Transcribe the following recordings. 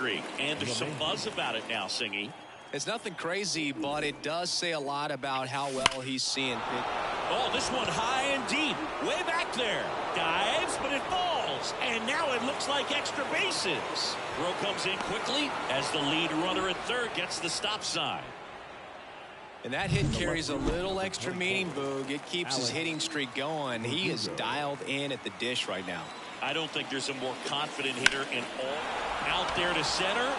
And there's some buzz about it now, Singy. It's nothing crazy, but it does say a lot about how well he's seeing it. Oh, this one high and deep. Way back there. Dives, but it falls. And now it looks like extra bases. Throw comes in quickly as the lead runner at third gets the stop sign. And that hit carries a little extra meaning, Boog. It keeps his hitting streak going. He is dialed in at the dish right now. I don't think there's a more confident hitter in all. Out there to center.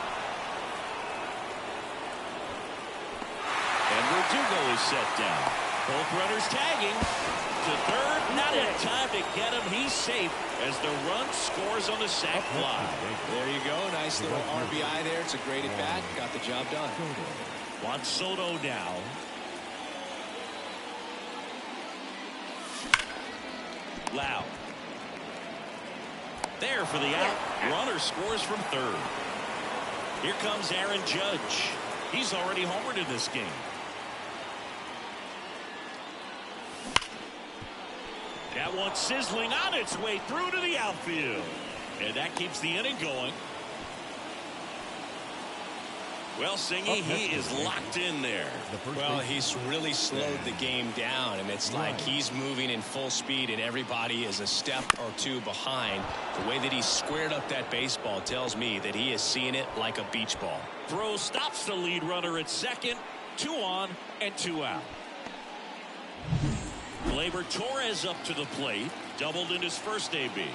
And Verdugo is set down. Both runners tagging. To third, not in time to get him. He's safe as the run scores on the sac fly. There you go. Nice little RBI there. It's a great at bat. Got the job done. Juan Soto now. Loud. There for the out. Runner scores from third. Here comes Aaron Judge. He's already homered in this game. That one sizzling on its way through to the outfield. And that keeps the inning going. Well, Singy, he is locked in there. Well, he's really slowed the game down, and it's like he's moving in full speed, and everybody is a step or two behind. The way that he squared up that baseball tells me that he is seeing it like a beach ball. Throw stops the lead runner at second. 2 on and 2 out. Gleyber Torres up to the plate. Doubled in his first AB.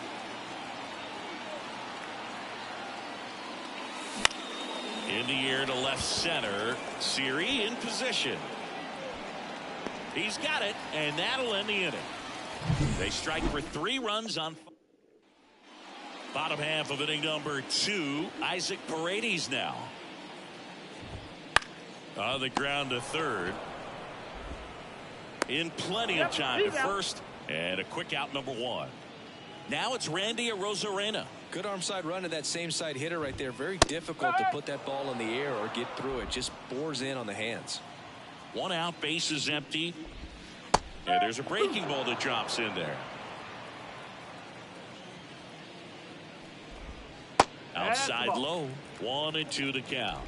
In the air to left center. Siri in position. He's got it, and that'll end the inning. They strike for 3 runs on bottom half of inning number 2. Isaac Paredes now. On the ground to third. In plenty of time to first. And a quick out number 1. Now it's Randy Arozarena. Good arm side run to that same side hitter right there. Very difficult to put that ball in the air or get through it. Just bores in on the hands. 1 out, base is empty. And there's a breaking ball that drops in there. Outside low. 1 and 2 to count.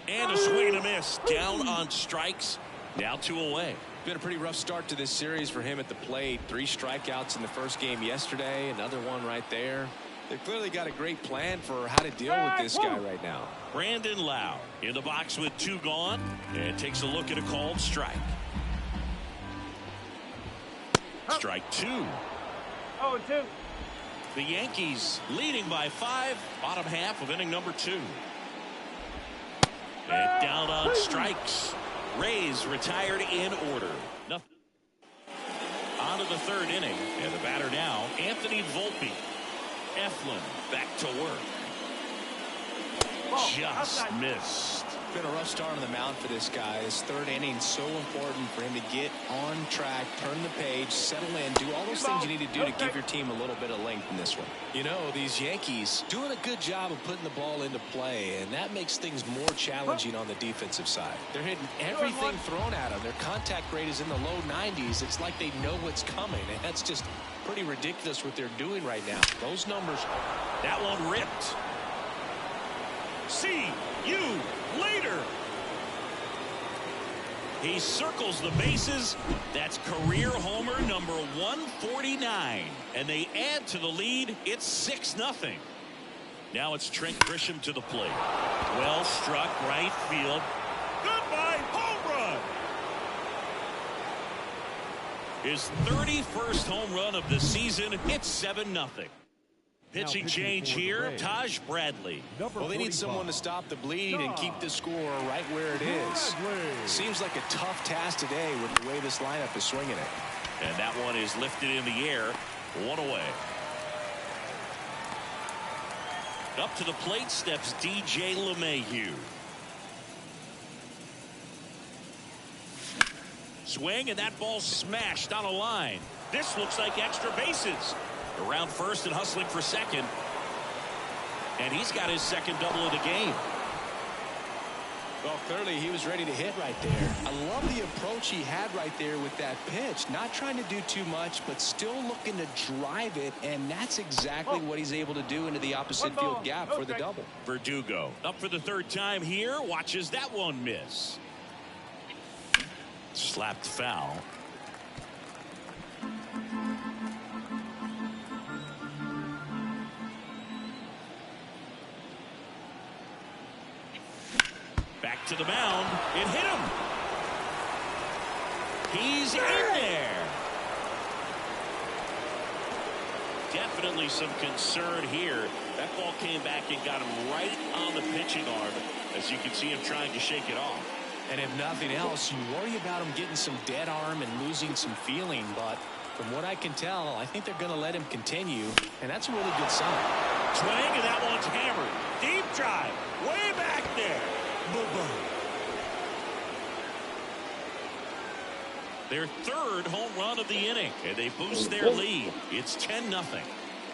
And a swing and a miss. Down on strikes. Now 2 away. Been a pretty rough start to this series for him at the plate. 3 strikeouts in the first game yesterday. Another one right there. They've clearly got a great plan for how to deal with this guy right now. Brandon Lowe in the box with 2 gone. And takes a look at a called strike. Strike 2. 0-2. The Yankees leading by 5. Bottom half of inning number 2. And down on strikes. Rays retired in order. Nothing. On to the 3rd inning. And the batter now, Anthony Volpe. Eflin back to work. Just missed. Been a rough start on the mound for this guy. His 3rd inning so important for him to get on track, turn the page, settle in, do all those things you need to do to give your team a little bit of length in this one. You know, these Yankees doing a good job of putting the ball into play, and that makes things more challenging on the defensive side. They're hitting everything thrown at them. Their contact rate is in the low 90s. It's like they know what's coming, and that's just pretty ridiculous what they're doing right now. Those numbers. That one ripped. See you later. He circles the bases. That's career homer number 149. And they add to the lead. It's 6-0. Now it's Trent Grisham to the plate. Well struck right field. Goodbye, home run. His 31st home run of the season. It's 7-0. Pitching change here, Taj Bradley. Well, they need someone to stop the bleed and keep the score right where it is. Seems like a tough task today with the way this lineup is swinging it. And that one is lifted in the air. 1 away. Up to the plate steps DJ LeMahieu. Swing, and that ball smashed on a line. This looks like extra bases. Around first and hustling for second. And he's got his 2nd double of the game. Well, clearly he was ready to hit right there. I love the approach he had right there with that pitch. Not trying to do too much, but still looking to drive it, and that's exactly what he's able to do into the opposite field gap for the double. Verdugo up for the third time here. Watches that one miss. Slapped foul. Back to the mound. It hit him. He's in there. Definitely some concern here. That ball came back and got him right on the pitching arm, as you can see him trying to shake it off. And if nothing else, you worry about him getting some dead arm and losing some feeling. But from what I can tell, I think they're going to let him continue, and that's a really good sign. Swing, and that one's hammered. Deep drive. Way back there. Their third home run of the inning, and they boost their lead. It's 10-0.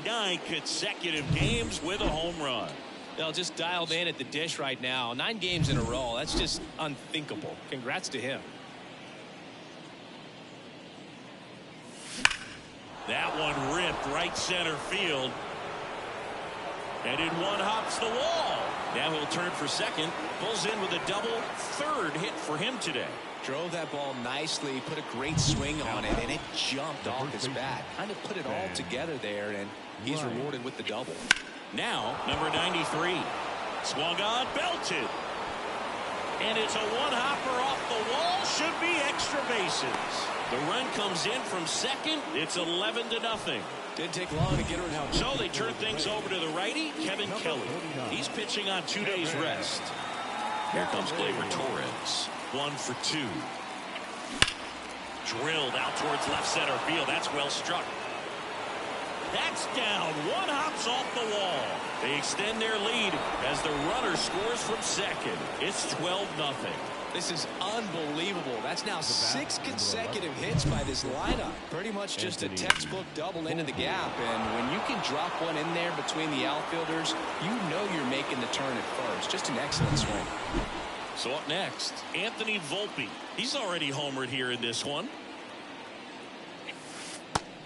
9 consecutive games with a home run. They'll just dialed in at the dish right now. 9 games in a row. That's just unthinkable. Congrats to him. That one ripped right center field. And in one hops the wall. Now he'll turn for second. Pulls in with a double. Third hit for him today. Drove that ball nicely, put a great swing on it, and it jumped off his bat. Kind of put it all together there, and he's rewarded with the double. Now, number 93. Swung on, belted. And it's a one-hopper off the wall. Should be extra bases. The run comes in from second. It's 11-0. Didn't take long to get her out. So they turn things over to the righty, Kevin Kelly. He's pitching on 2 days rest. Here comes Gleyber Torres. 1 for 2. Drilled out towards left center field. That's well struck. That's down. One hops off the wall. They extend their lead as the runner scores from second. It's 12-0. This is unbelievable. That's now 6 consecutive hits by this lineup. Pretty much just a textbook double into the gap. And when you can drop one in there between the outfielders, you know you're making the turn at first. Just an excellent swing. So up next, Anthony Volpe. He's already homered here in this one.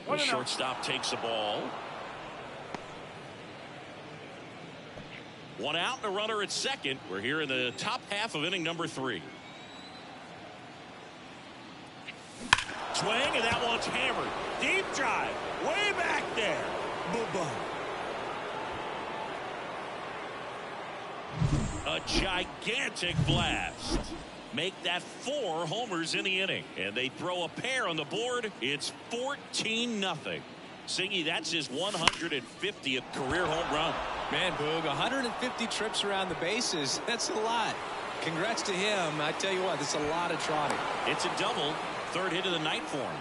The shortstop takes the ball. 1 out and a runner at second. We're here in the top half of inning number 3. Swing, and that one's hammered. Deep drive. Way back there. Boom. A gigantic blast. Make that 4 homers in the inning. And they throw a pair on the board. It's 14-0. Singy, that's his 150th career home run. Man, Boog, 150 trips around the bases. That's a lot. Congrats to him. I tell you what, that's a lot of trotting. It's a double. 3rd hit of the night for him.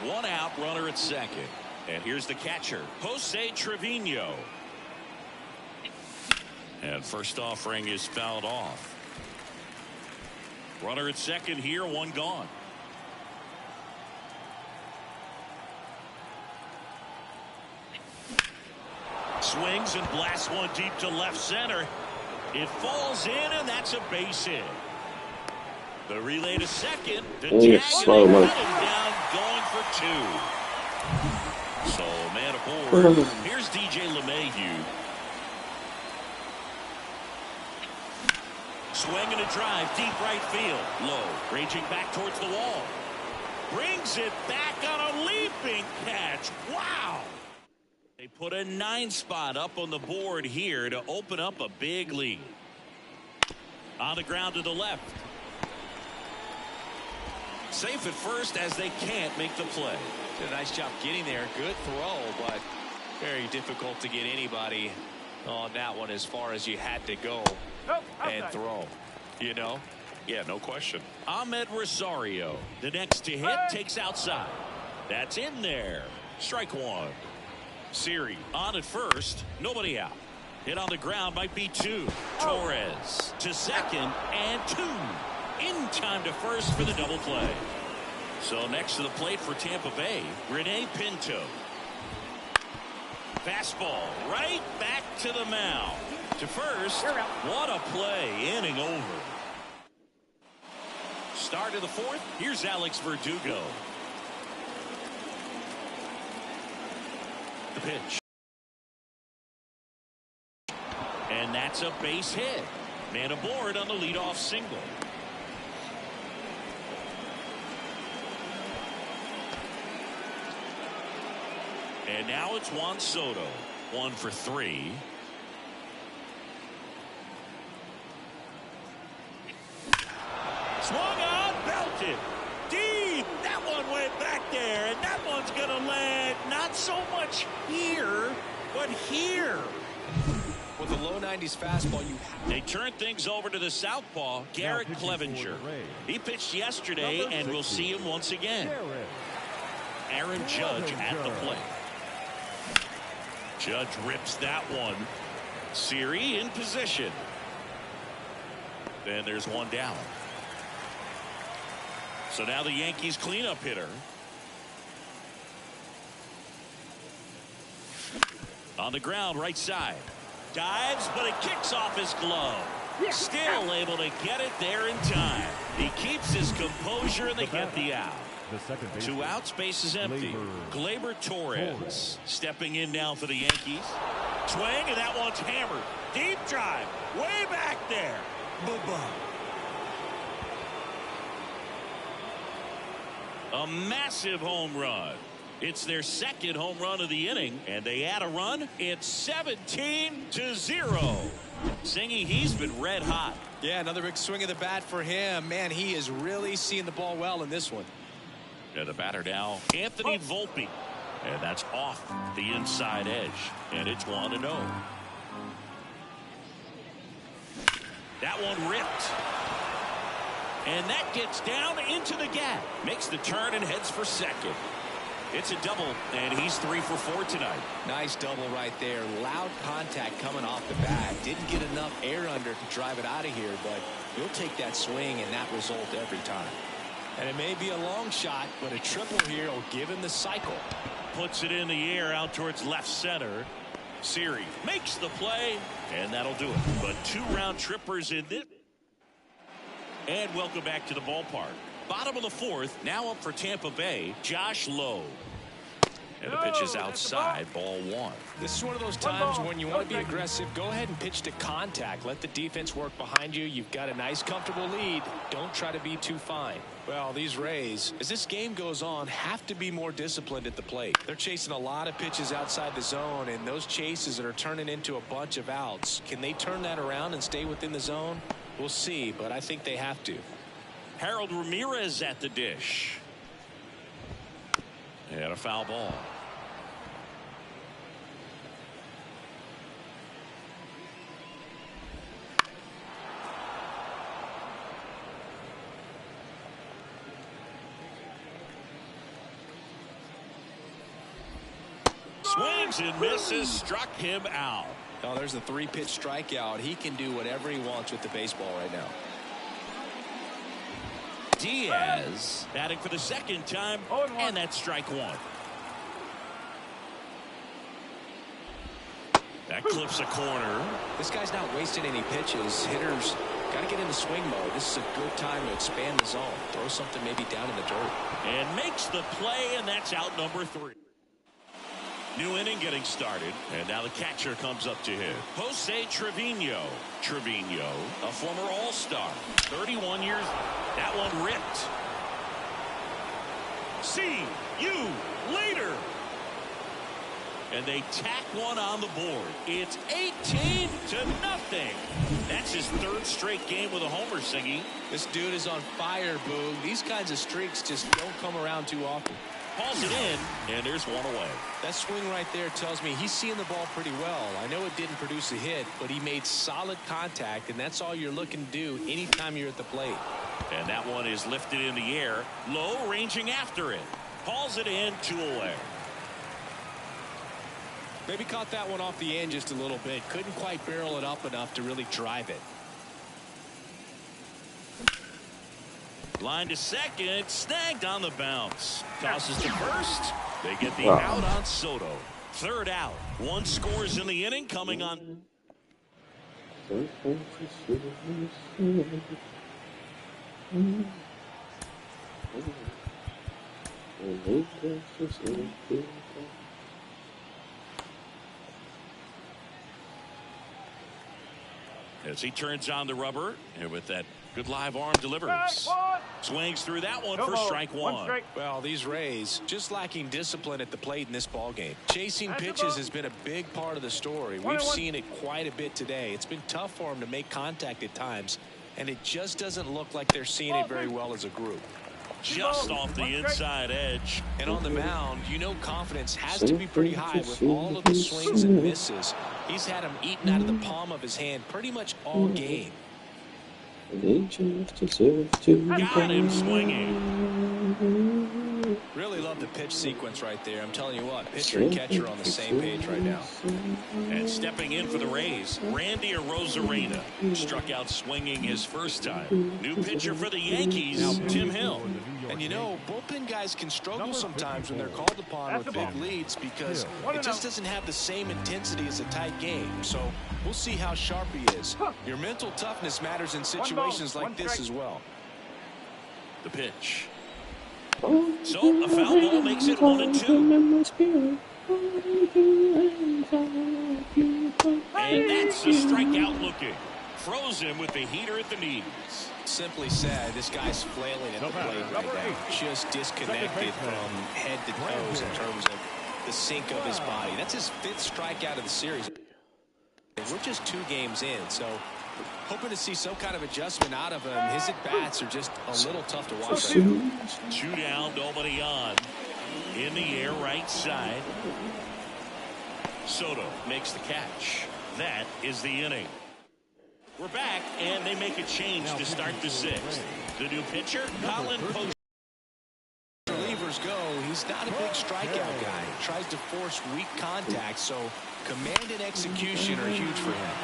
1 out, runner at second. And here's the catcher, Jose Trevino. And first offering is fouled off. Runner at second here, 1 gone. Swings and blasts one deep to left center. It falls in, and that's a base hit. The relay to second. The tag slow and they mo. cut him down, going for 2. So man aboard. Here's DJ LeMahieu. Swing and a drive, deep right field. Low, raging back towards the wall. Brings it back on a leaping catch. Wow. They put a 9 spot up on the board here to open up a big lead. On the ground to the left. Safe at first as they can't make the play. Did a nice job getting there. Good throw, but very difficult to get anybody on that one as far as you had to go and throw. You know? Yeah, no question. Ahmed Rosario, the next to hit, takes outside. That's in there. Strike 1. Siri on at first, nobody out. Hit on the ground might be 2. Torres to second and 2. In time to first for the double play. So next to the plate for Tampa Bay, Rene Pinto. Fastball right back to the mound. To first. What a play. Inning over. Start of the fourth. Here's Alex Verdugo. The pitch. And that's a base hit. Man aboard on the leadoff single. And now it's Juan Soto. 1 for 3. Swung on, belted. Deep. That one went back there. And that one's going to land not so much here, but here. With a low 90s fastball, they turn things over to the southpaw, Garrett Clevenger. He pitched yesterday, and we'll see him once again. Aaron Judge at the plate. Judge rips that one. Siri in position. Then there's one down. So now the Yankees cleanup hitter. On the ground, right side. Dives, but it kicks off his glove. Still able to get it there in time. He keeps his composure, and they get the out. 2 outs, base is empty. Gleyber Torres stepping in now for the Yankees. Swing, and that one's hammered. Deep drive, way back there. A massive home run. It's their second home run of the inning, and they add a run. It's 17-0. Singy, he's been red hot. Yeah, another big swing of the bat for him. Man, he is really seeing the ball well in this one. And the batter now, Anthony Volpe. And that's off the inside edge. And it's 1-0. That one ripped. And that gets down into the gap. Makes the turn and heads for second. It's a double, and he's 3 for 4 tonight. Nice double right there. Loud contact coming off the bat. Didn't get enough air under to drive it out of here, but he'll take that swing and that result every time. And it may be a long shot, but a triple here will give him the cycle. Puts it in the air out towards left center. Siri makes the play, and that'll do it. But 2 round trippers in this. And welcome back to the ballpark. Bottom of the fourth, now up for Tampa Bay, Josh Lowe. And the pitch is outside, ball 1. This is one of those times when you want to be aggressive. Go ahead and pitch to contact. Let the defense work behind you. You've got a nice, comfortable lead. Don't try to be too fine. Well, these Rays, as this game goes on, have to be more disciplined at the plate. They're chasing a lot of pitches outside the zone, and those chases that are turning into a bunch of outs. Can they turn that around and stay within the zone? We'll see, but I think they have to. Harold Ramirez at the dish. And a foul ball. Swings and misses, struck him out. Oh, there's a 3-pitch strikeout. He can do whatever he wants with the baseball right now. Diaz batting for the second time, and that's strike 1. That clips a corner. This guy's not wasting any pitches. Hitters got to get into swing mode. This is a good time to expand the zone. Throw something maybe down in the dirt. And makes the play, and that's out number 3. New inning getting started, and now the catcher comes up to hit. Jose Trevino. Trevino, a former All-Star, 31 years. That one ripped. See you later. And they tack one on the board. It's 18-0. That's his 3rd straight game with a homer, Singy. This dude is on fire, Boog. These kinds of streaks just don't come around too often. Hauls it in, and there's one away. That swing right there tells me he's seeing the ball pretty well. I know it didn't produce a hit, but he made solid contact, and that's all you're looking to do anytime you're at the plate. And that one is lifted in the air. Low ranging after it. Hauls it in, 2 away. Maybe caught that one off the end just a little bit. Couldn't quite barrel it up enough to really drive it. Line to second, snagged on the bounce. Tosses to first. They get the out on Soto. Third out. One scores in the inning coming on. As he turns on the rubber, and with that good live arm delivers. Swings through that one for strike one. Well, these Rays just lacking discipline at the plate in this ball game. Chasing pitches has been a big part of the story. We've seen it quite a bit today. It's been tough for them to make contact at times, and it just doesn't look like they're seeing it very well as a group. Just off the inside edge. And on the mound, you know confidence has to be pretty high with all of the swings and misses. He's had them eaten out of the palm of his hand pretty much all game. Got him swinging. Really love the pitch sequence right there. I'm telling you what, pitcher and catcher on the same page right now. And stepping in for the Rays, Randy Arozarena struck out swinging his first time. New pitcher for the Yankees, Tim Hill. And you know, bullpen guys can struggle sometimes when they're called upon with big leads because it just doesn't have the same intensity as a tight game. So we'll see how sharp he is. Your mental toughness matters in situations like this as well. The pitch. So a foul ball makes it 1-2. And that's a strikeout looking. Throws him with the heater at the knees. Simply said, this guy's flailing at the plate right now. Just disconnected from head to toes in terms of the sink of his body. That's his 5th strikeout of the series. We're just 2 games in, so hoping to see some kind of adjustment out of him. His at-bats are just a little tough to watch. 2 down, nobody on. In the air, right side. Soto makes the catch. That is the inning. We're back, and they make a change to start the 6th. The new pitcher, Colin Post. Relievers go. He's not a big strikeout guy. He tries to force weak contact, so command and execution are huge for him.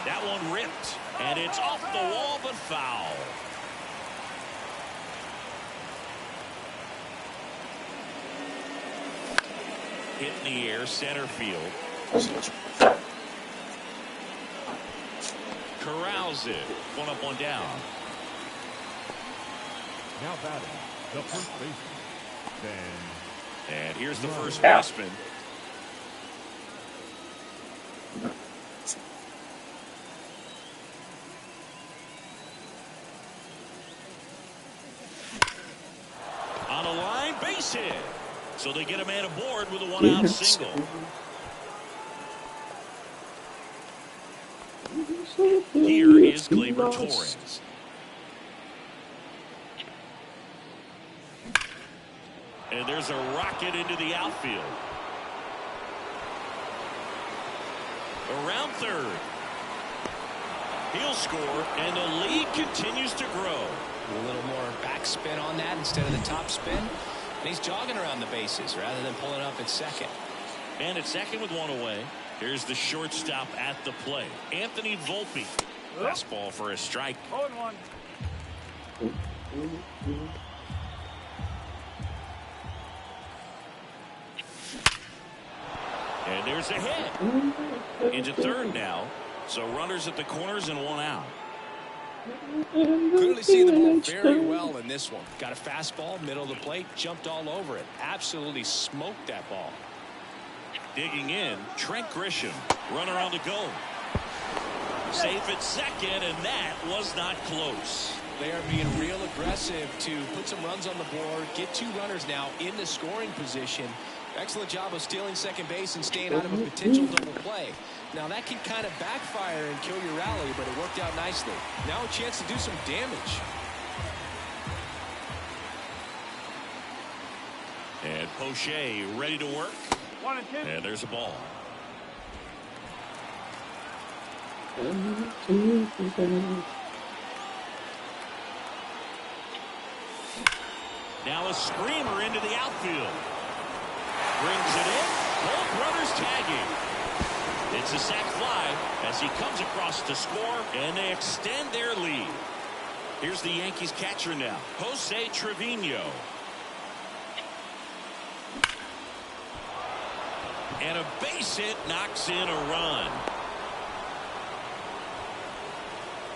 That one ripped, and it's off the wall, but foul. Hit in the air, center field. Corrals it. 1 up, 1 down. Now batting, the first baseman, and here's the first baseman. On a line, base hit. So they get a man aboard with a 1-out single. Here is Gleyber Torres. And there's a rocket into the outfield. Around third. He'll score, and the lead continues to grow. A little more backspin on that instead of the top spin. And he's jogging around the bases rather than pulling up at second. And at second with 1 away. Here's the shortstop at the plate, Anthony Volpe. Fastball for a strike. 0-1. And there's a hit. Into third now. So runners at the corners and 1 out. Clearly seeing the ball very well in this one. Got a fastball, middle of the plate, jumped all over it. Absolutely smoked that ball. Digging in, Trent Grisham. Runner on the go. Safe at second, and that was not close. They are being real aggressive to put some runs on the board, get 2 runners now in the scoring position. Excellent job of stealing second base and staying out of a potential double play. Now that can kind of backfire and kill your rally, but it worked out nicely. Now a chance to do some damage. And Poche ready to work. 1 and 2. And there's a ball. Now a screamer into the outfield. Brings it in. Both runners tagging. It's a sac fly as he comes across to score, and they extend their lead. Here's the Yankees catcher now, Jose Trevino. And a base hit knocks in a run.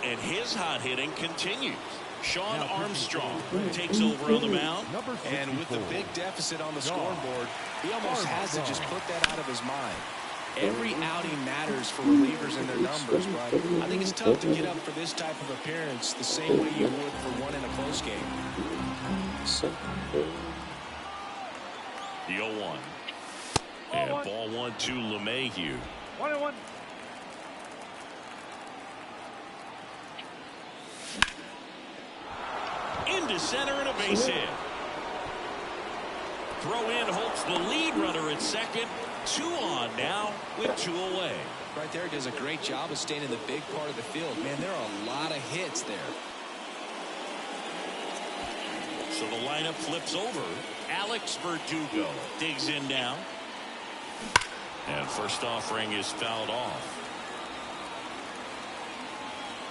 And his hot hitting continues. Sean Armstrong takes over on the mound. And with the big deficit on the scoreboard, he almost has to just put that out of his mind. Every outing matters for relievers and their numbers, but I think it's tough to get up for this type of appearance the same way you would for one in a close game. The 0-1. And ball 1 to LeMahieu. 1-1. Into center and a base hit. Throw in holds the lead runner at second. 2 on now with 2 away. Right there does a great job of staying in the big part of the field. Man, there are a lot of hits there. So the lineup flips over. Alex Verdugo digs in now. And first offering is fouled off.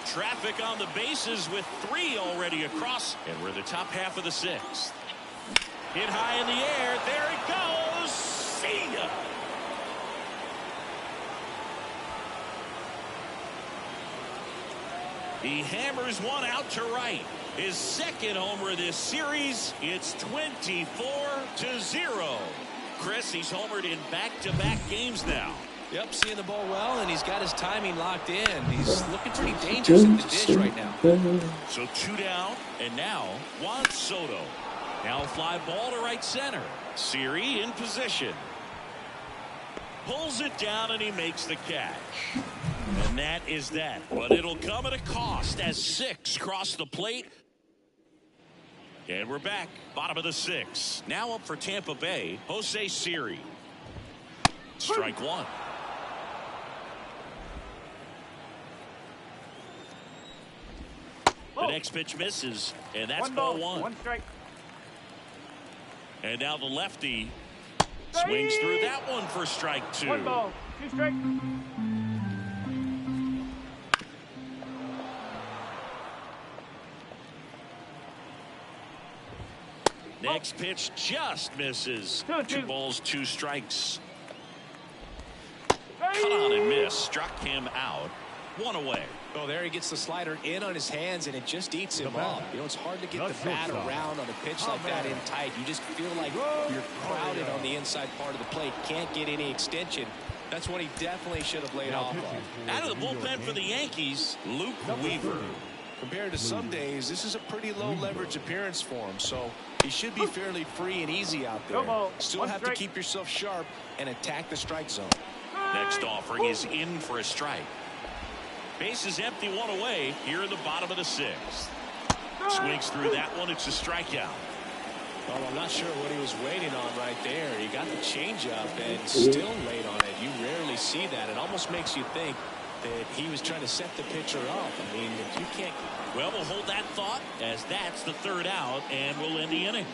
Traffic on the bases with 3 already across. And we're in the top half of the 6th. Hit high in the air. There it goes. See ya. He hammers one out to right. His second homer this series. It's 24-0. Chris, he's homered in back-to-back games now. Yep, seeing the ball well, and he's got his timing locked in. He's looking pretty dangerous at the dish right now. So 2 down, and now Juan Soto. Now fly ball to right center. Siri in position. Pulls it down, and he makes the catch. And that is that. But it'll come at a cost as 6 cross the plate. And we're back. Bottom of the 6th. Now up for Tampa Bay, Jose Siri. Strike 1. The next pitch misses, and that's ball 1. 1 strike. And now the lefty swings through that one for strike 2. 1 ball, 2 strike. Next pitch just misses. 2 balls, 2 strikes. Cut on and miss. Struck him out. 1 away. Oh, there he gets the slider in on his hands, and it just eats him up. You know, it's hard to get the bat around on a pitch like that in tight. You just feel like you're crowded on the inside part of the plate. Can't get any extension. That's what he definitely should have laid off on. Out of the bullpen for the Yankees, Luke Weaver. Compared to some days, this is a pretty low leverage appearance for him, so he should be fairly free and easy out there. Still have to keep yourself sharp and attack the strike zone. Next offering is in for a strike. Base is empty, 1 away here in the bottom of the 6th. Swings through that one. It's a strikeout. Well, I'm not sure what he was waiting on right there. He got the changeup and still laid on it. You rarely see that. It almost makes you think that he was trying to set the pitcher up. I mean, if you can't. Well, we'll hold that thought as that's the 3rd out, and we'll end the inning.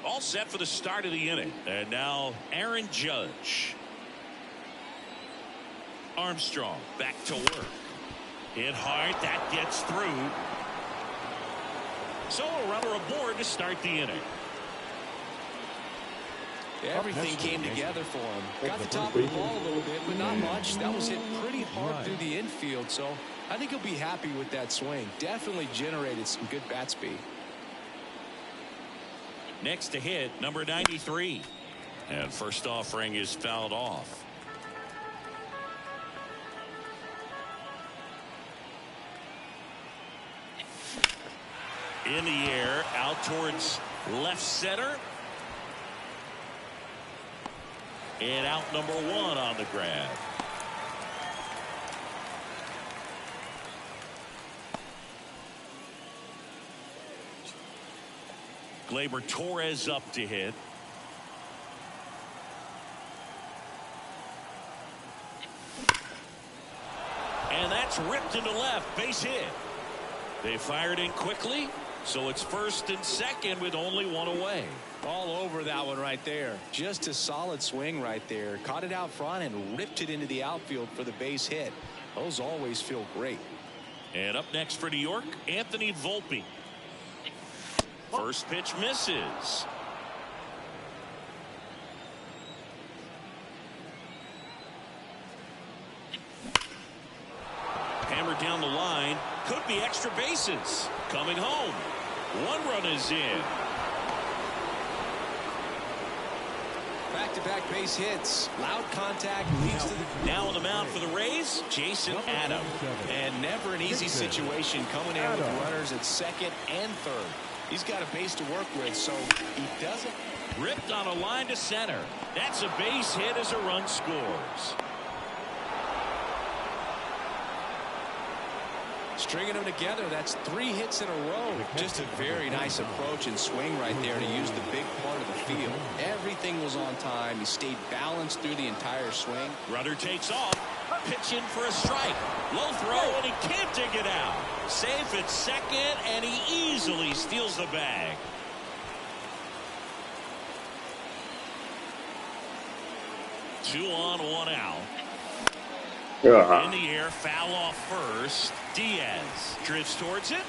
All set for the start of the inning. And now Aaron Judge. Armstrong back to work. Hit hard. That gets through. So a runner aboard to start the inning. Everything came together for him. Got the top of the ball a little bit, but not much. That was hit pretty hard through the infield, so I think he'll be happy with that swing. Definitely generated some good bat speed. Next to hit, number 93. And first offering is fouled off. In the air, out towards left center. And out number 1 on the grab. Gleyber Torres up to hit. And that's ripped into left. Base hit. They fired in quickly, so it's 1st and 2nd with only 1 away. All over that one right there. Just a solid swing right there. Caught it out front and ripped it into the outfield for the base hit. Those always feel great. And up next for New York, Anthony Volpe. First pitch misses. Hammered down the line. Could be extra bases. Coming home. One run is in. Back-to-back base hits. Loud contact leads to the... Now on the mound for the Rays, Jason Adam. And never an easy situation coming in with runners at second and third. He's got a base to work with, so he doesn't. Ripped on a line to center. That's a base hit as a run scores. Stringing them together, that's 3 hits in a row. Just a very nice approach and swing right there to use the big part of the field. Everything was on time. He stayed balanced through the entire swing. Runner takes off. Pitching for a strike. Low throw, and he can't dig it out. Safe at second, and he easily steals the bag. Two on, one out. In the air, foul off first. Diaz drifts towards it.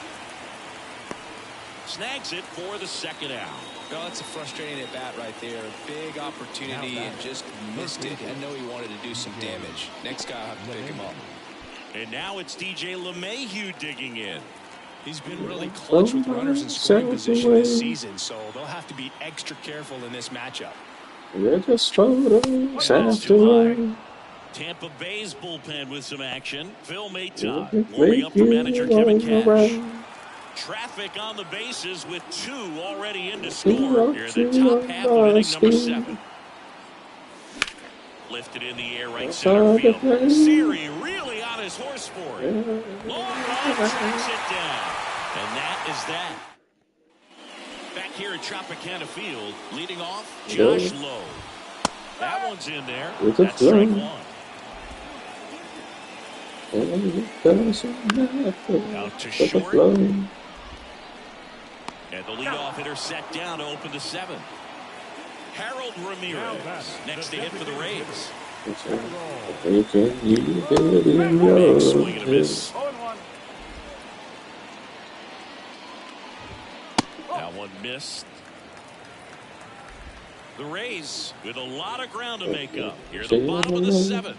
Snags it for the second out. No, that's a frustrating at bat right there. Big opportunity and just missed it. I know he wanted to do some damage. Next guy will have to pick him up. And now it's DJ LeMahieu digging in. He's been really clutch with runners in scoring position this season, so they'll have to be extra careful in this matchup. Tampa Bay's bullpen with some action. Phil Maton warming up for manager Kevin Cash. Traffic on the bases with 2 already in to score. Here in the top half of inning number 7. Lifted in the air right center field. Siri really on his horse for it. Long run tracks it down. And that is that. Back here at Tropicana Field, leading off, Josh Lowe. That one's in there. That's strike 1. Out to short. And the leadoff hitter set down to open the 7th. Harold Ramirez next to hit for the Rays. Big swing and a miss. That one missed. The Rays with a lot of ground to make up. Here at the bottom of the 7th.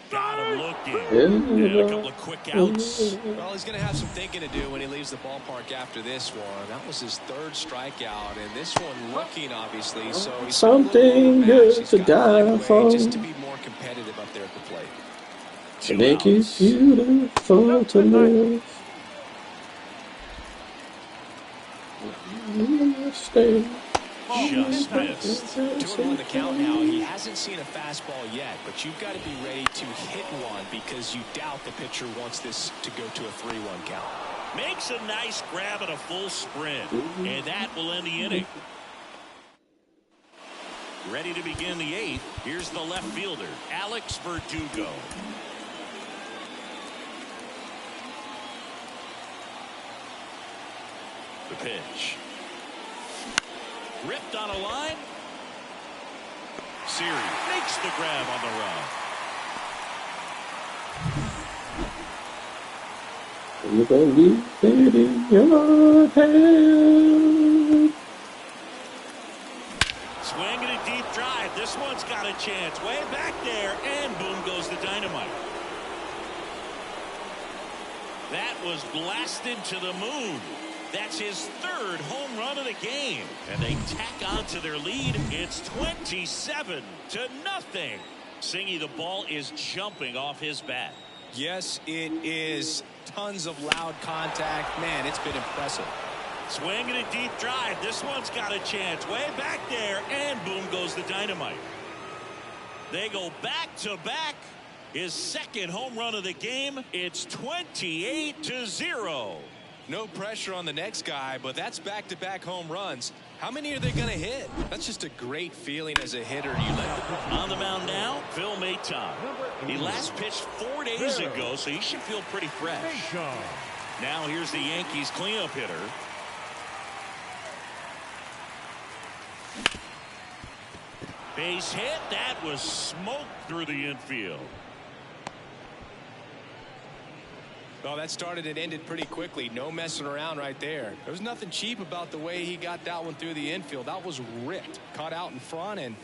Got him looking. And a couple of quick outs. Well, he's going to have some thinking to do when he leaves the ballpark after this one. That was his 3rd strikeout, and this one looking, obviously. So he's something good to die for. Just to be more competitive up there at the plate. To make it beautiful to live. Just missed. 2-1 the count now. He hasn't seen a fastball yet, but you've got to be ready to hit one because you doubt the pitcher wants this to go to a 3-1 count. Makes a nice grab and a full sprint, and that will end the inning. Ready to begin the 8th. Here's the left fielder, Alex Verdugo. The pitch. Ripped on a line. Siri makes the grab on the run. You believe it in your head. Swinging a deep drive. This one's got a chance. Way back there, and boom goes the dynamite. That was blasted to the moon. That's his 3rd home run of the game. And they tack on to their lead. It's 27-0. Singy, the ball is jumping off his bat. Yes, it is. Tons of loud contact. Man, it's been impressive. Swinging a deep drive. This one's got a chance. Way back there, and boom goes the dynamite. They go back to back. His 2nd home run of the game. It's 28-0. No pressure on the next guy, but that's back-to-back home runs. How many are they going to hit? That's just a great feeling as a hitter. You let on the mound now, Phil Maton. He last pitched 4 days ago, so he should feel pretty fresh. Now here's the Yankees cleanup hitter. Base hit. That was smoked through the infield. Well, that started and ended pretty quickly. No messing around right there. There was nothing cheap about the way he got that one through the infield. That was ripped. Caught out in front and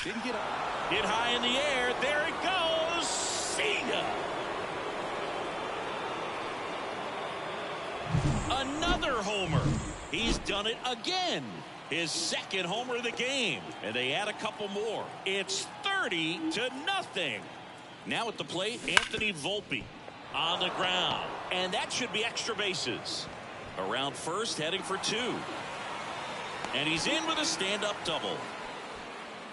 didn't get up. Hit high in the air. There it goes. See ya. Another homer. He's done it again. His second homer of the game. And they add a couple more. It's 30-0. Now at the plate, Anthony Volpe on the ground. And that should be extra bases. Around first, heading for 2. And he's in with a stand-up double.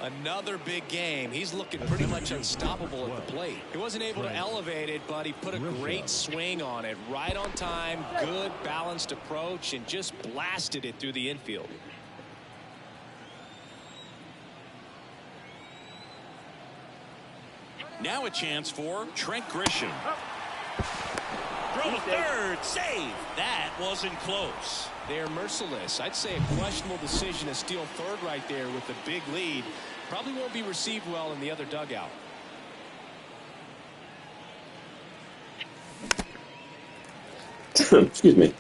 Another big game. He's looking pretty much unstoppable at the plate. He wasn't able to elevate it, but he put a great swing on it. Right on time, good balanced approach, and just blasted it through the infield. Now a chance for Trent Grisham. Throw to third, save. That wasn't close. They're merciless. I'd say a questionable decision to steal third right there with a big lead. Probably won't be received well in the other dugout. Excuse me.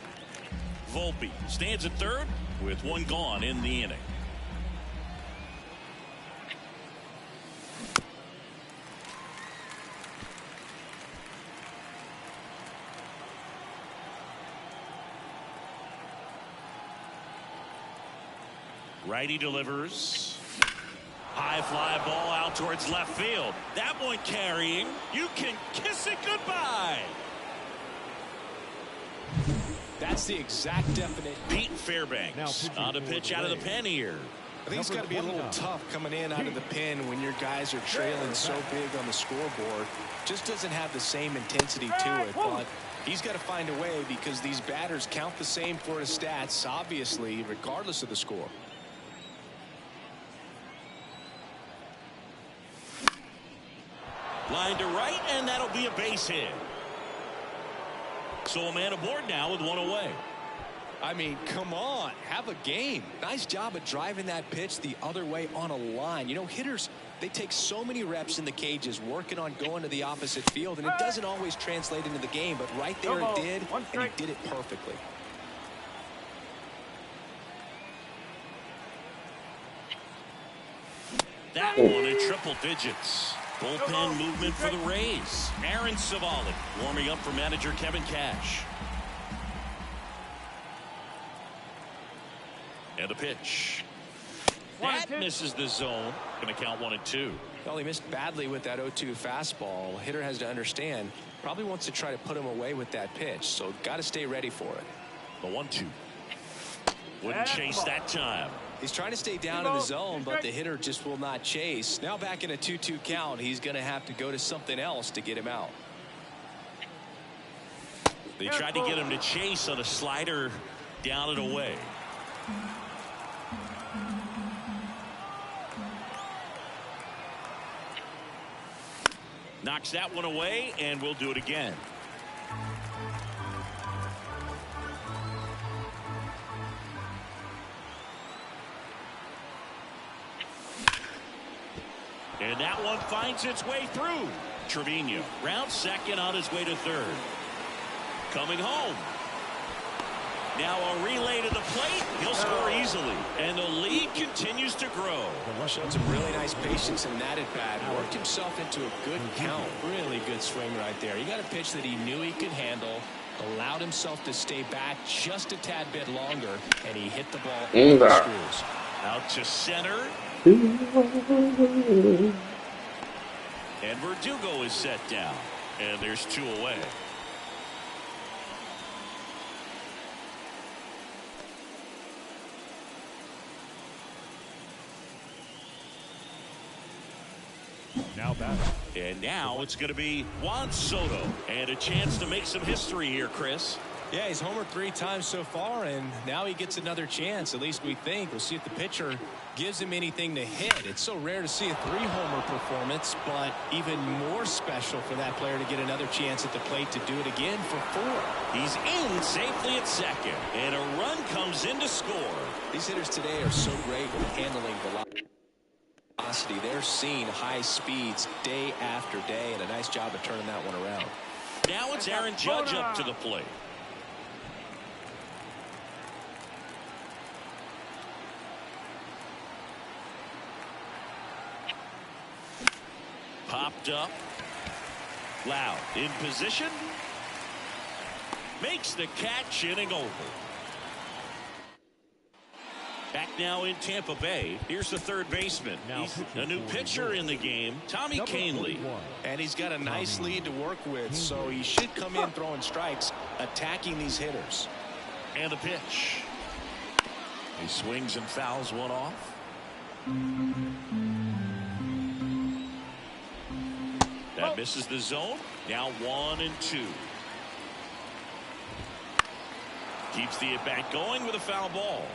Volpe stands at third with one gone in the inning. Righty delivers. High fly ball out towards left field. That one carrying. You can kiss it goodbye. That's the exact definition. Pete Fairbanks on a pitch out of the pen here. I think it's got to be a little tough coming in out of the pen when your guys are trailing so big on the scoreboard. Just doesn't have the same intensity to it, but he's got to find a way because these batters count the same for his stats, obviously, regardless of the score. Line to right, and that'll be a base hit. So a man aboard now with one away. I mean, come on, have a game. Nice job of driving that pitch the other way on a line. You know, hitters, they take so many reps in the cages working on going to the opposite field, and it doesn't always translate into the game, but right there it did, and he did it perfectly. That one in triple digits. Bullpen movement for the Rays. Aaron Savali warming up for manager Kevin Cash. And a pitch. That misses the zone. Going to count 1 and 2. Well, he missed badly with that 0-2 fastball. Hitter has to understand, probably wants to try to put him away with that pitch, so got to stay ready for it. The 1-2. Wouldn't chase that time. He's trying to stay down in the zone, but the hitter just will not chase. Now back in a 2-2 count, he's going to have to go to something else to get him out. They tried to get him to chase on a slider down and away. Knocks that one away, and we'll do it again. And that one finds its way through. Trevino rounds second on his way to third. Coming home. Now a relay to the plate. He'll score easily. And the lead continues to grow. Showed some really nice patience in that at bat. Worked himself into a good count. Really good swing right there. He got a pitch that he knew he could handle. Allowed himself to stay back just a tad bit longer. And he hit the ball in the screws. Out to center. And Verdugo is set down. And there's 2 away. Now batting. And now it's going to be Juan Soto. And a chance to make some history here, Chris. Yeah, he's homered 3 times so far, and now he gets another chance. At least we think. We'll see if the pitcher gives him anything to hit. It's so rare to see a 3-homer performance, but even more special for that player to get another chance at the plate to do it again for 4. He's in safely at second, and a run comes in to score. These hitters today are so great with handling velocity. They're seeing high speeds day after day, and a nice job of turning that one around. Now it's Aaron Judge up to the plate. Popped up. Loud in position. Makes the catch, inning over. Back now in Tampa Bay. Here's the third baseman. He's a new pitcher in the game, Tommy Kahnle. And he's got a nice lead to work with, so he should come in throwing strikes, attacking these hitters. And the pitch. He swings and fouls one off. That misses the zone. Now 1-2. Keeps the at-bat going with a foul ball.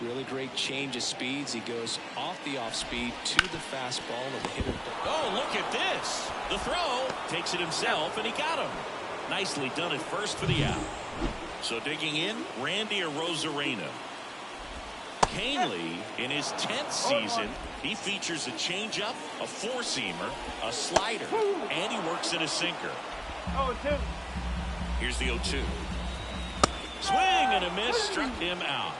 Really great change of speeds. He goes off the off-speed to the fastball of the hitter. Oh, look at this. The throw. Takes it himself, and he got him. Nicely done at first for the out. So digging in, Randy Arozarena. Kahnle, in his 10th season, he features a changeup, a four-seamer, a slider, and he works in a sinker. 0-2. Here's the 0-2. Swing and a miss, struck him out.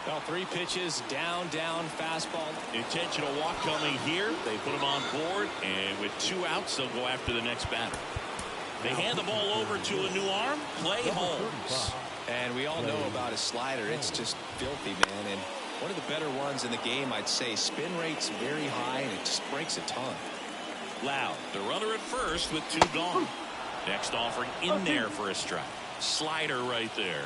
Well, 3 pitches, down, fastball. Intentional walk coming here. They put him on board, and with 2 outs, they'll go after the next batter. They hand the ball over to a new arm, Clay Holmes. And we all know about his slider. It's just filthy, man. And one of the better ones in the game, I'd say. Spin rate's very high, and it just breaks a ton. Loud, the runner at first with 2 gone. Next offering in there for a strike. Slider right there.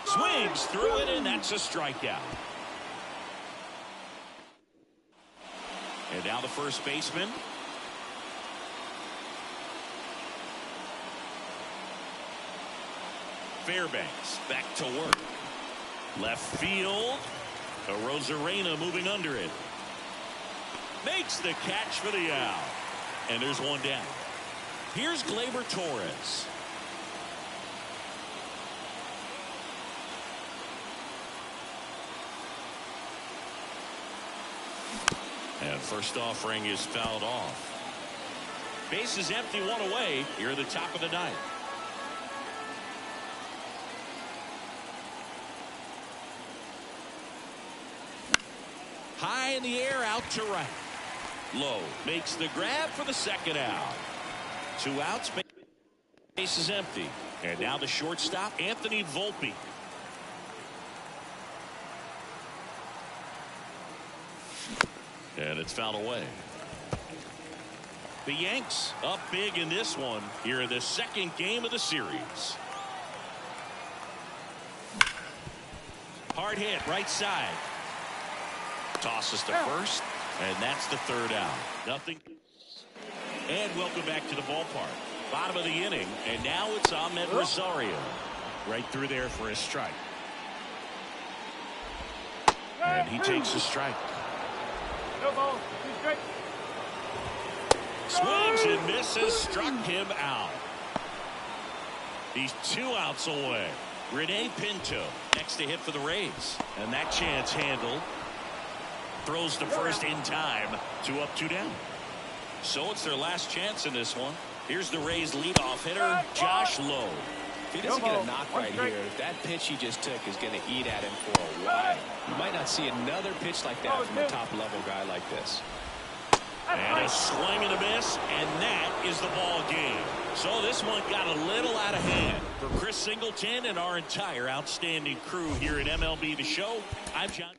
Swings through it, and that's a strikeout. And now the first baseman. Fairbanks back to work. Left field. Arozarena moving under it. Makes the catch for the out. And there's one down. Here's Gleyber Torres. And first offering is fouled off. Base is empty, 1 away here at the top of the 9th. High in the air, out to right. Low makes the grab for the second out. 2 outs, base is empty. And now the shortstop, Anthony Volpe. And it's fouled away. The Yanks up big in this one here in the second game of the series. Hard hit right side. Tosses to first, and that's the 3rd out. Nothing. And welcome back to the ballpark. Bottom of the inning, and now it's Ahmed Rosario. Right through there for a strike. And he takes a strike. No ball. 2 strikes. Swings and misses, struck him out. He's 2 outs away. Rene Pinto next to hit for the Rays. And that chance handled. Throws to first in time. 2 up, 2 down. So it's their last chance in this one. Here's the Rays leadoff hitter, Josh Lowe. If he doesn't get a knock right here, that pitch he just took is going to eat at him for a while. You might not see another pitch like that from a top-level guy like this. And a swing and a miss, and that is the ball game. So this one got a little out of hand. For Chris Singleton and our entire outstanding crew here at MLB The Show, I'm John.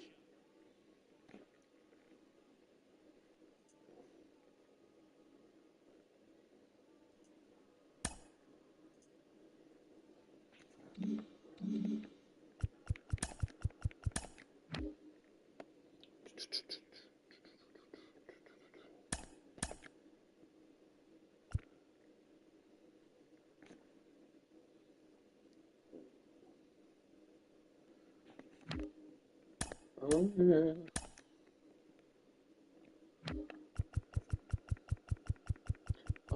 Oh, yeah.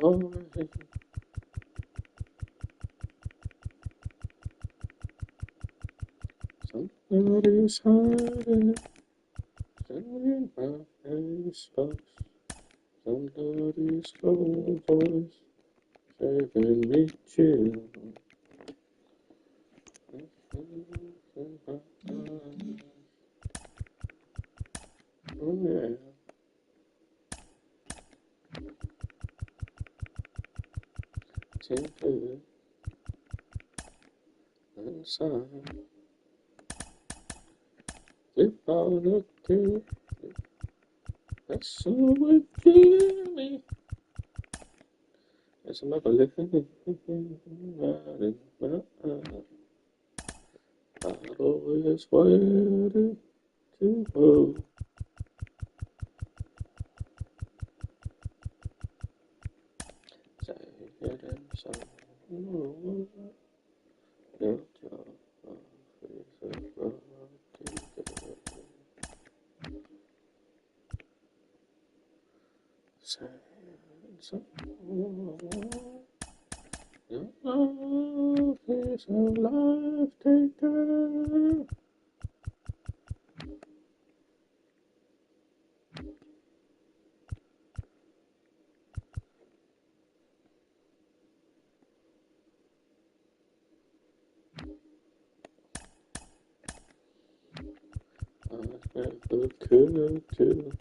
Oh, yeah. Somebody's hiding. Somebody's box. Somebody's calling voice. saving me too. Oh yeah. Temper inside. Flip out of the that's so much me. There's another living bottle is waiting to go. Say it and so your job is a rock together. Say it and so your love is a life taker. I never could do.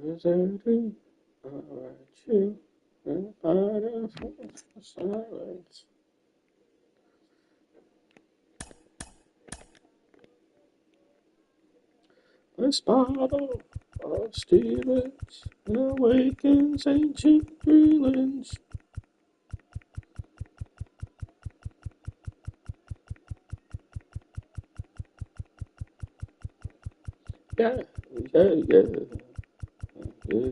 Is everything alright? You and I of silence. This bottle of Stevens awakens ancient feelings. Yeah, yeah, yeah. Yeah.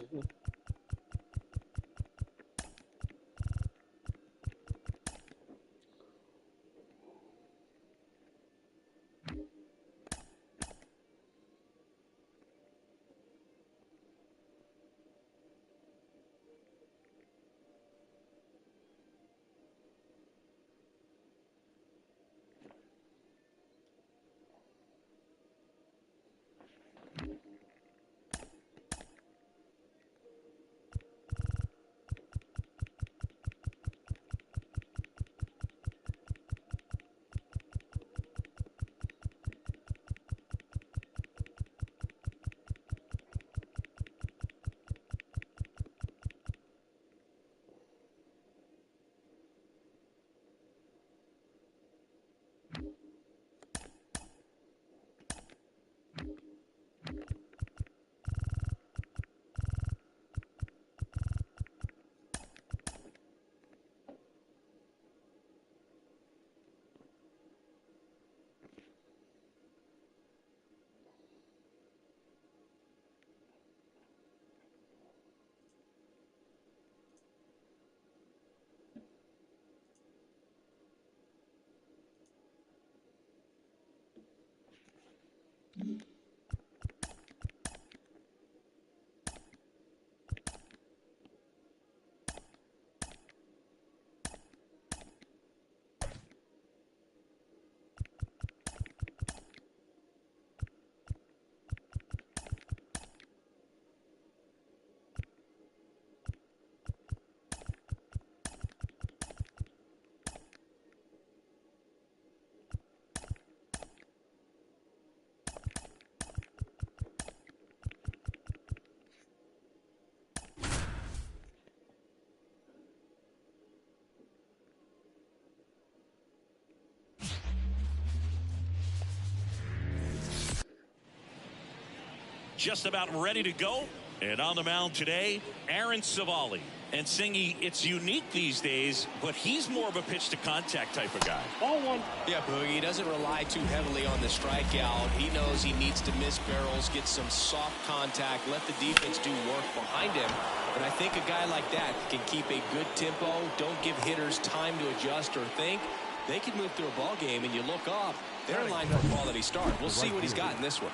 Just about ready to go. And on the mound today, Aaron Savali. And Singy, it's unique these days, but he's more of a pitch-to-contact type of guy. Ball one. Yeah, Boogie doesn't rely too heavily on the strikeout. He knows he needs to miss barrels, get some soft contact, let the defense do work behind him. And I think a guy like that can keep a good tempo, don't give hitters time to adjust or think. They can move through a ball game, and you look up, they're in line for a quality start. We'll see what he's got in this one.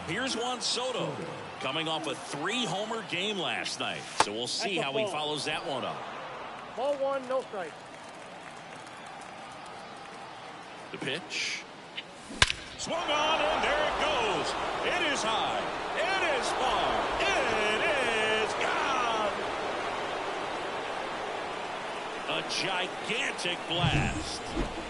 Here's Juan Soto, coming off a 3-homer game last night. So we'll see how he follows that one up. Ball one, no strike. The pitch. Swung on, and there it goes. It is high. It is far. It is gone. A gigantic blast.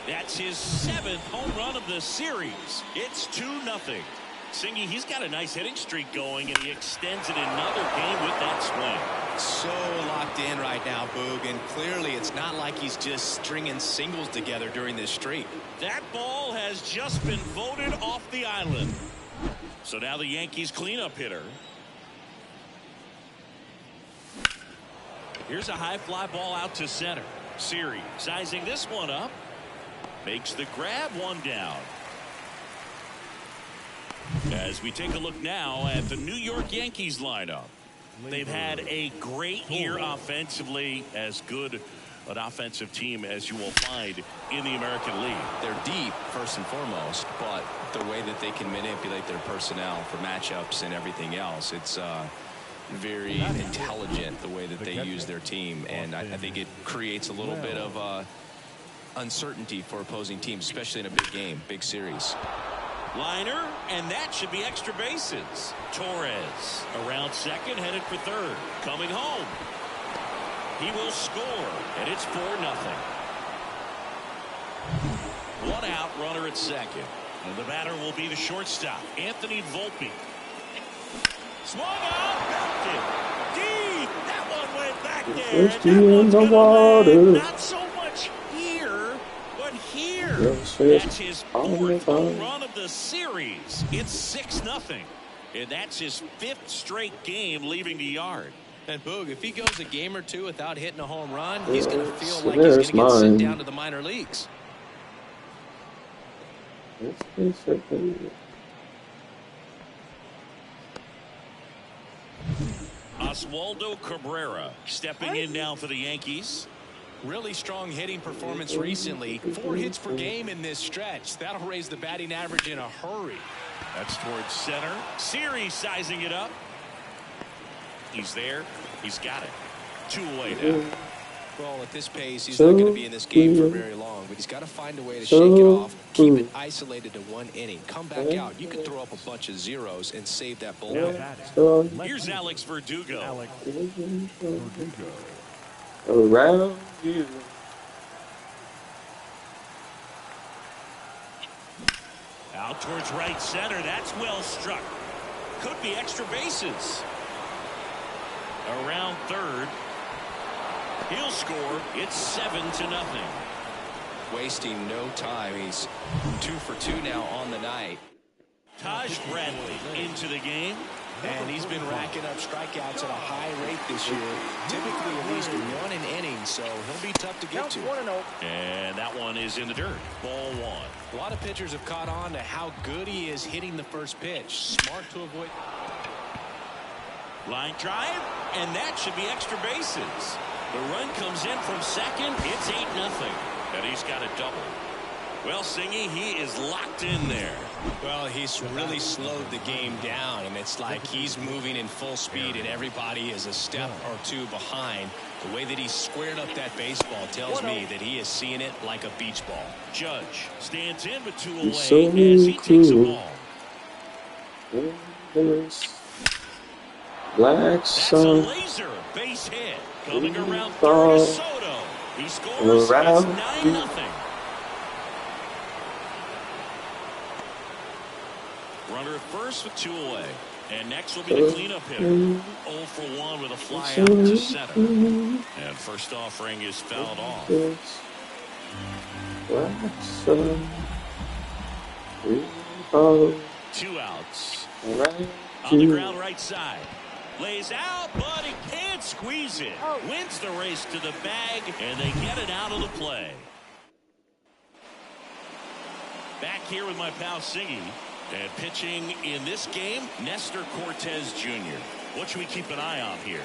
That's his 7th home run of the series. It's 2-0. Singy, he's got a nice hitting streak going, and he extends it another game with that swing. So locked in right now, Boog, and clearly it's not like he's just stringing singles together during this streak. That ball has just been voted off the island. So now the Yankees cleanup hitter. Here's a high fly ball out to center. Siri sizing this one up. Makes the grab, one down. As we take a look now at the New York Yankees lineup. They've had a great year offensively, as good an offensive team as you will find in the American League. They're deep, first and foremost, but the way that they can manipulate their personnel for matchups and everything else, it's very intelligent the way that they use their team, and I think it creates a little bit of uncertainty for opposing teams, especially in a big game, big series. Liner, and that should be extra bases. Torres around second, headed for third. Coming home. He will score, and it's 4-0. One out, runner at second. And the batter will be the shortstop, Anthony Volpe. Swung on, backed it. Deep. That one went back there. First in the water. Not so much here, but here. That's his 4th home run of the series. It's 6-0. And that's his 5th straight game leaving the yard. And Boog, if he goes a game or two without hitting a home run, he's going to feel like he's going to get sent down to the minor leagues. Oswaldo Cabrera stepping in now for the Yankees. Really strong hitting performance recently. 4 hits per game in this stretch. That'll raise the batting average in a hurry. That's towards center. Siri sizing it up. He's there. He's got it. 2 away now. Well, at this pace, he's not going to be in this game for very long, but he's got to find a way to shake it off, keep it isolated to 1 inning, come back out. You can throw up a bunch of zeros and save that bullpen. Here's Alex Verdugo. Around you. Out towards right center. That's well struck. Could be extra bases. Around third. He'll score. It's 7-0. Wasting no time. He's 2 for 2 now on the night. Taj Bradley into the game. And he's been racking up strikeouts at a high rate this year. Typically at least 1 an inning, so he'll be tough to get to. And that one is in the dirt. Ball 1. A lot of pitchers have caught on to how good he is hitting the first pitch. Smart to avoid. Line drive, and that should be extra bases. The run comes in from second. It's 8-0. And he's got a double. Well, Singy, he is locked in there. Well, he's really slowed the game down, and it's like he's moving in full speed, and everybody is a step or 2 behind. The way that he squared up that baseball tells me that he is seeing it like a beach ball. Judge stands in but 2 away So as he takes a cool. ball. Black That's sun. a laser base hit. Coming around third is Soto. He scores. It's 9-0. Runner at first with 2 away. And next will be the cleanup hitter. 0 for 1 with a fly out to center. And first offering is fouled off. Black sun. 2 outs. Right. On the ground right side. Lays out, but he can't Could squeeze it. Wins the race to the bag, and they get it out of the play. Back here with my pal Siggy. And pitching in this game, Nestor Cortez Jr. What should we keep an eye on here?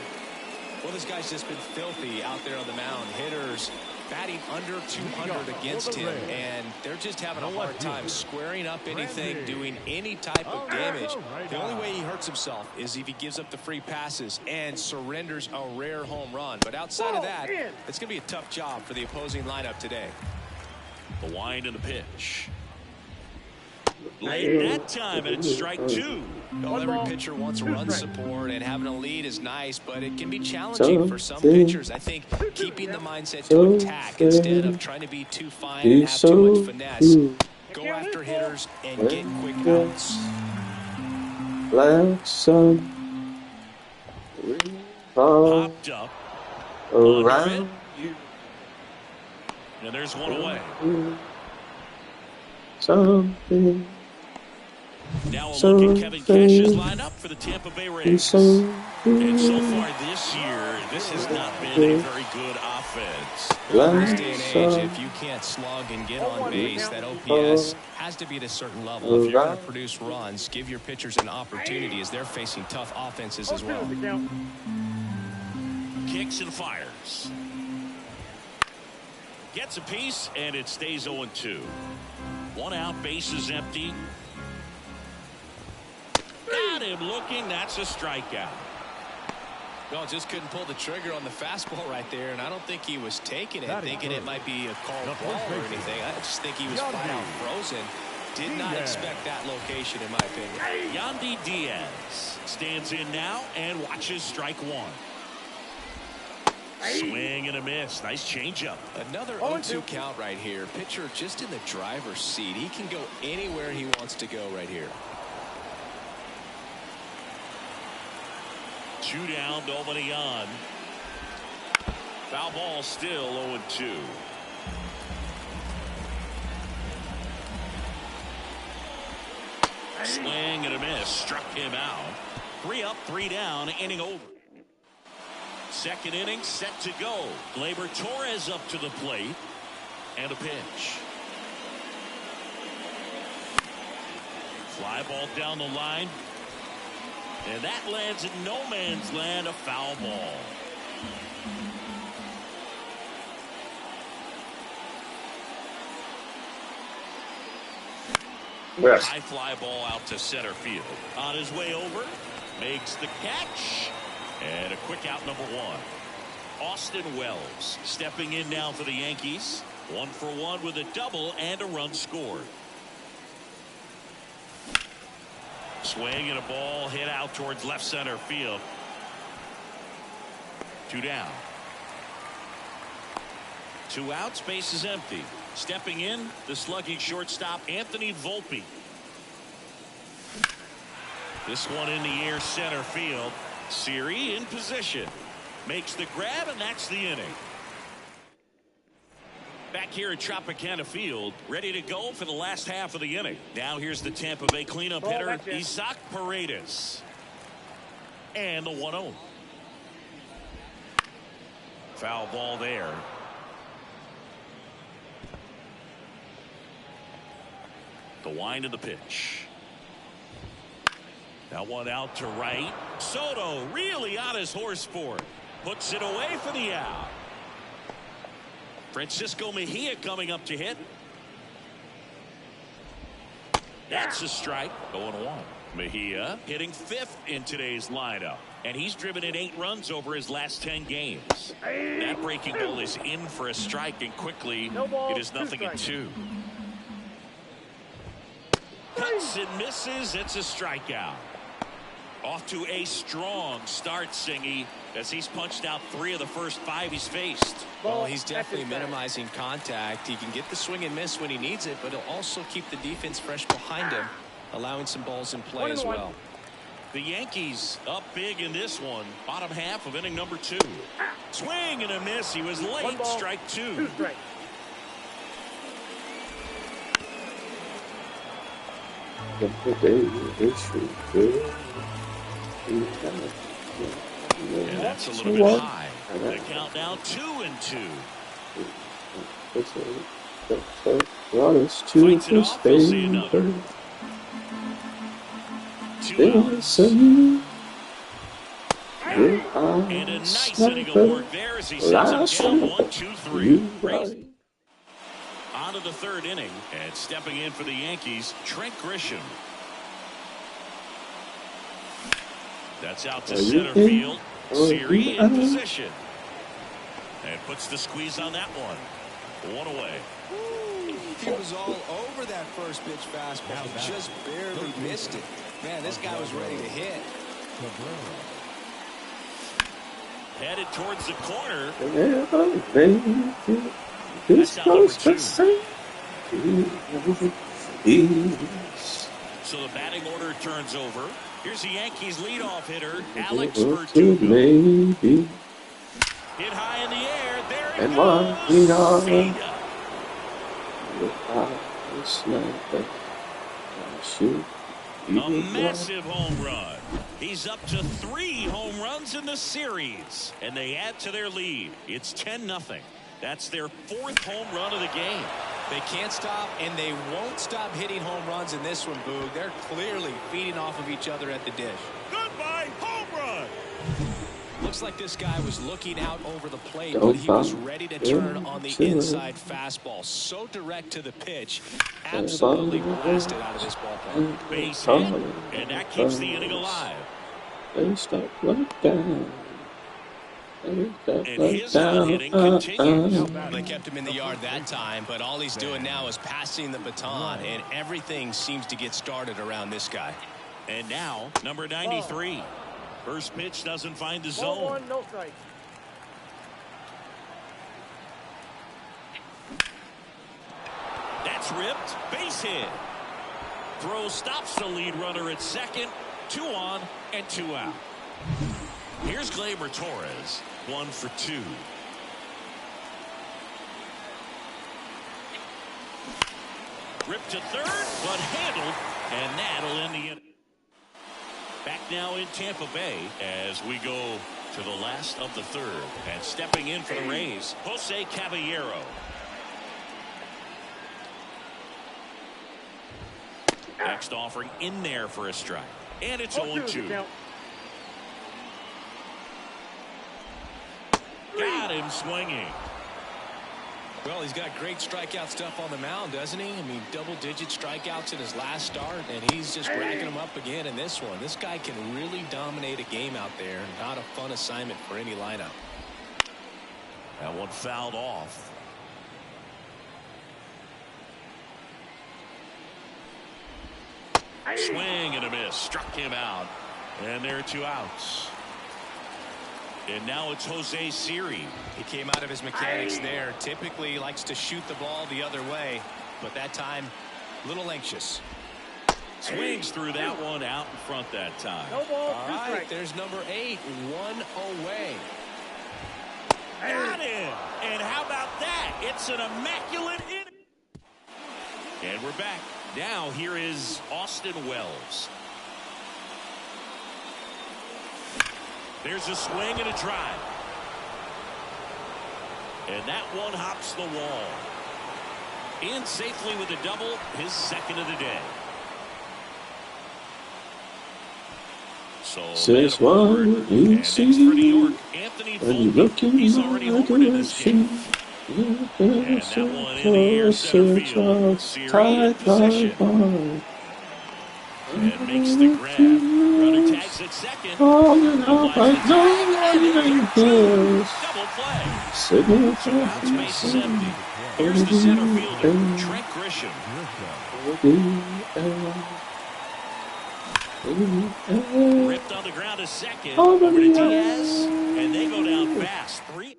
Well, this guy's just been filthy out there on the mound. Hitters batting under 200 against him, and they're just having a hard time squaring up anything, doing any type of damage. The only way he hurts himself is if he gives up the free passes and surrenders a rare home run. But outside of that, it's going to be a tough job for the opposing lineup today. The wind and the pitch. Late that time, and it's strike 2. Well, every pitcher wants run support, and having a lead is nice, but it can be challenging for some pitchers. I think keeping the mindset to attack instead of trying to be too fine and have too much finesse. Go after hitters and get quick outs. Like sun Popped up around you. And there's one away. something. Now a look at Kevin Cash's lineup for the Tampa Bay Rays. And so far this year, this has not been a very good offense. In this day and age, if you can't slug and get on base, that OPS has to be at a certain level. If you're going to produce runs, give your pitchers an opportunity as they're facing tough offenses as well. Kicks and fires. Gets a piece, and it stays 0-2. One out, bases empty. Got him looking. That's a strikeout. Well, just couldn't pull the trigger on the fastball right there, and I don't think he was taking it, thinking it might be a called ball or anything. I just think he was flat out frozen. Did not expect that location, in my opinion. Yandy Diaz stands in now and watches strike one. Swing and a miss. Nice changeup. Another 0-2 count right here. Pitcher just in the driver's seat. He can go anywhere he wants to go right here. 2 down, nobody on. Foul ball still 0-2. Swing and a miss. Struck him out. 3 up, 3 down, inning over. Second inning set to go. Gleyber Torres up to the plate. And a pitch. Fly ball down the line. And that lands in no man's land, a foul ball. Yes. High fly ball out to center field. On his way over, makes the catch. And a quick out, number 1. Austin Wells stepping in now for the Yankees. 1 for 1 with a double and a run scored. Swing and a ball hit out towards left center field. 2 down. 2 outs, base is empty. Stepping in, the slugging shortstop Anthony Volpe. This one in the air, center field. Siri in position. Makes the grab, and that's the inning. Back here at Tropicana Field, ready to go for the last half of the inning. Now here's the Tampa Bay cleanup hitter, Isaac Paredes. And the 1-0. Foul ball there. The wind of the pitch. That one out to right. Soto really on his horse for it. Puts it away for the out. Francisco Mejia coming up to hit. That's a strike. 0-1. Mejia hitting 5th in today's lineup. And he's driven in 8 runs over his last 10 games. That breaking ball is in for a strike, and quickly it is 0-2. Cuts and misses. It's a strikeout. Off to a strong start, Singy, as he's punched out 3 of the first 5 he's faced. Well, he's definitely minimizing contact. He can get the swing and miss when he needs it, but he'll also keep the defense fresh behind him, allowing some balls in play as well. The Yankees up big in this one. Bottom half of inning number 2. Swing and a miss. He was late. Strike 2. And that's a little bit high. The count now 2-2. Runners to first base. Two outs. And a nice inning of work there as he sends him down 1-2-3. On to the third inning, and stepping in for the Yankees, Trent Grisham. That's out to center field. Siri in position. And puts the squeeze on that one. One away. He was all over that first pitch fastball. Just barely missed it. Man, this guy was ready to hit. Headed towards the corner. This goes to say. So the batting order turns over. Here's the Yankees leadoff hitter, Alex Verdugo. Maybe. Hit high in the air. There it And goes. A massive home run. He's up to 3 home runs in the series, and they add to their lead. It's 10-0. That's their 4th home run of the game. They can't stop, and they won't stop hitting home runs in this one, Boog. They're clearly feeding off of each other at the dish. Goodbye, home run. Looks like this guy was looking out over the plate, but he was ready to turn on the inside fastball. So direct to the pitch. Absolutely blasted out of this ballpark. Base hit, and that keeps the inning alive. They stop right down. And his hitting continues. They kept him in the yard that time, but all he's doing now is passing the baton, and everything seems to get started around this guy. And now, number 93. First pitch doesn't find the zone. 1-1, no strike. That's ripped. Base hit. Throw stops the lead runner at second. 2 on and 2 out. Here's Gleyber Torres. 1 for 2. Ripped to third, but handled, and that'll end the inning. Back now in Tampa Bay as we go to the last of the third. And stepping in for the Rays, Jose Caballero. Next offering in there for a strike. And it's 0-2. Got him swinging. Well, he's got great strikeout stuff on the mound, doesn't he? I mean, double-digit strikeouts in his last start, and he's just racking them up again in this one. This guy can really dominate a game out there. Not a fun assignment for any lineup. That one fouled off. Swing and a miss. Struck him out. And there are 2 outs. And now it's Jose Siri. He came out of his mechanics there. Typically likes to shoot the ball the other way, but that time a little anxious. Swings through that one out in front that time. No ball, all right, there's number 8, 1 away. Got him. And how about that? It's an immaculate inning. And we're back. Now here is Austin Wells. There's a swing and a drive. And that one hops the wall. In safely with a double, his 2nd of the day. So, 6-1 in season. Anthony Volpe, he's already homered in this game. And that one in the air center field. Siri in position. And makes the grab. Runner tags at second. Double play. So outs made 70. Here's the center fielder, Trent Grisham. Ripped on the ground to second. Over to Diaz. And they go down fast. 3.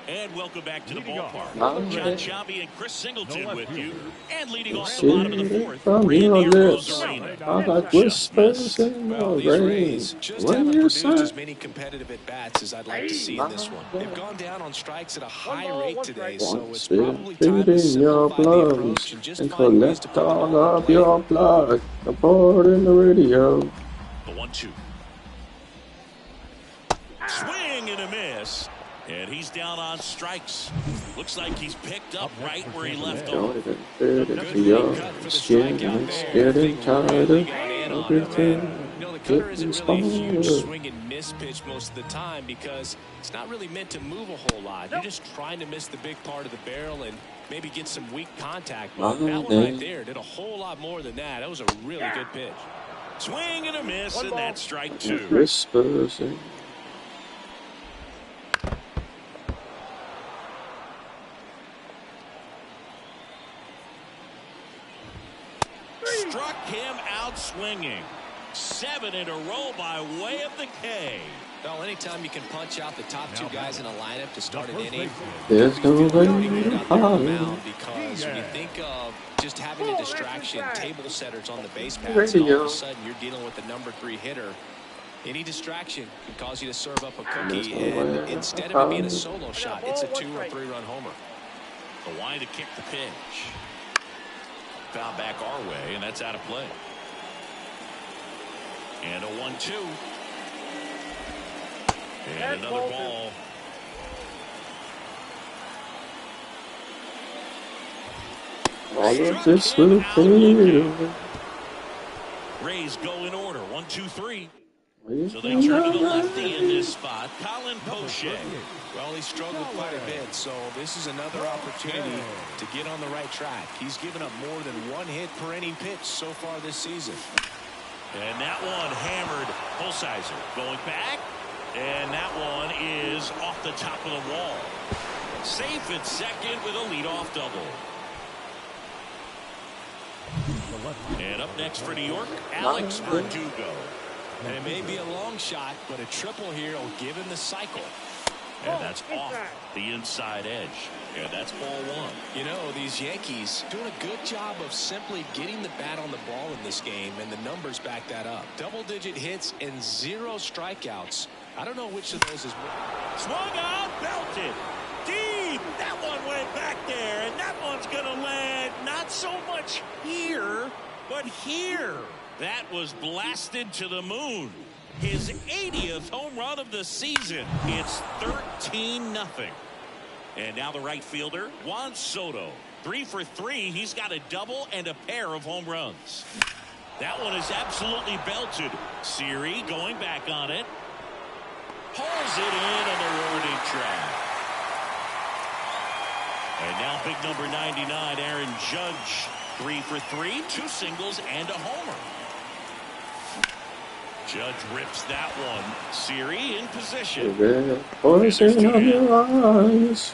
And welcome back to the ballpark. John Sciambi and Chris Singleton with you. And leading off the bottom of the 4th, Randy Rosarena. I got whispers in the Rays rain. just When haven't you produced say as many competitive at-bats as I'd like to see in this one. They've gone down on strikes at a high rate today, so it's probably time to in your simplify the blood approach and just and find ways to collect put the ball all in of play. your blood aboard in the radio. The 1-2. Swing and a miss. And he's down on strikes. Looks like he's picked up right where he left off. Getting tired of everything. You know, the cutter isn't really a huge swing and miss pitch most of the time because it's not really meant to move a whole lot. You're just trying to miss the big part of the barrel and maybe get some weak contact. But that one right there did a whole lot more than that. That was a really good pitch. Swing and a miss, and that's strike two. Whispers. Struck him out swinging. 7 in a row by way of the K. Well, anytime you can punch out the top two guys in a lineup to start an inning, There's no way because when you think of just having a distraction, table setters on the base paths, and all of a sudden you're dealing with the number 3 hitter. Any distraction can cause you to serve up a cookie, and instead of it being a solo shot, it's a 2 or 3 run homer. The line to kick the pitch. Foul back our way, and that's out of play. And a 1-2. And another ball. all of this will fade away. Rays go in order. 1, 2, 3. So they turn to the lefty in this spot. Colin Poche. Well, he struggled quite a bit, so this is another opportunity to get on the right track. He's given up more than 1 hit per inning pitch so far this season. And that one hammered. Holsizer going back. And that one is off the top of the wall. Safe at second with a leadoff double. And up next for New York, Alex Verdugo. And it may be a long shot, but a triple here will give him the cycle. And that's off the inside edge. And that's ball 1. You know, these Yankees doing a good job of simply getting the bat on the ball in this game, and the numbers back that up. Double-digit hits and 0 strikeouts. I don't know which of those is more. Swung out, belted. Deep. That one went back there, and that one's going to land not so much here, but here. That was blasted to the moon. His 80th home run of the season. It's 13-0. And now the right fielder, Juan Soto. 3 for 3. He's got a double and a pair of home runs. That one is absolutely belted. Siri going back on it. Pulls it in on the roaring track. And now big number 99, Aaron Judge. 3 for 3. 2 singles and a homer. Judge rips that one. Siri in position. Poison on your eyes.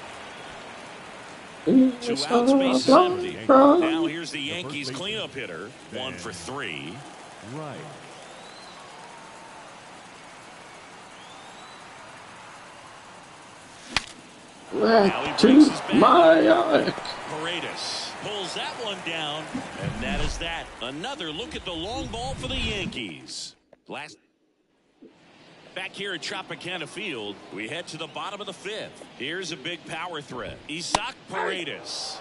2 outs, bases empty. Now here's the Yankees cleanup hitter. 1 for 3. Right. Back to my eye. Paredes pulls that one down, and that is that. Another look at the long ball for the Yankees. Back here at Tropicana Field, we head to the bottom of the 5th. Here's a big power threat. Isaac Paredes.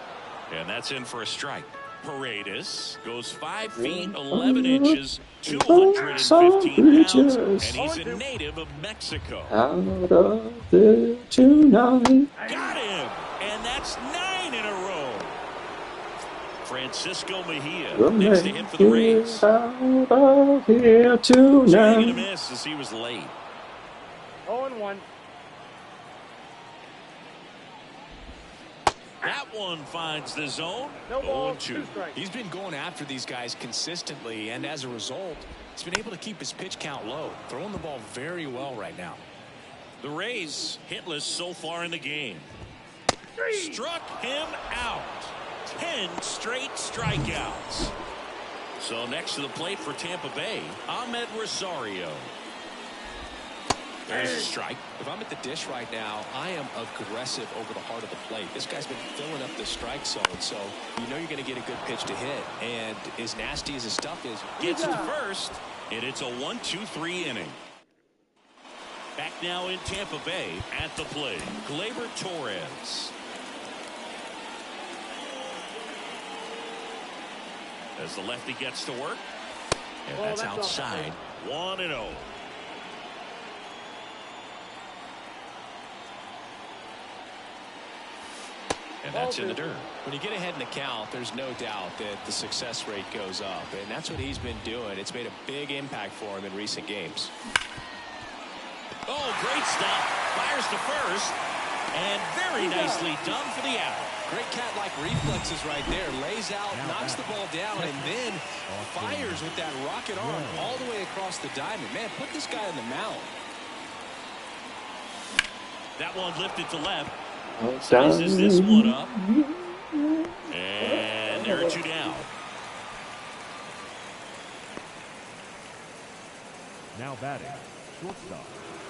And that's in for a strike. Paredes goes 5 feet 11 inches, 215 pounds, and he's a native of Mexico. Out of there tonight. Got him, and that's 9 in a row. Francisco Mejia next to hit for the Rays. Out of here Swing and a tonight. miss as he was late. 0-1. That one finds the zone. No ball, 0-2. 2 strikes. He's been going after these guys consistently, and as a result, he's been able to keep his pitch count low, throwing the ball very well right now. The Rays hitless so far in the game. Struck him out. 10 straight strikeouts. So next to the plate for Tampa Bay, Ahmed Rosario. There's a strike. If I'm at the dish right now, I am aggressive over the heart of the plate. This guy's been filling up the strike zone, so you know you're going to get a good pitch to hit. And as nasty as his stuff is, Gets to first, and it's a 1-2-3 inning. Back now in Tampa Bay at the plate, Gleyber Torres. As the lefty gets to work, and that's outside. 1-0. And that's in the dirt. When you get ahead in the count, there's no doubt that the success rate goes up, and that's what he's been doing. It's made a big impact for him in recent games. Oh, great stop. Fires to first. And very nicely done for the out. Great cat-like reflexes right there. Lays out, knocks the ball down, and then fires with that rocket arm all the way across the diamond. Man, put this guy on the mound. That one lifted to left. Sizes this one up. And there are two down. Now batting, shortstop.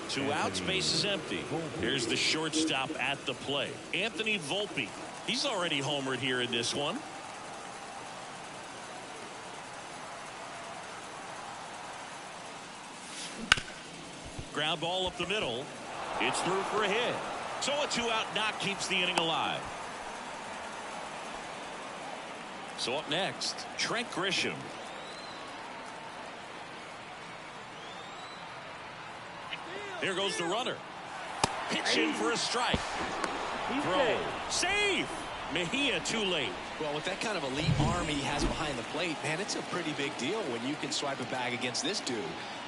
Two outs, base is empty. Here's the shortstop at the plate, Anthony Volpe. He's already homered here in this one. Ground ball up the middle. It's through for a hit. So a two-out knock keeps the inning alive. So up next, Trent Grisham. Here goes the runner. Pitch in for a strike. Throw. Save. Mejia too late. Well, with that kind of elite arm he has behind the plate, man, it's a pretty big deal when you can swipe a bag against this dude.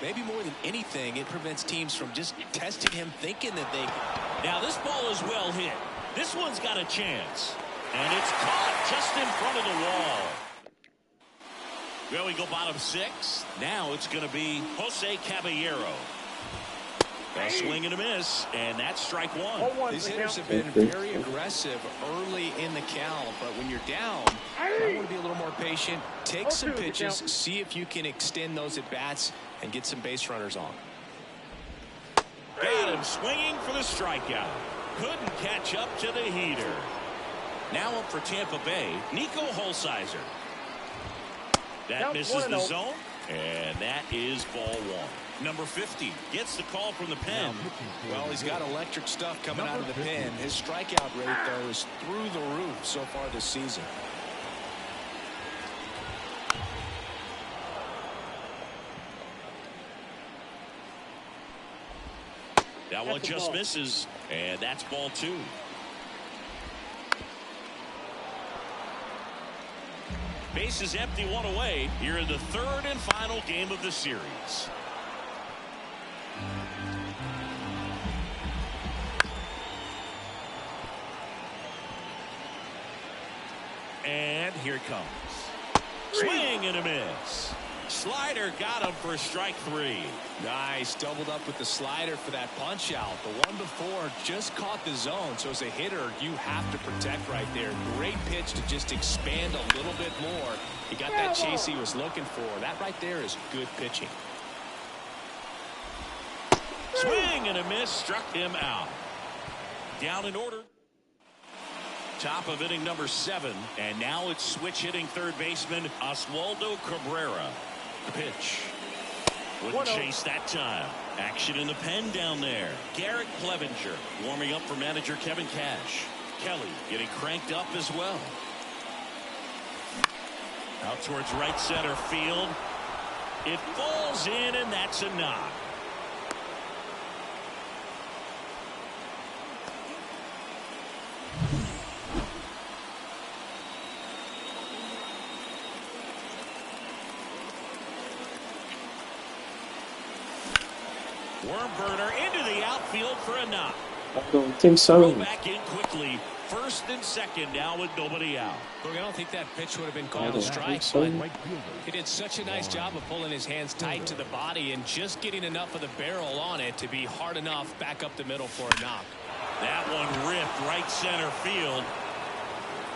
Maybe more than anything, it prevents teams from just testing him, thinking that they can. Now this ball is well hit. This one's got a chance. And it's caught just in front of the wall. Well, we go bottom six. Now it's going to be Jose Caballero. A swing and a miss, and that's strike one. These hitters have been very aggressive early in the count, but when you're down, you want to be a little more patient. Take some pitches, see if you can extend those at bats and get some base runners on. Got him swinging for the strikeout. Couldn't catch up to the heater. Now up for Tampa Bay, Nico Holsizer. That misses the zone, and that is ball one. Number 50 gets the call from the pen. Well, he's got electric stuff coming out of the pen. His strikeout rate, though, is through the roof so far this season. That one just misses, and that's ball two. Base is empty, one away here in the third and final game of the series. And here it comes. Swing and a miss. Slider got him for strike three. Nice. Doubled up with the slider for that punch out. The one before just caught the zone. So as a hitter, you have to protect right there. Great pitch to just expand a little bit more. He got that chase he was looking for. That right there is good pitching. Swing and a miss. Struck him out. Down in order. Top of inning number 7, and now it's switch hitting third baseman Oswaldo Cabrera. The pitch. Wouldn't chase that time. Action in the pen down there. Garrett Clevenger warming up for manager Kevin Cash. Kelly getting cranked up as well. Out towards right center field. It falls in, and that's a knock. Worm burner into the outfield for a knock. I don't think so. Throw back in quickly. First and second now with nobody out. Look, I don't think that pitch would have been called a strike, but he did such a nice job of pulling his hands tight to the body and just getting enough of the barrel on it to be hard enough back up the middle for a knock. That one ripped right center field.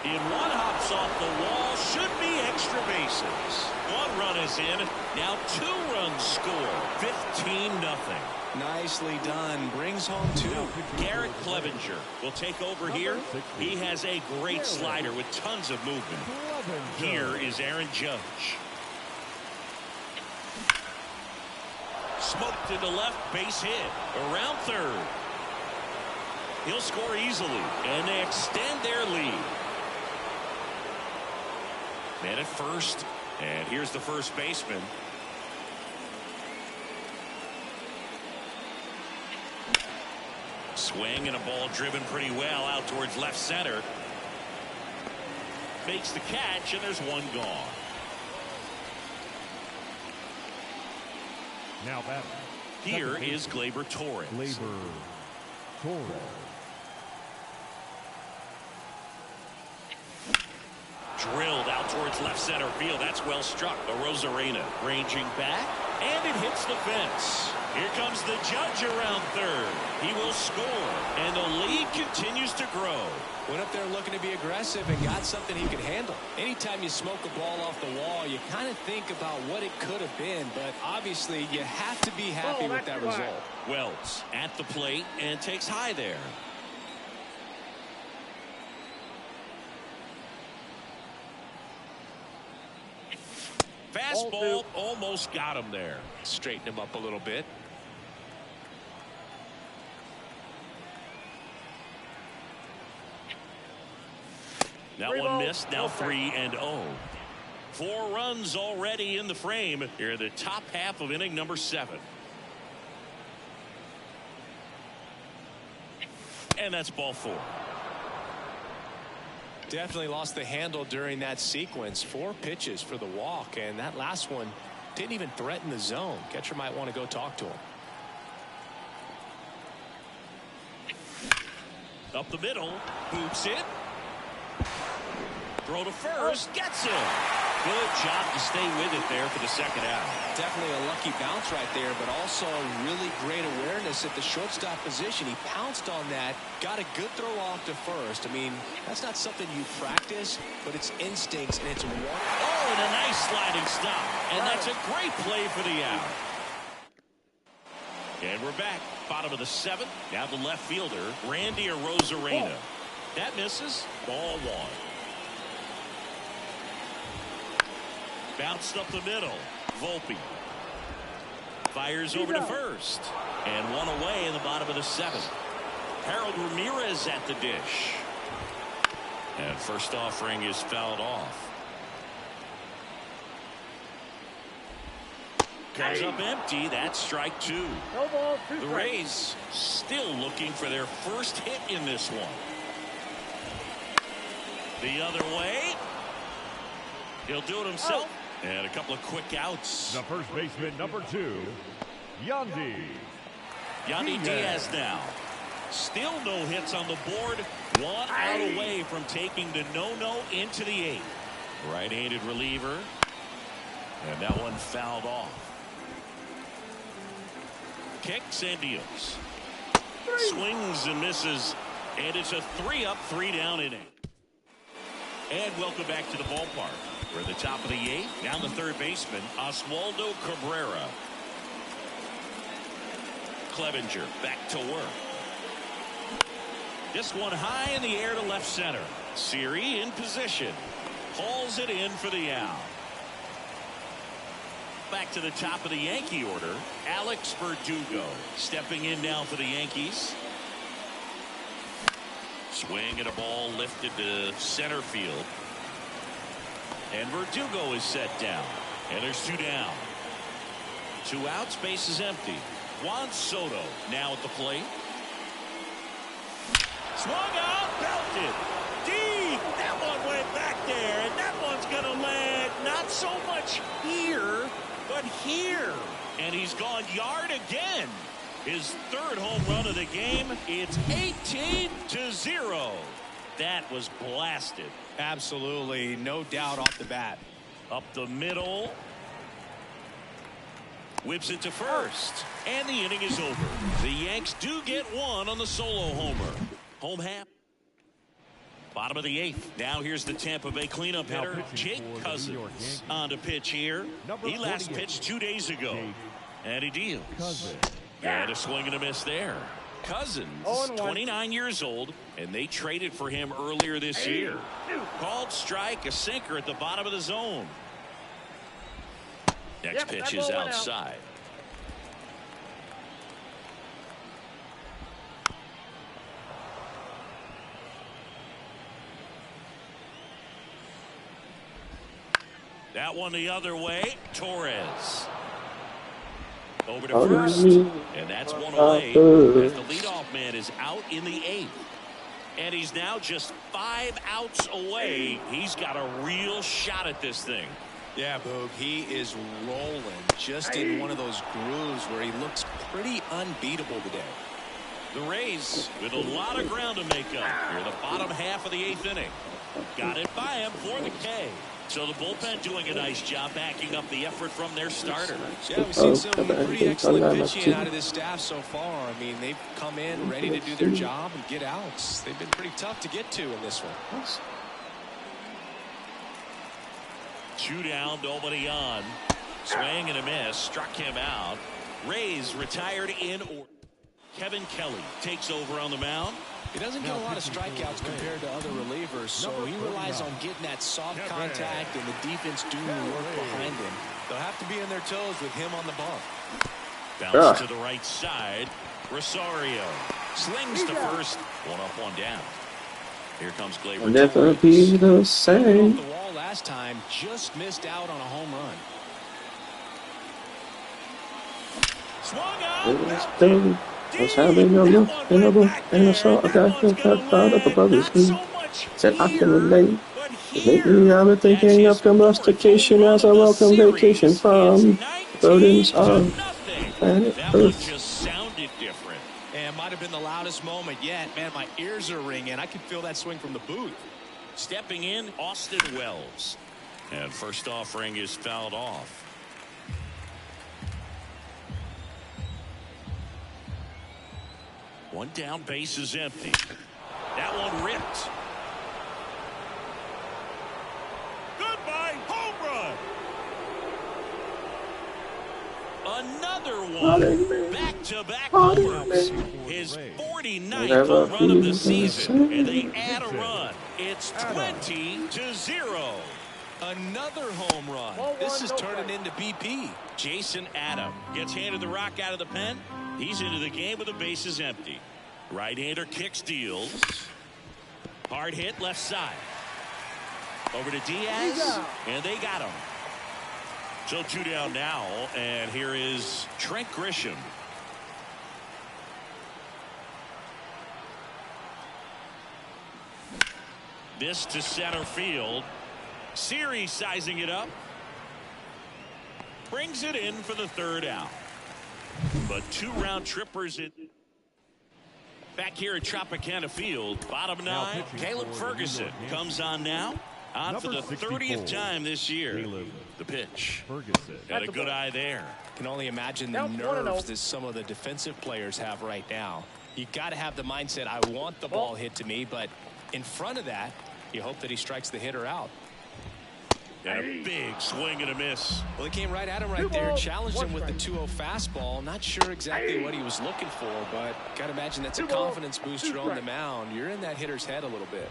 In one hops off the wall. Should be extra bases. One run is in. Now 2 runs score. 15-0. Nicely done. Brings home 2. Garrett Clevenger will take over here. He has a great slider with tons of movement. Here is Aaron Judge. Smoked into left, base hit. Around third. He'll score easily, and they extend their lead. Man at first, and here's the first baseman. Swing and a ball driven pretty well out towards left center. makes the catch, and there's one gone. Now batting. Here is Gleyber Torres. Gleyber Torres. Drilled out towards left center field. That's well struck. Arozarena ranging back, and it hits the fence. Here comes the judge around third. He will score, and the lead continues to grow. Went up there looking to be aggressive and got something he could handle. Anytime you smoke a ball off the wall, you kind of think about what it could have been, but obviously you have to be happy with that result. Wells at the plate and takes high there. Fastball almost got him there. Straighten him up a little bit. That one missed. Now 3-0. 4 runs already in the frame here in the top half of inning number 7. And that's ball 4. Definitely lost the handle during that sequence. 4 pitches for the walk, and that last one didn't even threaten the zone. Catcher might want to go talk to him. Up the middle, boots it. Throw to first, gets him. Good job to stay with it there for the second out. Definitely a lucky bounce right there, but also really great awareness at the shortstop position. He pounced on that, got a good throw off to first. I mean, that's not something you practice, but it's instincts, and it's one. Oh, and a nice sliding stop. And that's a great play for the out. And we're back. Bottom of the 7th. Now the left fielder, Randy Arozarena. That misses. Ball 1. Bounced up the middle. Volpe fires over to first. And one away in the bottom of the 7th. Harold Ramirez at the dish. And first offering is fouled off. Comes up empty. That's strike 2. No ball, 2 The Rays still looking for their first hit in this one. The other way. He'll do it himself. And a couple of quick outs. The first baseman, number 2, Yandy Diaz now. Still no hits on the board. 1 out away from taking the no-no into the 8th. Right-handed reliever. And that one fouled off. Kicks and deals. Swings and misses. And it's a 3-up, 3-down inning. And welcome back to the ballpark. We're at the top of the 8th. Down the third baseman, Oswaldo Cabrera. Clevenger back to work. This one high in the air to left center. Siri in position. Hauls it in for the out. Back to the top of the Yankee order. Alex Verdugo stepping in now for the Yankees. Swing and a ball lifted to center field. And Verdugo is set down. And there's 2 down. 2 outs, base is empty. Juan Soto now at the plate. Swung out, belted. Deep. That one went back there. And that one's going to land not so much here, but here. And he's gone yard again. His 3rd home run of the game. It's 18-0. That was blasted. Absolutely, no doubt off the bat. Up the middle. Whips it to first. And the inning is over. The Yanks do get 1 on the solo homer. Home half. Bottom of the 8th. Now here's the Tampa Bay cleanup hitter, Jake Cousins, on to pitch here. He last pitched 2 days ago. And he deals. And a swing and a miss there. Cousins, 29 years old, and they traded for him earlier this year. Called strike, a sinker at the bottom of the zone. Next pitch is outside. That one the other way. Torres. Over to first, and that's one away as the leadoff man is out in the 8th. And he's now just 5 outs away. He's got a real shot at this thing. Yeah, Boog, he is rolling just in one of those grooves where he looks pretty unbeatable today. The Rays with a lot of ground to make up here, the bottom half of the 8th inning. Got it by him for the K. So the bullpen doing a nice job backing up the effort from their starter. Yeah, we've seen some pretty excellent pitching out of this staff so far. I mean, they've come in ready to do their job and get outs. They've been pretty tough to get to in this one. 2 down, nobody on. Swing and a miss, struck him out. Rays retired in order. Kevin Kelly takes over on the mound. He doesn't get a lot of strikeouts compared to other relievers, so he relies on getting that soft contact and the defense doing the work behind him. They'll have to be on their toes with him on the bump. Bounce to the right side. Rosario slings to first. 1 up, 1 down. Here comes Gleyber. Never be the same. The wall last time, just missed out on a home run. Swung out. I was having a look and I saw a guy who got proud of the brothers league. Said I can relate. Lately I've been thinking of domestication as I welcome vacation from burdens on planet Earth. Just sounded different. And it might have been the loudest moment yet. Man, my ears are ringing. I can feel that swing from the booth. Stepping in, Austin Wells. And first offering is fouled off. One down, base is empty. That one ripped. Goodbye, home run. Another one. Back-to-back homers. His 49th home run of the season. And they add a run. It's 20-0. Another home run. This is turning into BP. Jason Adam gets handed the rock out of the pen. He's into the game with the bases empty. Right-hander kicks, deals. Hard hit left side. Over to Diaz, and they got him. So 2 down now, and here is Trent Grisham. This to center field. Series sizing it up. Brings it in for the 3rd out. But 2 round trippers in. Back here at Tropicana Field, bottom 9, Caleb Ferguson comes on now. On for the 30th time this year. The pitch. Got a good eye there. Can only imagine the nerves that some of the defensive players have right now. You got to have the mindset, I want the ball hit to me, but in front of that, you hope that he strikes the hitter out. And a big swing and a miss. Well, he came right at him right there, challenged him with the 2-0 fastball. Not sure exactly what he was looking for, but got to imagine that's a confidence booster on the mound. You're in that hitter's head a little bit.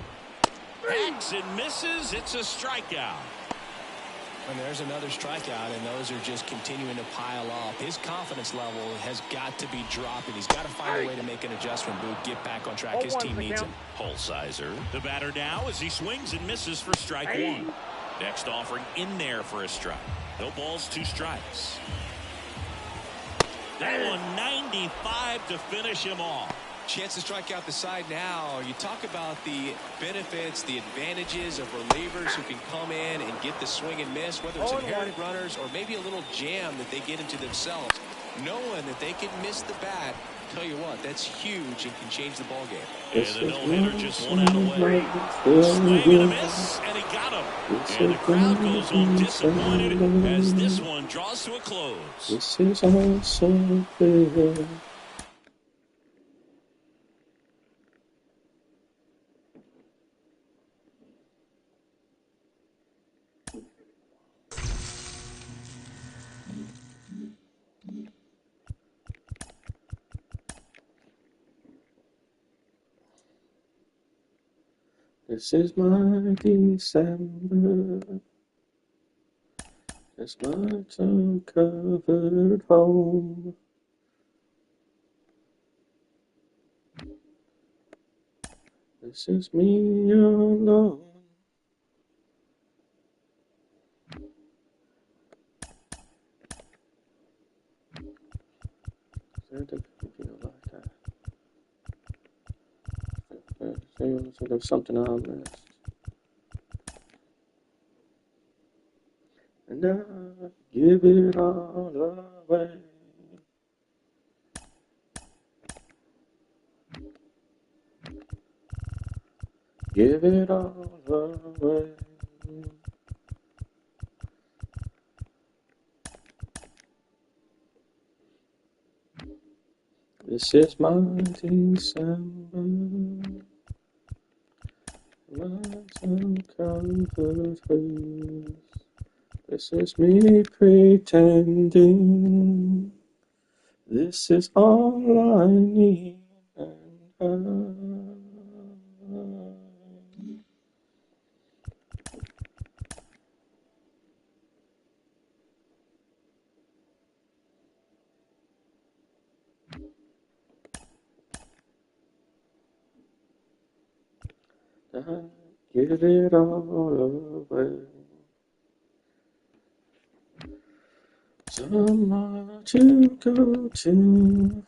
Hacks and misses. It's a strikeout. And there's another strikeout, and those are just continuing to pile up. His confidence level has got to be dropping. He's got to find a way to make an adjustment, Boog, get back on track. His team needs him. Holsizer, the batter now as he swings and misses for strike 1. Next offering in there for a strike. No balls, 2 strikes. That one 95 to finish him off. Chance to strike out the side now. You talk about the benefits, the advantages of relievers who can come in and get the swing and miss, whether it's inherited runners or maybe a little jam that they get into themselves. Knowing that they can miss the bat, tell you what, that's huge and can change the ball game. And the no-hitter just 1 out away. Swing and a miss, and he got him. And the crowd goes home disappointed as this one draws to a close. This is all so fair. This is my December. This my uncovered home. This is me alone. Is there the like that? So there's something I missed. And I give it all away. Give it all away. This is my December. My uncomfort face. This is me pretending. This is all I need. And I give it all away. Somewhere to go to.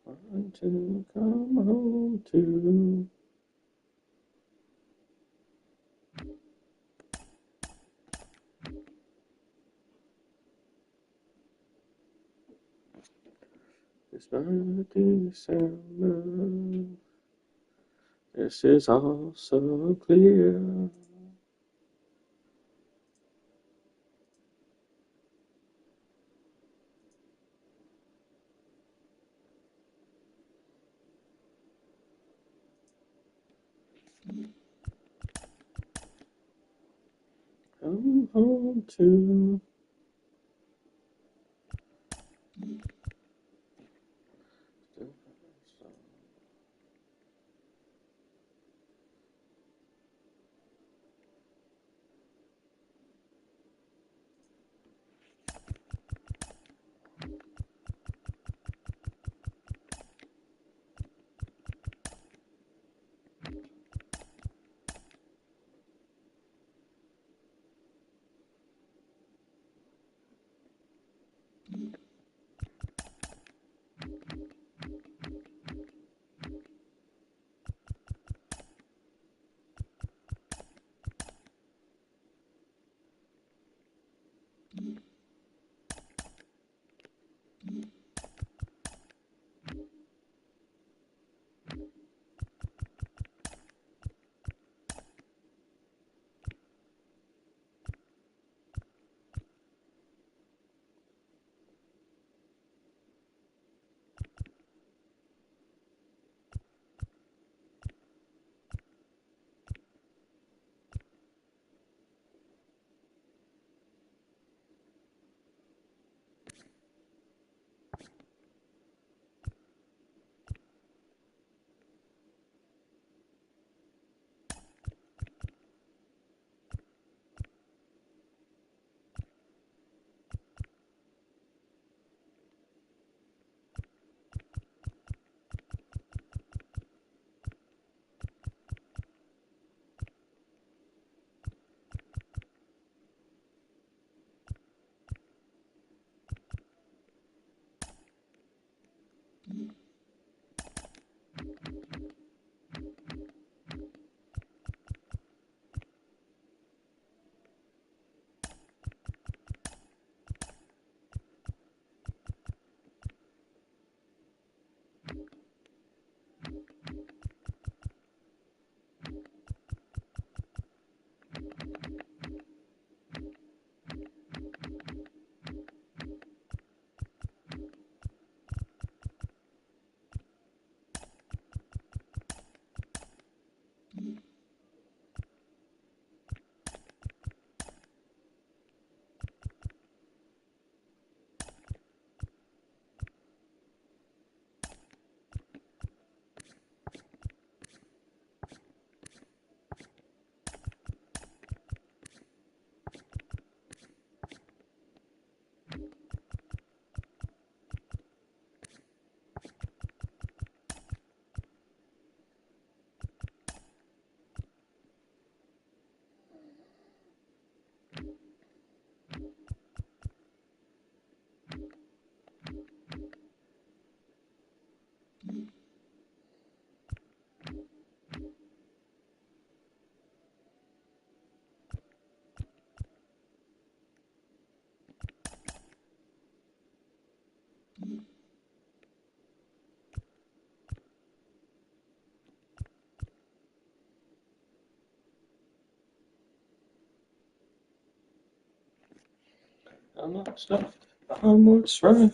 Want to come home to. It's my December. This is all so clear. Come home to. Almost left. Almost right.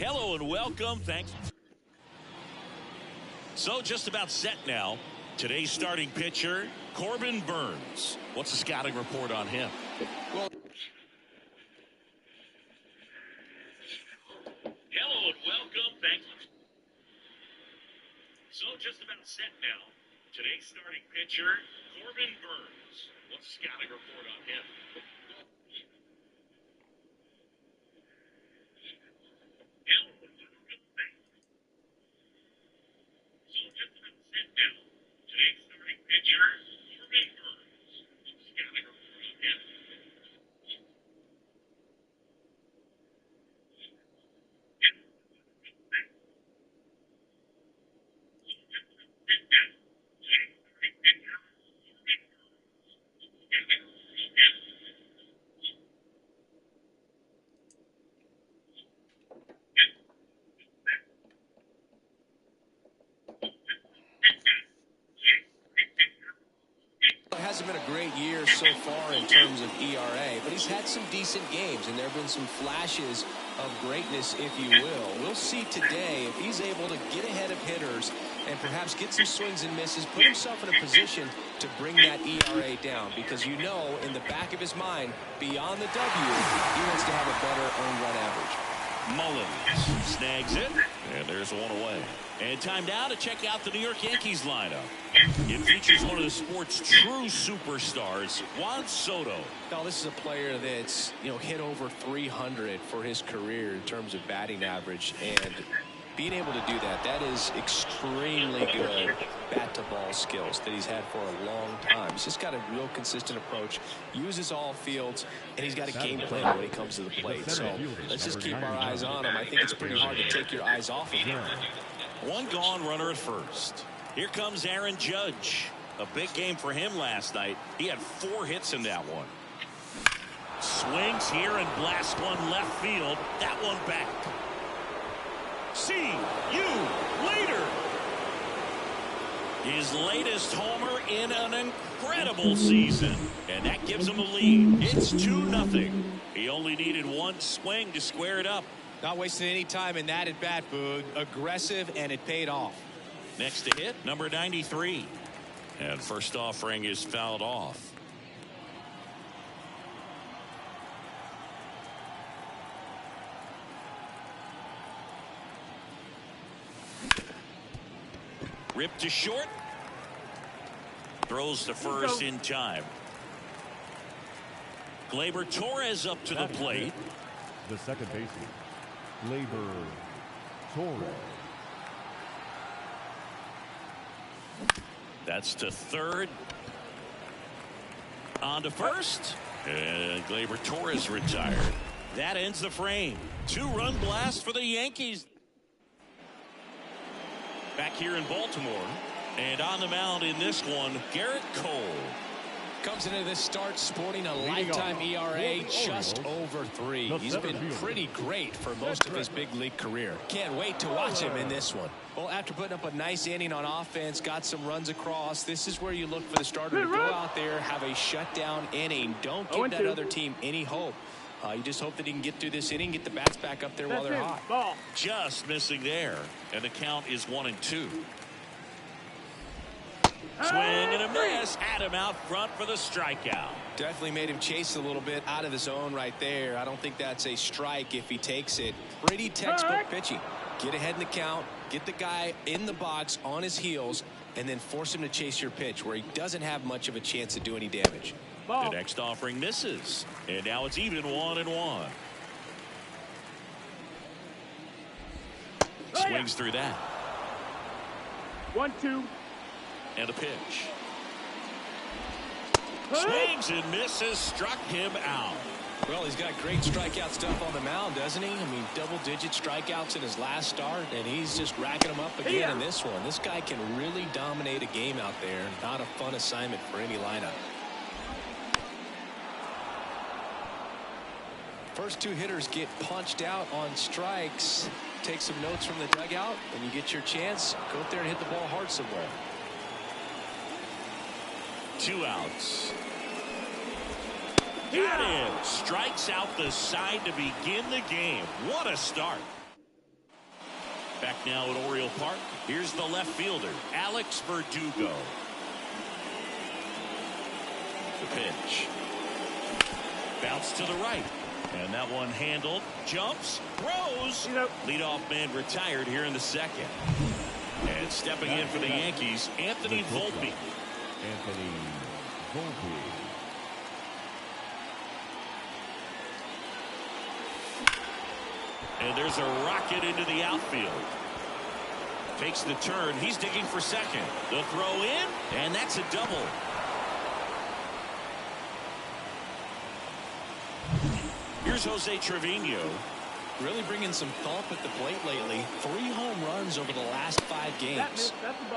Hello and welcome. Thanks. So just about set now. Today's starting pitcher, Corbin Burns. What's the scouting report on him? Well, hello and welcome. Thanks. So just about set now. Today's starting pitcher, Corbin Burns. What's the scouting report on him? it hasn't been a great year so far in terms of ERA, but he's had some decent games, and there have been some flashes of greatness, if you will. We'll see today if he's able to get ahead of hitters and perhaps get some swings and misses, put himself in a position to bring that ERA down, because you know in the back of his mind, beyond the W, he wants to have a better earned run average. Mullins snags it, and there's one away. And time now to check out the New York Yankees lineup. It features one of the sport's true superstars, Juan Soto. Now, this is a player that's, hit over 300 for his career in terms of batting average, and being able to do that is extremely good bat-to-ball skills that he's had for a long time. He's just got a real consistent approach, uses all fields, and he's got a game plan when he comes to the plate. So let's just keep our eyes on him. I think it's pretty hard to take your eyes off of him. One gone runner at first. Here comes Aaron Judge. A big game for him last night. He had 4 hits in that one. Swings here and blasts one left field. That one back. See you later. His latest homer in an incredible season. And that gives him a lead. It's 2-0. He only needed one swing to square it up. Not wasting any time in that at bat, Boog. Aggressive, and it paid off. Next to hit, number 93. And first offering is fouled off. Ripped to short. Throws to first in time. Gleyber Torres up to the plate. The second baseman, Gleyber Torres. That's to third. On to first. And Gleyber Torres retired. That ends the frame. 2-run blast for the Yankees. Back here in Baltimore. And on the mound in this one, Garrett Cole. Comes into this start sporting a lifetime ERA just over 3. He's been pretty great for most of his big league career. Can't wait to watch him in this one. Well, after putting up a nice inning on offense, got some runs across, this is where you look for the starter to go out there, have a shutdown inning. Don't give that other team any hope. You just hope that he can get through this inning, get the bats back up there while they're hot. Just missing there. And the count is 1-2. Swing and a miss. Had him out front for the strikeout. Definitely made him chase a little bit out of the zone right there. I don't think that's a strike if he takes it. Pretty textbook pitching. Get ahead in the count, get the guy in the box on his heels, and then force him to chase your pitch where he doesn't have much of a chance to do any damage. The next offering misses. And now it's even 1-1. Swings through that. 1-2. And a pitch. Swings and misses. Struck him out. Well, he's got great strikeout stuff on the mound, doesn't he? I mean, double-digit strikeouts in his last start, and he's just racking them up again in this one. This guy can really dominate a game out there. Not a fun assignment for any lineup. First 2 hitters get punched out on strikes. Take some notes from the dugout, and you get your chance. Go up there and hit the ball hard somewhere. 2 outs. Got him. Strikes out the side to begin the game. What a start. Back now at Oriole Park. Here's the left fielder, Alex Verdugo. The pitch. Bounce to the right. And that one handled. Jumps. Throws. Leadoff man retired here in the second. And stepping in for the Yankees, Anthony Volpe. Anthony Volpe. And there's a rocket into the outfield. Takes the turn. He's digging for second. The throw in, and that's a double. Here's Jose Trevino. Really bringing some thump at the plate lately. 3 home runs over the last 5 games.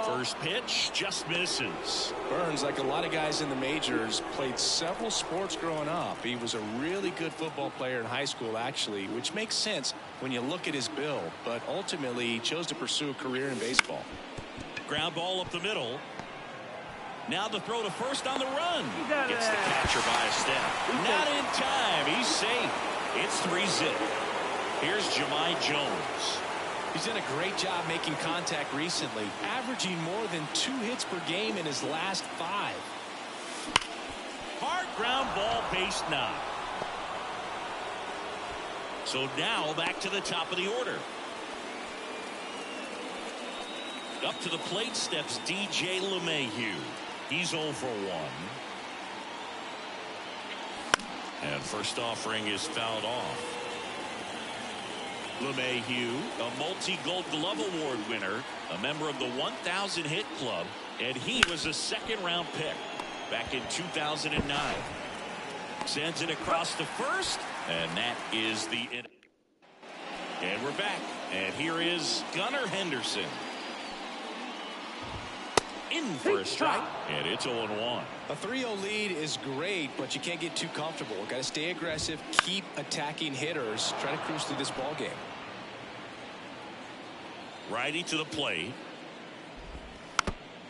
First pitch just misses. Burns, like a lot of guys in the majors, played several sports growing up. He was a really good football player in high school, actually, which makes sense when you look at his build. But ultimately, he chose to pursue a career in baseball. Ground ball up the middle. Now the throw to first on the run. Gets the catcher by a step. Not in time. He's safe. It's 3-zip. Here's Jahmai Jones. He's done a great job making contact recently, averaging more than 2 hits per game in his last 5. Hard ground ball, base knock. So now back to the top of the order. Up to the plate steps DJ LeMahieu. He's 0 for 1. And first offering is fouled off. LeMahieu, a multi-Gold Glove Award winner, a member of the 1,000 Hit Club, and he was a second-round pick back in 2009. Sends it across to first, and that is the inning. And we're back, and here is Gunnar Henderson. In for a strike, and it's 0-1. A 3-0 lead is great, but you can't get too comfortable. Got to stay aggressive, keep attacking hitters, try to cruise through this ball game. Righty to the plate.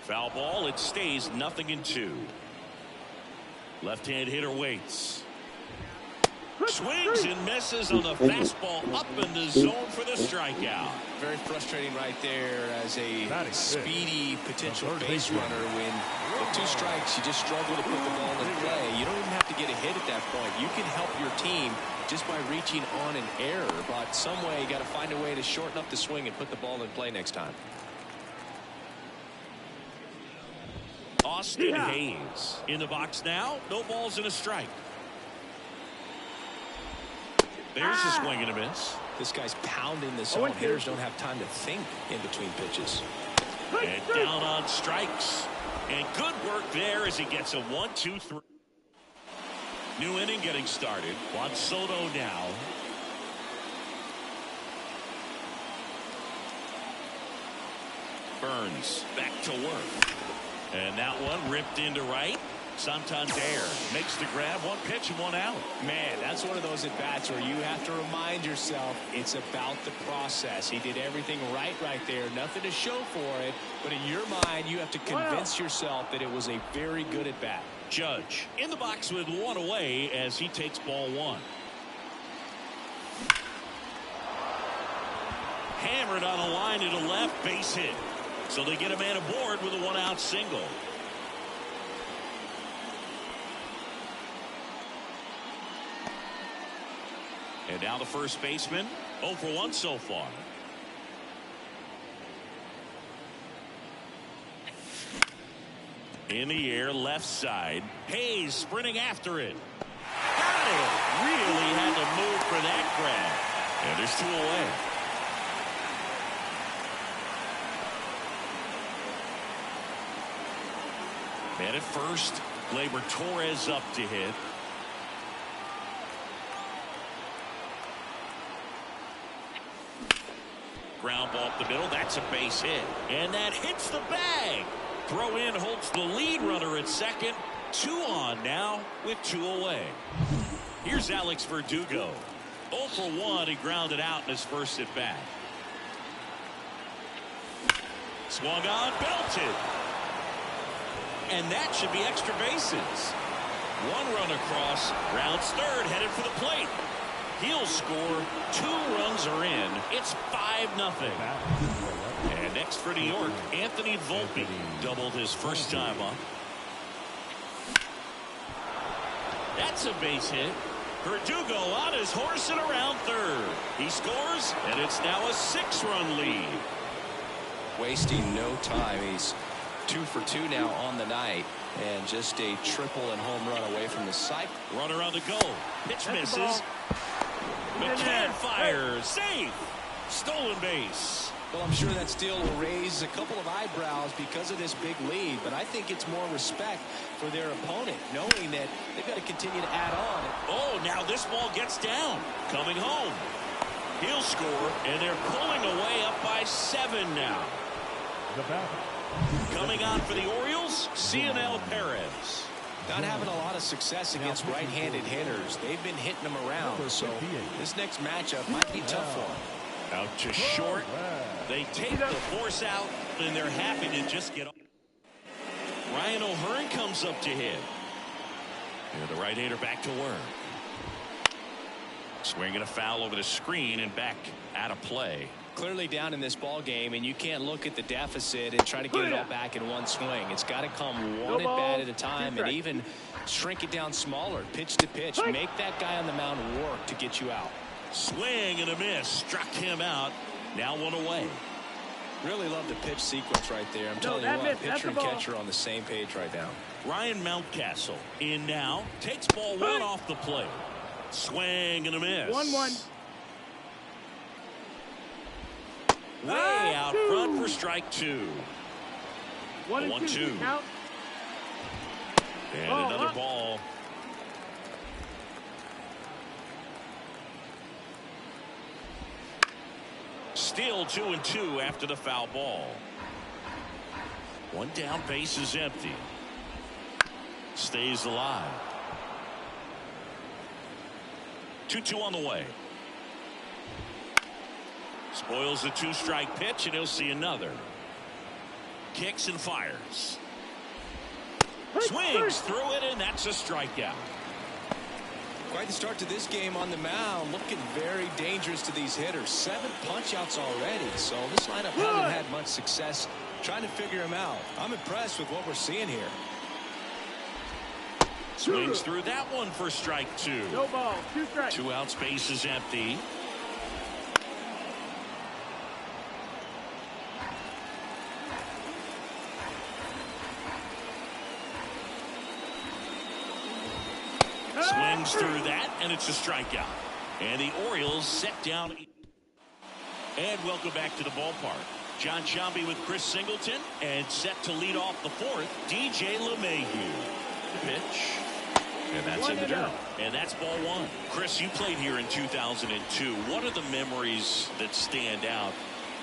Foul ball. It stays 0-2. Left-hand hitter waits. Swings and misses on the fastball up in the zone for the strikeout. Very frustrating right there as a speedy potential base runner. When with 2 strikes, you just struggle to put the ball in play. You don't even have to get a hit at that point. You can help your team just by reaching on an error, but some way you got to find a way to shorten up the swing and put the ball in play next time. Austin Hayes in the box now. No balls and a strike. There's a swing and a miss. This guy's pounding the zone. Hitters don't have time to think in between pitches. And down on strikes. And good work there as he gets a 1-2-3. New inning getting started. Juan Soto now. Burns back to work. And that one ripped into right. Santander makes the grab. 1 pitch and 1 out. Man, that's one of those at-bats where you have to remind yourself it's about the process. He did everything right there. Nothing to show for it. But in your mind, you have to convince yourself that it was a very good at-bat. Judge in the box with 1 away as he takes ball 1. Hammered on a line to the left. Base hit. So they get a man aboard with a 1-out single. And now the first baseman, 0 for 1 so far. In the air, left side. Hayes sprinting after it. Got it. Really had to move for that grab. And there's 2 away. Man at first, Gleyber Torres up to hit. Ground ball up the middle. That's a base hit. And that hits the bag. Throw in holds the lead runner at second. 2 on now with 2 away. Here's Alex Verdugo. 0 for 1. He grounded out in his first at bat. Swung on, belted. And that should be extra bases. 1 run across. Rounds third, headed for the plate. He'll score. 2 runs are in. It's 5-0. And next for New York, Anthony Volpe doubled his first time up. That's a base hit. Verdugo on his horse and around third. He scores, and it's now a 6-run lead. Wasting no time. He's 2 for 2 now on the night, and just a triple and home run away from the cycle. Runner on the goal. Pitch misses. McCann fires. Safe. Stolen base. Well, I'm sure that steal will raise a couple of eyebrows because of this big lead, but I think it's more respect for their opponent, knowing that they've got to continue to add on. Oh, now this ball gets down. Coming home. He'll score, and they're pulling away up by 7 now. Coming on for the Orioles, Cionel Perez. Not having a lot of success against right-handed hitters. They've been hitting them around, so this next matchup might be tough for them. Out to short. They take the force out, and they're happy to just get off. Ryan O'Hearn comes up to hit. And the right-hander back to work. Swinging a foul over the screen and back out of play. Clearly down in this ball game, and you can't look at the deficit and try to get it all back in one swing. It's got to come one at bat at a time, and even shrink it down smaller, pitch to pitch. Make that guy on the mound work to get you out. Swing and a miss. Struck him out. Now 1 away. Really love the pitch sequence right there. I'm telling you what, pitcher and catcher on the same page right now. Ryan Mountcastle in now. Takes ball 1 off the plate. Swing and a miss. 1-1. Way out front for strike 2. 1-2. Count. And another ball. Still 2-2 after the foul ball. 1 down, base is empty. Stays alive. 2-2 on the way. Spoils the 2-strike pitch, and he'll see another. Kicks and fires. Swings through it, and that's a strikeout. Quite the start to this game on the mound. Looking very dangerous to these hitters. 7 punch-outs already, so this lineup hasn't had much success trying to figure him out. I'm impressed with what we're seeing here. Swings through that one for strike 2. No ball. 2 strikes. 2 outs, base is empty. Swings through that, and it's a strikeout. And the Orioles set down. And welcome back to the ballpark. John Sciambi with Chris Singleton, and set to lead off the 4th, DJ LeMahieu. The pitch. And that's in the dirt. And that's ball 1. Chris, you played here in 2002. What are the memories that stand out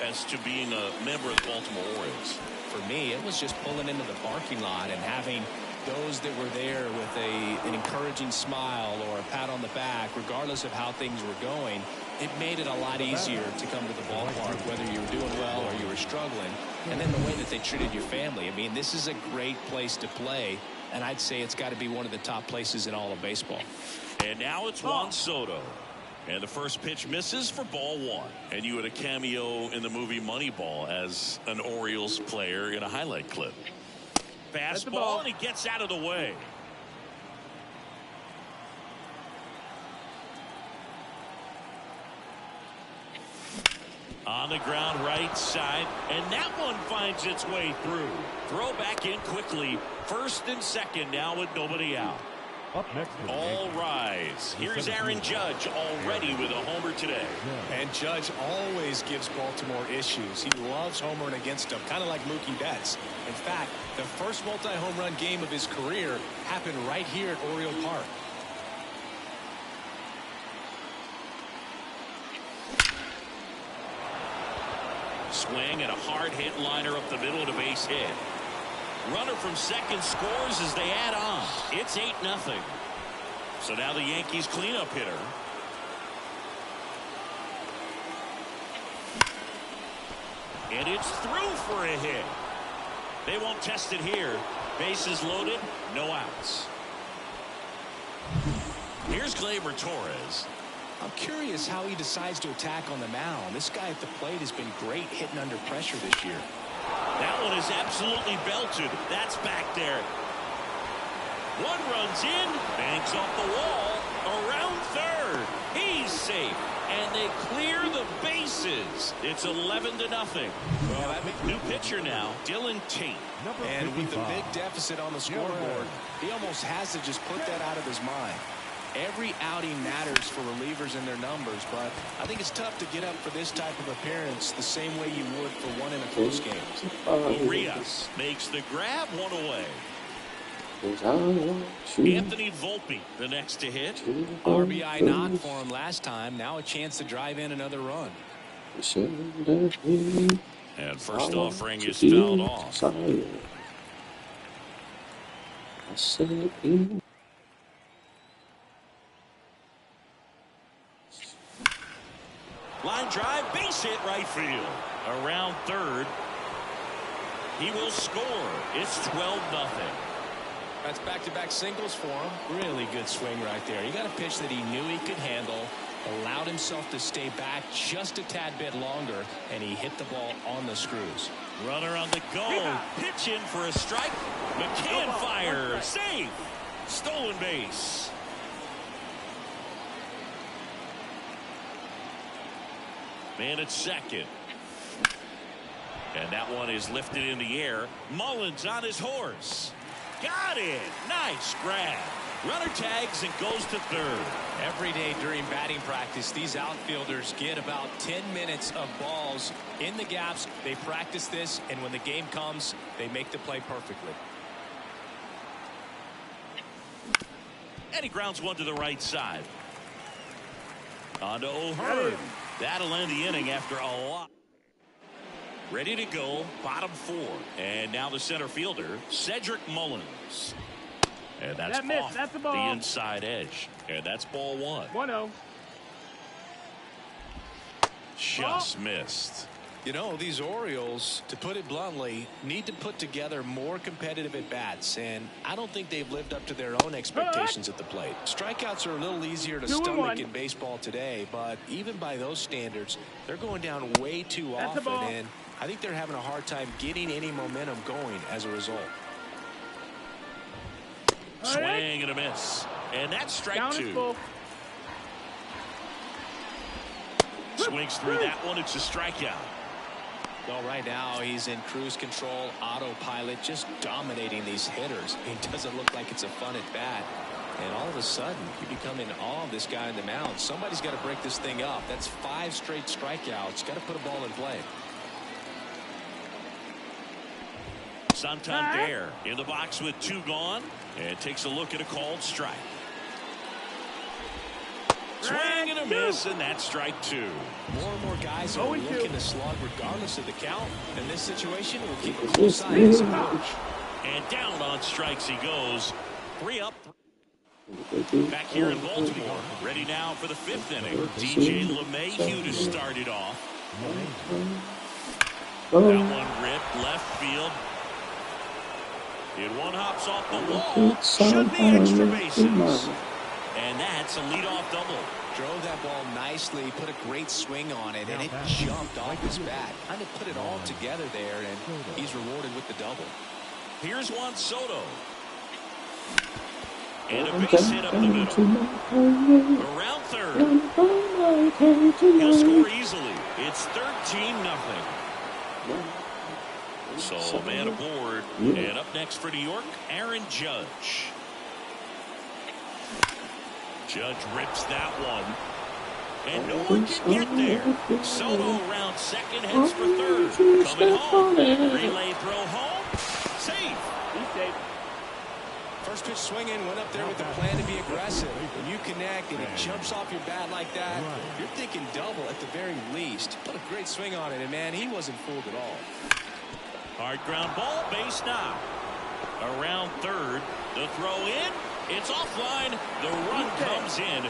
as to being a member of the Baltimore Orioles? For me, it was just pulling into the parking lot and having those that were there with an encouraging smile or a pat on the back, regardless of how things were going. It made it a lot easier to come to the ballpark, whether you were doing well or you were struggling. And then the way that they treated your family. I mean, this is a great place to play, and I'd say it's got to be one of the top places in all of baseball. And now it's Juan Soto. And the first pitch misses for ball 1. And you had a cameo in the movie Moneyball as an Orioles player in a highlight clip. Fastball, and he gets out of the way. On the ground right side, and that one finds its way through. Throw back in quickly. First and second now with nobody out. Up next, all rise. Here's Aaron Judge already with a homer today. And Judge always gives Baltimore issues. He loves homering against them, kind of like Mookie Betts. In fact, the first multi-home run game of his career happened right here at Oriole Park. Swing and a hard hit liner up the middle of the base hit. Runner from second scores as they add on. It's 8-0. So now the Yankees cleanup hitter. And it's through for a hit. They won't test it here. Bases loaded, no outs. Here's Gleyber Torres. I'm curious how he decides to attack on the mound. This guy at the plate has been great hitting under pressure this year. That one is absolutely belted. That's back there. One runs in, bangs off the wall, around third. He's safe, and they clear the bases. It's 11-0. Well, new pitcher now, Dylan Tate. And with the big deficit on the scoreboard, he almost has to just put that out of his mind. Every outing matters for relievers and their numbers, but I think it's tough to get up for this type of appearance the same way you would for one in a close game. Urias makes the grab, one away. Anthony Volpe, the next to hit. RBI knock for him last time. Now a chance to drive in another run. And first offering is fouled off. Line drive, base hit right field. Around third. He will score. It's 12-0. That's back-to-back singles for him. Really good swing right there. He got a pitch that he knew he could handle, allowed himself to stay back just a tad bit longer, and he hit the ball on the screws. Runner on the go. Pitch in for a strike. McCann fires. Safe. Stolen base. Man at second. And that one is lifted in the air. Mullins on his horse. Got it. Nice grab. Runner tags and goes to third. Every day during batting practice, these outfielders get about 10 minutes of balls in the gaps. They practice this, and when the game comes, they make the play perfectly. And he grounds one to the right side. On to O'Hearn. That'll end the inning after a lot. Ready to go, bottom four. And now the center fielder, Cedric Mullins. And that's off that's the inside edge. And that's ball one. 1-0. Just missed. You know, these Orioles, to put it bluntly, need to put together more competitive at-bats, and I don't think they've lived up to their own expectations at the plate. Strikeouts are a little easier to stomach in baseball today, but even by those standards, they're going down way too often, and I think they're having a hard time getting any momentum going as a result. Swing and a miss. And that's strike two. Swings through that one. It's a strikeout. Well, right now he's in cruise control, autopilot, just dominating these hitters. It doesn't look like it's a fun at bat. And all of a sudden, you become in awe of this guy on the mound. Somebody's got to break this thing up. That's 5 straight strikeouts. Got to put a ball in play. Santander in the box with 2 gone. And takes a look at a called strike. Swing and a miss, and that's strike 2. More and more guys are looking to slug regardless of the count. In this situation, we'll keep a close eye as a coach. And down on strikes he goes. 3 up. Back here in Baltimore. Ready now for the 5th inning. DJ LeMahieu to start it off. That one ripped left field. One hops off the wall. Should be extra bases. And that's a leadoff double. Drove that ball nicely, put a great swing on it, and it jumped off his bat. Kind of put it all together there, and he's rewarded with the double. Here's Juan Soto. And a base hit up the middle. Around third. He'll score easily. It's 13-0. So man aboard. And up next for New York, Aaron Judge. Judge rips that one. And no one can get there. Soto around second, heads for third. Coming home. Relay throw home. Safe. He's safe. First pitch swinging, went up there with the plan to be aggressive. When you connect and it jumps off your bat like that, you're thinking double at the very least. Put a great swing on it, and man, he wasn't fooled at all. Hard ground ball, base knock. Around third, the throw in. It's offline. The run comes in.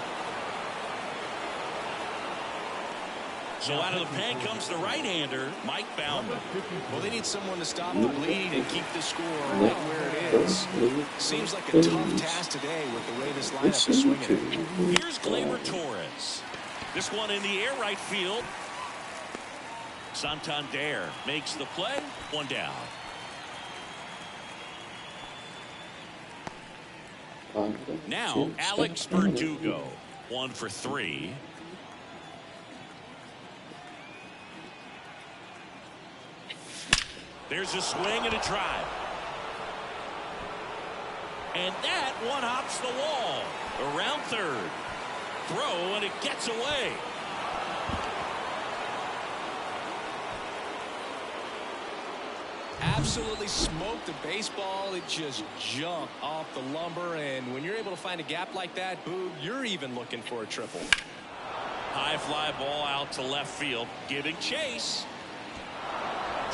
So out of the pen comes the right-hander, Mike Baumann. Well, they need someone to stop the bleed and keep the score right where it is. Seems like a tough task today with the way this lineup is swinging. Here's Gleyber Torres. This one in the air right field. Santander makes the play. One down. Now Alex Verdugo. 1 for 3. There's a swing and a drive. And that one hops the wall. Around third. Throw, and it gets away. Absolutely smoked the baseball. It just jumped off the lumber. And when you're able to find a gap like that, Boog, you're even looking for a triple. High fly ball out to left field. Giving chase.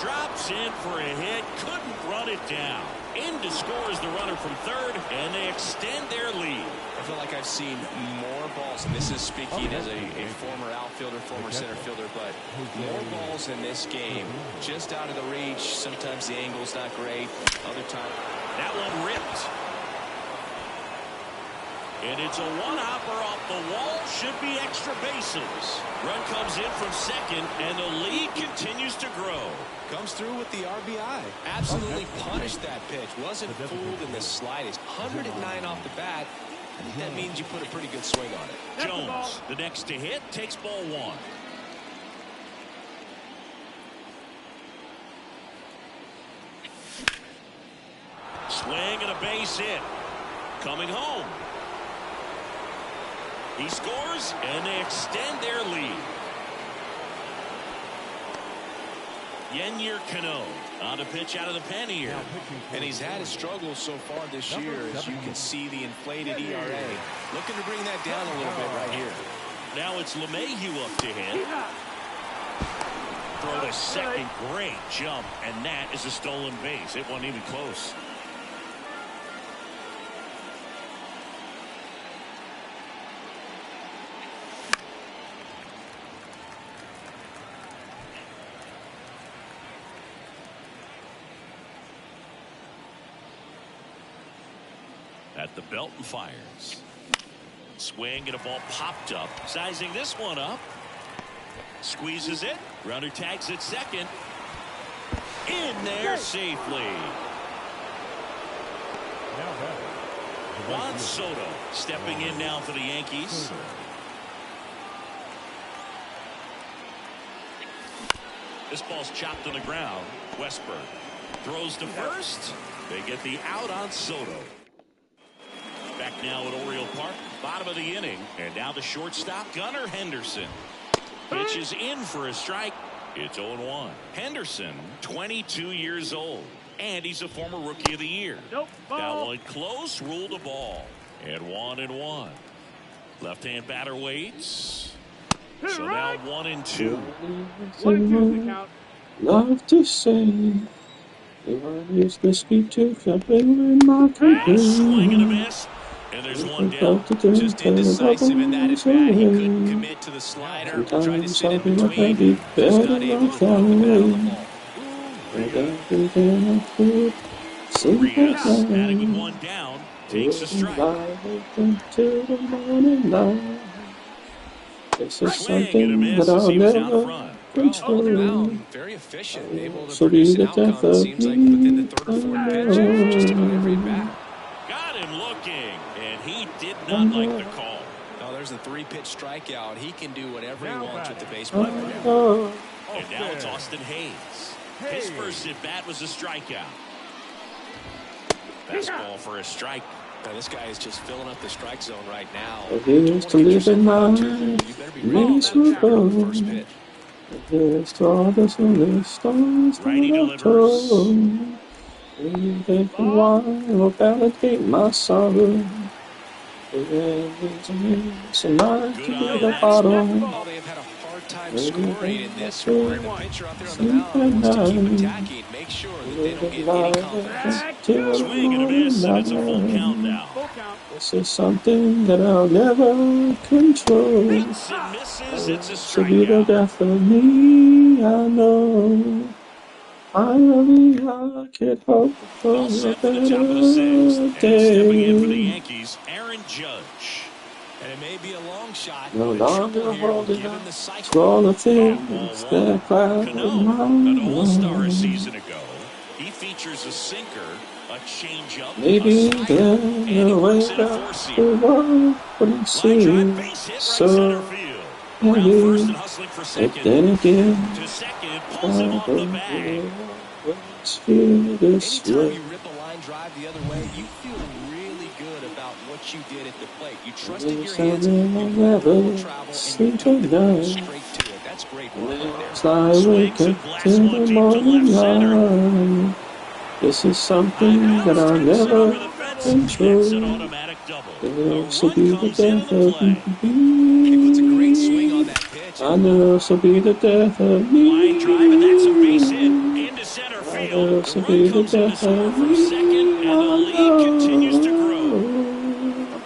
Drops in for a hit. Couldn't run it down. In to score is the runner from third, and they extend their lead. I feel like I've seen more balls, and this is speaking as a former outfielder, former center fielder, but more balls in this game just out of the reach. Sometimes the angle's not great. Other times. That one ripped. And it's a one-hopper off the wall. Should be extra bases. Run comes in from second, and the lead continues to grow. Comes through with the RBI. Absolutely punished that pitch. Wasn't fooled in the slightest. 109 off the bat. I think that means you put a pretty good swing on it. Jones, the next to hit, takes ball 1. Swing and a base hit. Coming home. He scores, and they extend their lead. Yennier Cano on the pitch out of the pen here. And he's had his struggles so far this year, as you can see the inflated ERA. Looking to bring that down a little bit right here. Now it's LeMahieu up to hit. Throw to second, great jump, and that is a stolen base. It wasn't even close. At the belt and fires. Swing and a ball popped up. Sizing this one up. Squeezes it. Runner tags at second. In there safely. Juan Soto stepping in now for the Yankees. This ball's chopped on the ground. Westberg throws to first. They get the out on Soto. Back now at Oriole Park, bottom of the inning, and now the shortstop, Gunnar Henderson. Pitches in for a strike. It's 0-1. Henderson, 22 years old, and he's a former Rookie of the Year. That one close, ruled a ball, and 1-1. Left-hand batter waits. So now 1-2. 1-2 the count. Love to say, if I used to speak to something in my country. Swing and a miss. And there's one down. Just indecisive in that at bat. He couldn't commit to the slider. Tried to sit in between. Was not able to throw the bat on the ball. 3 outs. Batting with one down. Takes a strike. This is something that I'll never control. Very efficient. Able to produce an outcome, it seems like, within the third or fourth pitch. Just about every bat. Got him looking, and he did not like the call. Oh, there's a 3-pitch strikeout. He can do whatever he wants with the baseball right now. And now it's Austin Hayes. His first at bat was a strikeout. Fastball for a strike. Now, this guy is just filling up the strike zone right now. Here's to live in my miserable. First pitch. Here's to all the sunny stars that I've told. Take a while, validate my sorrow. It's a night to be the bottom. Oh, they have had a hard time scoring in this one. The pitcher out there on the mound wants to keep attacking. Make sure that they don't get any confidence. Swing and a miss, and it's a full count now. This is something that I'll never control. Beats and misses, it's a To be the strikeout. death of me, I know. I really I could hope for All a set for the top of the 6th. better And stepping in for the day. Yankees, Aaron Judge. And it may be a long shot. No longer holding Given on the cycle. to all the things that cloud my An all-star a mind. season ago. He features a sinker, a changeup, Maybe a slider, and he the way works in a back four-seam. to what we Line drive, see base hit, right so center field. Around first and hustling for but second. then again, To second, I pulls him off the don't bag. always feel this Anytime way. you rip a line drive the other way, you feel really good about what you did at the plate. You trusted your hands, you let the ball travel, and you took the ball straight to it. That's great work right there. As I wake Swings and up blasts to one the deep to morning left center. light, this is something High that bounce I'll takes it never over the fence. That's an control. automatic double. A This will run be the comes into death the of play. He puts a great swing on me. that pitch. I know this will be the death of me. Line drive, and that's a base hit into center I field. know The this will run be the comes in to death score of from second, me. and the I lead continues to grow. know.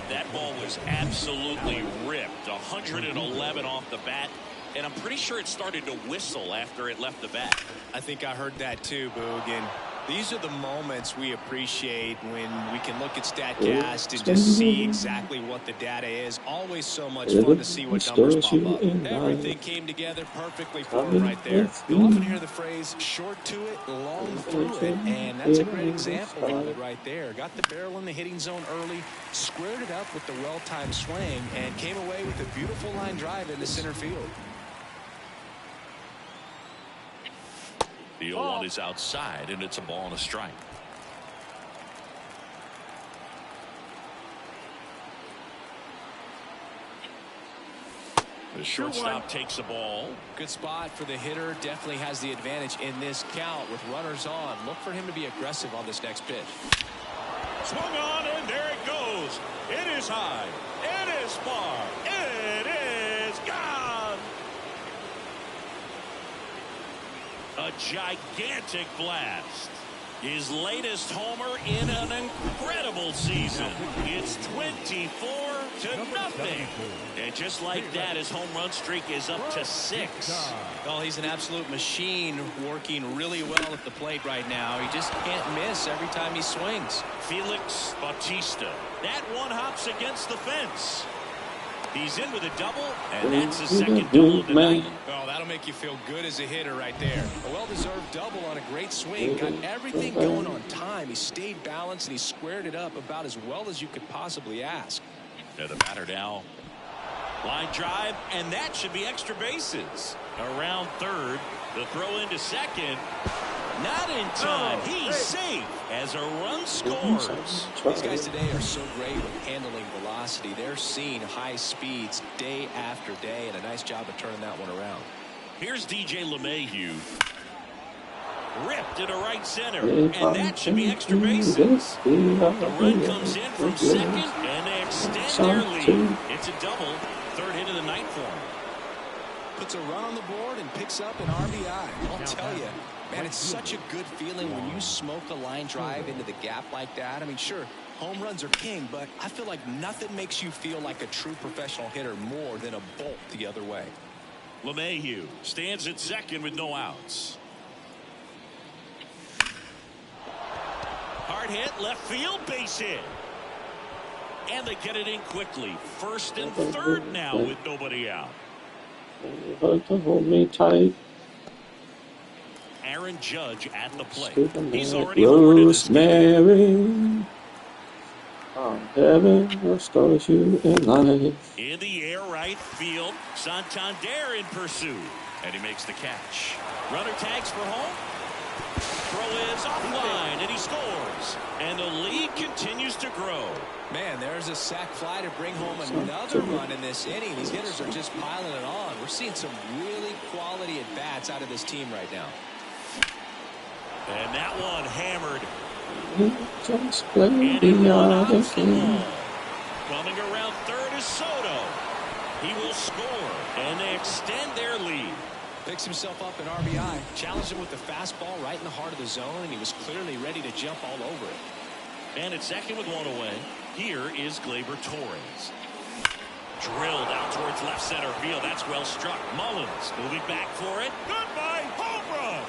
That ball was absolutely ripped. 111 off the bat, and I'm pretty sure it started to whistle after it left the bat. I think I heard that too, Boog. And these are the moments we appreciate when we can look at StatCast and just see exactly what the data is. Always so much fun to see what numbers pop up. Everything came together perfectly for him right there. You'll often hear the phrase, short to it, long through it. And that's a great example of it right there. Got the barrel in the hitting zone early, squared it up with the well-timed swing, and came away with a beautiful line drive into center field. The 0-1 is outside, and it's a ball and a strike. The shortstop takes the ball. Good spot for the hitter. Definitely has the advantage in this count with runners on. Look for him to be aggressive on this next pitch. Swung on, and there it goes. It is high. It is far. It is gone. A gigantic blast. His latest homer in an incredible season. It's 24-0. And just like that, his home run streak is up to 6. Well, he's an absolute machine, working really well at the plate right now. He just can't miss every time he swings. Felix Bautista. That one hops against the fence. He's in with a double, and that's his second double of the night. Oh, that'll make you feel good as a hitter right there. A well-deserved double on a great swing. Got everything going on time. He stayed balanced, and he squared it up about as well as you could possibly ask. To the batter now. Line drive, and that should be extra bases. Around third. The throw into second. Not in time. He's safe as a run scores. These guys today are so great with handling velocity. They're seeing high speeds day after day, and a nice job of turning that one around. Here's DJ LeMahieu. Ripped into right center, and that should be extra bases. The run comes in from second, and they extend their lead. It's a double. Third hit of the night for him. Puts a run on the board and picks up an RBI. I'll tell you, man, it's such a good feeling when you smoke a line drive into the gap like that. I mean, sure, home runs are king, but I feel like nothing makes you feel like a true professional hitter more than a bolt the other way. LeMahieu stands at second with no outs. Hard hit, left field, base hit. And they get it in quickly. First and third now with nobody out. Hold me tight. Aaron Judge at the plate. He's already homered in this game. Rosemary. Heaven restores you in life. In the air, right field. Santander in pursuit. And he makes the catch. Runner tags for home. Throw is offline, and he scores. And the lead continues to grow. Man, there's a sac fly to bring home another run in this inning. These hitters are just piling it on. We're seeing some really quality at-bats out of this team right now. And that one hammered. Just play And the one other off the game. wall. Coming around third is Soto. He will score, and they extend their lead. Picks himself up an RBI. Challenged him with the fastball right in the heart of the zone, and he was clearly ready to jump all over it. And it's second with one away. Here is Gleyber Torres. Drilled out towards left center field. That's well struck. Mullins moving back for it. Goodbye, home run.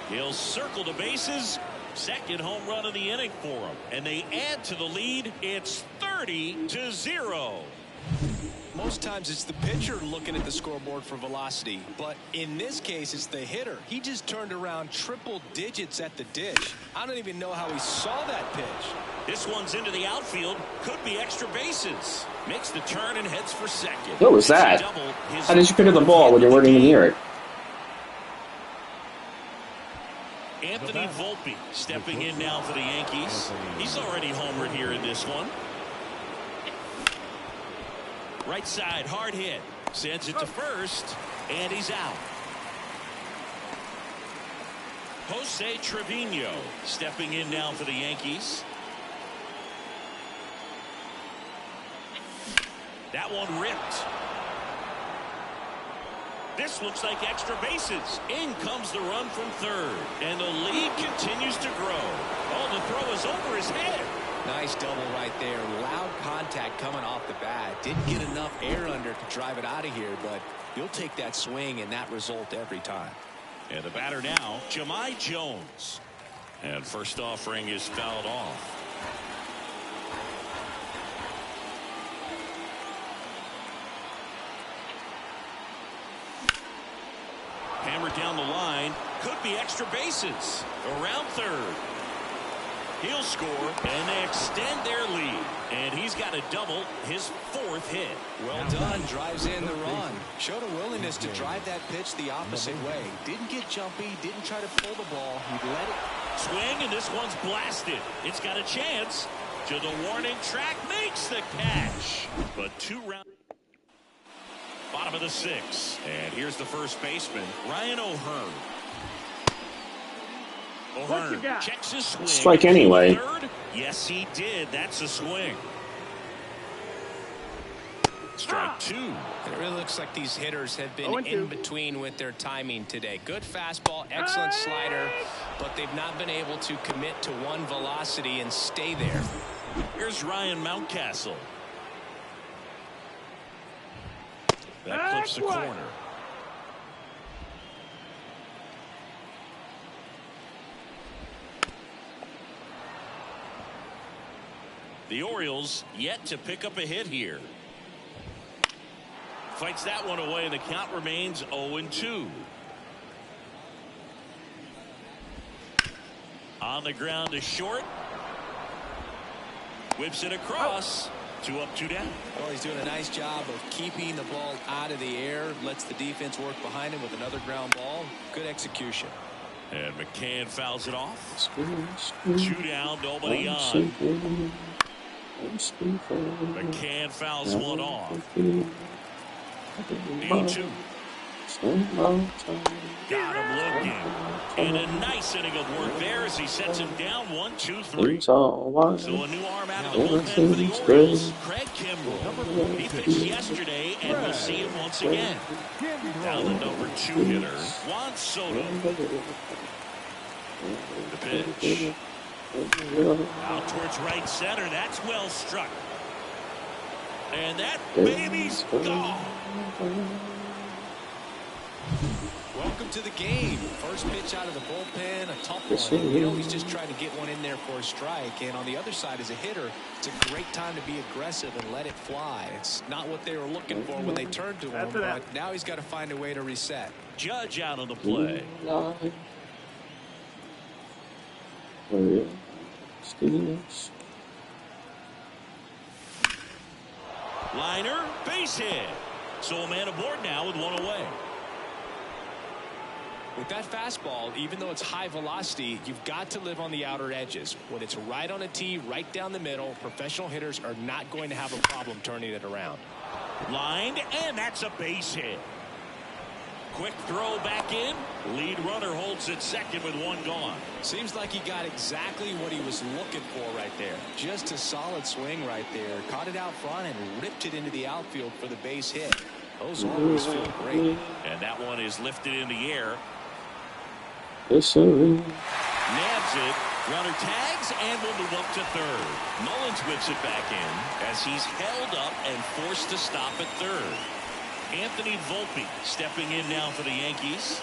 He'll circle the bases Second home run of the inning for them. And they add to the lead. It's 30-0. Most times it's the pitcher looking at the scoreboard for velocity, but in this case it's the hitter. He just turned around triple digits at the dish. I don't even know how he saw that pitch. This one's into the outfield. Could be extra bases. Makes the turn and heads for second. What was that? How did you pick up the ball when you weren't even near it? Anthony Volpe stepping in now for the Yankees. He's already homered here in this one. Right side, hard hit. Sends it to first, and he's out. Jose Trevino stepping in now for the Yankees. That one ripped. This looks like extra bases. In comes the run from third, and the lead continues to grow. Oh, the throw is over his head. Nice double right there. Loud contact coming off the bat. Didn't get enough air under to drive it out of here, but you'll take that swing and that result every time. And the batter now, Jahmai Jones. And first offering is fouled off. Hammered down the line. Could be extra bases. Around third. He'll score, and they extend their lead. And he's got a double, his fourth hit. Well done. Drives in the run. Showed a willingness to drive that pitch the opposite way. Didn't get jumpy. Didn't try to pull the ball. He let it swing, and this one's blasted. It's got a chance. To the warning track, makes the catch. But 2 rounds. Bottom of the 6th. And here's the first baseman, Ryan O'Hearn. O'Hearn checks his swing. Strike anyway. Third. Yes, he did. That's a swing. Strike 2. It really looks like these hitters have been in between with their timing today. Good fastball, excellent slider, but they've not been able to commit to one velocity and stay there. Here's Ryan Mountcastle. That clips the corner. The Orioles yet to pick up a hit here. Fights that one away, and the count remains 0-2. On the ground to short. Whips it across. 2 up, 2 down. Well, he's doing a nice job of keeping the ball out of the air. Lets the defense work behind him with another ground ball. Good execution. And McCann fouls it off. 2 down, nobody on. McCann fouls one off. 2. Got him looking. And a nice inning of work there as he sets him down 1, 2, 3. So a new arm out of the bullpen for the Orioles, Craig Kimbrell. He pitched yesterday, and we'll see him once again. Now the number 2 hitter, Juan Soto. The pitch. Out towards right center. That's well struck. And that baby's gone. Welcome to the game. First pitch out of the bullpen, a tough one. You know he's just trying to get one in there for a strike. And on the other side, as a hitter, it's a great time to be aggressive and let it fly. It's not what they were looking for when they turned to him, but now he's got to find a way to reset. Judge out on the play. Liner, base hit. So a man aboard now with 1 away. With that fastball, even though it's high velocity, you've got to live on the outer edges. When it's right on a tee, right down the middle, professional hitters are not going to have a problem turning it around. Lined, and that's a base hit. Quick throw back in. Lead runner holds at second with 1 gone. Seems like he got exactly what he was looking for right there. Just a solid swing right there. Caught it out front and ripped it into the outfield for the base hit. Those always feel great. And that one is lifted in the air. Nabs it. Runner tags and will move up to third. Mullins whips it back in as he's held up and forced to stop at third. Anthony Volpe stepping in now for the Yankees.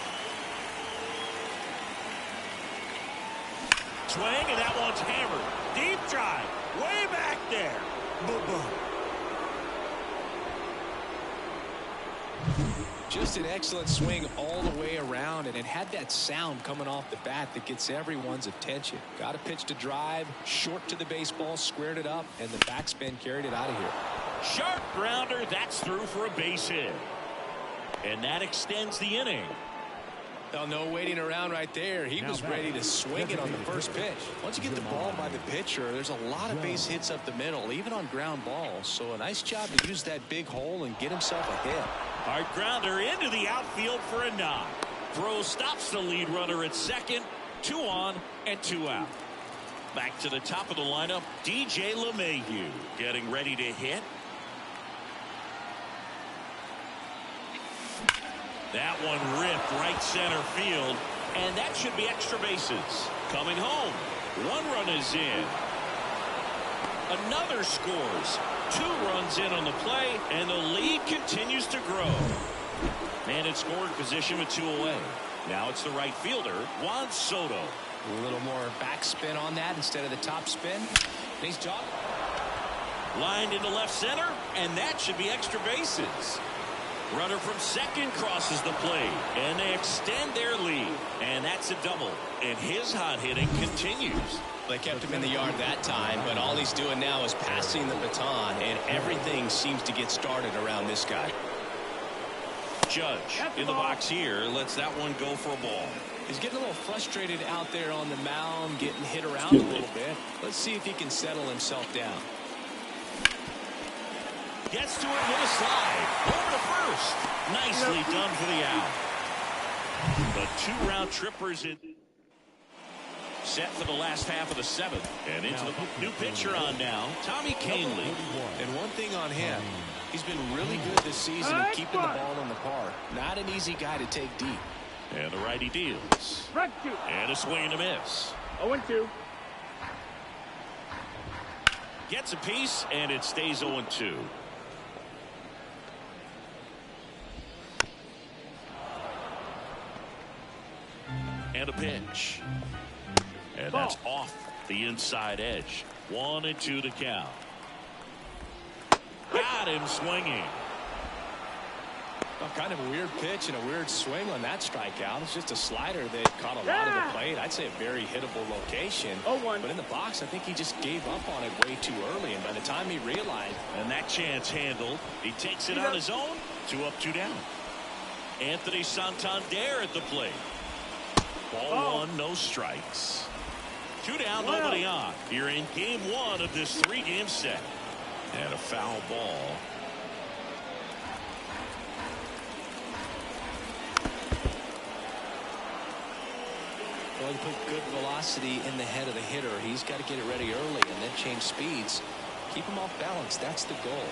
Swing, and that one's hammered. Deep drive. Way back there. Boom, boom. Just an excellent swing all the way around, and it had that sound coming off the bat that gets everyone's attention. Got a pitch to drive, short to the baseball, squared it up, and the backspin carried it out of here. Sharp grounder. That's through for a base hit. And that extends the inning. Oh, no waiting around right there. He was ready to swing it on the first pitch. Once you get the ball by the pitcher, there's a lot of base hits up the middle, even on ground balls. So a nice job to use that big hole and get himself a hit. Hard grounder into the outfield for a knock. Throw stops the lead runner at second. 2 on and 2 out. Back to the top of the lineup, DJ LeMahieu getting ready to hit. That one ripped right center field, and that should be extra bases. Coming home, 1 run is in. Another scores. 2 runs in on the play, and the lead continues to grow. Man in scoring position with 2 away. Now it's the right fielder, Juan Soto. A little more backspin on that instead of the top spin. Nice job. Lined into left center, and that should be extra bases. Runner from second crosses the plate, and they extend their lead. And that's a double, and his hot hitting continues. They kept him in the yard that time, but all he's doing now is passing the baton, and everything seems to get started around this guy. Judge in the box here lets that one go for a ball. He's getting a little frustrated out there on the mound, getting hit around a little bit. Let's see if he can settle himself down. Gets to it with a slide. Over to first. Nicely done for the out. The 2-round trippers in. Set for the last half of the 7th. And into the new pitcher on now, Tommy Kahnle. And one thing on him, he's been really good this season at keeping the ball in the park. Not an easy guy to take deep. And the righty deals. And a swing and a miss. 0-2. Gets a piece, and it stays 0-2. And a pitch. And that's off the inside edge. 1-2 to count. Got him swinging. Well, kind of a weird pitch and a weird swing on that strikeout. It's just a slider that caught a lot of the plate. I'd say a very hittable location. 0-1. But in the box, I think he just gave up on it way too early. And by the time he realized. And that chance handled. He takes it on his own. 2 up, 2 down. Anthony Santander at the plate. Ball 1, no strikes. 2 down, nobody on. You're in game 1 of this 3-game set. And a foul ball. Well, to put good velocity in the head of the hitter, he's got to get it ready early and then change speeds. Keep him off balance. That's the goal.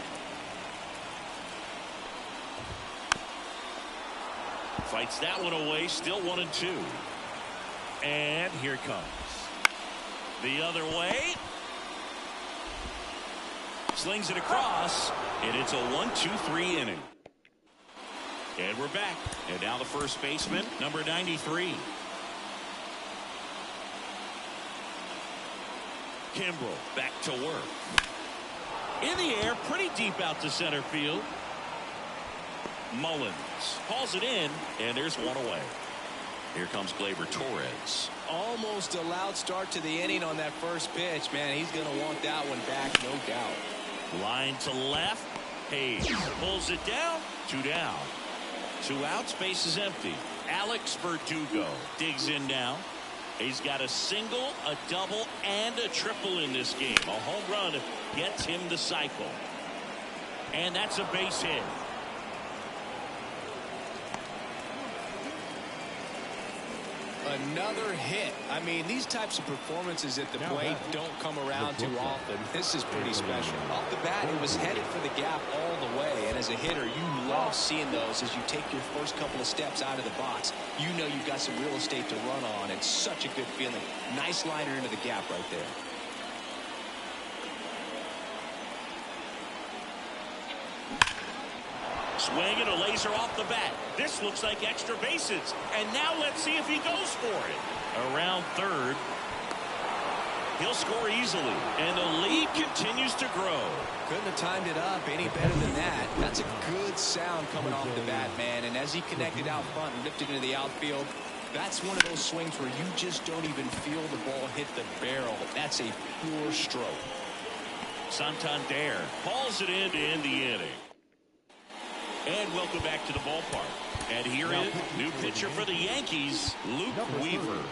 Fights that one away. Still 1-2. And here it comes. The other way. Slings it across. And it's a 1-2-3 inning. And we're back. And now the first baseman, number 93. Kimbrel back to work. In the air, pretty deep out to center field. Mullins hauls it in, and there's one away. Here comes Gleyber Torres. Almost a loud start to the inning on that first pitch. Man, he's going to want that one back, no doubt. Line to left. Hayes pulls it down. 2 down. 2 outs, base is empty. Alex Verdugo digs in now. He's got a single, a double, and a triple in this game. A home run gets him the cycle. And that's a base hit. Another hit. I mean, these types of performances at the plate don't come around too often. This is pretty special. Off the bat, he was headed for the gap all the way. And as a hitter, you love seeing those as you take your first couple of steps out of the box. You know you've got some real estate to run on. It's such a good feeling. Nice liner into the gap right there. Swing and a laser off the bat. This looks like extra bases. And now let's see if he goes for it. Around third. He'll score easily, and the lead continues to grow. Couldn't have timed it up any better than that. That's a good sound coming off the bat, man. And as he connected out front and lifted into the outfield, that's one of those swings where you just don't even feel the ball hit the barrel. That's a pure stroke. Santander hauls it in to end the inning. And welcome back to the ballpark. And here is new pitcher for the Yankees, Luke Weaver.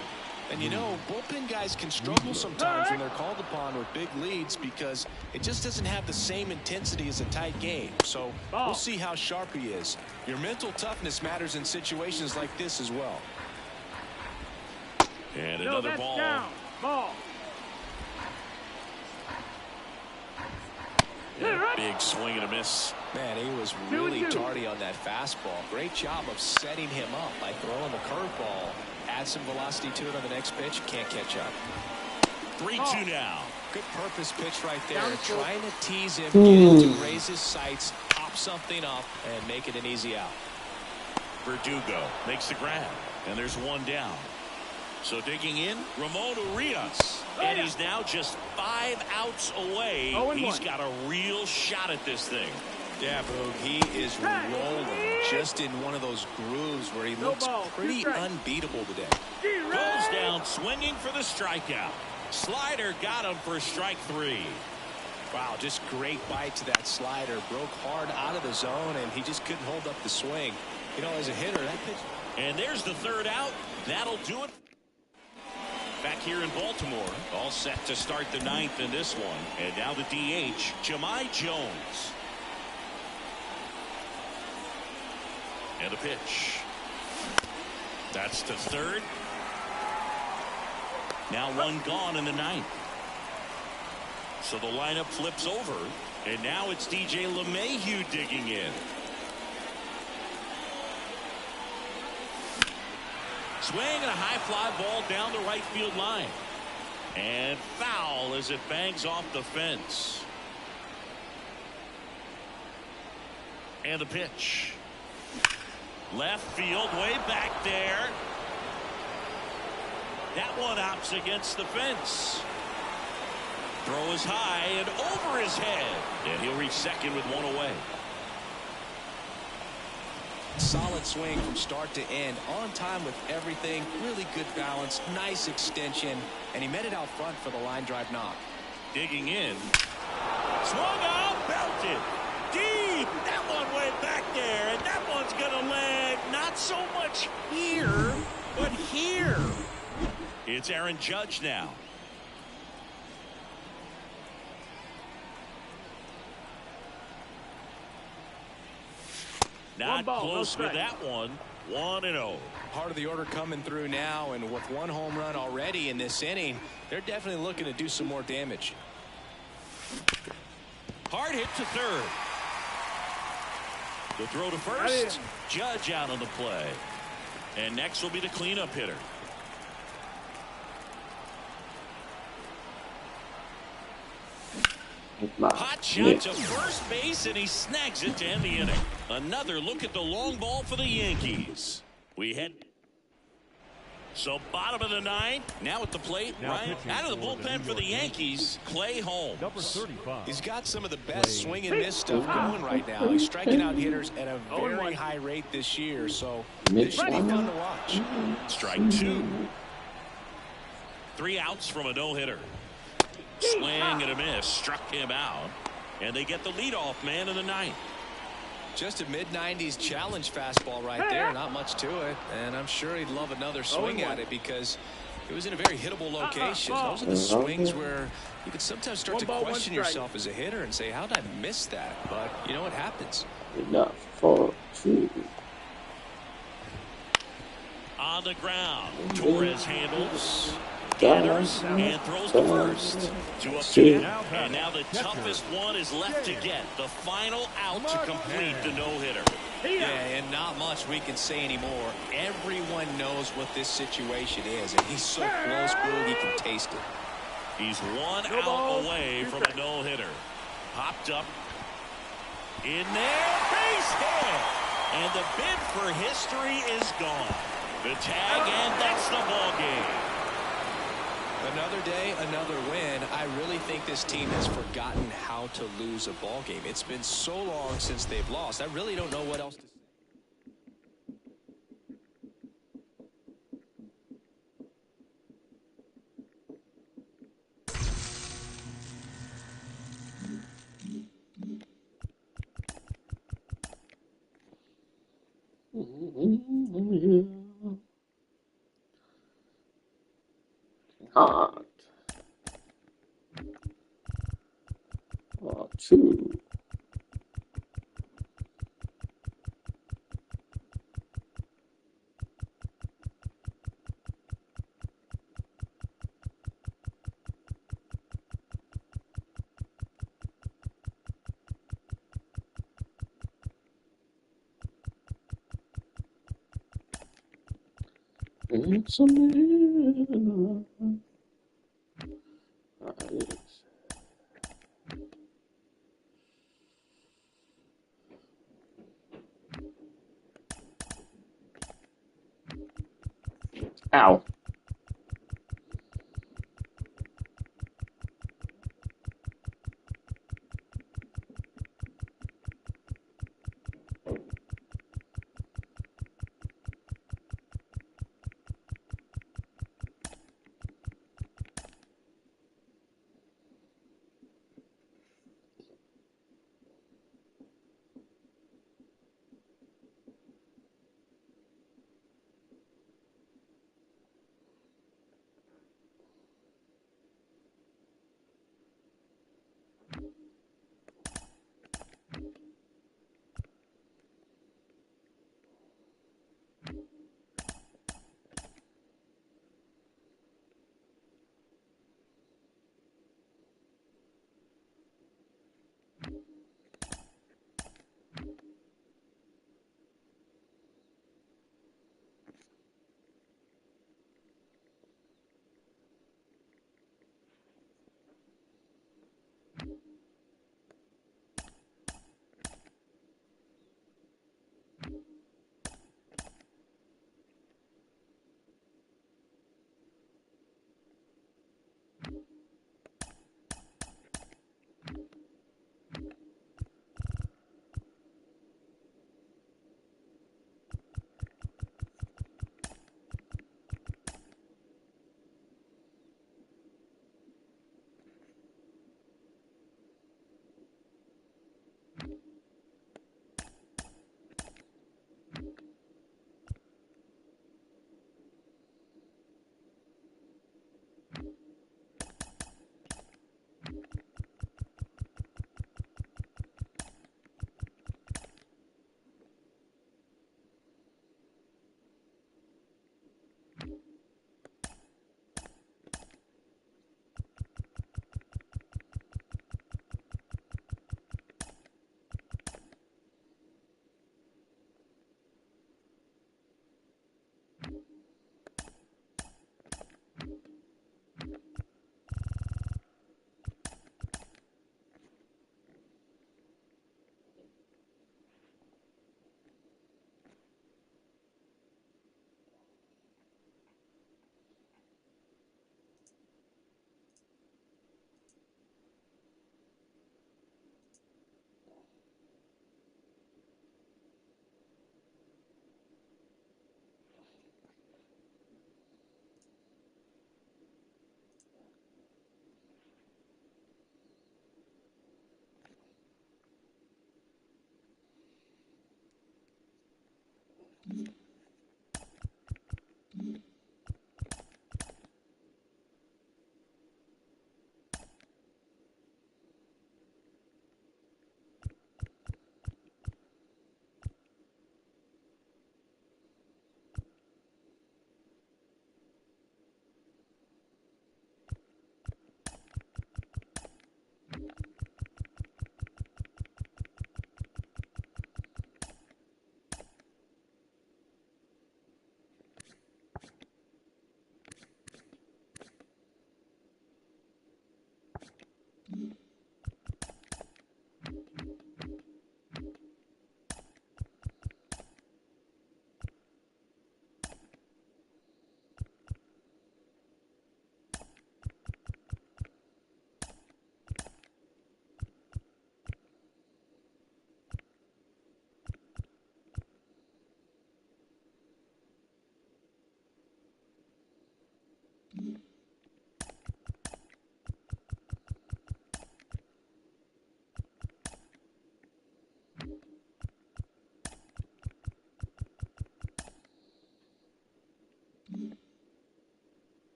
And you know, bullpen guys can struggle sometimes when they're called upon with big leads because it just doesn't have the same intensity as a tight game. So we'll see how sharp he is. Your mental toughness matters in situations like this as well. And another ball. Down. Ball. Big swing and a miss. Man, he was really tardy on that fastball. Great job of setting him up by throwing the curveball. Add some velocity to it on the next pitch. Can't catch up. 3-2 now. Good purpose pitch right there. Trying to tease him, get him to raise his sights, pop something up, and make it an easy out. Verdugo makes the grab, and there's one down. So digging in, Ramon Urias. And he's now just 5 outs away. He's got a real shot at this thing. Yeah, Boog, he is rolling just in one of those grooves where he looks pretty unbeatable today. Goes down swinging for the strikeout. Slider got him for strike 3. Wow, just great bite to that slider. Broke hard out of the zone, and he just couldn't hold up the swing. You know, as a hitter, that pitch. And there's the third out. That'll do it. Back here in Baltimore, all set to start the 9th in this one. And now the DH, Jahmai Jones. And a pitch. That's to third. Now one gone in the 9th. So the lineup flips over. And now it's DJ LeMahieu digging in. Swing and a high fly ball down the right field line. And foul as it bangs off the fence. And the pitch. Left field way back there. That one opts against the fence. Throw is high and over his head. And he'll reach second with one away. Solid swing from start to end, on time with everything, really good balance, nice extension, and he met it out front for the line drive knock. Digging in. Swung out, belted. Deep. That one went back there, and that one's gonna land not so much here, but here. It's Aaron Judge now. Not close with that one. 1-0. Part of the order coming through now, and with one home run already in this inning, they're definitely looking to do some more damage. Hard hit to third. The throw to first. Judge out on the play. And next will be the cleanup hitter. Hot shot to first base, and he snags it to end the inning. Another look at the long ball for the Yankees. We head. So bottom of the 9th. Now at the plate. Right out of the bullpen for the Yankees, Clay Holmes. Number 35. He's got some of the best swing and miss stuff going right now. He's striking out hitters at a very high rate this year, so this should be fun to watch. Strike 2. 3 outs from a no-hitter. Swing and a miss. Struck him out. And they get the leadoff man in the 9th. Just a mid-90s challenge fastball right there. Not much to it. And I'm sure he'd love another swing at it because it was in a very hittable location. Those are the swings where you can sometimes start to question yourself as a hitter and say, how did I miss that? But you know what happens. Enough for 2. On the ground. Torres handles. Gathers and throws to first. 2 up to and now the toughest one is left to get. The final out to complete the no-hitter. Yeah, and not much we can say anymore. Everyone knows what this situation is, and he's so close, Boog, he can taste it. He's 1 out away from a no-hitter. Popped up. In there, base hit. And the bid for history is gone. The tag, and that's the ball game. Another day, another win. I really think this team has forgotten how to lose a ball game. It's been so long since they've lost. I really don't know what else to say. Hard. 2. It's a man. Ow.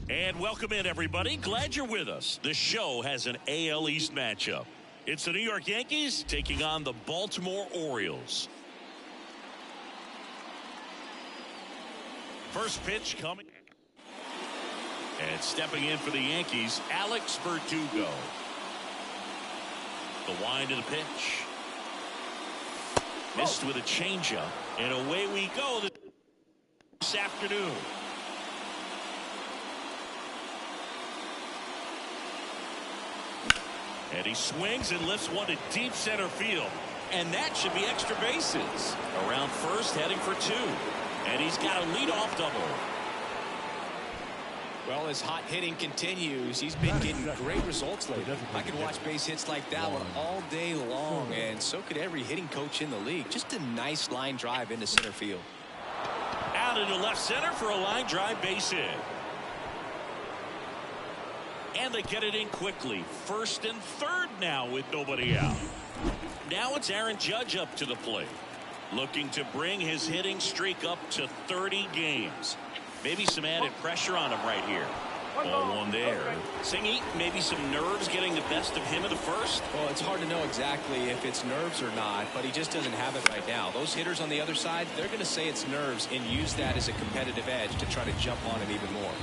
And welcome in, everybody. Glad you're with us. The show has an AL East matchup. It's the New York Yankees taking on the Baltimore Orioles. First pitch coming. And stepping in for the Yankees, Alex Verdugo. The wind of the pitch. Missed with a changeup. And away we go this afternoon. And he swings and lifts one to deep center field. And that should be extra bases. Around first, heading for two. And he's got a leadoff double. Well, as hot hitting continues, he's been getting great results lately. I could watch base hits like that one all day long, and so could every hitting coach in the league. Just a nice line drive into center field. Out into left center for a line drive base hit. And they get it in quickly. First and third now with nobody out. Now it's Aaron Judge up to the plate. Looking to bring his hitting streak up to 30 games. Maybe some added pressure on him right here. Ball one there. Singy, maybe some nerves getting the best of him in the first? Well, it's hard to know exactly if it's nerves or not, but he just doesn't have it right now. Those hitters on the other side, they're going to say it's nerves and use that as a competitive edge to try to jump on him even more.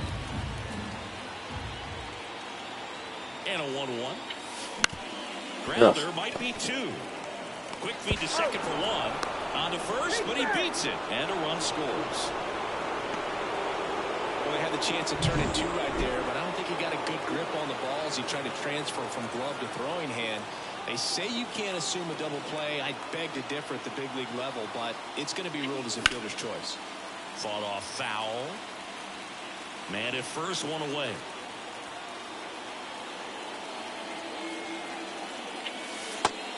And a 1-1. Grounder might be two. Quick feed to second for one. On to first, but he beats it. And a run scores. Well, they had the chance to turn it two right there, but I don't think he got a good grip on the ball as he tried to transfer from glove to throwing hand. They say you can't assume a double play. I beg to differ at the big league level, but it's going to be ruled as a fielder's choice. Fought off foul. Man at first, one away.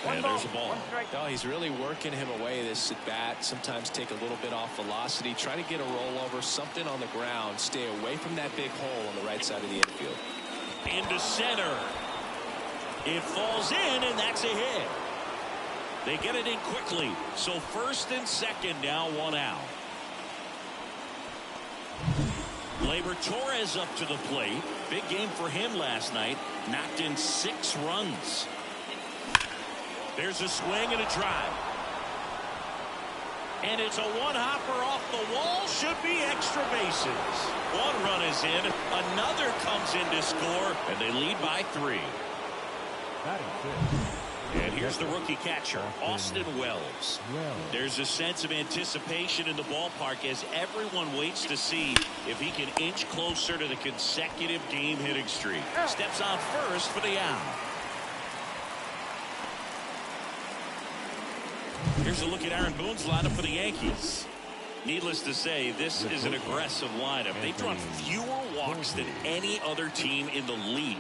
And there's a ball. No, he's really working him away this at bat. Sometimes take a little bit off velocity. Try to get a rollover, something on the ground. Stay away from that big hole on the right side of the infield. Into center. It falls in, and that's a hit. They get it in quickly. So first and second now, one out. Gleyber Torres up to the plate. Big game for him last night. Knocked in 6 runs. There's a swing and a drive. And it's a one-hopper off the wall. Should be extra bases. One run is in. Another comes in to score. And they lead by 3. And here's the rookie catcher, Austin Wells. There's a sense of anticipation in the ballpark as everyone waits to see if he can inch closer to the consecutive game hitting streak. Steps on first for the out. Here's a look at Aaron Boone's lineup for the Yankees. Needless to say, this is an aggressive lineup. They've drawn fewer walks than any other team in the league.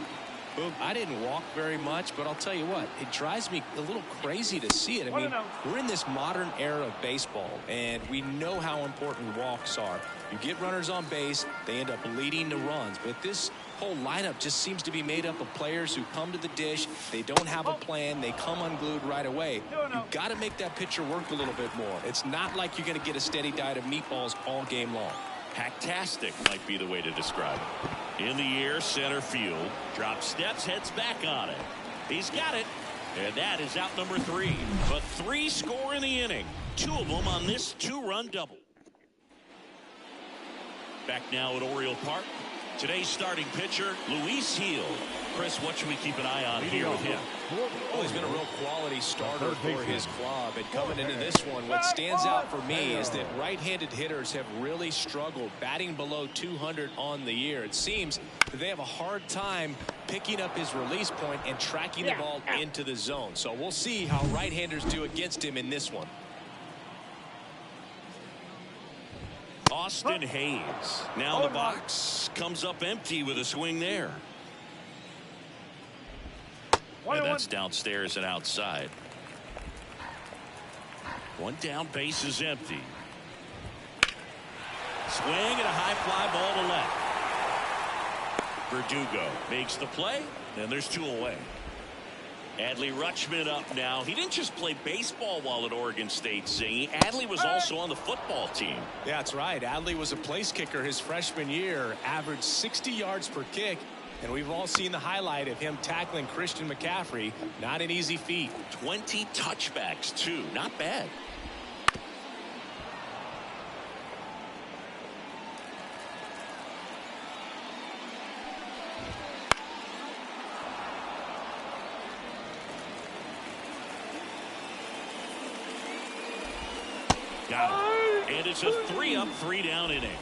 Boom. I didn't walk very much, but I'll tell you what, it drives me a little crazy to see it. I mean, we're in this modern era of baseball, and we know how important walks are. You get runners on base, they end up leading to runs. But this whole lineup just seems to be made up of players who come to the dish, they don't have a plan, they come unglued right away. You've got to make that pitcher work a little bit more. It's not like you're going to get a steady diet of meatballs all game long. Hacktastic might be the way to describe it. In the air, center field. Drop steps, heads back on it. He's got it. And that is out number 3. But 3 score in the inning. 2 of them on this 2-run double. Back now at Oriole Park. Today's starting pitcher, Luis Gil. Chris, what should we keep an eye on here with him? Well, he's been a real quality starter for his club. And coming into this one, what stands out for me is that right-handed hitters have really struggled, batting below 200 on the year. It seems that they have a hard time picking up his release point and tracking the ball into the zone. So we'll see how right-handers do against him in this one. Austin Hayes. Now the box comes up empty with a swing there. And that's downstairs and outside. One down, base is empty. Swing and a high fly ball to left. Verdugo makes the play, and there's 2 away. Adley Rutschman up now. He didn't just play baseball while at Oregon State, Zingy. Adley was also on the football team. Yeah, that's right. Adley was a place kicker his freshman year, averaged 60 yards per kick, and we've all seen the highlight of him tackling Christian McCaffrey. Not an easy feat. 20 touchbacks, too. Not bad. Got it. And it's a 3-up, 3-down inning.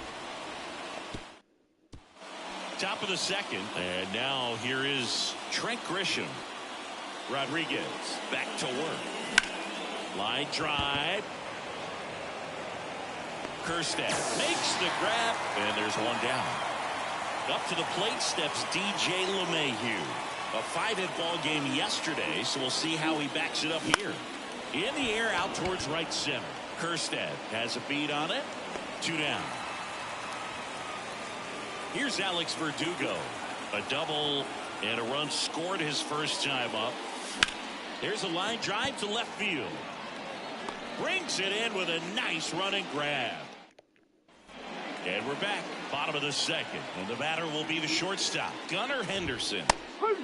Top of the second. And now here is Trent Grisham. Rodriguez back to work. Line drive. Kerstad makes the grab. And there's one down. Up to the plate steps DJ LeMahieu. A 5-hit ball game yesterday, so we'll see how he backs it up here. In the air out towards right center. Kerstad has a beat on it. 2 down. Here's Alex Verdugo. A double and a run scored his first time up. There's a line drive to left field. Brings it in with a nice running grab. And we're back. Bottom of the second. And the batter will be the shortstop, Gunnar Henderson.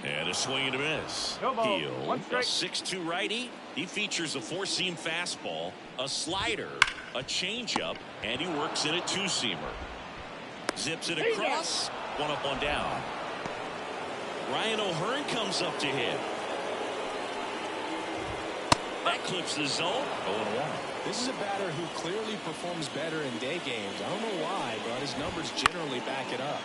And a swing and a miss. Gil, a 6'2 righty. He features a 4-seam fastball, a slider, a changeup, and he works in a 2-seamer. Zips it across. 1 up, 1 down. Ryan O'Hearn comes up to hit. That clips the zone. 0-1. This is a batter who clearly performs better in day games. I don't know why, but his numbers generally back it up.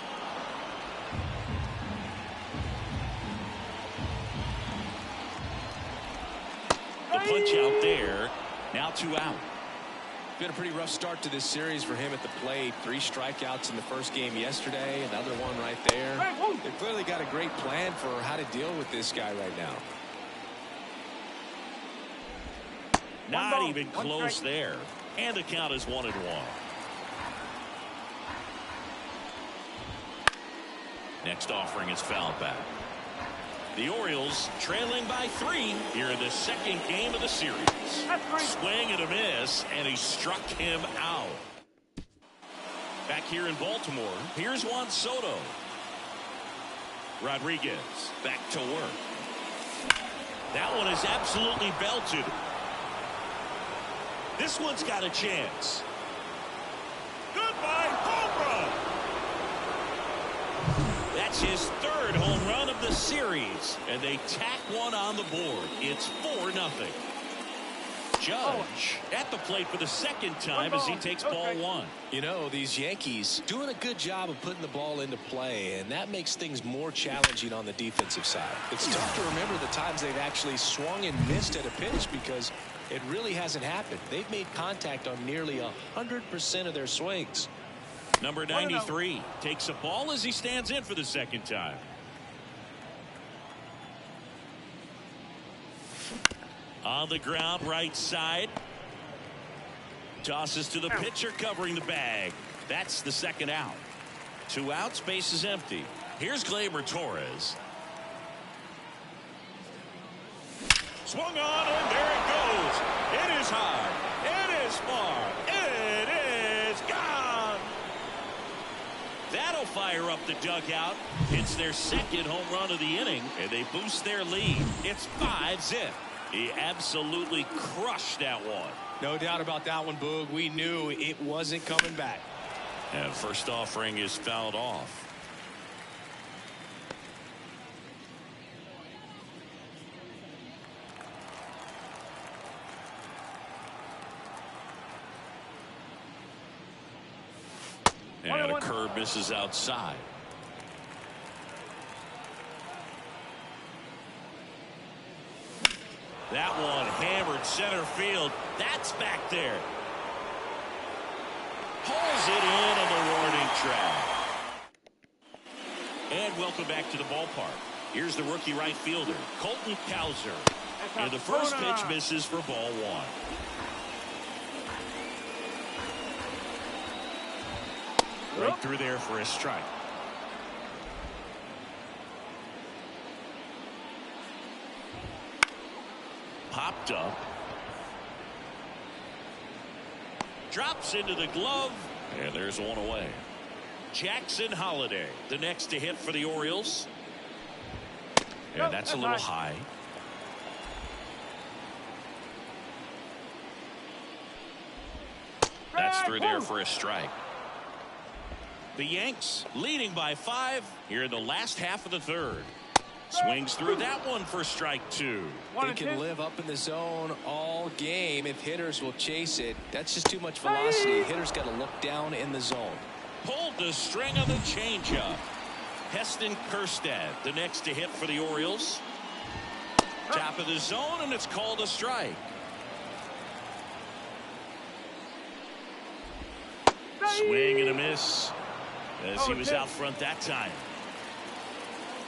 The punch out there. Now 2 out. Been a pretty rough start to this series for him at the plate. 3 strikeouts in the first game yesterday. Another one right there. They've clearly got a great plan for how to deal with this guy right now. Not even close there. And the count is 1-1. Next offering is fouled back. The Orioles trailing by 3 here in the second game of the series. Swing and a miss, and he struck him out. Back here in Baltimore, here's Juan Soto. Rodriguez back to work. That one is absolutely belted. This one's got a chance. Goodbye, home run. That's his 3rd home run of the series, and they tack one on the board. It's 4-0. Judge at the plate for the second time as he takes ball 1. You know, these Yankees doing a good job of putting the ball into play, and that makes things more challenging on the defensive side. It's tough to remember the times they've actually swung and missed at a pitch because it really hasn't happened. They've made contact on nearly 100% of their swings. Number 93 takes a ball as he stands in for the second time. On the ground, right side. Tosses to the pitcher covering the bag. That's the second out. 2 outs, base is empty. Here's Gleyber Torres. Swung on, and there it goes. It is high. It is far. It is gone. That'll fire up the dugout. It's their second home run of the inning, and they boost their lead. It's 5-0. He absolutely crushed that one. No doubt about that one, Boog. We knew it wasn't coming back. And first offering is fouled off. And a curve misses outside. That one hammered center field. That's back there. Pulls it in on the warning track. And welcome back to the ballpark. Here's the rookie right fielder, Colton Cowser. And the first pitch misses for ball one. Right through there for a strike. Popped up. Drops into the glove. And there's one away. Jackson Holliday, the next to hit for the Orioles. And that's a little high. That's through there for a strike. The Yanks leading by 5 here in the last half of the third. Swings through that one for strike 2. They can live up in the zone all game if hitters will chase it. That's just too much velocity. Hitters got to look down in the zone. Pulled the string on the changeup. Heston Kjerstad, the next to hit for the Orioles. Top of the zone, and it's called a strike. Swing and a miss as he was out front that time.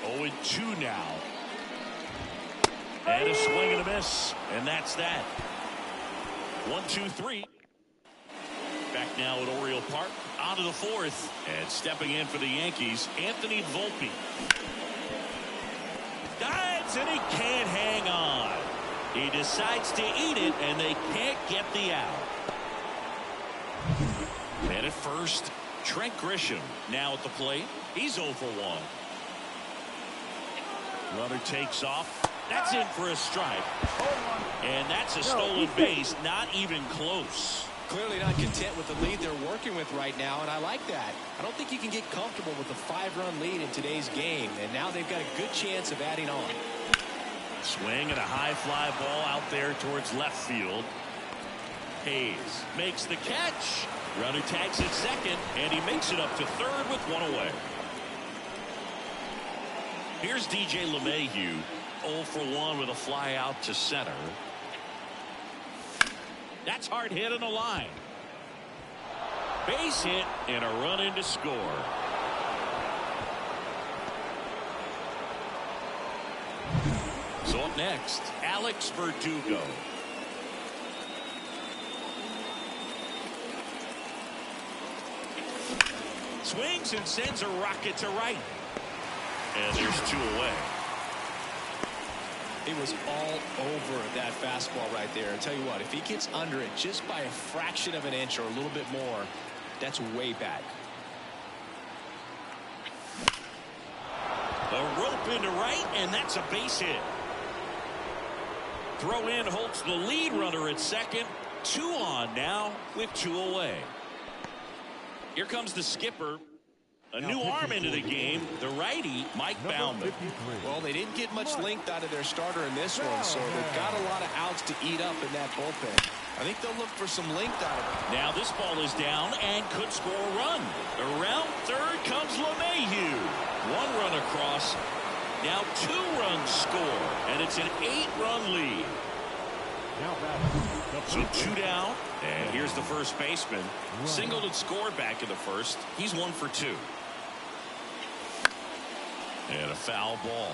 0-2 now. And a swing and a miss. And that's that. 1-2-3. Back now at Oriole Park. On to the fourth. And stepping in for the Yankees, Anthony Volpe. Dives, and he can't hang on. He decides to eat it, and they can't get the out. And at first, Trent Grisham now at the plate. He's 0 for 1. Runner takes off. That's in for a strike. And that's a stolen base. Not even close. Clearly not content with the lead they're working with right now, and I like that. I don't think you can get comfortable with a 5-run lead in today's game, and now they've got a good chance of adding on. Swing and a high fly ball out there towards left field. Hayes makes the catch. Runner tags at second, and he makes it up to third with one away. Here's DJ LeMahieu, 0 for 1 with a fly out to center. That's hard hit on the line. Base hit and a run in to score. So up next, Alex Verdugo. Swings and sends a rocket to right. And there's 2 away. He was all over that fastball right there. I'll tell you what, if he gets under it just by a fraction of an inch or a little bit more, that's way back. A rope into right, and that's a base hit. Throw in holds the lead runner at second. 2 on now with 2 away. Here comes the skipper. A new arm into the game, the righty, Mike Baumann. Well, they didn't get much length out of their starter in this one, so they've got a lot of outs to eat up in that bullpen. I think they'll look for some length out of it. Now this ball is down and could score a run. Around third comes LeMahieu. 1 run across. Now 2 runs score, and it's an 8-run lead. So 2 down, and here's the first baseman. Singled and scored back in the first. He's 1 for 2. And a foul ball.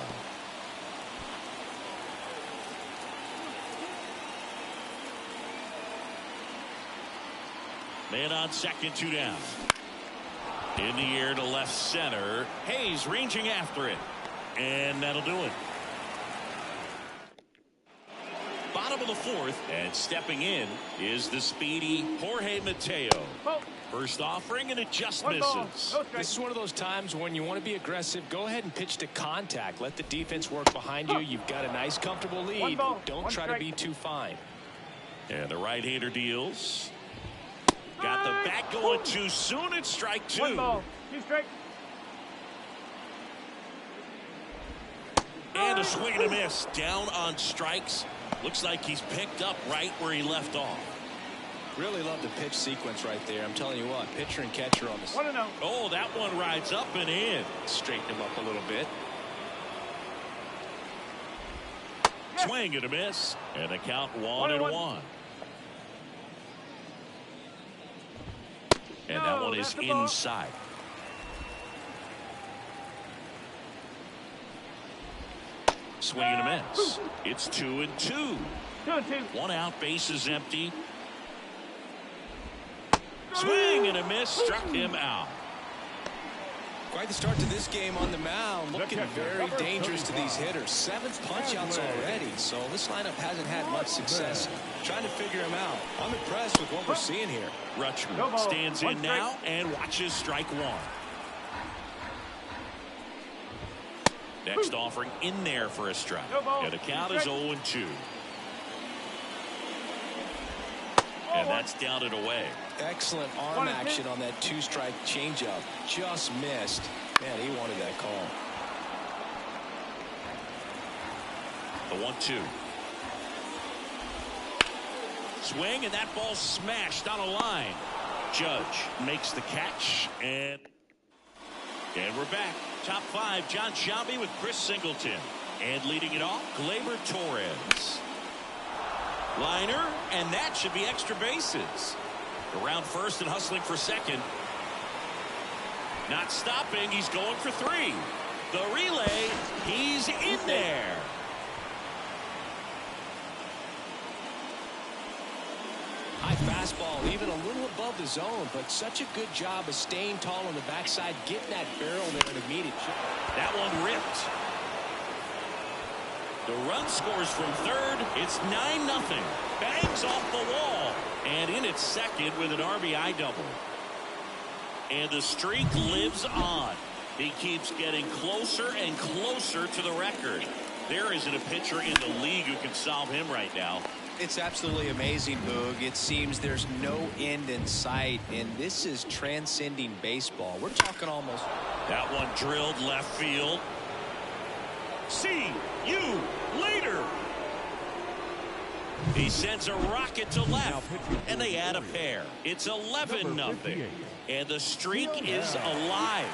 Man on second, 2 down. In the air to left center. Hayes ranging after it. And that'll do it. Bottom of the fourth, and stepping in is the speedy Jorge Mateo. First offering, and it just misses. This is one of those times when you want to be aggressive. Go ahead and pitch to contact. Let the defense work behind you. You've got a nice, comfortable lead. Don't try to be too fine. And the right-hander deals. Got the bat going too soon. It's strike 2. 1 ball. 2 strike. And a swing and a miss. Down on strikes. Looks like he's picked up right where he left off. Really love the pitch sequence right there. I'm telling you what, pitcher and catcher on this. Oh, that one rides up and in. Straighten him up a little bit. Swing and a miss. And the count 1-1. And that one is inside. Swing and a miss. It's 2-2. 1 out, base is empty. Swing and a miss, struck him out. Quite the start to this game on the mound. Looking very dangerous to these hitters. 7th punch-outs already, so this lineup hasn't had much success trying to figure him out. I'm impressed with what we're seeing here. Rutschman stands in now and watches strike 1. Next offering in there for a strike. And the count is 0-2. And that's down and away. Excellent arm action on that 2-strike changeup. Just missed. Man, he wanted that call. The 1-2. Swing, and that ball smashed on a line. Judge makes the catch, and we're back. Top 5, John Shelby with Chris Singleton. And leading it off, Gleyber Torres. Liner, and that should be extra bases. Around first and hustling for second. Not stopping, he's going for 3. The relay, he's in there. High fastball, even a little above the zone, but such a good job of staying tall on the backside, getting that barrel there and immediate. That one ripped. The run scores from third. It's 9-0. Bangs off the wall. And in its second with an RBI double. And the streak lives on. He keeps getting closer and closer to the record. There isn't a pitcher in the league who can solve him right now. It's absolutely amazing, Boog. It seems there's no end in sight, and this is transcending baseball. We're talking almost. That one drilled left field. See you later. He sends a rocket to left, and they add a pair. It's 11-0, and the streak is alive.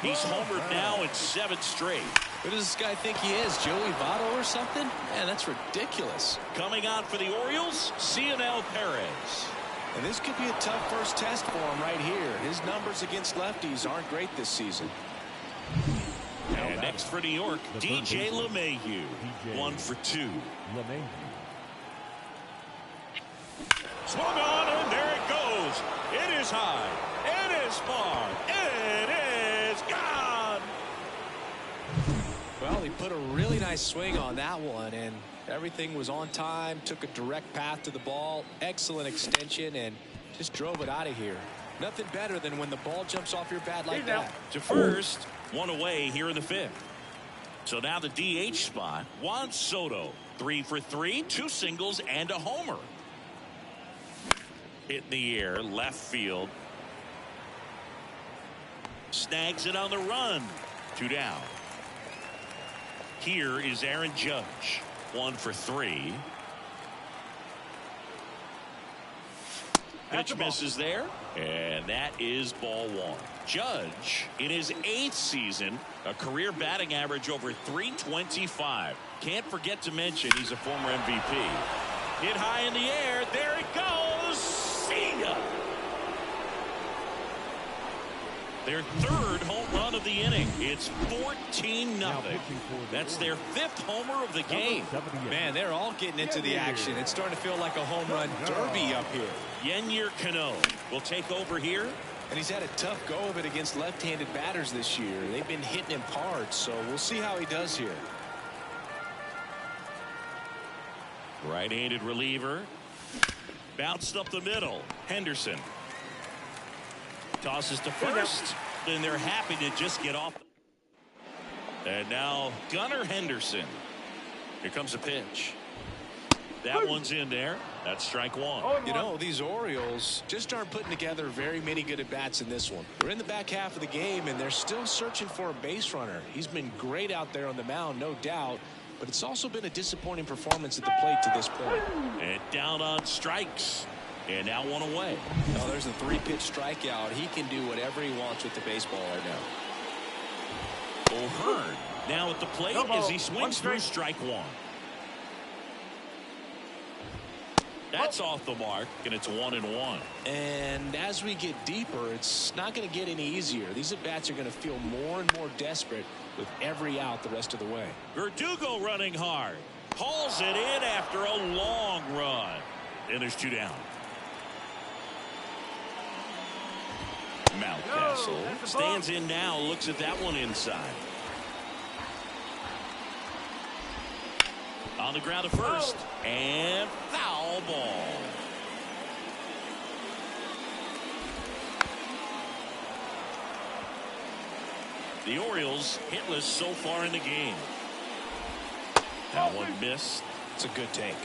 He's homered now in 7 straight. Who does this guy think he is, Joey Votto or something? Man, that's ridiculous. Coming on for the Orioles, Cionel Perez. And this could be a tough first test for him right here. His numbers against lefties aren't great this season. And next for New York, DJ LeMahieu. 1 for 2. Swung on, and there it goes. It is high. It is far. It is gone. Well, he put a really nice swing on that one, and everything was on time. Took a direct path to the ball. Excellent extension, and just drove it out of here. Nothing better than when the ball jumps off your bat like that. To first, 1 away here in the 5th. So now the DH spot, Juan Soto. 3 for 3, 2 singles and a homer. Hit in the air, left field. Snags it on the run. 2 down. Here is Aaron Judge. 1 for 3. Pitch misses there, and that is ball 1. Judge, in his 8th season, a career batting average over .325. Can't forget to mention he's a former MVP. Hit high in the air. There it goes. See ya. Their 3rd home run of the inning. It's 14-0. That's their 5th homer of the game. Man, they're all getting into the action. It's starting to feel like a home run derby up here. Yennier Cano will take over here. And he's had a tough go of it against left-handed batters this year. They've been hitting him hard, so we'll see how he does here. Right-handed reliever. Bounced up the middle. Henderson. Tosses to first. Then they're happy to just get off. And now Gunnar Henderson. Here comes a pitch. That one's in there. That's strike 1. You know, these Orioles just aren't putting together very many good at-bats in this one. We're in the back half of the game, and they're still searching for a base runner. He's been great out there on the mound, no doubt, but it's also been a disappointing performance at the plate to this point. And down on strikes. And now one away. Oh, there's a 3-pitch strikeout. He can do whatever he wants with the baseball right now. O'Hearn now at the plate as he swings through strike one. That's off the mark, and it's 1-1. And as we get deeper, it's not going to get any easier. These at-bats are going to feel more and more desperate with every out the rest of the way. Verdugo running hard. Hauls it in after a long run. And there's 2 down. Mountcastle stands in now, looks at that one inside. On the ground to first, and foul ball. The Orioles hitless so far in the game. That one missed. It's a good take.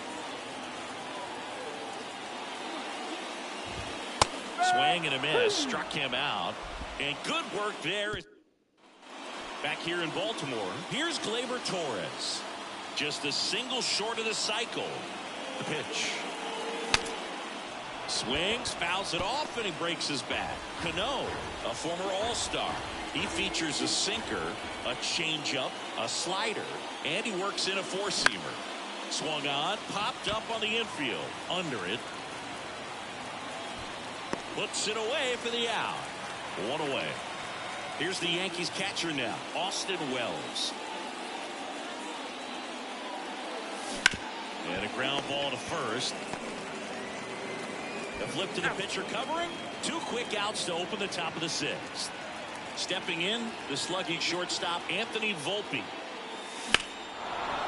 Swing and a miss, struck him out, and good work there. Back here in Baltimore, here's Gleyber Torres. Just a single short of the cycle. The pitch. Swings, fouls it off, and he breaks his bat. Cano, a former All-Star. He features a sinker, a changeup, a slider, and he works in a four-seamer. Swung on, popped up on the infield. Under it. Puts it away for the out. One away. Here's the Yankees catcher now, Austin Wells. And a ground ball to first. The flip to the pitcher covering. 2 quick outs to open the top of the 6th. Stepping in, the slugging shortstop, Anthony Volpe.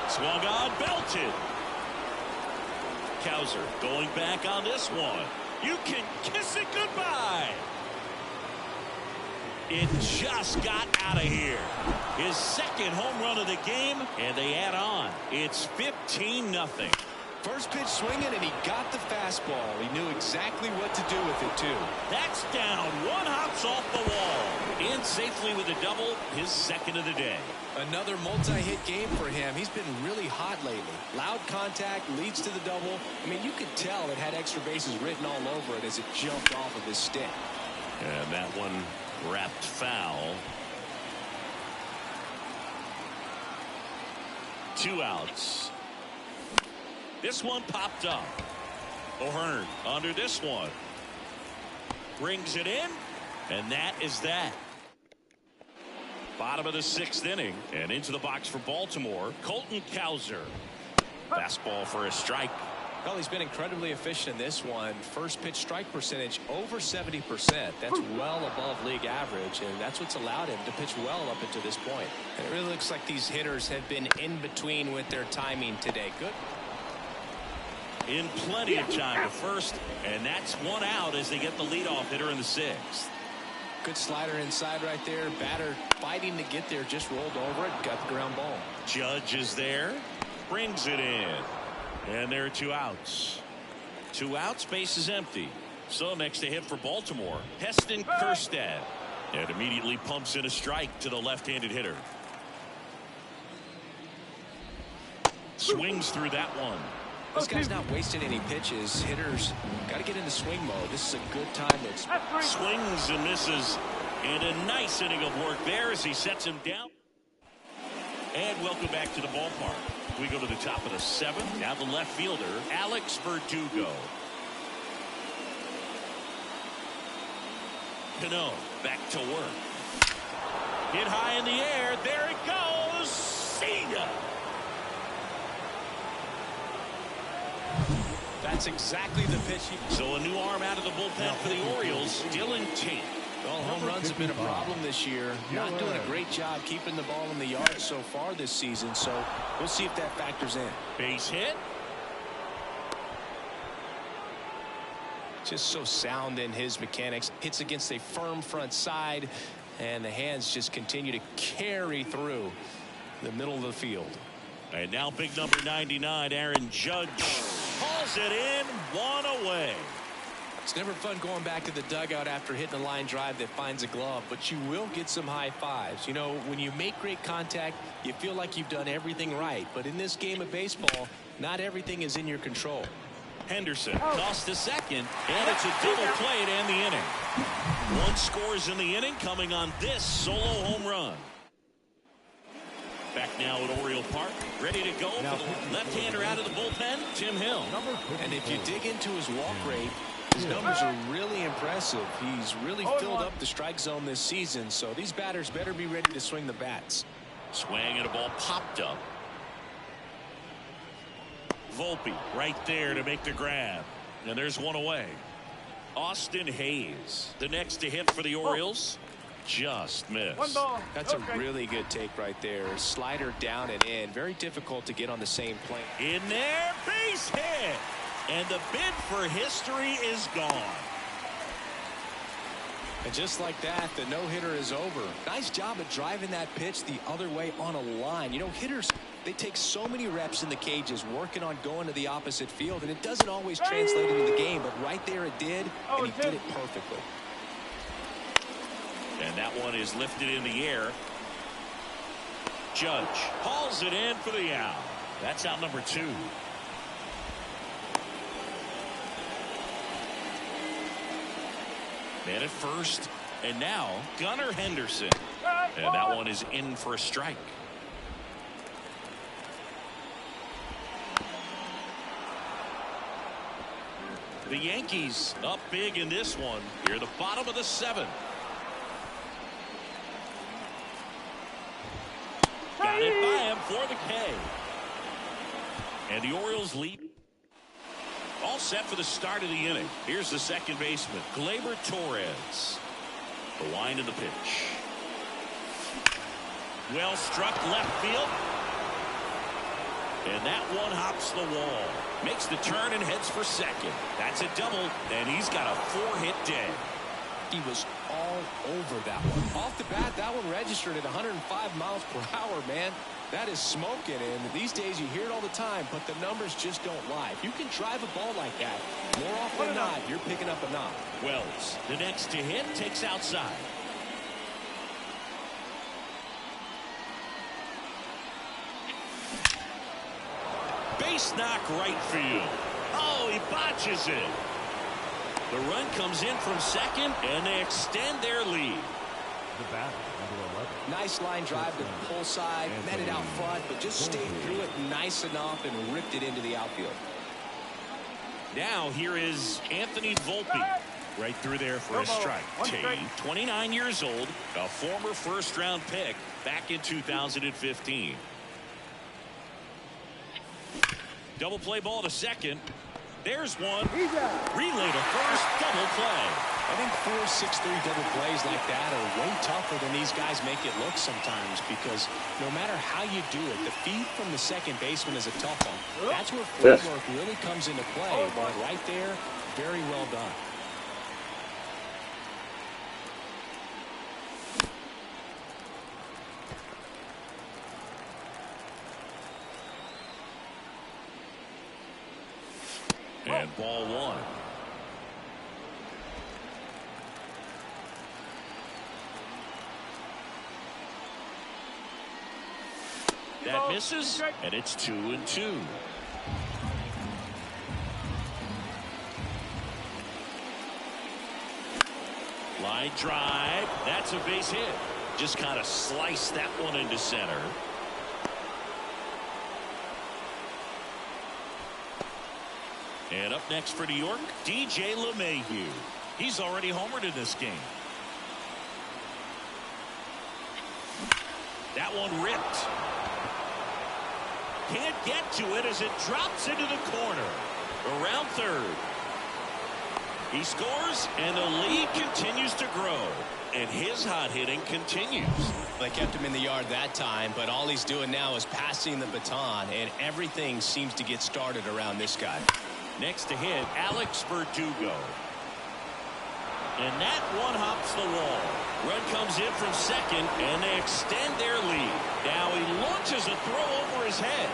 Swung on, belted. Cowser going back on this one. You can kiss it goodbye. It just got out of here. His 2nd home run of the game, and they add on. It's 15-0. First pitch swinging, and he got the fastball. He knew exactly what to do with it, too. That's down. One hops off the wall. In safely with a double, his 2nd of the day. Another multi-hit game for him. He's been really hot lately. Loud contact leads to the double. I mean, you could tell it had extra bases written all over it as it jumped off of his stick. And that one wrapped foul. 2 outs. This one popped up. O'Hearn under this one. Brings it in, and that is that. Bottom of the 6th inning, and into the box for Baltimore, Colton Cowser. Fastball for a strike. Well, he's been incredibly efficient in this one. First pitch strike percentage over 70%. That's well above league average, and that's what's allowed him to pitch well up until this point. And it really looks like these hitters have been in between with their timing today. Good. In plenty of time to first, and that's 1 out as they get the leadoff hitter in the 6th. Good slider inside right there. Batter fighting to get there, just rolled over it, got the ground ball. Judge is there, brings it in, and there are 2 outs. 2 outs, base is empty. So next to hit for Baltimore, Heston Kjerstad, and immediately pumps in a strike to the left-handed hitter. Swings through that one. This guy's not wasting any pitches. Hitters got to get into swing mode. This is a good time to expect. Swings and misses, and a nice inning of work there as he sets him down. And welcome back to the ballpark. We go to the top of the 7th. Now the left fielder, Alex Verdugo. Cano back to work. Hit high in the air. There it goes. See ya. That's exactly the pitch. So a new arm out of the bullpen for the Orioles, Dylan Tate. Well, home runs have been a problem this year. Not doing a great job keeping the ball in the yard so far this season, so we'll see if that factors in. Base hit. Just so sound in his mechanics. Hits against a firm front side, and the hands just continue to carry through the middle of the field. And now big number 99, Aaron Judge. Hauls it in, 1 away. It's never fun going back to the dugout after hitting a line drive that finds a glove, but you will get some high fives. You know, when you make great contact, you feel like you've done everything right. But in this game of baseball, not everything is in your control. Henderson tossed to second, and it's a double play to end the inning. One scores in the inning coming on this solo home run. Back now at Oriole Park, ready to go for the left-hander out of the bullpen, Tim Hill. And if you dig into his walk rate, his numbers are really impressive. He's really filled up the strike zone this season, so these batters better be ready to swing the bats. Swing and a ball popped up. Volpe right there to make the grab. And there's one away. Austin Hayes, the next to hit for the Orioles. Just missed. That's a really good take right there. Slider down and in. Very difficult to get on the same plane. In there, base hit. And the bid for history is gone. And just like that, the no-hitter is over. Nice job of driving that pitch the other way on a line. You know, hitters, they take so many reps in the cages working on going to the opposite field, and it doesn't always translate into the game, but right there it did, and he did it perfectly. And that one is lifted in the air. Judge hauls it in for the out. That's out number 2. Man at first, and now Gunnar Henderson. And that one is in for a strike. The Yankees up big in this one. Here, the bottom of the 7th. Got it by him for the K. And the Orioles lead. All set for the start of the inning. Here's the second baseman, Gleyber Torres. The wind of the pitch. Well struck left field. And that one hops the wall. Makes the turn and heads for second. That's a double, and he's got a 4-hit day. He was all over that one. Off the bat, that one registered at 105 miles per hour, man. That is smoking, and these days you hear it all the time, but the numbers just don't lie. If you can drive a ball like that, more often than not, you're picking up a knock. Wells, the next to hit, takes outside. Base knock right field. Oh, he botches it. The run comes in from second, and they extend their lead. The batter, number 11. Nice line drive to the pull side, met it out front, but just stayed through it nice enough and ripped it into the outfield. Now here is Anthony Volpe. Right through there for a strike. 29 years old, a former first-round pick back in 2015. Double play ball to second. There's one. Relay to first. Double play. I think 4, 6, 3 double plays like that are way tougher than these guys make it look sometimes, because no matter how you do it, the feed from the second baseman is a tough one. That's where footwork really comes into play. But right there, very well done. And ball 1. That misses, and it's 2-2. Line drive. That's a base hit. Just kind of sliced that one into center. And up next for New York, DJ LeMahieu. He's already homered in this game. That one ripped. Can't get to it as it drops into the corner. Around third. He scores, and the lead continues to grow. And his hot hitting continues. They kept him in the yard that time, but all he's doing now is passing the baton, and everything seems to get started around this guy. Next to hit, Alex Verdugo. And that one hops the wall. Run comes in from second, and they extend their lead. Now he launches a throw over his head.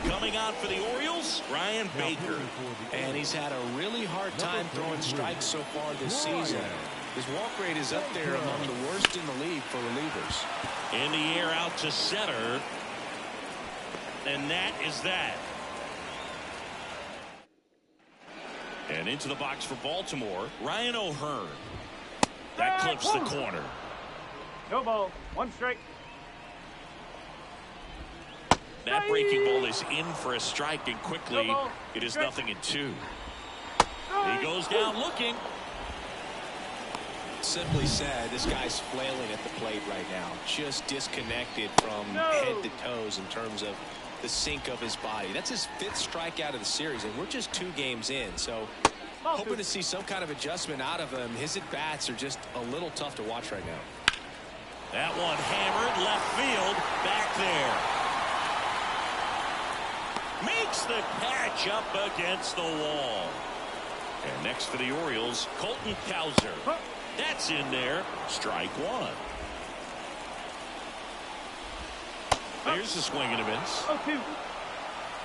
Coming on for the Orioles, Ryan Baker. And he's had a really hard time throwing strikes so far this season. His walk rate is up there among the worst in the league for relievers. In the air out to center. And that is that. And into the box for Baltimore, Ryan O'Hearn. That clips the corner. No ball. 1 strike. That breaking ball is in for a strike, and quickly it is 0-2. He goes down looking. Simply said, this guy's flailing at the plate right now. Just disconnected from head to toes in terms of the sink of his body. That's his 5th strikeout of the series, and we're just 2 games in. So hoping to see some kind of adjustment out of him. His at-bats are just a little tough to watch right now. That one hammered left field. Back there. Makes the catch up against the wall. And next for the Orioles, Colton Cowser. That's in there. Strike 1. There's the swing and a miss.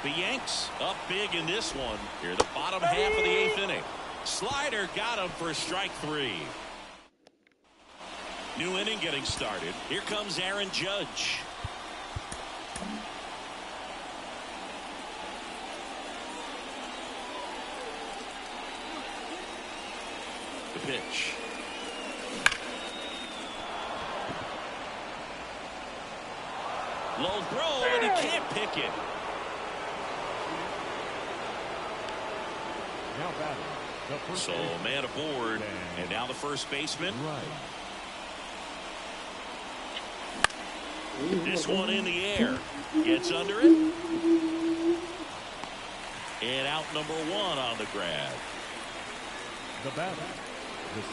The Yanks up big in this one. Here, the bottom half of the 8th inning. Slider got him for strike 3. New inning getting started. Here comes Aaron Judge. The pitch. Low throw, and he can't pick it. Now batting. So man aboard, and now the first baseman. This one in the air. Gets under it. And out number 1 on the grab. The batter.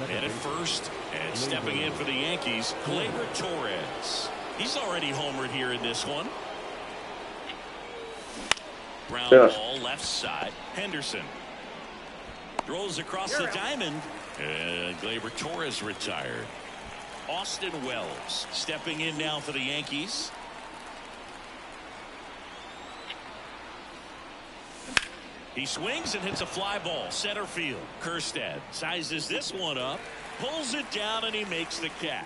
And at first, and stepping in for the Yankees, Gleyber Torres. He's already homered here in this one. Ground ball left side. Henderson throws across the diamond, and Gleyber Torres retired. Austin Wells stepping in now for the Yankees. He swings and hits a fly ball center field. Kjerstad sizes this one up, pulls it down, and he makes the catch.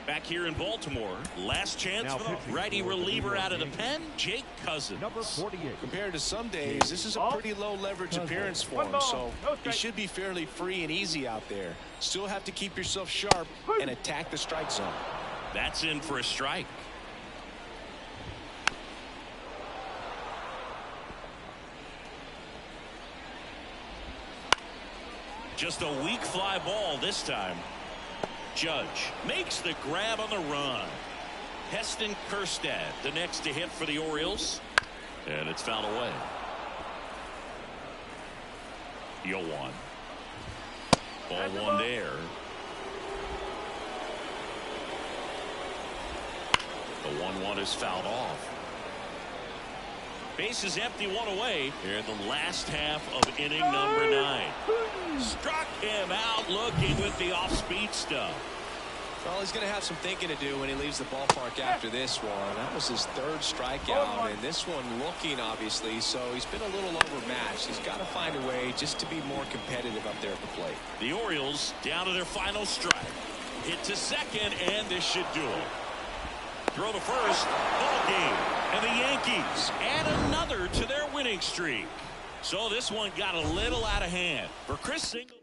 Back here in Baltimore, last chance for the righty reliever out of the pen, Jake Cousins. Number 48. Compared to some days, this is a pretty low leverage appearance for him, so he should be fairly free and easy out there. Still have to keep yourself sharp and attack the strike zone. That's in for a strike. Just a weak fly ball this time. Judge makes the grab on the run. Heston Kjerstad, the next to hit for the Orioles. And it's fouled away. 0-1. Ball 1 there. The 1-1 is fouled off. Base is empty, 1 away. Here in the last half of inning number 9. Struck him out looking with the off-speed stuff. Well, he's going to have some thinking to do when he leaves the ballpark after this one. That was his 3rd strikeout, and this one looking, obviously, so he's been a little overmatched. He's got to find a way just to be more competitive up there at the plate. The Orioles down to their final strike. Hit to second, and this should do it. Throw to first, ball game, and the Yankees add another to their winning streak. So this one got a little out of hand. For Chris Singleton.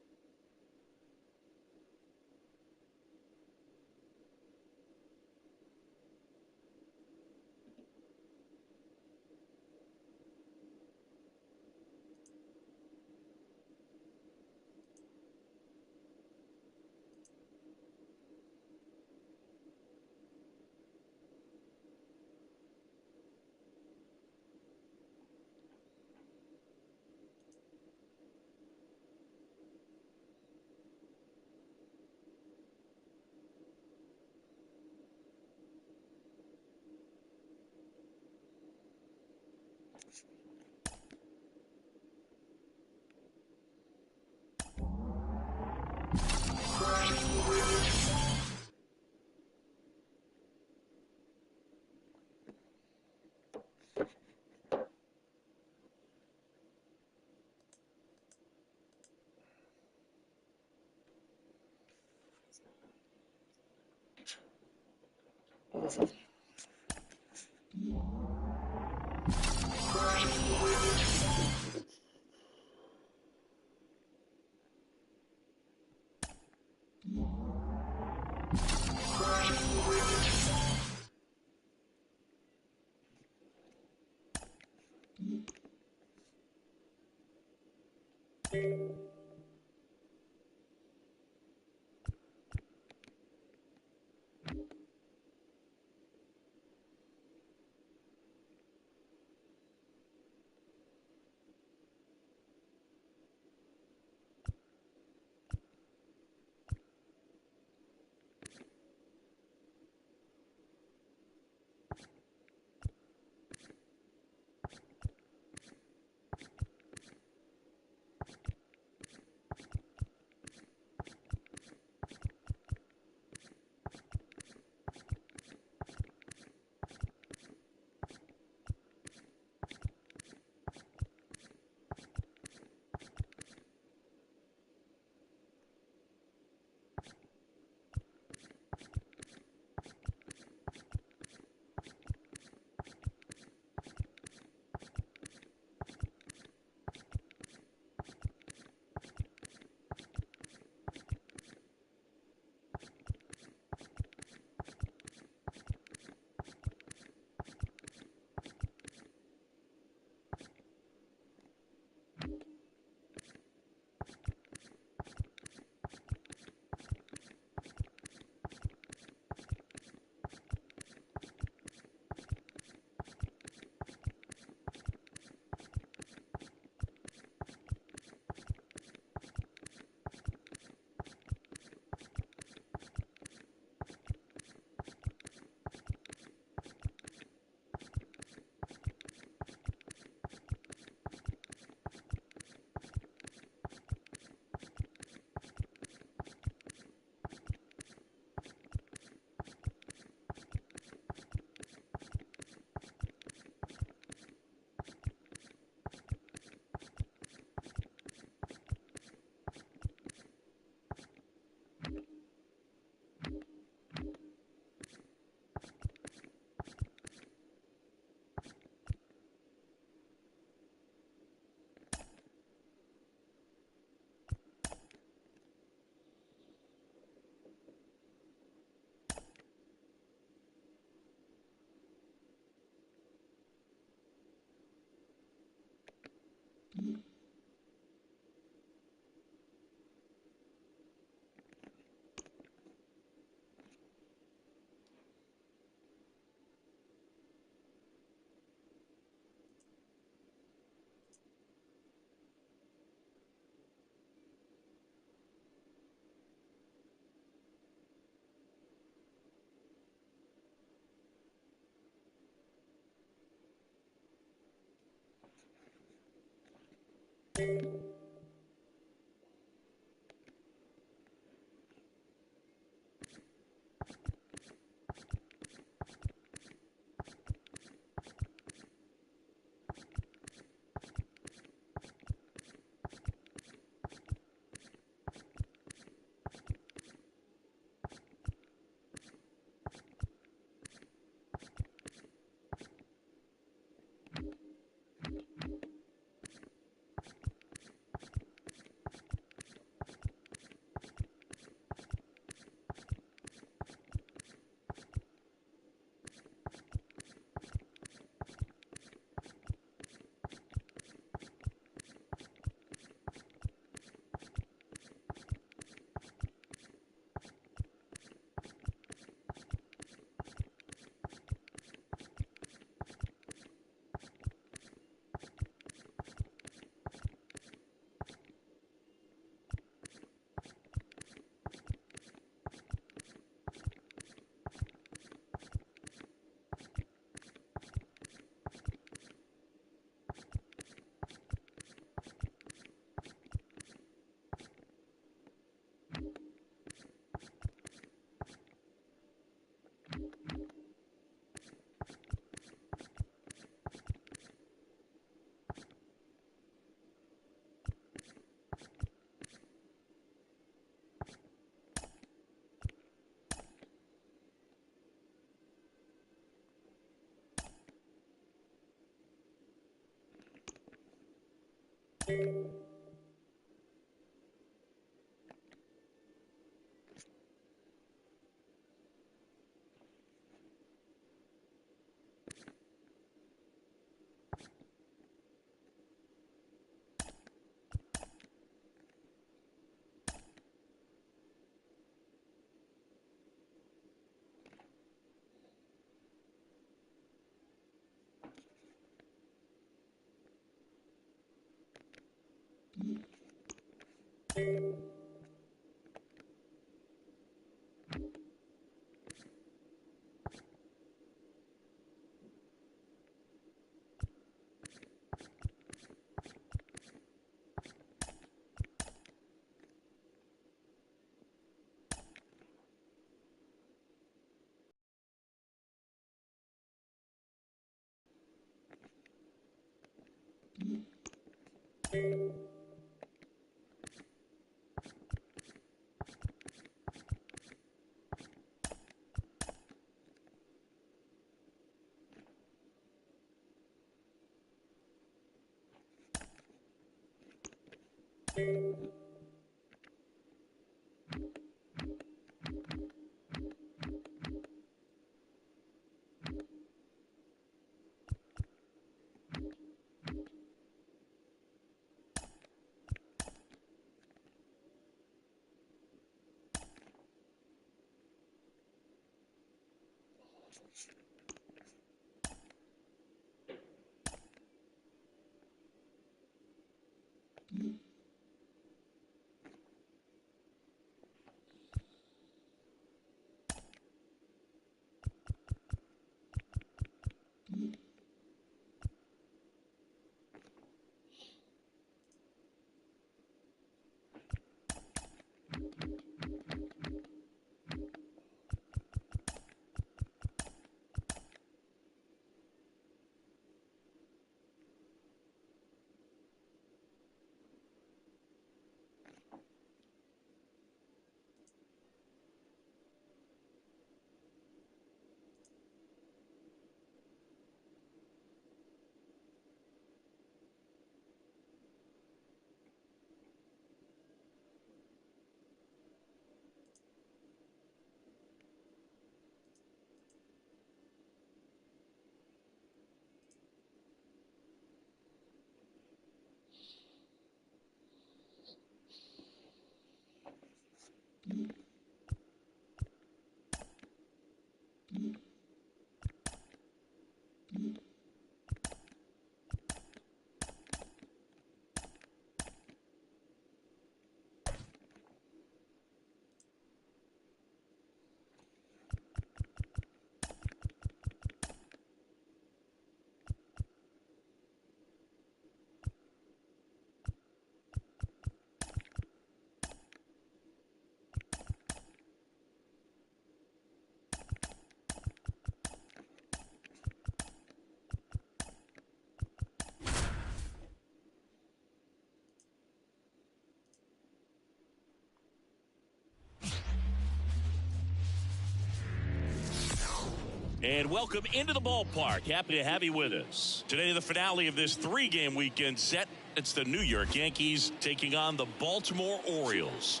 And welcome into the ballpark. Happy to have you with us. Today, the finale of this 3-game weekend set. It's the New York Yankees taking on the Baltimore Orioles.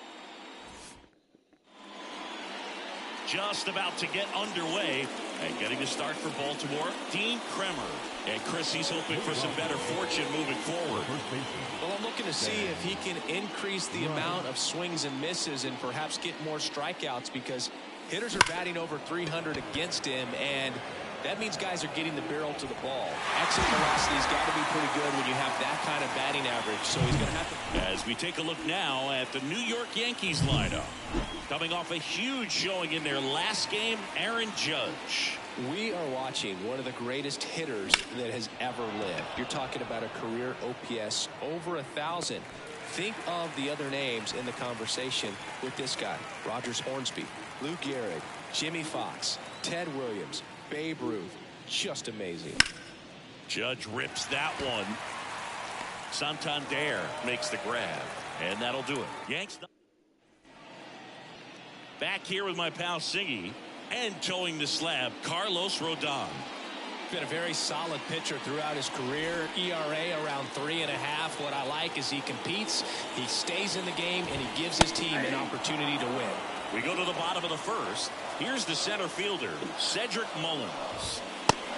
Just about to get underway and getting a start for Baltimore, Dean Kremer. And Chris, he's hoping for some better fortune moving forward. Well, I'm looking to see if he can increase the amount of swings and misses and perhaps get more strikeouts, because hitters are batting over 300 against him, and that means guys are getting the barrel to the ball. Exit velocity's got to be pretty good when you have that kind of batting average, so he's going to have to... As we take a look now at the New York Yankees lineup. Coming off a huge showing in their last game, Aaron Judge. We are watching one of the greatest hitters that has ever lived. You're talking about a career OPS over 1,000. Think of the other names in the conversation with this guy. Rogers Hornsby, Lou Gehrig, Jimmy Fox, Ted Williams, Babe Ruth. Just amazing. Judge rips that one. Santander makes the grab, and that'll do it. Yanks back here with my pal Siggy, and towing the slab, Carlos Rodon. Been a very solid pitcher throughout his career. ERA around 3.5. What I like is he competes, he stays in the game, and he gives his team an opportunity to win. We go to the bottom of the first. Here's the center fielder, Cedric Mullins.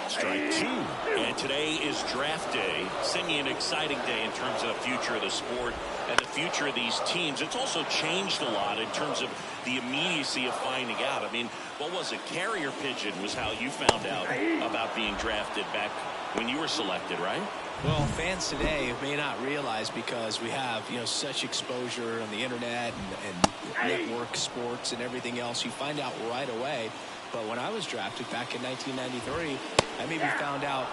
Strike 2. And today is draft day. Singing an exciting day in terms of the future of the sport and the future of these teams. It's also changed a lot in terms of the immediacy of finding out. I mean, what was it? Carrier pigeon was how you found out about being drafted back when you were selected, right? Well, fans today may not realize, because we have, such exposure on the internet and network sports and everything else. You find out right away. But when I was drafted back in 1993, I maybe found out,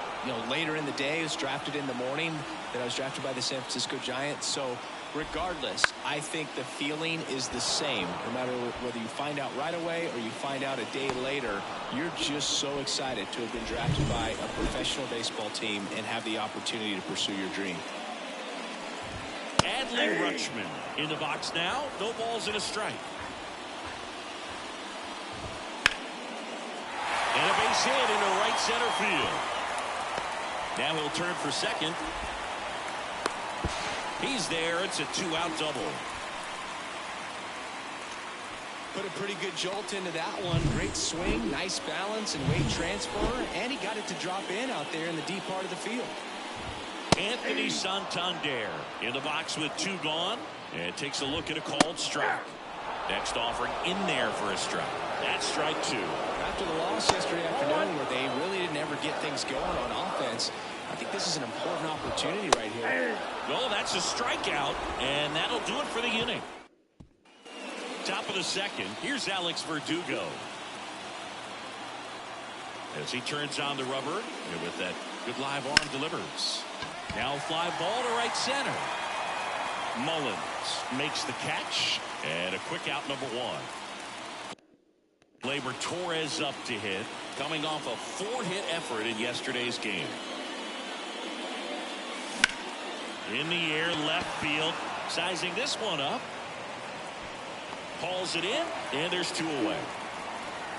later in the day. I was drafted in the morning that I was drafted by the San Francisco Giants. So regardless, I think the feeling is the same. No matter whether you find out right away or you find out a day later, you're just so excited to have been drafted by a professional baseball team and have the opportunity to pursue your dream. Adley Rutschman in the box now. No balls and a strike. And a base hit into right center field. Now he'll turn for second. He's there. It's a 2-out double. Put a pretty good jolt into that one. Great swing, nice balance and weight transfer, and he got it to drop in out there in the deep part of the field. Anthony Santander in the box with 2 gone, and takes a look at a called strike. Next offering in there for a strike. That's strike 2. After the loss yesterday afternoon, where they really didn't ever get things going on offense, I think this is an important opportunity right here. Well, that's a strikeout, and that'll do it for the inning. Top of the second, here's Alex Verdugo. As he turns on the rubber, and with that good live arm delivers. Now fly ball to right center. Mullins makes the catch, and a quick out, number 1. Gleyber Torres up to hit, coming off a 4-hit effort in yesterday's game. In the air, left field, sizing this one up. Hauls it in, and there's 2 away.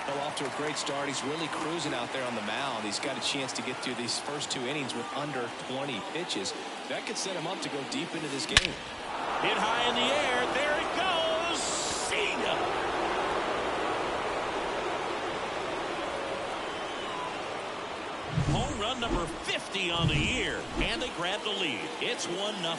Well, off to a great start. He's really cruising out there on the mound. He's got a chance to get through these first 2 innings with under 20 pitches. That could set him up to go deep into this game. Hit high in the air. There it goes. See ya. Home run number 50 on the year, and they grab the lead. It's 1-0.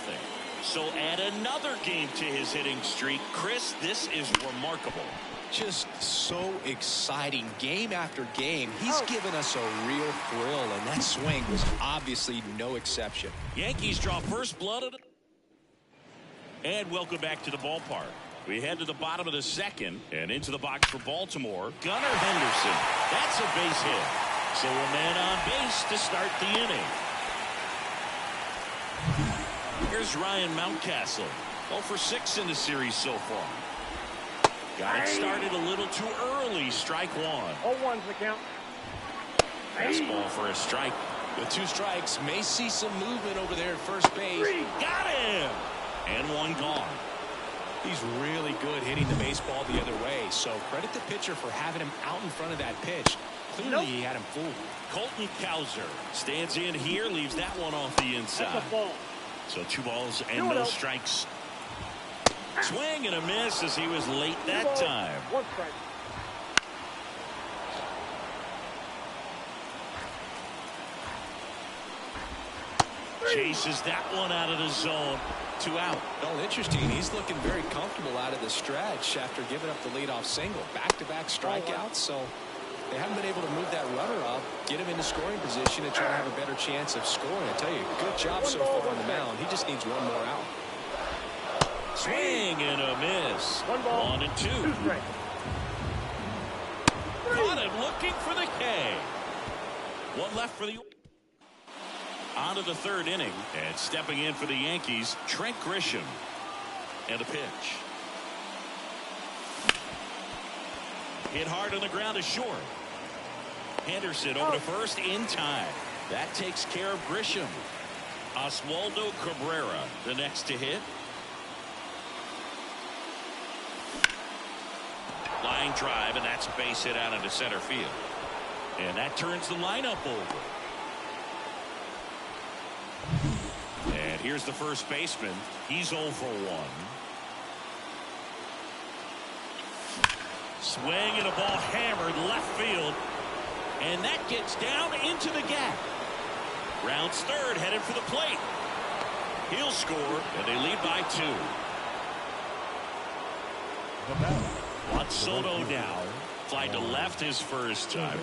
So add another game to his hitting streak. Chris, this is remarkable. Just so exciting game after game. He's given us a real thrill, and that swing was obviously no exception. Yankees draw first blood. And welcome back to the ballpark. We head to the bottom of the second and into the box for Baltimore. Gunnar Henderson. That's a base hit. So a man on base to start the inning. Here's Ryan Mountcastle. 0 for 6 in the series so far. Got it started a little too early. Strike 1. 0-1's the count. Fastball for a strike. With 2 strikes, may see some movement over there at first base. Got him! And 1 gone. He's really good hitting the baseball the other way, so credit the pitcher for having him out in front of that pitch. Clearly, he had him fooled. Colton Cowser stands in here, leaves that one off the inside. That's a ball. So 2 balls and no strikes. Swing and a miss as he was late that time. 1 strike. Chases that one out of the zone. 2 out. Well, interesting. He's looking very comfortable out of the stretch after giving up the leadoff single. Back-to-back strikeouts, so they haven't been able to move that runner up, get him into scoring position, and try to have a better chance of scoring. I tell you, good job so far on the mound. He just needs 1 more out. Swing and a miss. 1 ball. 1 and 2. 2 strikes. Got him looking for the K. 1 left for the. On to the 3rd inning, and stepping in for the Yankees, Trent Grisham. And a pitch. Hit hard on the ground to short. Henderson over to first in time. That takes care of Grisham. Oswaldo Cabrera, the next to hit. Line drive, and that's a base hit out into center field. And that turns the lineup over. And here's the first baseman. He's 0 for 1. Swing and a ball hammered left field. And that gets down into the gap. Rounds third, headed for the plate. He'll score, and they lead by 2. The batter. Juan Soto now. Fly to left his first time.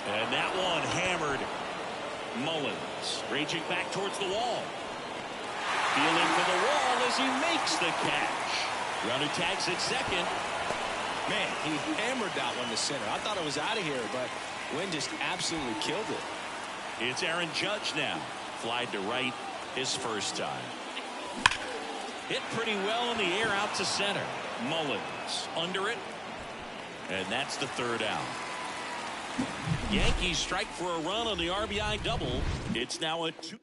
And that one hammered. Mullins raging back towards the wall. Feeling for the wall as he makes the catch. Runner tags at second. Man, he hammered that one to center. I thought it was out of here, but Wynn just absolutely killed it. It's Aaron Judge now. Flied to right his first time. Hit pretty well in the air out to center. Mullins under it. And that's the 3rd out. Yankees strike for a run on the RBI double. It's now a 2.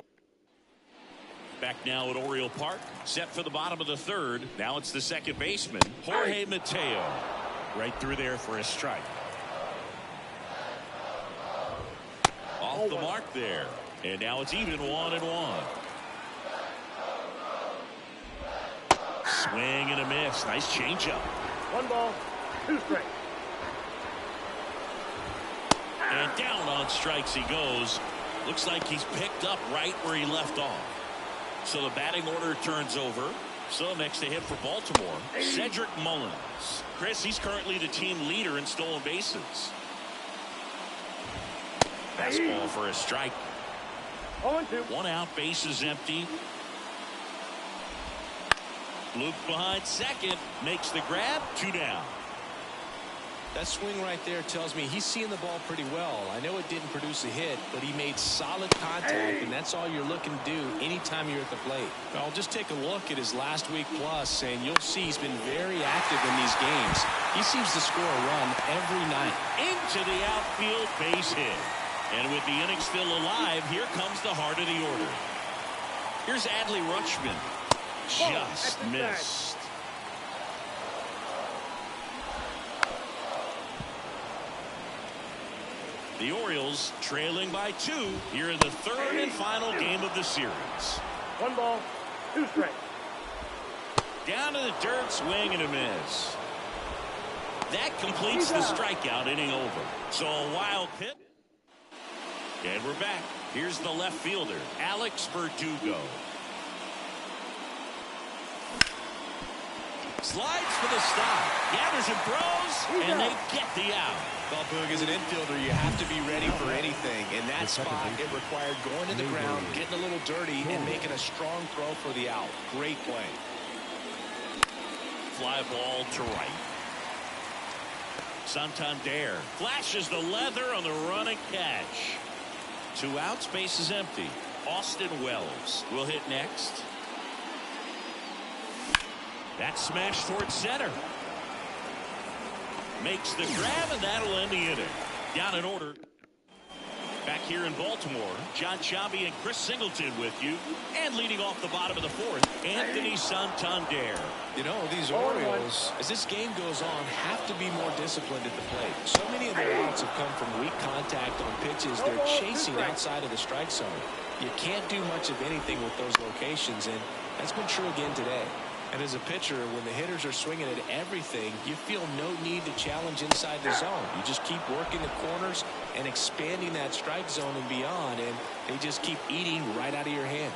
Back now at Oriole Park. Set for the bottom of the 3rd. Now it's the second baseman, Jorge Mateo. Right through there for a strike. Off the mark there. And now it's even 1 and 1. Swing and a miss. Nice changeup. 1 ball, 2 strikes. And down on strikes he goes. Looks like he's picked up right where he left off. So the batting order turns over. So next to hit for Baltimore, Cedric Mullins. Chris, he's currently the team leader in stolen bases. Fastball for a strike. 0-2. 1 out, bases empty. Luke behind second, makes the grab, 2 down. That swing right there tells me he's seeing the ball pretty well. I know it didn't produce a hit, but he made solid contact, and that's all you're looking to do anytime you're at the plate. Well, just take a look at his last week plus, and you'll see he's been very active in these games. He seems to score a run every night. Into the outfield, base hit. And with the inning still alive, here comes the heart of the order. Here's Adley Rutschman. Just missed. The Orioles trailing by 2 here in the 3rd and final game of the series. 1 ball, 2 strikes. Down to the dirt, swing and a miss. That completes the strikeout, inning over. So a wild pitch. And we're back. Here's the left fielder, Alex Verdugo. Slides for the stop. Gathers and throws, and they get the out. Well, Boog, as an infielder, you have to be ready for anything. In that spot, it required going to the ground, getting a little dirty, and making a strong throw for the out. Great play. Fly ball to right. Santander flashes the leather on the running catch. 2 outs, base is empty. Austin Wells will hit next. That smash towards center. Makes the grab, and that'll end the inning. Down in order. Back here in Baltimore, John Chavi and Chris Singleton with you. And leading off the bottom of the fourth, Anthony Santander. You know, these Orioles, as this game goes on, have to be more disciplined at the plate. So many of their outs have come from weak contact on pitches they're chasing outside of the strike zone. You can't do much of anything with those locations, and that's been true again today. And as a pitcher, when the hitters are swinging at everything, you feel no need to challenge inside the zone. You just keep working the corners and expanding that strike zone and beyond, and they just keep eating right out of your hand.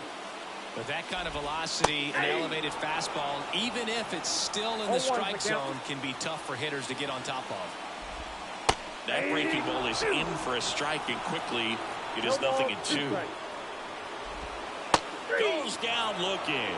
With that kind of velocity, an elevated fastball, even if it's still in the strike zone, can be tough for hitters to get on top of. That breaking ball is in for a strike, and quickly it is 0-2. Goes down looking.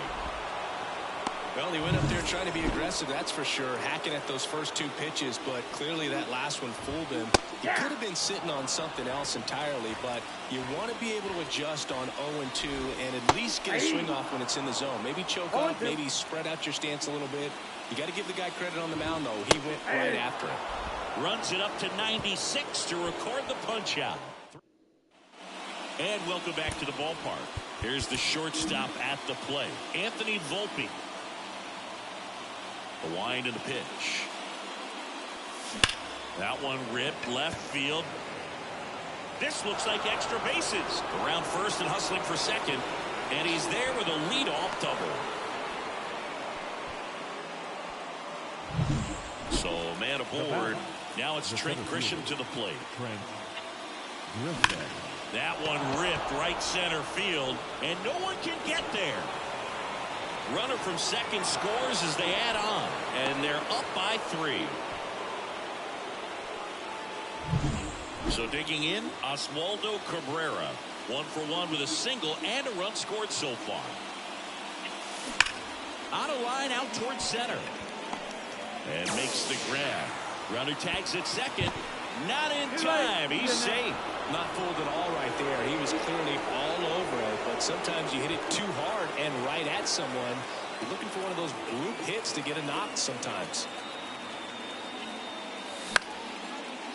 Well, he went up there trying to be aggressive, that's for sure, hacking at those first two pitches, but clearly that last one fooled him. He could have been sitting on something else entirely, but you want to be able to adjust on 0-2 and at least get a swing off when it's in the zone. Maybe choke up, maybe spread out your stance a little bit. You got to give the guy credit on the mound, though. He went right after it. Runs it up to 96 to record the punch out. And welcome back to the ballpark. Here's the shortstop at the plate, Anthony Volpe. The wind and the pitch. That one ripped left field. This looks like extra bases. Around first and hustling for second. And he's there with a leadoff double. So man aboard. Now it's Trent Grisham to the plate. That one ripped right center field. And no one can get there. Runner from second scores as they add on, and they're up by 3. So digging in, Oswaldo Cabrera, 1 for 1 with a single and a run scored so far. On a line out towards center, and makes the grab. Runner tags at second, not in time. He's safe. Not fooled at all right there. He was clearly all over it, but sometimes you hit it too hard and right at someone. You're looking for one of those group hits to get a knock sometimes.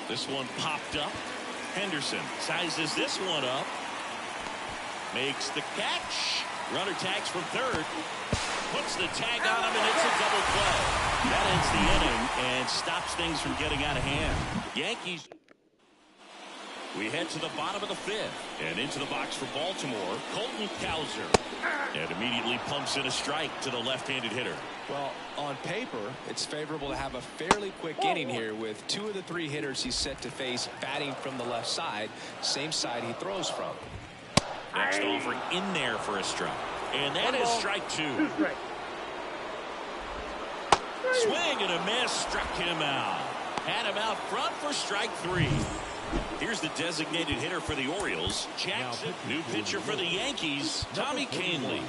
This one popped up. Henderson sizes this one up. Makes the catch. Runner tags from third. Puts the tag on him, and it's a double play. That ends the inning and stops things from getting out of hand. Yankees. We head to the bottom of the 5th and into the box for Baltimore. Colton Cowser. And immediately pumps in a strike to the left-handed hitter. Well, on paper, it's favorable to have a fairly quick inning here with 2 of the 3 hitters he's set to face batting from the left side, same side he throws from. Next offering in there for a strike. And that is strike 2. Swing and a miss, struck him out. Had him out front for strike 3. Here's the designated hitter for the Orioles, Jackson. New pitcher for the Yankees, Tommy Kahnle.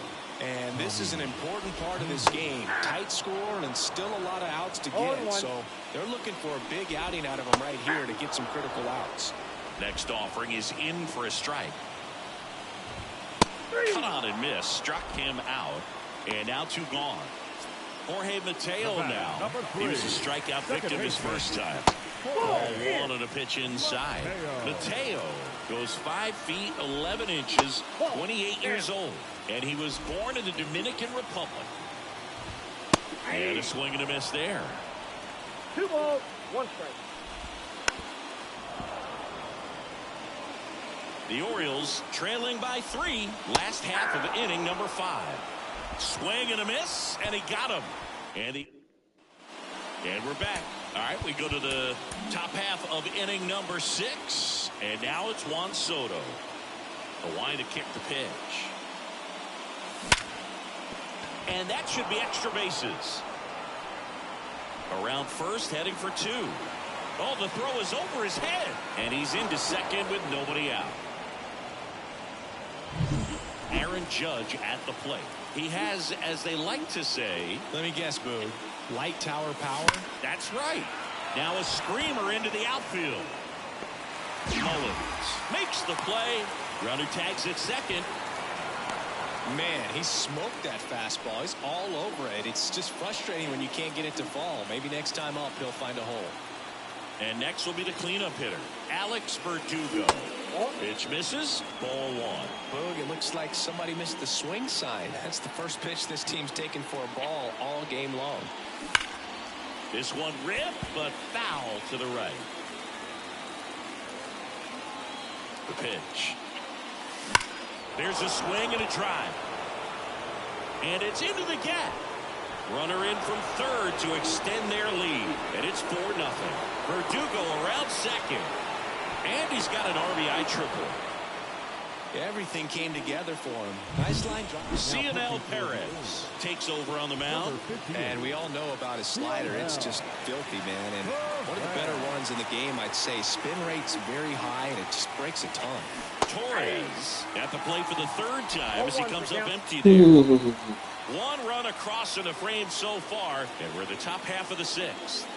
And this is an important part of this game. Tight score and still a lot of outs to get. So they're looking for a big outing out of him right here to get some critical outs. Next offering is in for a strike. Cut on and miss, struck him out. And now 2 gone. Jorge Mateo now. He was a strikeout victim his first time. Ball 1 on a pitch inside. Mateo goes 5 feet 11 inches, 28 years old, and he was born in the Dominican Republic. And a swing and a miss there. 2 balls, 1 strike. The Orioles trailing by 3, last half of inning number 5. Swing and a miss, and he got him. And we're back. All right, we go to the top half of inning number 6. And now it's Juan Soto. A wind to kick the pitch. And that should be extra bases. Around first, heading for 2. Oh, the throw is over his head. And he's into second with nobody out. Aaron Judge at the plate. He has, as they like to say, let me guess, Boo, light tower power? That's right. Now a screamer into the outfield. Mullins makes the play. Runner tags at second. Man, he smoked that fastball. He's all over it. It's just frustrating when you can't get it to fall. Maybe next time up he'll find a hole. And next will be the cleanup hitter, Alex Verdugo. Pitch misses. Ball one. Boog, it looks like somebody missed the swing sign. That's the first pitch this team's taken for a ball all game long. This one ripped, but foul to the right. The pitch. There's a swing and a drive. And it's into the gap. Runner in from third to extend their lead. And it's 4-0. Verdugo around second. And he's got an RBI triple. Everything came together for him. Nice line drive. Cionel Perez takes over on the mound. And we all know about his slider. It's just filthy, man. And one of the better ones in the game, I'd say. Spin rate's very high, and it just breaks a ton. Torres at the plate for the third time as he comes up empty there. One run across in the frame so far, and we're in the top half of the sixth.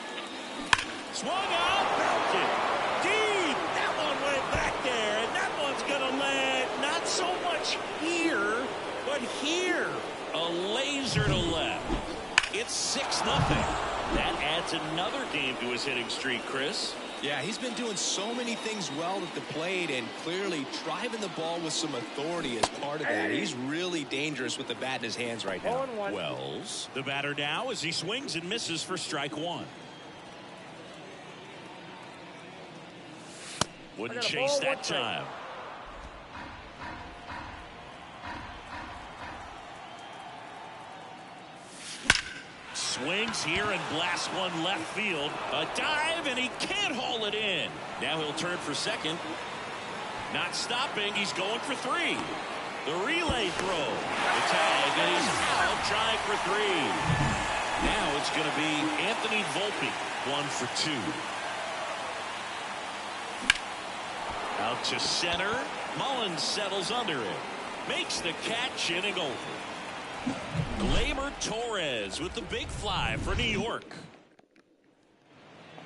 Swung out, belted. Deep. That one went back there, and that one's going to land not so much here, but here. A laser to left. It's 6-0. That adds another game to his hitting streak, Chris. Yeah, he's been doing so many things well at the plate and clearly driving the ball with some authority as part of that. He's really dangerous with the bat in his hands right now. Wells, the batter now as he swings and misses for strike one. Wouldn't chase that time. Swings here and blasts one left field. A dive, and he can't haul it in. Now he'll turn for second. Not stopping. He's going for three. The relay throw. The tag, and he's out trying for three. Now it's going to be Anthony Volpe. 1 for 2. Out to center. Mullins settles under it. Makes the catch, inning over. Gleyber Torres with the big fly for New York.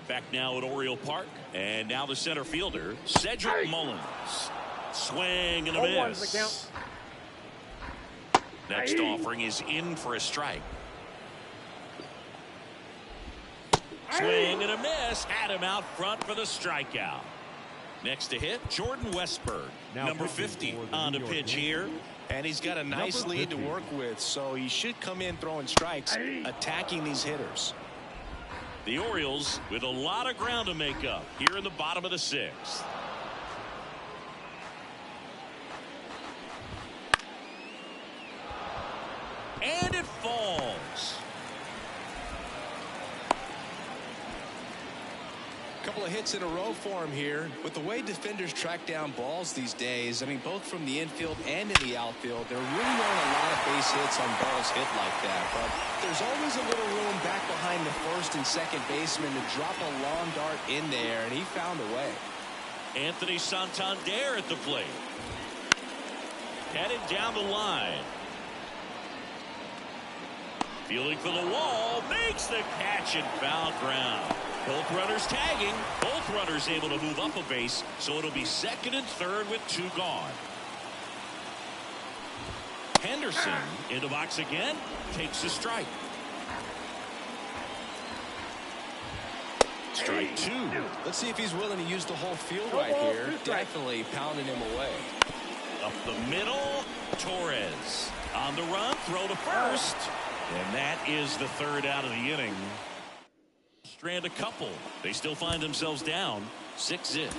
Back now at Oriole Park. And now the center fielder, Cedric Mullins. Swing and a miss. Next offering is in for a strike. Swing and a miss. Had him out front for the strikeout. Next to hit, Jordan Westburg, number 50 on the pitch here. And he's got a nice lead to work with, so he should come in throwing strikes, attacking these hitters. The Orioles with a lot of ground to make up here in the bottom of the sixth. And it falls. Couple of hits in a row for him here. With the way defenders track down balls these days, I mean, both from the infield and in the outfield, there really aren't a lot of base hits on balls hit like that. But there's always a little room back behind the first and second baseman to drop a long dart in there, and he found a way. Anthony Santander at the plate. Headed down the line. Fielding for the wall. Makes the catch and foul ground. Both runners tagging. Both runners able to move up a base, so it'll be second and third with 2 gone. Henderson in the box again. Takes a strike. Strike 2. Let's see if he's willing to use the whole field right here. Definitely pounding him away. Up the middle. Torres on the run. Throw to first. And that is the third out of the inning. Strand a couple. They still find themselves down 6-0.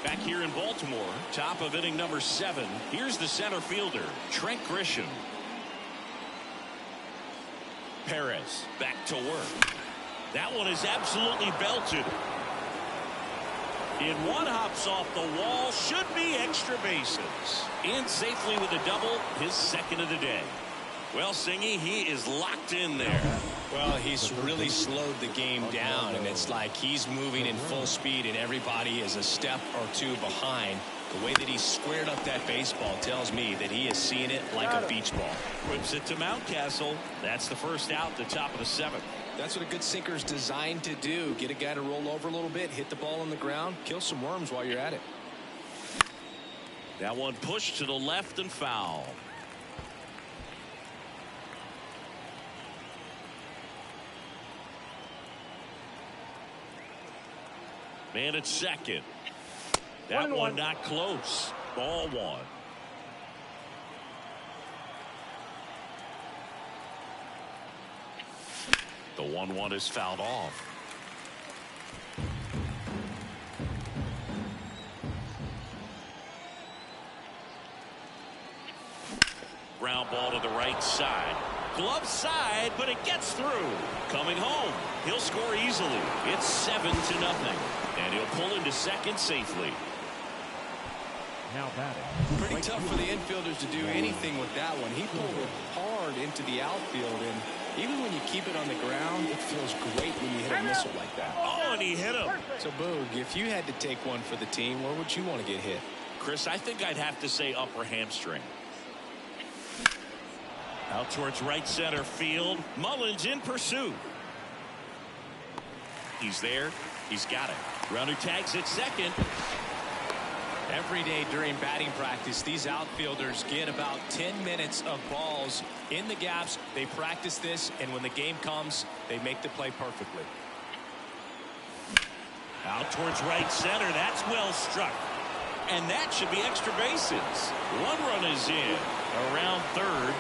Back here in Baltimore, top of inning number 7. Here's the center fielder, Trent Grisham. Perez back to work. That one is absolutely belted. In one, hops off the wall. Should be extra bases. In safely with a double, his second of the day. Well, Singy, he is locked in there. Well, he's really slowed the game down, and it's like he's moving in full speed, and everybody is a step or 2 behind. The way that he squared up that baseball tells me that he is seeing it like a beach ball. Whips it to Mountcastle. That's the first out, the top of the 7th. That's what a good sinker is designed to do. Get a guy to roll over a little bit, hit the ball on the ground, kill some worms while you're at it. That one pushed to the left and foul. Man at second. That one not close. Ball one. The 1-1 is fouled off. Ground ball to the right side. Glove side, but it gets through. Coming home. He'll score easily. It's 7-0. And he'll pull into second safely. Now batting. Pretty tough for the infielders to do anything with that one. He pulled it hard into the outfield, and even when you keep it on the ground, it feels great when you hit a missile like that. Oh, and he hit him. So, Boog, if you had to take one for the team, where would you want to get hit? Chris, I think I'd have to say upper hamstring. Out towards right center field. Mullins in pursuit. He's there. He's got it. Runner tags at second. Every day during batting practice, these outfielders get about 10 minutes of balls in the gaps. They practice this, and when the game comes, they make the play perfectly. Out towards right center. That's well struck. And that should be extra bases. One run is in. Around third.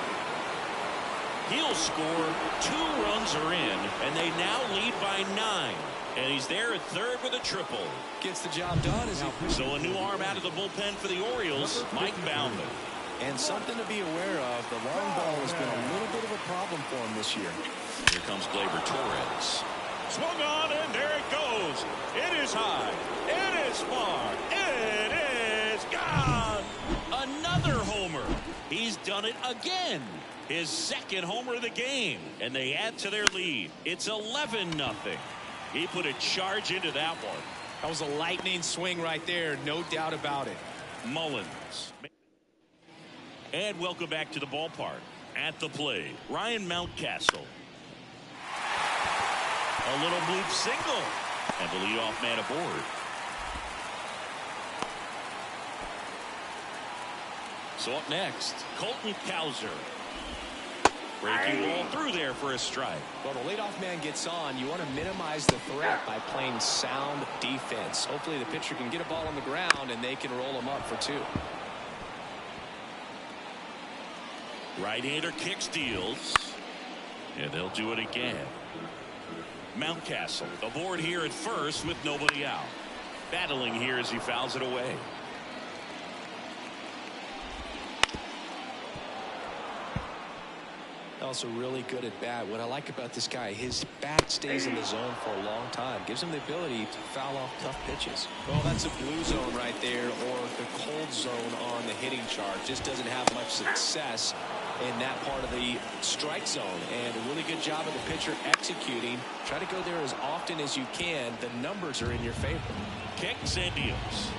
He'll score. 2 runs are in, and they now lead by 9. And he's there at third with a triple. Gets the job done. So a new arm out of the bullpen for the Orioles, Mike Baumann. And something to be aware of, the long ball has been a little bit of a problem for him this year. Here comes Gleyber Torres. Swung on, and there it goes. It is high. It is far. It is gone. Another homer. He's done it again. His second homer of the game. And they add to their lead. It's 11-0. He put a charge into that one. That was a lightning swing right there, no doubt about it. Mullins. And welcome back to the ballpark. At the plate, Ryan Mountcastle. A little bloop single. And the leadoff man aboard. So up next, Colton Cowser. Breaking ball through there for a strike. Well, the leadoff man gets on. You want to minimize the threat by playing sound defense. Hopefully the pitcher can get a ball on the ground and they can roll him up for 2. Right-hander kick steals. And they'll do it again. Mountcastle aboard here at first with nobody out. Battling here as he fouls it away. Also really good at bat. What I like about this guy, his bat stays in the zone for a long time. Gives him the ability to foul off tough pitches. Well, that's a blue zone right there, or the cold zone on the hitting chart. Just doesn't have much success in that part of the strike zone. And a really good job of the pitcher executing. Try to go there as often as you can. The numbers are in your favor. Kicks and deals.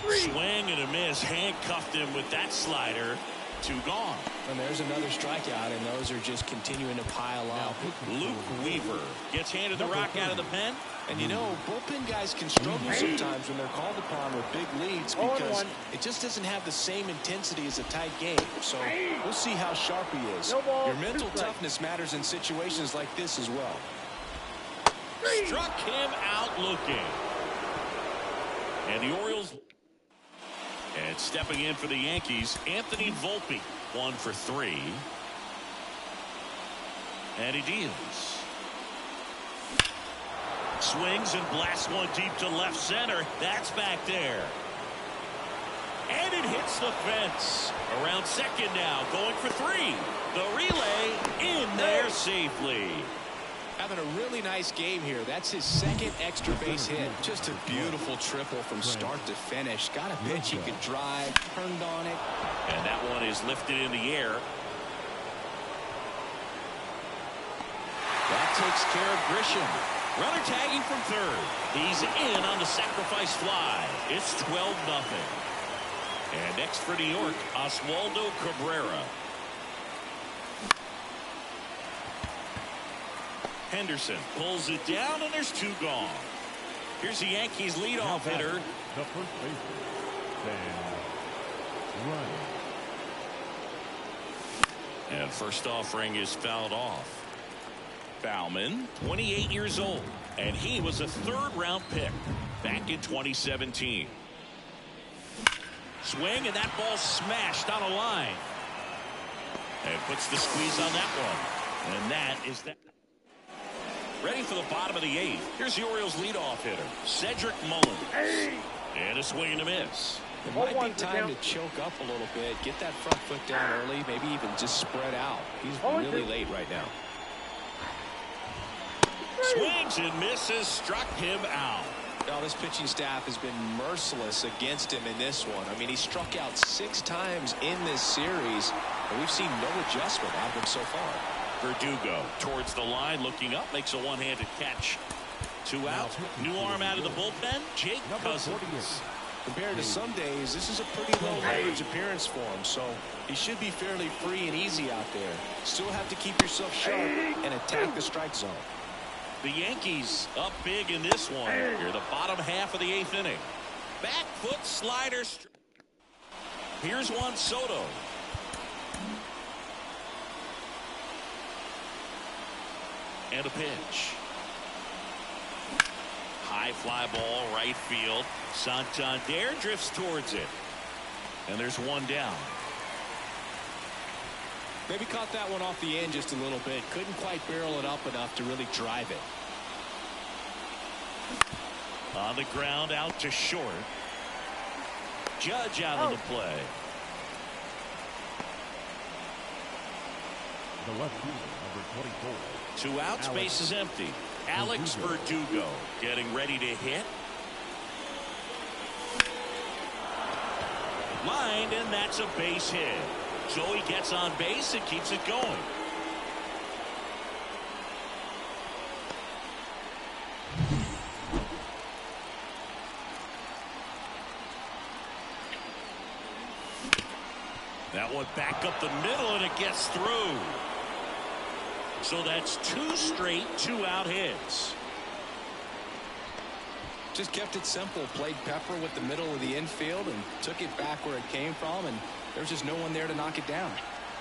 Swing and a miss. Handcuffed him with that slider. 2 gone. And there's another strikeout, and those are just continuing to pile up. Luke Weaver gets handed the rock out of the pen. And you know, bullpen guys can struggle sometimes when they're called upon with big leads because it just doesn't have the same intensity as a tight game. So we'll see how sharp he is. Your mental toughness matters in situations like this as well. Struck him out looking. And the Orioles. And stepping in for the Yankees, Anthony Volpe, 1 for 3. And he deals. Swings and blasts one deep to left center. That's back there. And it hits the fence. Around second now, going for 3. The relay in there safely. Having a really nice game here. That's his second extra base hit. Just a beautiful triple from start to finish. Got a pitch he could drive, turned on it. And that one is lifted in the air. That takes care of Grisham. Runner tagging from third. He's in on the sacrifice fly. It's 12-0. And next for New York, Oswaldo Cabrera. Henderson pulls it down, and there's 2 gone. Here's the Yankees leadoff hitter. The first baseman, Dan Ryan. And first offering is fouled off. Baumann, 28 years old, and he was a 3rd-round pick back in 2017. Swing, and that ball smashed on a line. And puts the squeeze on that one. And that is that. Ready for the bottom of the 8th. Here's the Orioles leadoff hitter, Cedric Mullins. And a swing and a miss. It might be time to choke up a little bit, get that front foot down early, maybe even just spread out. He's really late right now. Swings and misses, struck him out. Now, this pitching staff has been merciless against him in this one. I mean, he struck out 6 times in this series, and we've seen no adjustment out of him so far. Verdugo towards the line, looking up, makes a one-handed catch. 2 out. New arm out of the bullpen, Jake Cousins. Compared to some days, this is a pretty low leverage appearance for him, so he should be fairly free and easy out there. Still have to keep yourself sharp and attack the strike zone. The Yankees up big in this one. Here, the bottom half of the 8th inning. Back foot slider. Here's Juan Soto. And a pitch. High fly ball, right field. Santander drifts towards it. And there's one down. Maybe caught that one off the end just a little bit. Couldn't quite barrel it up enough to really drive it. On the ground, out to short. Judge out of the play. The left fielder, number 24. 2 outs, base is empty. Alex Verdugo getting ready to hit. Lined, and that's a base hit. So he gets on base and keeps it going. That one back up the middle, and it gets through. So that's 2 straight 2-out hits. Just kept it simple. Played pepper with the middle of the infield and took it back where it came from, and there's just no one there to knock it down.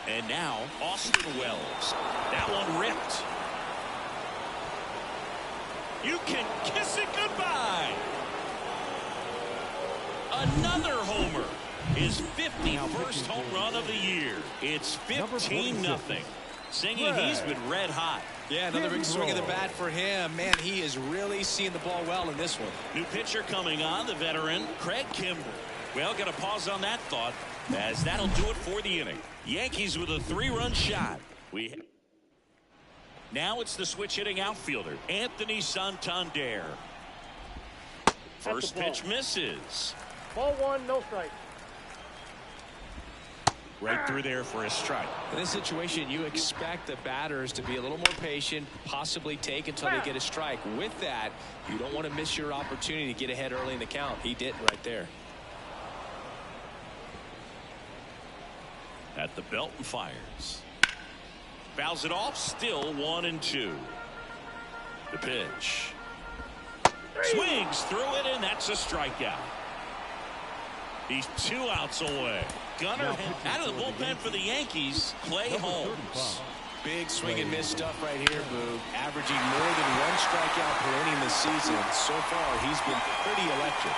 And now Austin Wells. That one ripped. You can kiss it goodbye. Another homer. His 51st home run of the year. It's 15-0. Singing he's been red hot. Yeah, another big swing of the bat for him. Man, he is really seeing the ball well in this one. New pitcher coming on, the veteran, Craig Kimbrell. Well, got to pause on that thought, as that'll do it for the inning. Yankees with a 3-run shot. Now it's the switch-hitting outfielder, Anthony Santander. First pitch misses. Ball 1, no strike. Right through there for a strike. In this situation, you expect the batters to be a little more patient, possibly take until they get a strike. With that, you don't want to miss your opportunity to get ahead early in the count. He did right there. At the belt and fires. Fouls it off, still 1-2. The pitch. Swings through it, and that's a strikeout. He's 2 outs away. Gunner out of the bullpen for the Yankees, Clay Holmes. Big swing and miss stuff right here, Boo. Averaging more than 1 strikeout per inning this season. So far, he's been pretty electric.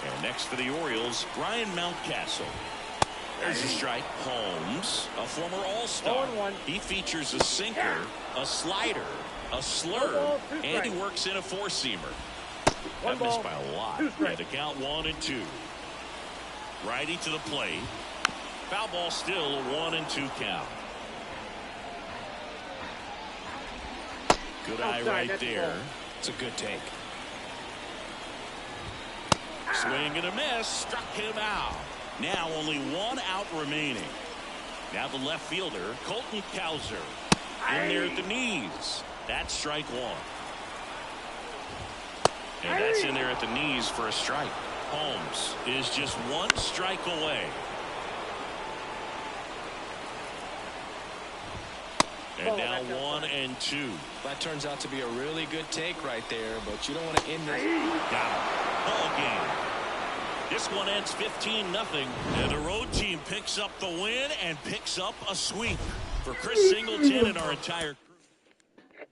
And next for the Orioles, Brian Mountcastle. There's a strike. Holmes, a former All-Star. He features a sinker, a slider, a slurve, and he works in a 4-seamer. That missed by a lot. And to count 1-2. Righty to the plate. Foul ball, still a 1-2 count. Good eye right there. It's a good take. Swing and a miss. Struck him out. Now only 1 out remaining. Now the left fielder, Colton Cowser. In there at the knees. That's strike 1. And that's in there at the knees for a strike. Holmes is just 1 strike away. And now 1-2. That turns out to be a really good take right there, but you don't want to end this. Got it. Ball game. This one ends 15-0. And the road team picks up the win and picks up a sweep. For Chris Singleton and our entire crew.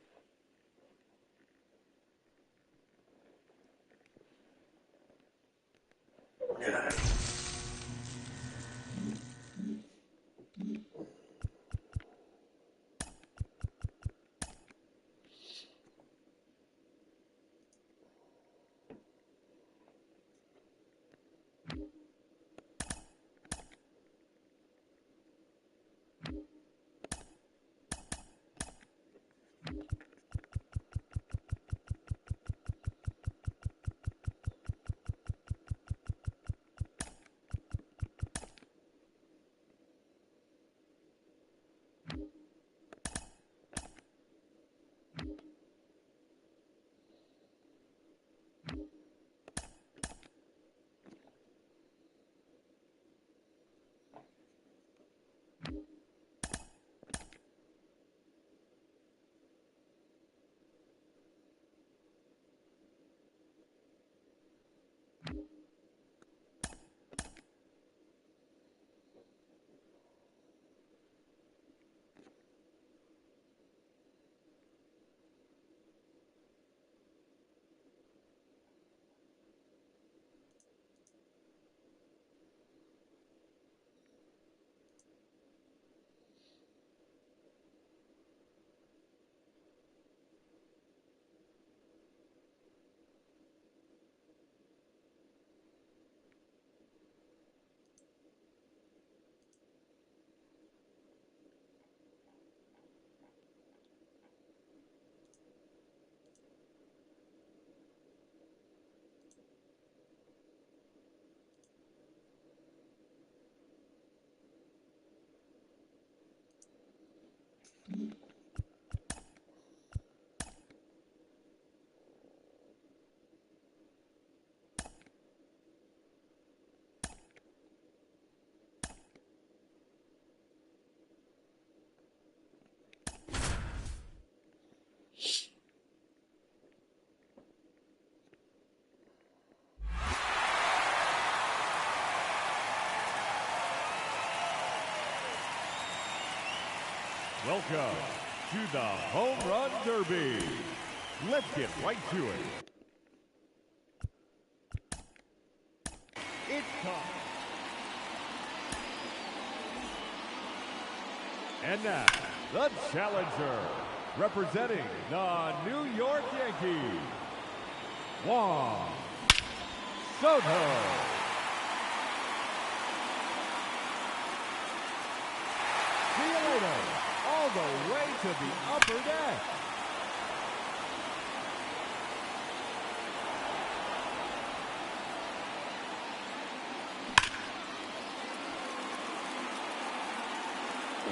Welcome to the Home Run Derby. Let's get right to it. It's time. And now, the challenger, representing the New York Yankees, Juan Soto. See you later. All the way to the upper deck.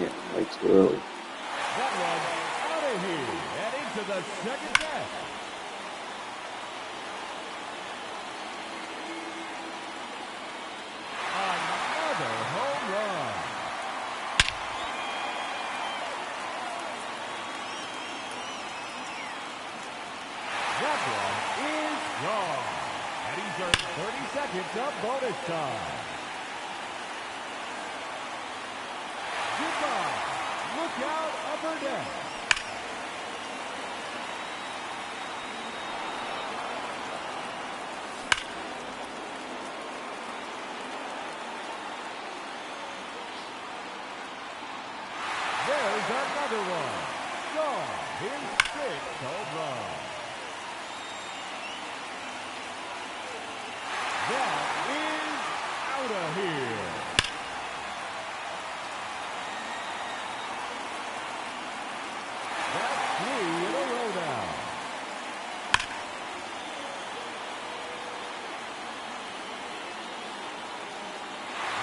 Yeah, like too early. That one out of here and into the second deck. Another home run. That one is gone. And he's earned 30 seconds of bonus time. Goodbye. Look out, upper deck. There's another one. Gone. His sixth home run. That is out of here. That's 3 in a row now.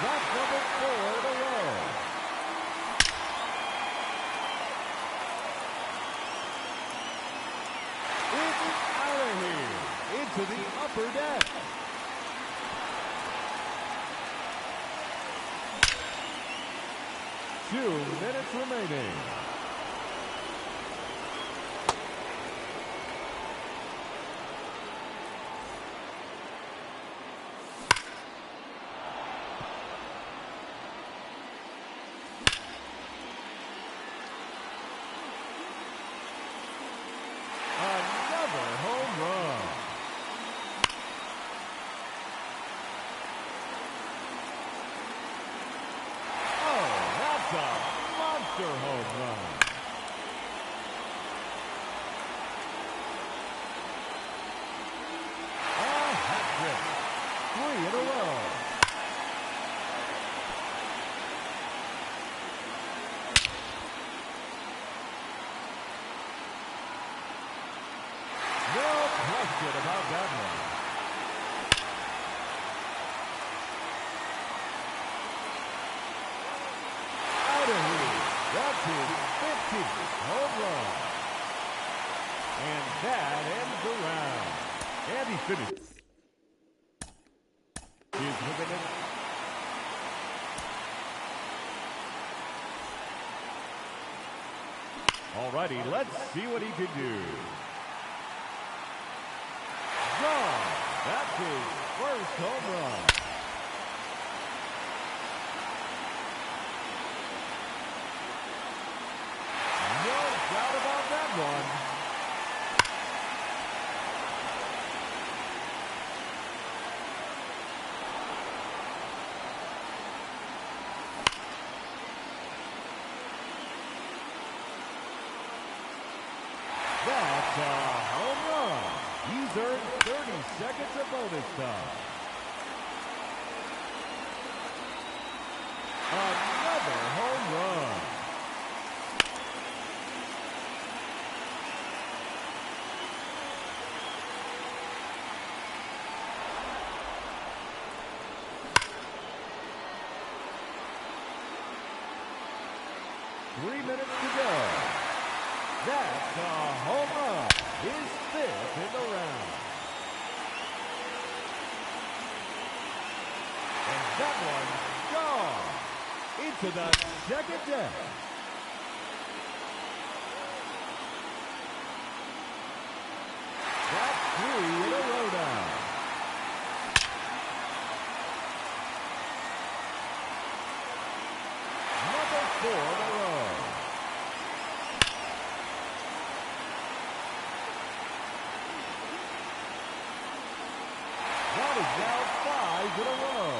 That's number 4 in a row. It's out of here into the upper deck. Two minutes remaining. Another home run. home run. A hat trick. 3 in a row. No question about that one. Out of here. That's his 15th home run. And that ends the round. And he finishes. He's looking at Alrighty, let's see what he can do. Gone. That's his first home run. No doubt about that one. That's a home run. He's earned 30 seconds of bonus time. Another home run. Three minutes to go. That's a home run. His 5th in the round. And that one gone into the second deck. That's 3 in a row now. Number 4 in a row. That is now 5 in a row.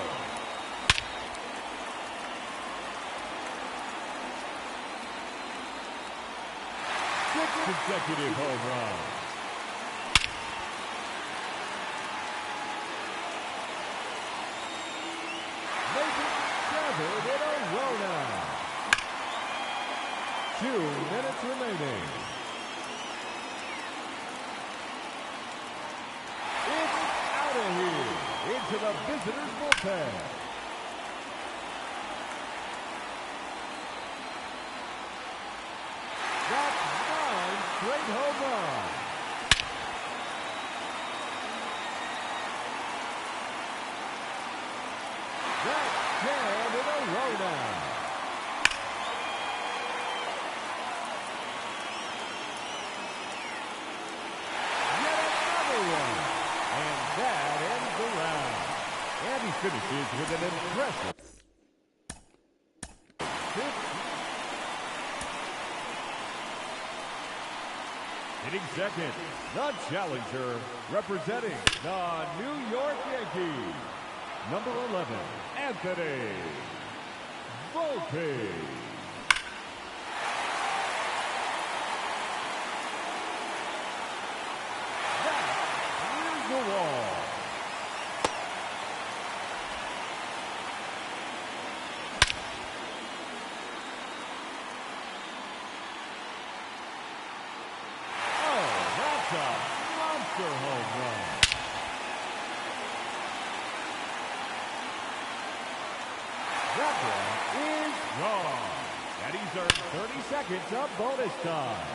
Six consecutive home runs. Make it 7 in a row now. 2 minutes remaining. It's out of here into the visitors' bullpen. That's 9 straight home runs. That's 10 in a row now. Yet another one. And that ends the round. And he finishes with an impressive 6. Hitting second, the challenger, representing the New York Yankees, number 11, Anthony Volpe. That clears the wall. That's a monster home run. That one is gone. And he's earned 30 seconds of bonus time.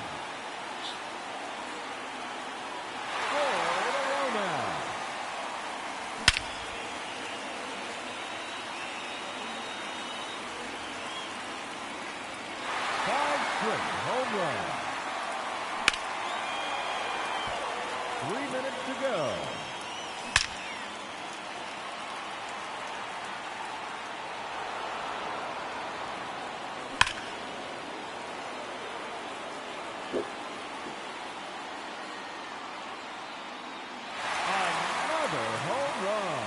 4 in a row now. Five straight home runs. 3 minutes to go. Another home run.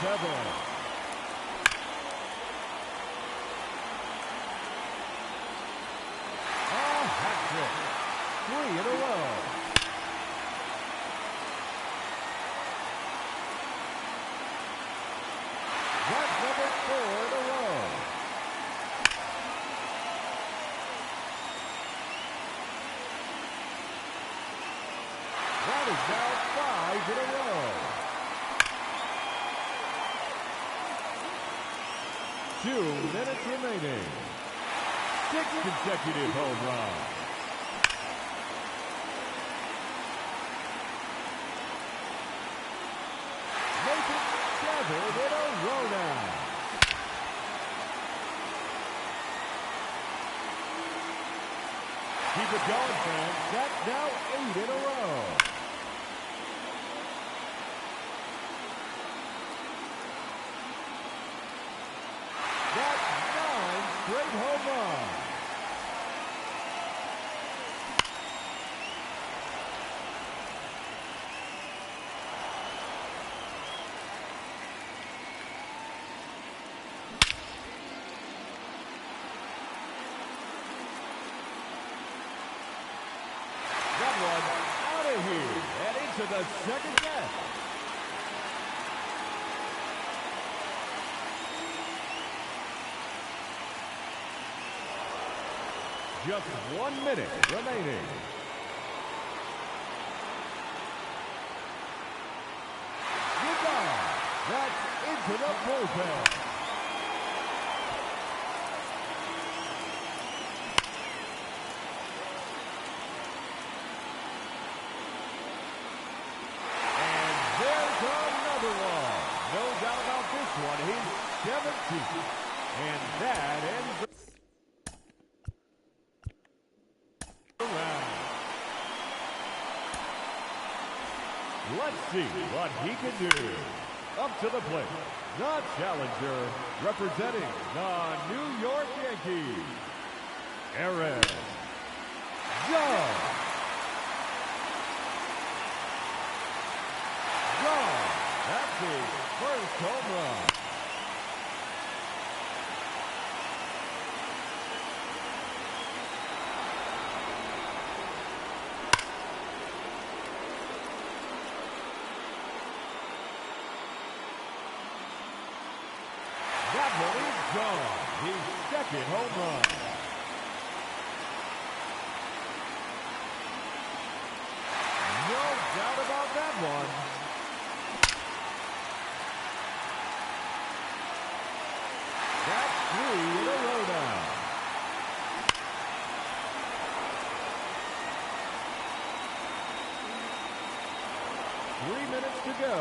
7. A hat trick. 3 in a row. That's number 4 in a row. That is now 5 in a row. 2 minutes remaining. 6 consecutive home runs. Make it 7 in a row now. Keep it going, fans. That's now 8 in a row. That's 9 straight home runs. That one out of here and into the second deck. Just 1 minute remaining. Goodbye. That's into the bullpen. And there's another one. No doubt about this one. His 17th. And that ends the round. Let's see what he can do. Up to the plate, the challenger, representing the New York Yankees, Aaron Judge. That's his first home run. That one is gone. His second home run. No doubt about that one. That's 3 in a row now. Three minutes to go.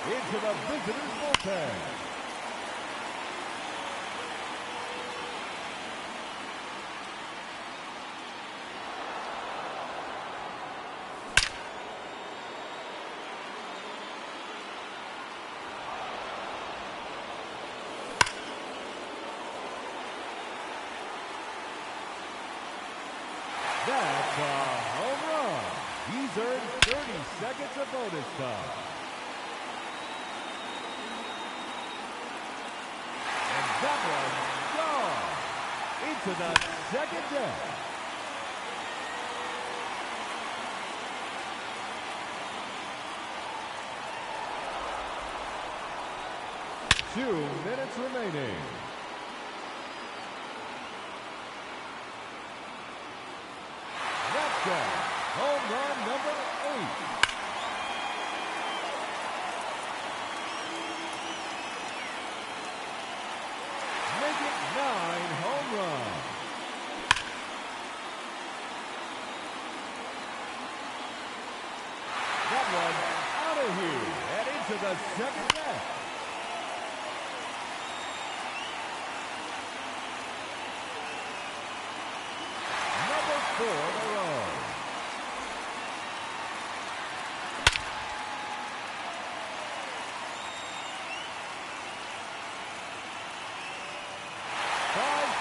Into the visitors' bullpen. That's a home run. He's earned 30 seconds of bonus time. That one gone into the second deck. Two minutes remaining. That's it. Home run number 8. Make it 9 home runs. That one out of here and into the second deck. Number 4 in a row.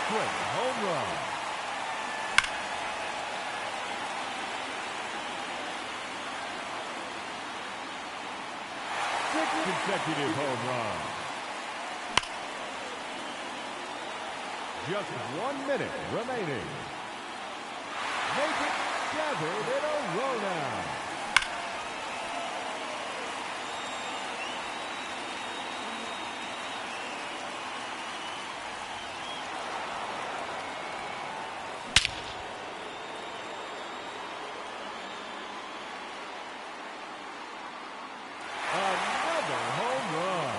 straight home run. Sixth consecutive home run. Just 1 minute remaining. Make it 7 in a row now. Another home run.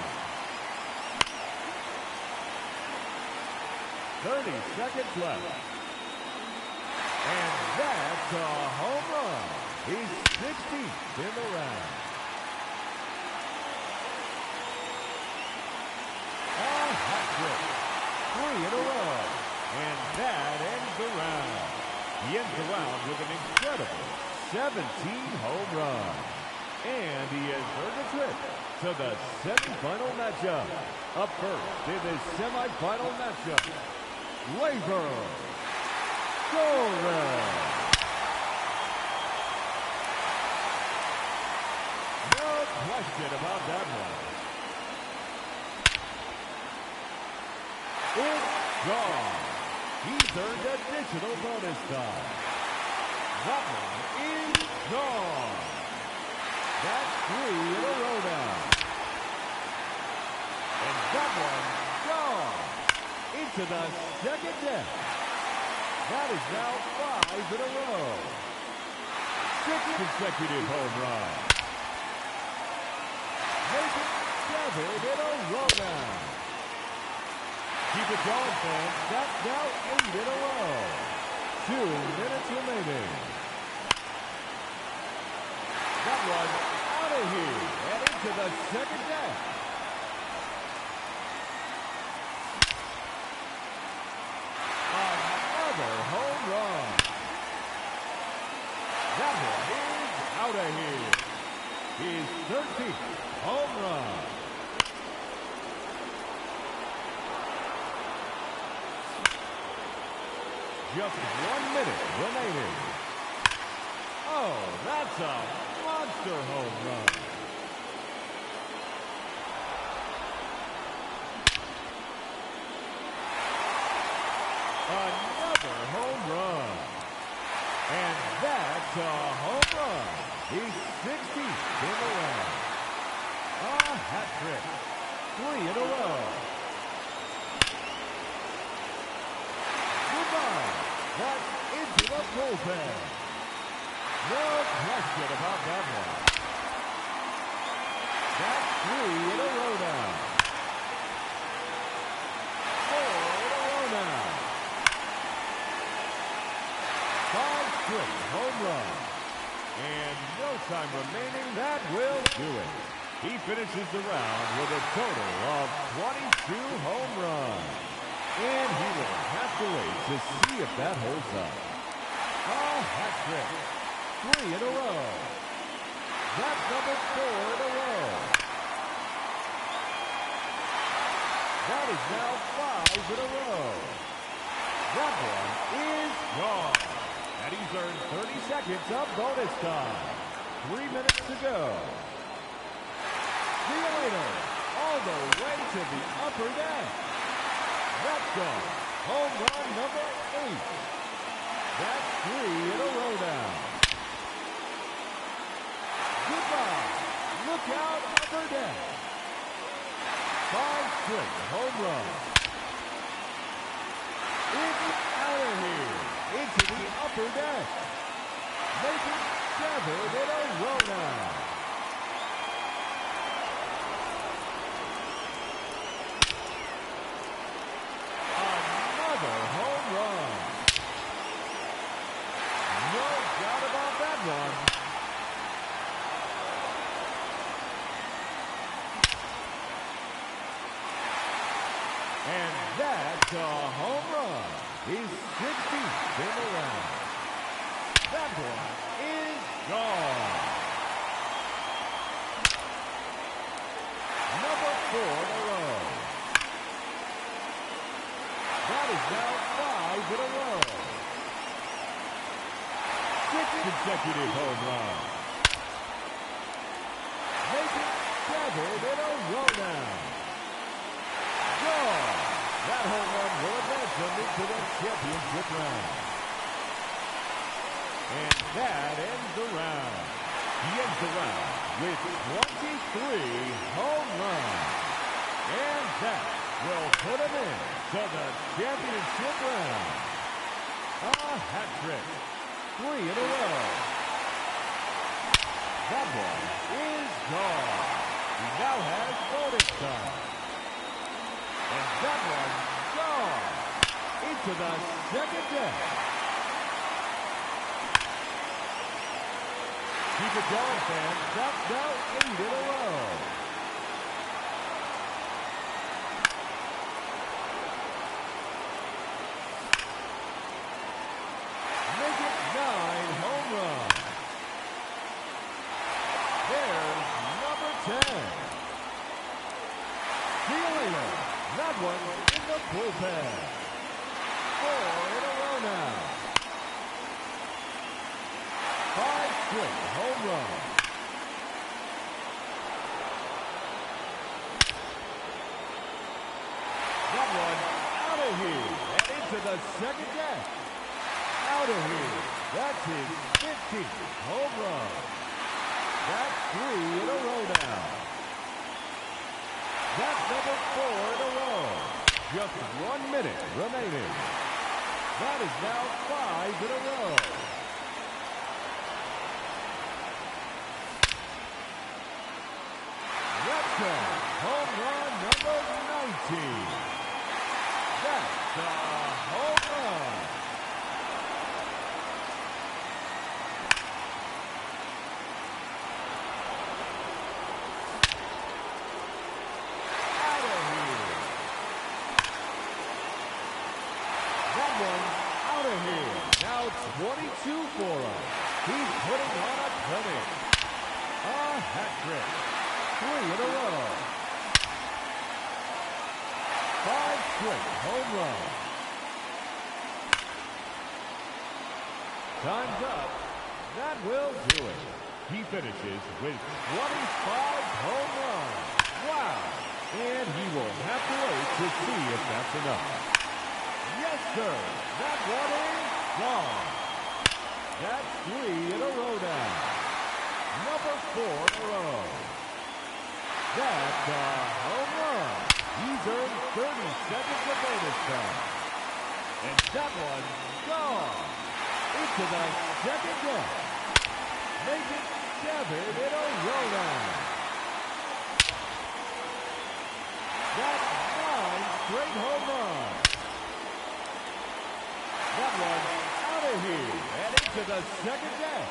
30 seconds left. And that's a home run. He's 16th in the round. A hat trick. 3 in a row. And that ends the round. He ends the round with an incredible 17 home runs. And he has earned a trip to the semifinal matchup. Up first in this semifinal matchup, Labor Golden. No question about that one. It's gone. He's earned additional bonus time. That one is gone. That's 3 in a row now. And that one gone into the second deck. That is now 5 in a row. 6 consecutive home runs. Make it 7 in a row now. Keep it going, fans. That's now 8 in a row. 2 minutes remaining. That one out of here and into the second deck. Another home run. That one is out of here. His 13th home run. Just 1 minute remaining. Oh, that's a monster home run. Another home run. And that's a home run. He's 16th in the round. A hat trick. 3 in a row. Goodbye. That's into the bullpen. No question about that one. That's 3 in a row now. 4 in a row now. 5 straight home runs. And no time remaining. That will do it. He finishes the round with a total of 22 home runs. And he will have to wait to see if that holds up. A hat trick. 3 in a row. That's number 4 in a row. That is now 5 in a row. That one is gone. And he's earned 30 seconds of bonus time. 3 minutes to go. See you later. All the way to the upper deck. That's gone. Home run number 8. That's 3 in a row now. Goodbye. Look out, upper deck. 5 straight home runs. It's out of here. Into the upper deck. Make it 7 in a row now. Another home run. No doubt about that one. And that's a home run. He's 60th in the round. That one is gone. Number 4 in a row. That That is now 5 in a row. 6 consecutive home runs. Making 7 in a row now. Gone. That home run will advance them into the championship round. And that ends the round. He ends the round with 23 home runs. And that will put him in to the championship round. A hat trick. 3 in a row. That one is gone. He now has bonus time. And that one gone into the second deck. Keep it going, fans. That's now 8 in a row. Make it 9 home runs. There's number 10. See you later. That one in the bullpen. 4 in a row now. 5 straight home runs. That one out of here and into the second deck. Out of here. That's his 15th home run. That's 3 in a row now. That's number 4 in a row. Just 1 minute remaining. That is now 5 in a row. Home run number 19. That's a home run. Out of here. That one's out of here. Now 22 for him. He's putting on a clinic. A hat trick. 3 in a row. 5 straight home runs. Time's up. That will do it. He finishes with 25 home runs. Wow. And he will have to wait to see if that's enough. Yes, sir. That one is gone. That's 3 in a row now. Number 4 in a row. That's a home run. He's earned 30 seconds of bonus time. And that one's gone into the second deck. Make it 7 in a row now. That's 9 straight home runs. That one's out of here and into the second deck.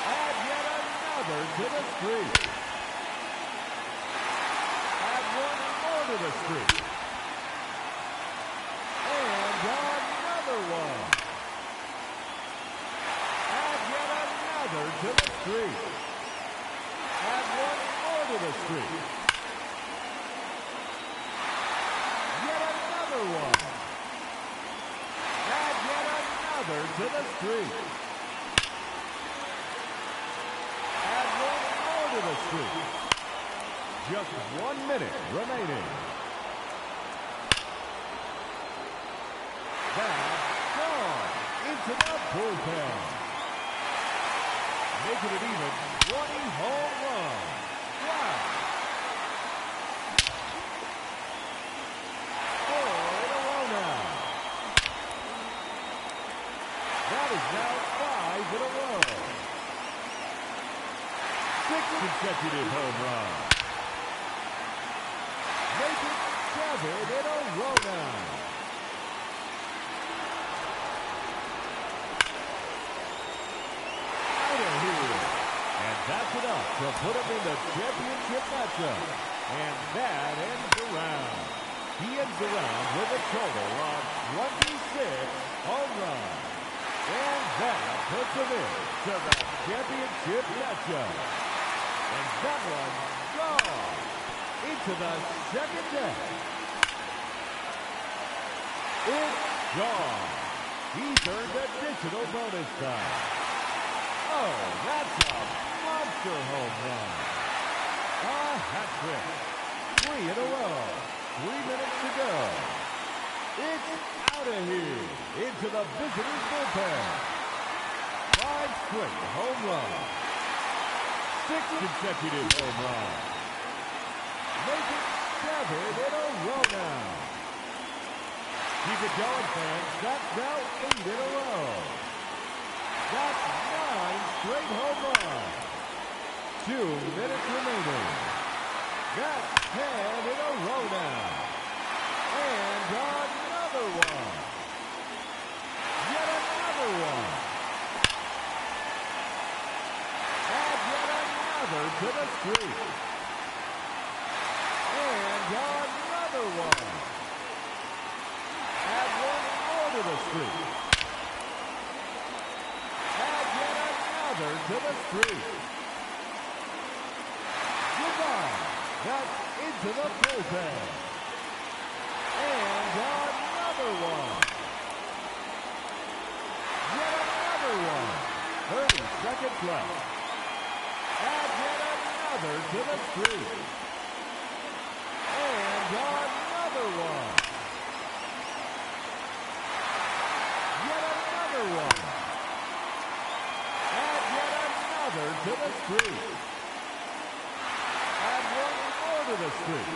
Add yet another to the streak. To the streak. And another one. Add yet another to the streak. Add one more to the streak. Yet another one. Add yet another to the streak. Add one more to the streak. Just 1 minute remaining. That's gone into the bullpen. Making it even 20 home runs. Wow. 4 in a row now. That is now 5 in a row. 6 consecutive home runs. Make it 7 in a row now. Out of here. And that's enough to put him in the championship matchup. And that ends the round. He ends the round with a total of 26 home runs. And that puts him in to the championship matchup. And that one's gone into the second deck. It's gone. He's earned additional bonus time. Oh, that's a monster home run. A hat trick. 3 in a row. 3 minutes to go. It's out of here. Into the visitors' bullpen. 5 straight home runs. 6 consecutive home runs. Make it 7 in a row now. Keep it going, fans. That's now 8 in a row. That's 9 straight home runs. 2 minutes remaining. That's 10 in a row now. And another one. Yet another one. Add yet another to the streak. And another one. Add one more to the streak. Add yet another to the streak. Goodbye. That's into the bullpen. And another one. Yet another one. 30 seconds left. Add yet another to the streak. And another one. Yet another one. Add yet another to the streak. Add one more to the streak.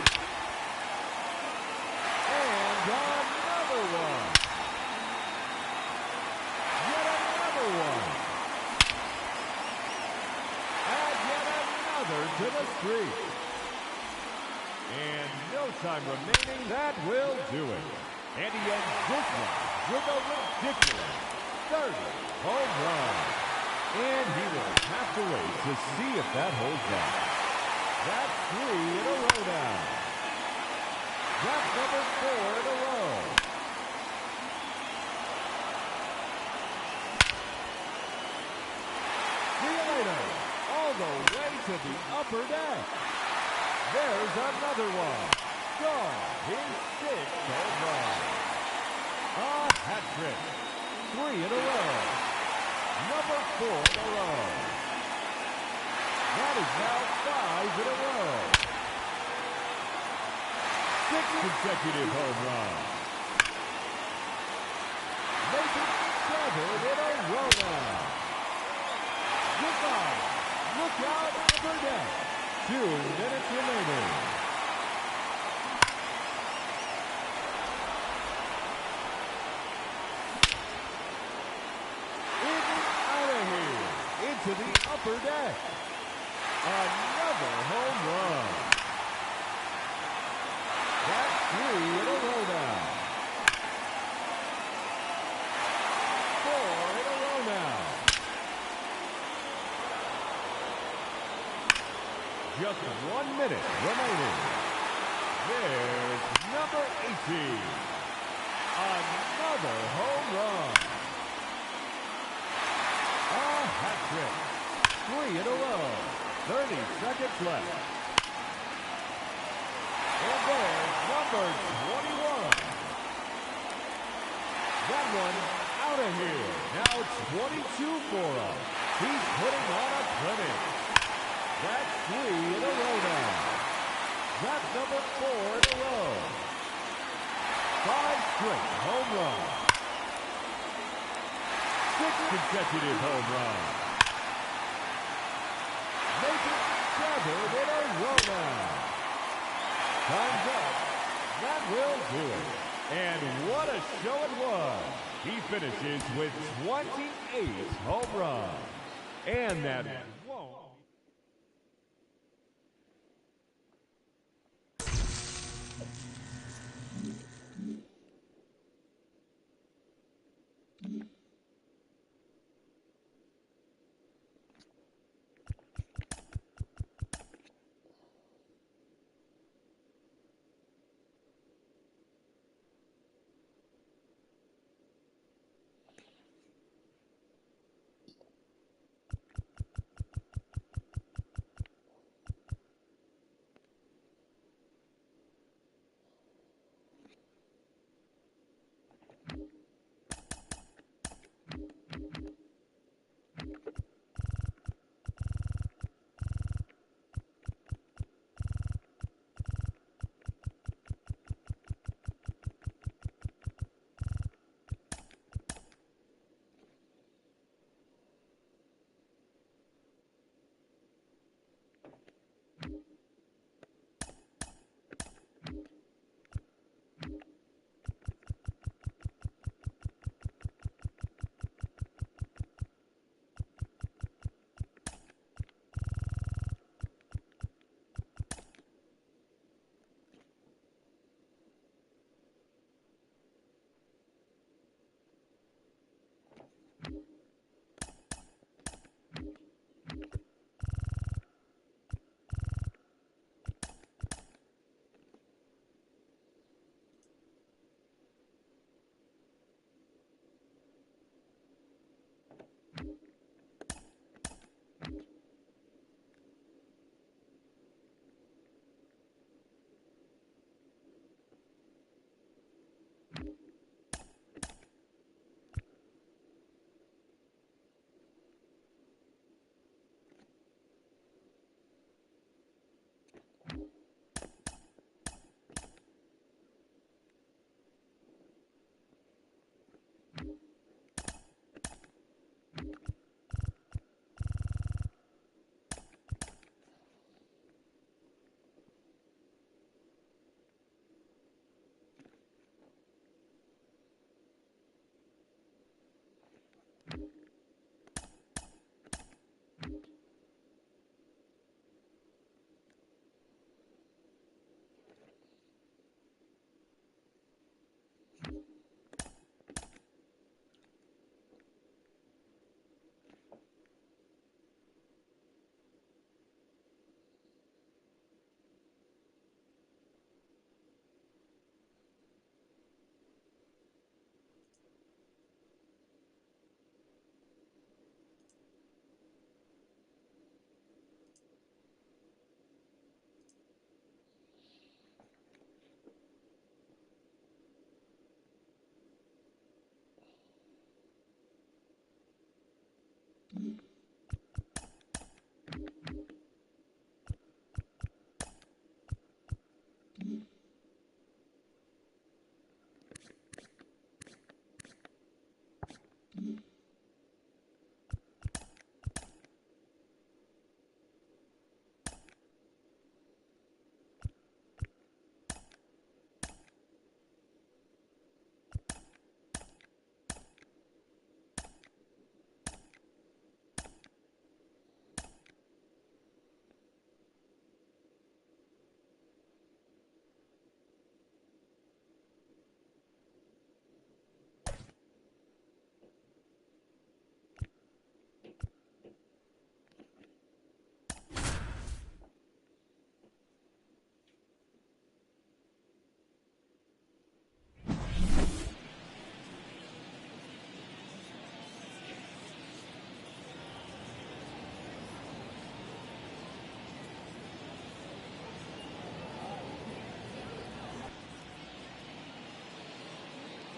And another one. Yet another one. Add yet another to the streak. And no time remaining. That will do it. And he ends this one with a ridiculous 30 home run. And he will have to wait to see if that holds up. That's 3 in a row now. That's number 4 in a row. See you later. All the way to the upper deck. There's another one. Gone. His 6th home run. A hat trick. 3 in a row. Number 4 in a row. That is now 5 in a row. 6 consecutive home runs. Make it 7 in a row now. Goodbye. Look out upper deck. 2 minutes remaining. It's out of here. Into the upper deck. Another home run. That's 3 in a row now. 4 in a row now. Just 1 minute remaining. There's number 18. Another home run. A hat trick. 3 in a row. 30 seconds left. And there's number 21. That one out of here. Now 22 for him. He's putting on a clinic. That's 3 in a row now. That's number 4 in a row. 5 straight home runs. 6 consecutive home runs. Make it 7 in a row now. Time's up. That will do it. And what a show it was. He finishes with 28 home runs. And that won't.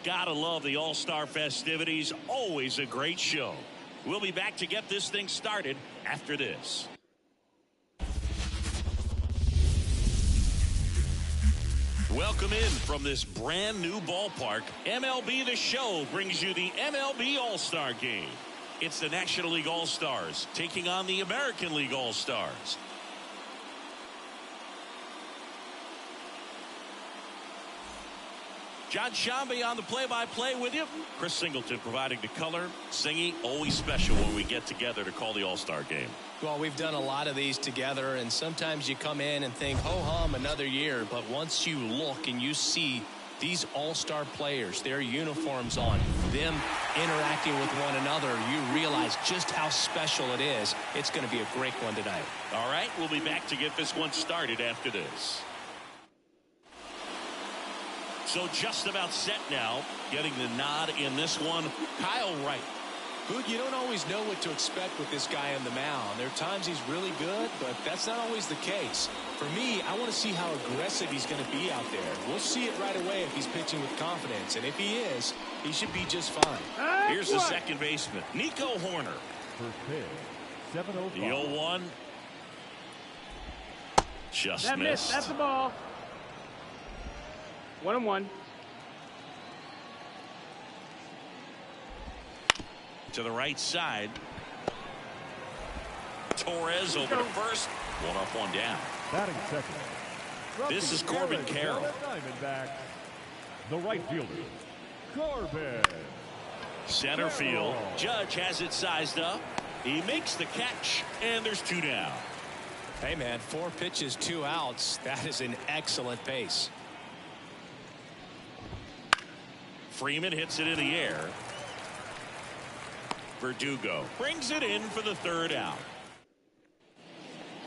Gotta love the All-Star festivities. Always a great show. We'll be back to get this thing started after this. Welcome in from this brand new ballpark. MLB The Show brings you the MLB All-Star Game. It's the National League All-Stars taking on the American League All-Stars. John Shambi on the play-by-play with you. Chris Singleton providing the color. Singy, always special when we get together to call the All-Star Game. Well, we've done a lot of these together, and sometimes you come in and think, ho-hum, another year. But once you look and you see these all-star players, their uniforms on, them interacting with one another, you realize just how special it is. It's going to be a great one tonight. All right, we'll be back to get this one started after this. So just about set now, getting the nod in this one, Kyle Wright. Boog, you don't always know what to expect with this guy on the mound. There are times he's really good, but that's not always the case. For me, I want to see how aggressive he's going to be out there. We'll see it right away if he's pitching with confidence, and if he is, he should be just fine. Here's the second baseman, Nico Horner. First pitch, 7:05. The 0-1. Just That missed. That's the ball. 1-1. To the right side. Torres over to first. One up, one down. Batting second. This is Corbin Carroll. Diamondbacks, the right fielder, Corbin. Center field. Judge has it sized up. He makes the catch, and there's two down. Hey, man, 4 pitches, 2 outs. That is an excellent pace. Freeman hits it in the air. Verdugo brings it in for the third out.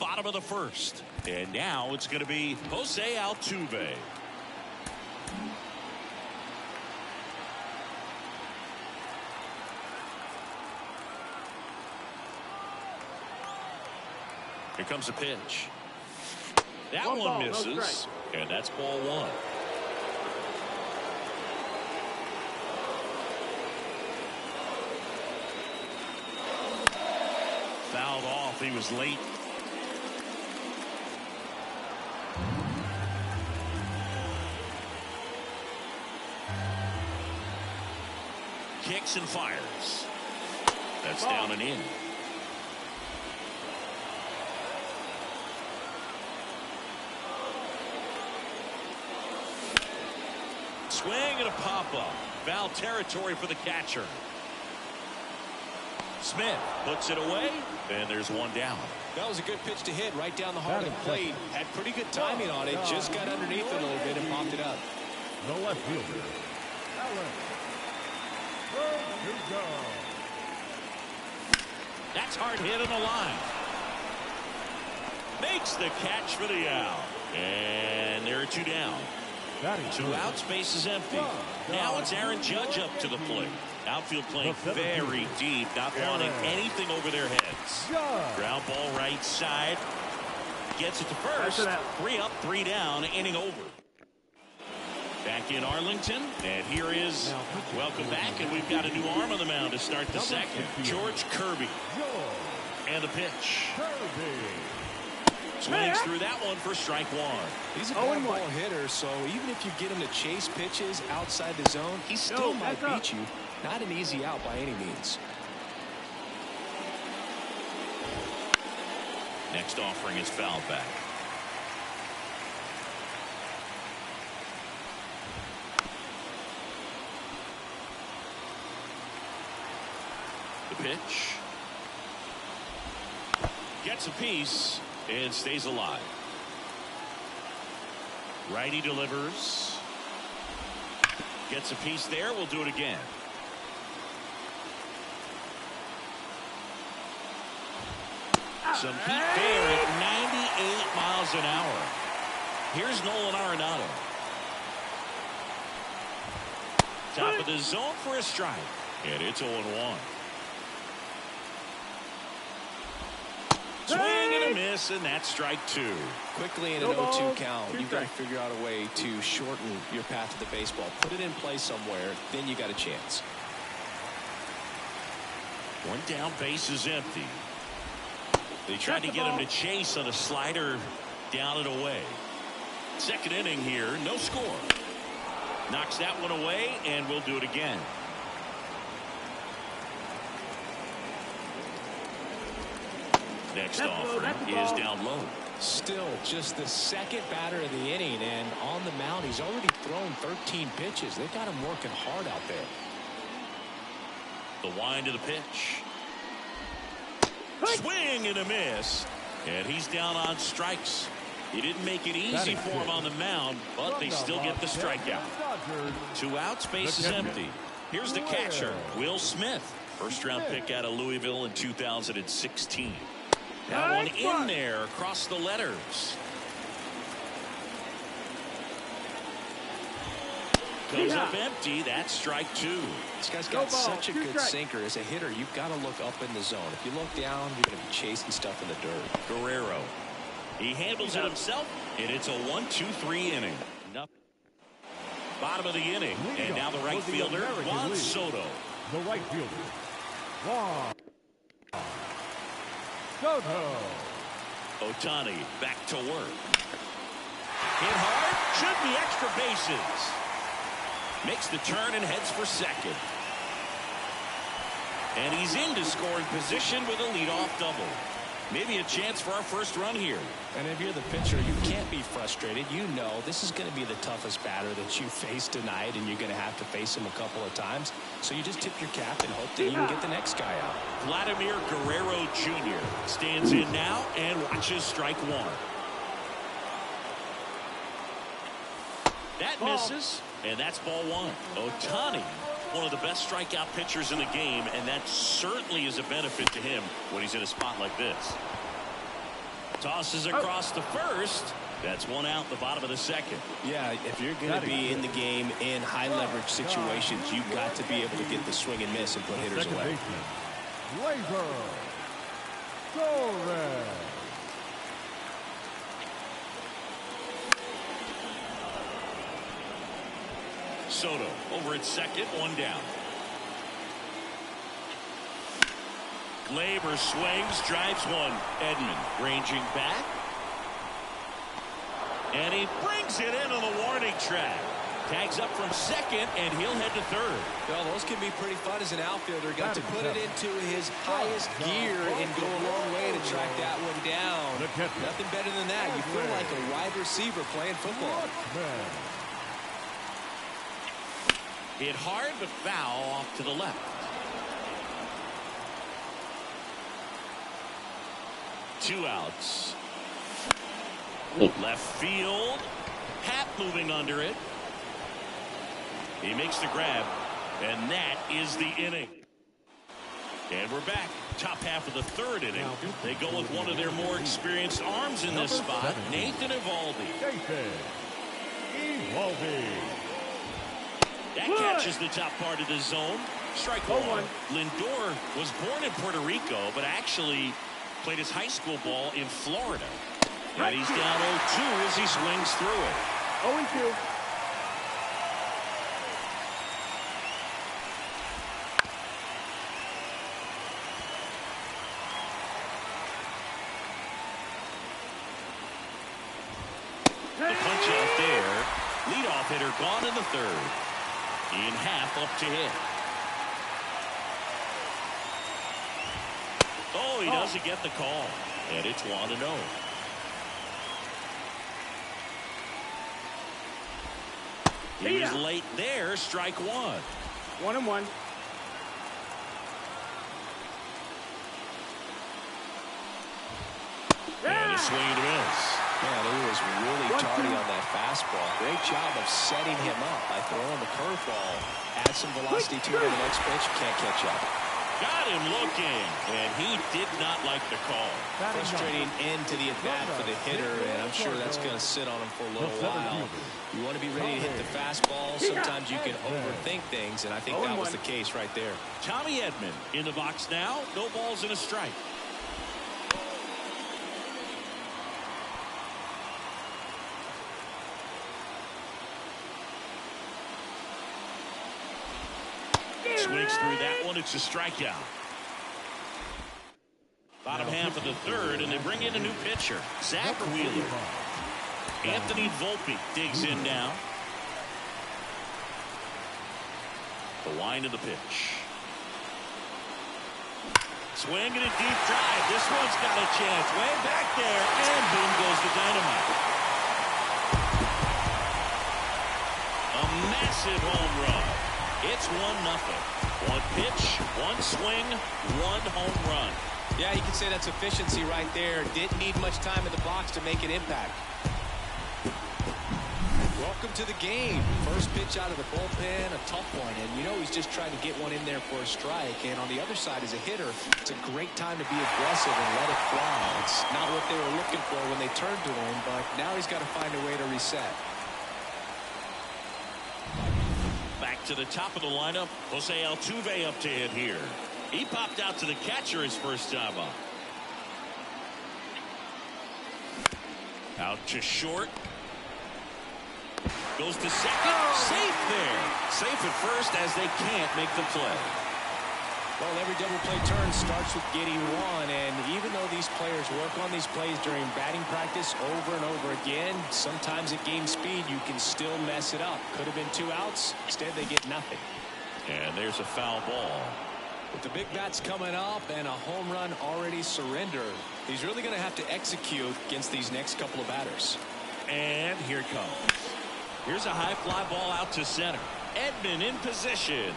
Bottom of the first. And now it's going to be Jose Altuve. Here comes the pitch. That One one ball, no misses. strike. And that's ball 1. Fouled off. He was late. Kicks and fires. That's down and in. Swing and a pop-up. Foul territory for the catcher. Smith puts it away, and there's one down. That was a good pitch to hit right down the heart of the plate. Had pretty good timing on it. Just got underneath it a little bit and popped it up. The left fielder, Allen. Verdugo. That's hard hit on the line. Makes the catch for the out. And there are two down. Two outs, base is empty. Now it's Aaron Judge up to the plate. Outfield playing very deep, not wanting anything over their heads. Ground ball right side. Gets it to first. 3 up, 3 down, inning over. Back in Arlington, and here is, welcome back, and we've got a new arm on the mound to start the second. George Kirby. And the pitch. Swings through that one for strike 1. He's a ball hitter, so even if you get him to chase pitches outside the zone, he still might beat you. Not an easy out by any means. Next offering is fouled back. The pitch. Gets a piece and stays alive. Righty delivers. Gets a piece there. We'll do it again. Some heat there at 98 miles an hour. Here's Nolan Arenado. Top of the zone for a strike. And it's 0-1. Swing and a miss, and that's strike 2. Quickly in an 0-2 count, you've got to figure out a way to shorten your path to the baseball. Put it in play somewhere, then you got a chance. One down, base is empty. They tried to get him to chase on a slider down and away. Second inning here, no score. Knocks that one away, and we'll do it again. Next offering is down low. Still just the second batter of the inning, and on the mound, he's already thrown 13 pitches. They've got him working hard out there. The wind of the pitch. Swing and a miss. And he's down on strikes. He didn't make it easy for him on the mound, but they still get the strikeout. 2 outs, base is empty. Here's the catcher, Will Smith. First-round pick out of Louisville in 2016. That one in there across the letters. Goes up empty. That's strike 2. This guy's got such a good sinker. As a hitter, you've got to look up in the zone. If you look down, you're going to be chasing stuff in the dirt. Guerrero. He handles it himself, and it's a 1-2-3 inning. Bottom of the inning, and now the right fielder, Juan Soto. The right fielder, Juan Soto. Ohtani back to work. Hit hard, should be extra bases. Makes the turn and heads for second. And he's into scoring position with a leadoff double. Maybe a chance for our first run here. And if you're the pitcher, you can't be frustrated. You know this is going to be the toughest batter that you face tonight, and you're going to have to face him a couple of times. So you just tip your cap and hope that you can get the next guy out. Vladimir Guerrero Jr. stands in now and watches strike 1. That misses, and that's ball 1. Ohtani, one of the best strikeout pitchers in the game, and that certainly is a benefit to him when he's in a spot like this. Tosses across the first. That's 1 out, the bottom of the second. Yeah, if you're going to be in the game in high leverage situations, you've got to be able to get the swing and miss and put hitters away. Laser Torres. Soto over at second, 1 down. Glaber swings, drives 1. Edman ranging back. And he brings it in on the warning track. Tags up from second, and he'll head to third. Well, those can be pretty fun as an outfielder. Got to put it into his highest gear and go a long way to track that one down. Nothing better than that. You feel like a wide receiver playing football. Hit hard, but foul off to the left. Two outs. Left field. Happ moving under it. He makes the grab, and that is the inning. And we're back. Top half of the third inning. They go with one of their more experienced arms in this spot, Nathan Eovaldi. That catches the top part of the zone. Strike 1. Lindor was born in Puerto Rico, but actually played his high school ball in Florida. And he's down 0-2 as he swings through it. 0-2. The punch out there. Leadoff hitter gone in the third. In half up to hit. Oh, he doesn't get the call. And it's 1-0. He was late there. Strike 1. 1-1. And a swing and a miss. Man, he was really tardy on that fastball. Great job of setting him up by throwing the curveball. Add some velocity to it on the next pitch. Can't catch up. Got him looking, and he did not like the call. Frustrating end to the at-bat for the hitter, and I'm sure that's going to sit on him for a little while. You want to be ready to hit the fastball. Sometimes you can overthink things, and I think that was the case right there. Tommy Edman in the box now. No balls and a strike. swings through that one. It's a strikeout. Bottom half of the third, and they bring in a new pitcher, Zach Wheeler. Anthony Volpe digs in now. The wind of the pitch. Swing and a deep drive. This one's got a chance. Way back there, and boom goes the dynamite. A massive home run. It's 1-0. One pitch, one swing, one home run. Yeah, you can say that's efficiency right there. Didn't need much time in the box to make an impact. Welcome to the game. First pitch out of the bullpen, a tough one. And you know he's just trying to get one in there for a strike. And on the other side, as a hitter, it's a great time to be aggressive and let it fly. It's not what they were looking for when they turned to him, but now he's got to find a way to reset. Back to the top of the lineup, Jose Altuve up to hit here. He popped out to the catcher his first time up. Out to short. Goes to second. Safe there. Safe at first as they can't make the play. Well, every double play turn starts with getting one, and even though these players work on these plays during batting practice over and over again, sometimes at game speed you can still mess it up. Could have been 2 outs. Instead, they get nothing. And there's a foul ball. With the big bats coming up and a home run already surrendered, he's really going to have to execute against these next couple of batters. And here it comes. Here's a high fly ball out to center. Edman in position.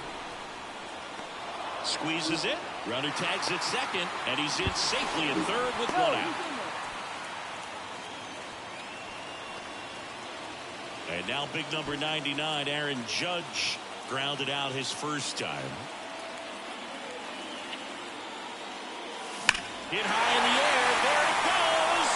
Squeezes it. Runner tags at second, and he's in safely in third with 1 out. And now big number 99, Aaron Judge, grounded out his first time. Hit high in the air. There it goes.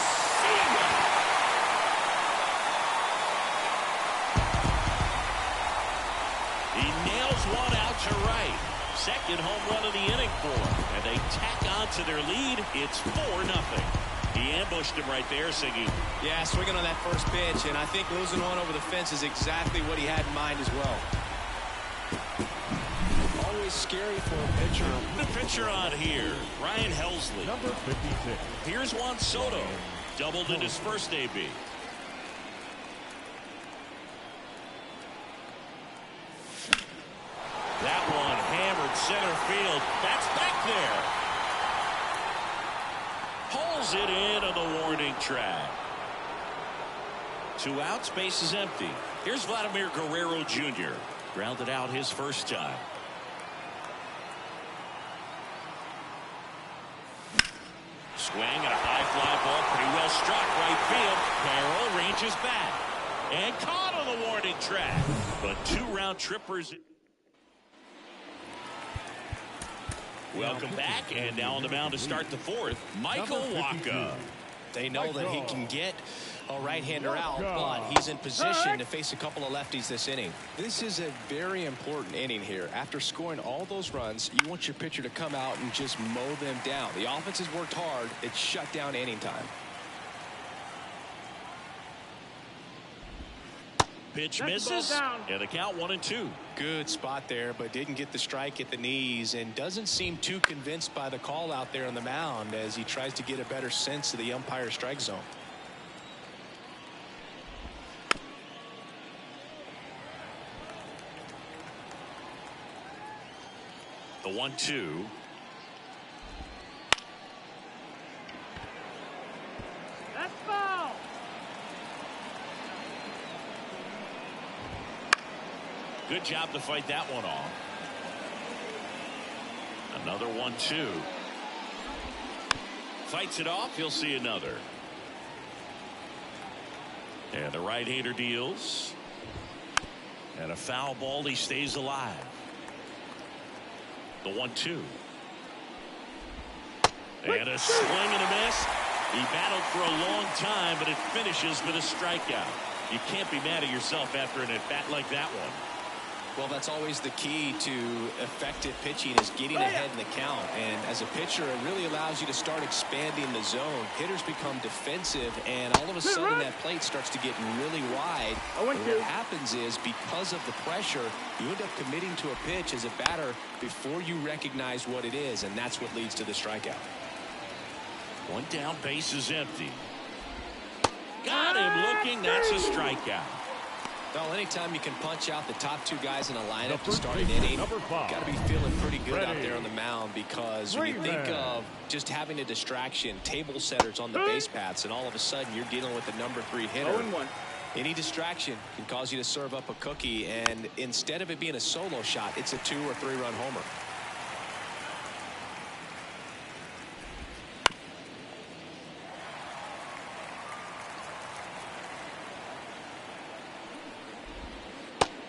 He nails one out to right. Second home run of the inning for him. And they tack on to their lead. It's 4-0. He ambushed him right there, Siggy. Yeah, swinging on that first pitch, and I think losing one over the fence is exactly what he had in mind as well. Always scary for a pitcher. The pitcher on here, Ryan Helsley. Number 56. Here's Juan Soto. Doubled in his first AB. That one hammered center field. That's back there. Pulls it in on the warning track. 2 outs, base is empty. Here's Vladimir Guerrero Jr. Grounded out his first time. Swing and a high fly ball, pretty well struck right field. Carroll ranges back and caught on the warning track, but 2 round trippers. Welcome back, and now on the mound to start the 4th, Michael Wacha. They know that he can get a right-hander out, but he's in position to face a couple of lefties this inning. This is a very important inning here. After scoring all those runs, you want your pitcher to come out and just mow them down. The offense has worked hard. It's shut down inning time. Pitch misses, and the count 1-2. Good spot there, but didn't get the strike at the knees, and doesn't seem too convinced by the call out there on the mound as he tries to get a better sense of the umpire's strike zone. The 1-2. That's foul. Good job to fight that one off. Another 1-2. Fights it off. He'll see another. And the right-hander deals. And a foul ball. He stays alive. The 1-2. And a swing and a miss. He battled for a long time, but it finishes with a strikeout. You can't be mad at yourself after an at-bat like that one. Well, that's always the key to effective pitching is getting ahead in the count. And as a pitcher, it really allows you to start expanding the zone. Hitters become defensive, and all of a sudden that plate starts to get really wide. And what happens is because of the pressure, you end up committing to a pitch as a batter before you recognize what it is, and that's what leads to the strikeout. One down, base is empty. Got him looking. That's a strikeout. Well, anytime you can punch out the top two guys in a lineup to start an inning, got to be feeling pretty good out there on the mound, because when you think of just having a distraction, table setters on the base paths, and all of a sudden you're dealing with the number 3 hitter. Any distraction can cause you to serve up a cookie, and instead of it being a solo shot, it's a 2 or 3 run homer.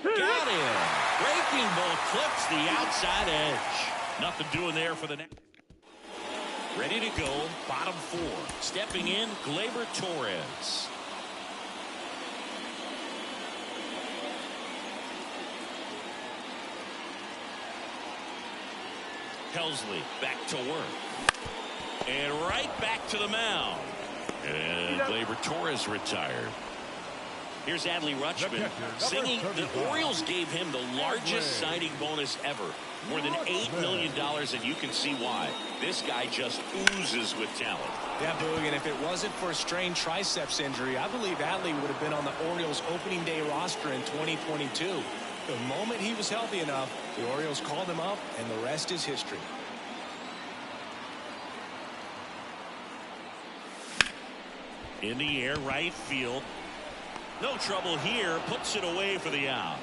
Got him. Breaking ball clips the outside edge. Nothing doing there for the next. Ready to go. Bottom 4. Stepping in, Gleyber Torres. Helsley back to work. And right back to the mound. And Gleyber Torres retired. Here's Adley Rutschman singing. The Orioles gave him the largest signing bonus ever, more than $8 million, and you can see why. This guy just oozes with talent. Yeah, Boog, and if it wasn't for a strained triceps injury, I believe Adley would have been on the Orioles opening day roster in 2022. The moment he was healthy enough, the Orioles called him up, and the rest is history. In the air, right field. No trouble here. Puts it away for the out.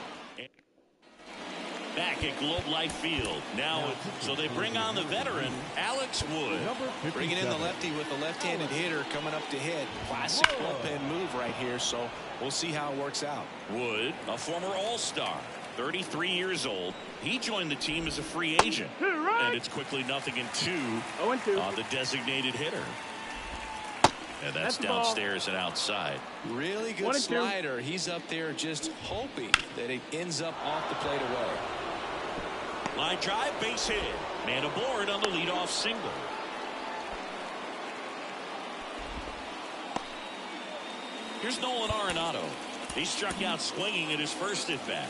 Back at Globe Life Field. Now, so they bring on the veteran, Alex Wood. Bringing in the lefty with the left-handed hitter coming up to hit. Classic bullpen move right here, so we'll see how it works out. Wood, a former All-Star, 33 years old. He joined the team as a free agent. And it's quickly 0-2 on the designated hitter. And that's downstairs and outside. Really good slider. He's up there just hoping that it ends up off the plate away. Line drive, base hit. Man aboard on the leadoff single. Here's Nolan Arenado. He struck out swinging at his first at bat.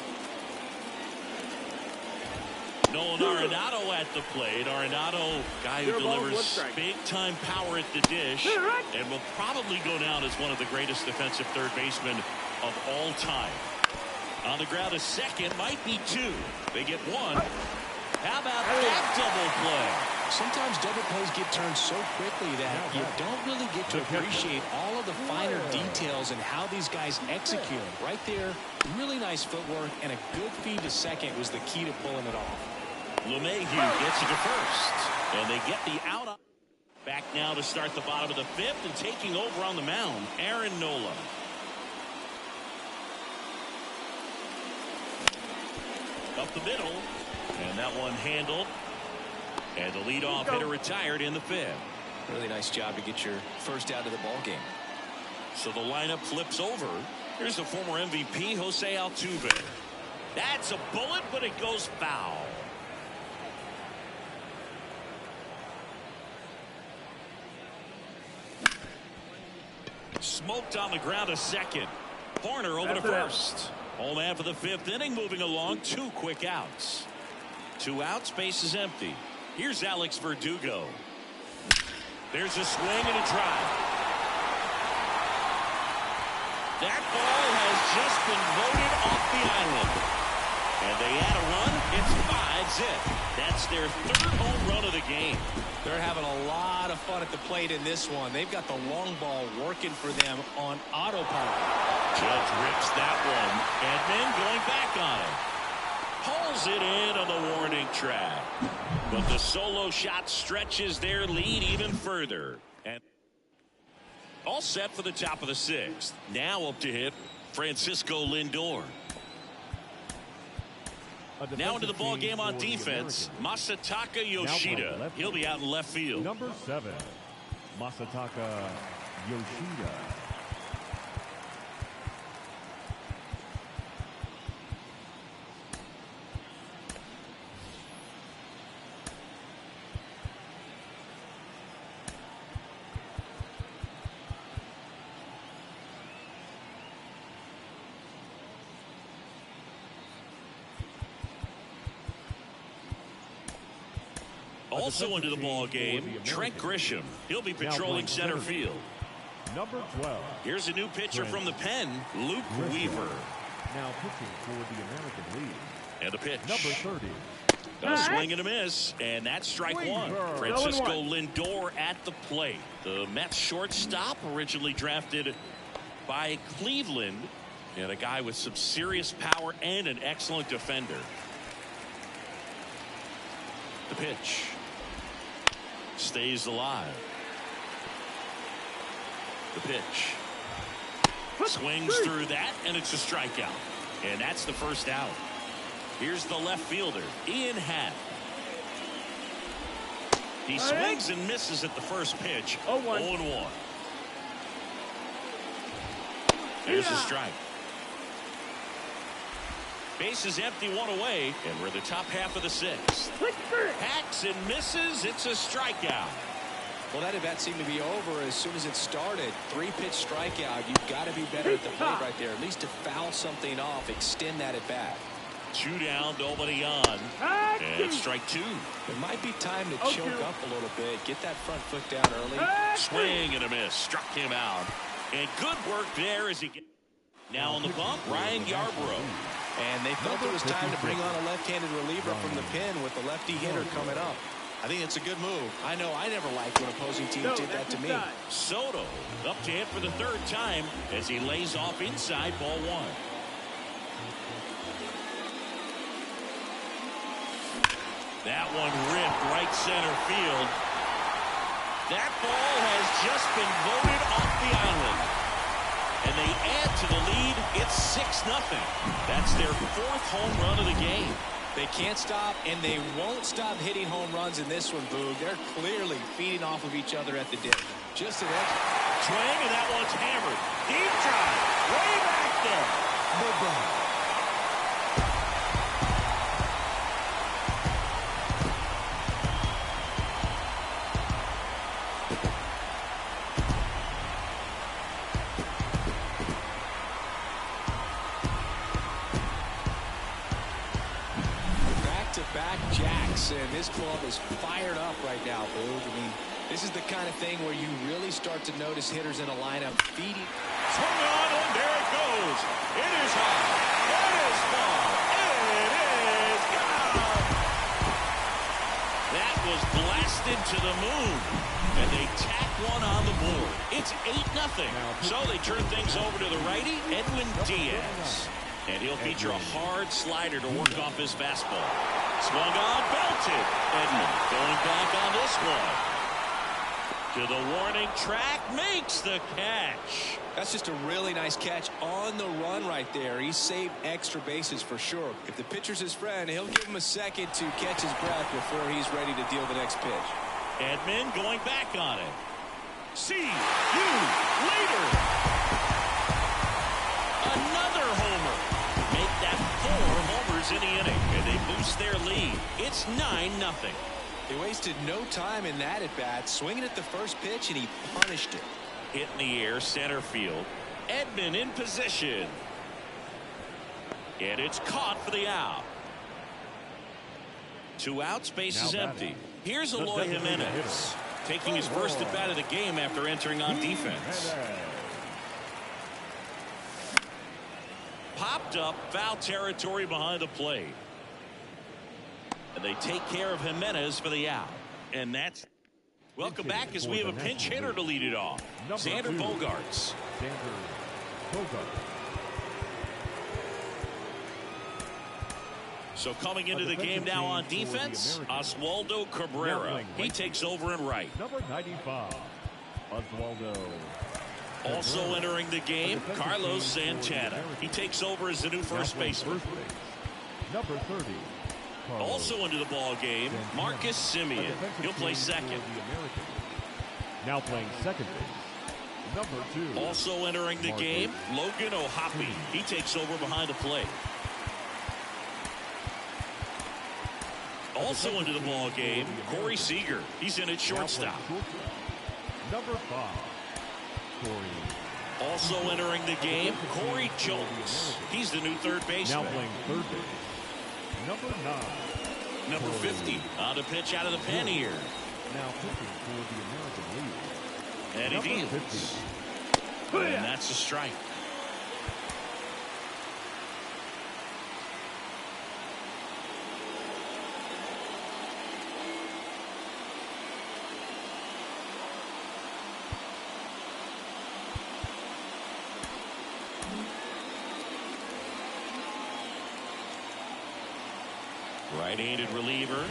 Nolan Arenado at the plate. Arenado, guy who delivers big-time power at the dish and will probably go down as one of the greatest defensive third basemen of all time. On the ground, a second, might be 2. They get 1. How about that double play? Sometimes double plays get turned so quickly that you don't really get to appreciate all of the finer details and how these guys execute. Right there, really nice footwork, and a good feed to second was the key to pulling it off. LeMahieu gets it to first, and they get the out. Back now to start the bottom of the 5th, and taking over on the mound, Aaron Nola. Up the middle, and that one handled. And the leadoff hitter retired in the 5th. Really nice job to get your first out of the ball game. So the lineup flips over. Here's the former MVP, Jose Altuve. That's a bullet, but it goes foul. Smoked on the ground, a second. Horner over to first. Home man for the 5th inning, moving along. 2 quick outs. 2 outs, base is empty. Here's Alex Verdugo. There's a swing and a drive. That ball has just been voted off the island. And they add a run. It's 5-zip. That's their 3rd home run of the game. They're having a lot of fun at the plate in this one. They've got the long ball working for them on autopilot. Judge rips that one. And then going back on it. Pulls it in on the warning track. But the solo shot stretches their lead even further. And all set for the top of the 6th. Now up to hit Francisco Lindor. Now into the ball game on defense, Masataka Yoshida. He'll be out in left field. Number 7, Masataka Yoshida. Also into the ball game, Trent Grisham. He'll be patrolling center field. Number 12. Here's a new pitcher from the pen, Luke Weaver. Now pitching for the American League. And the pitch. Number 30. A swing and a miss, and that's strike one. Francisco Lindor at the plate. The Mets shortstop, originally drafted by Cleveland, and a guy with some serious power and an excellent defender. The pitch stays alive. The pitch swings through that, and it's a strikeout, and that's the first out. Here's the left fielder, Ian Happ. He swings and misses at the first pitch. 0-1. There's the strike. Base is empty, one away, and we're in the top half of the sixth. Hacks and misses. It's a strikeout. Well, that at-bat seemed to be over as soon as it started. 3-pitch strikeout. You've got to be better at the plate right there, at least to foul something off, extend that at-bat. 2 down, nobody on. And strike 2. It might be time to choke up a little bit. Get that front foot down early. Swing and a miss. Struck him out. And good work there as he gets. Now on the bump, Ryan Yarbrough. And they felt it was time to bring on a left-handed reliever from the pen with the lefty hitter coming up. I think it's a good move. I know I never liked when opposing teams did that to me. Soto up to hit for the 3rd time as he lays off inside, ball 1. That one ripped right center field. That ball has just been voted off the island. And they add to the lead. It's 6-0. That's their 4th home run of the game. They can't stop, and they won't stop hitting home runs in this one, Boog. They're clearly feeding off of each other at the dip. Just an extra swing, and that one's hammered. Deep drive. Way back there. And this club is fired up right now, Boog. I mean, this is the kind of thing where you really start to notice hitters in a lineup feeding. Swung on, and there it goes. It is high. It is far. It is gone. That was blasted to the moon. And they tack one on the board. It's 8-0. So they turn things over to the righty, Edwin Diaz. And he'll feature a hard slider to work off his fastball. Swung on, belted. Edmund going back on this one. To the warning track, makes the catch. That's just a really nice catch on the run right there. He saved extra bases for sure. If the pitcher's his friend, he'll give him a second to catch his breath before he's ready to deal the next pitch. Edmund going back on it. See you later. Another homer. Make that 4 homers in the inning, and they boost their lead. It's 9-0. They wasted no time in that at bat, swinging at the first pitch, and he punished it. Hit in the air, center field. Edmund in position, and it's caught for the out. 2 outs, base is empty. Here's Eloy Jimenez taking his first at bat of the game after entering on defense. Popped up, foul territory behind the plate. And they take care of Jimenez for the out. And that's welcome back as we have a pinch hitter to lead it off. Xander Bogaerts. So coming into the game now on defense, Oswaldo Cabrera. He takes over in right. Number 95, Oswaldo. Also entering the game, Carlos Santana. He takes over as the new first baseman. Number 30. Also into the ball game, Marcus Semien. He'll play second. Now playing second base, number 2. Also entering the game, Logan O'Hoppe. He takes over behind the plate. Also into the ball game, Corey Seager. He's in at shortstop. Number 5. Also entering the game, Corey Jones. He's the new third baseman. Now playing third base, number 9. Number 50 on the pitch out of the pen here. Now pitching for the American League. And he deals. And that's a strike. Right-handed reliever.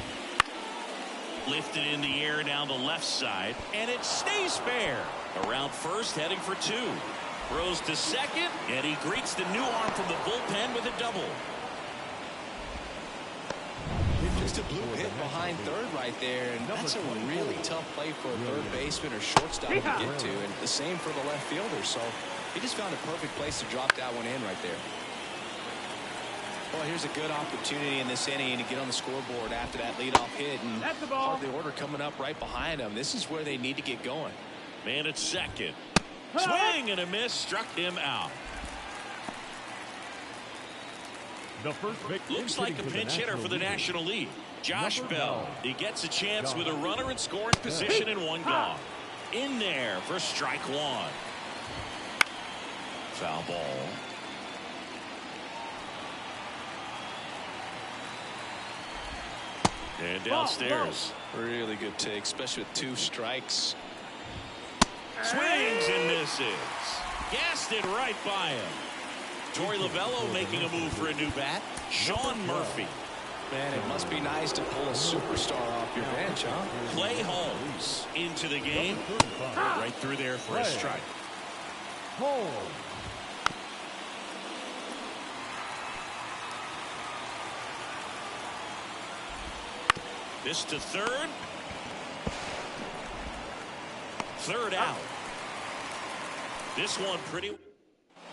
Lifted in the air down the left side. And it stays fair. Around first, heading for two. Throws to second. And he greets the new arm from the bullpen with a double. Just a blue hit behind third right there. And that's a really tough play for a third baseman or shortstop to get to. And the same for the left fielder. So he just found a perfect place to drop that one in right there. Well, here's a good opportunity in this inning to get on the scoreboard after that leadoff hit, and that's the ball. part of the order coming up right behind them. This is where they need to get going. Man at second. Swing and a miss, struck him out. The first looks like a pinch hitter for the National League. Josh Bell. He gets a chance with a runner in scoring position and one gone. In there for strike one. Foul ball. And downstairs. Really good take, especially with two strikes. Swings and misses. Gassed it right by him. Torey Lovello making a move for a new bat. Sean Murphy. Man, it must be nice to pull a superstar off your bench, huh? Clay Holmes into the game. Right through there for a strike. Holmes. This to third. Third out. This one pretty.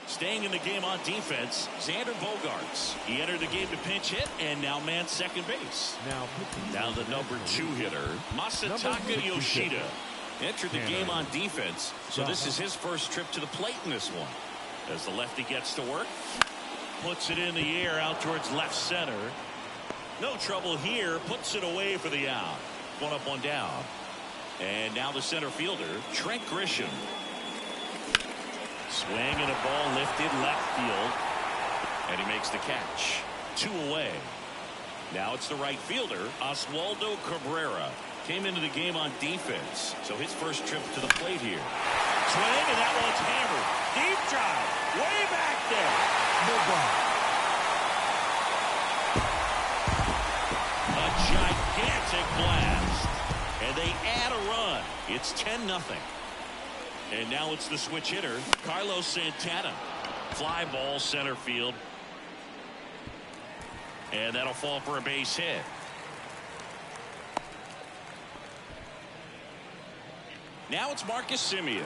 Staying in the game on defense, Xander Bogaerts. He entered the game to pinch hit and now man second base. Now the number 2 hitter, Masataka Yoshida. Entered the game on defense, so this is his first trip to the plate in this one. As the lefty gets to work, puts it in the air out towards left center. No trouble here, puts it away for the out. One up, one down. And now the center fielder, Trent Grisham. Swing and a ball lifted left field. And he makes the catch. 2 away. Now it's the right fielder, Oswaldo Cabrera. Came into the game on defense, so his first trip to the plate here. Swing, and that one's hammered. Deep drive, way back there. No ball. A gigantic blast. And they add a run. It's 10-0. And now it's the switch hitter, Carlos Santana. Fly ball center field. And that'll fall for a base hit. Now it's Marcus Semien.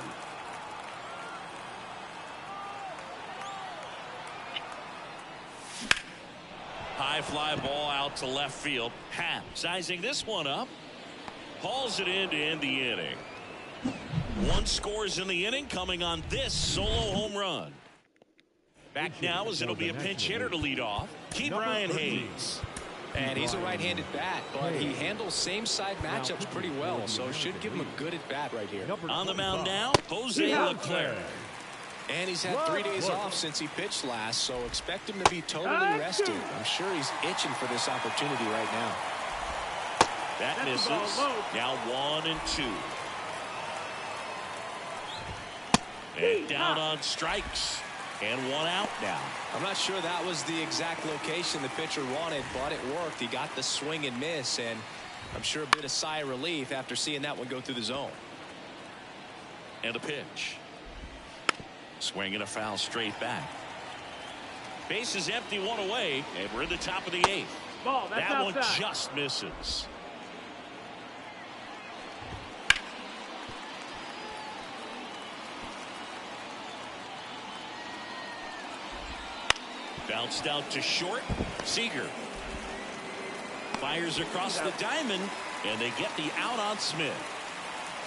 High fly ball out to left field. Happ sizing this one up. Hauls it in to end the inning. 1 scores in the inning, coming on this solo home run. Back now as it'll be a pinch hitter to lead off. Ke'Bryan Hayes. And he's a right-handed bat, but he handles same-side matchups pretty well, so should give him a good at-bat right here. On the mound now, Jose Leclerc. And he's had 3 days off since he pitched last, so expect him to be totally rested. I'm sure he's itching for this opportunity right now. That misses. Now 1 and 2. And down on strikes. And 1 out now. I'm not sure that was the exact location the pitcher wanted, but it worked. He got the swing and miss, and I'm sure a bit of sigh of relief after seeing that one go through the zone. And a pitch. Swing and a foul straight back. Base is empty, 1 away, and we're in the top of the 8th. That one just misses. Bounced out to short. Seager fires across the diamond, and they get the out on Smith.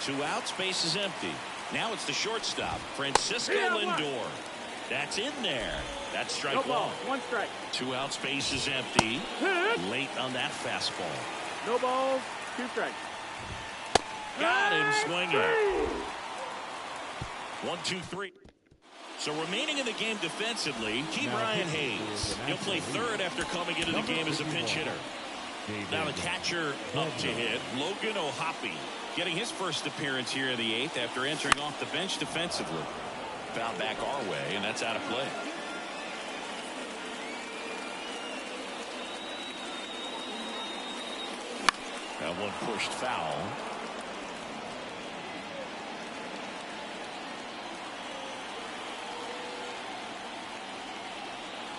2 outs, base is empty. Now it's the shortstop, Francisco Lindor. That's in there. That's strike No ball. one. 1 strike. 2 out, space is empty. Hit. Late on that fastball. No balls. 2 strikes. Got him swinging. 1, 2, 3. So remaining in the game defensively, Brian Hayes. He'll play third after coming into the game as a pinch hitter. Now the catcher up to hit, Logan O'Hoppe, getting his first appearance here in the 8th after entering off the bench defensively. Foul back our way, and that's out of play. That one pushed foul.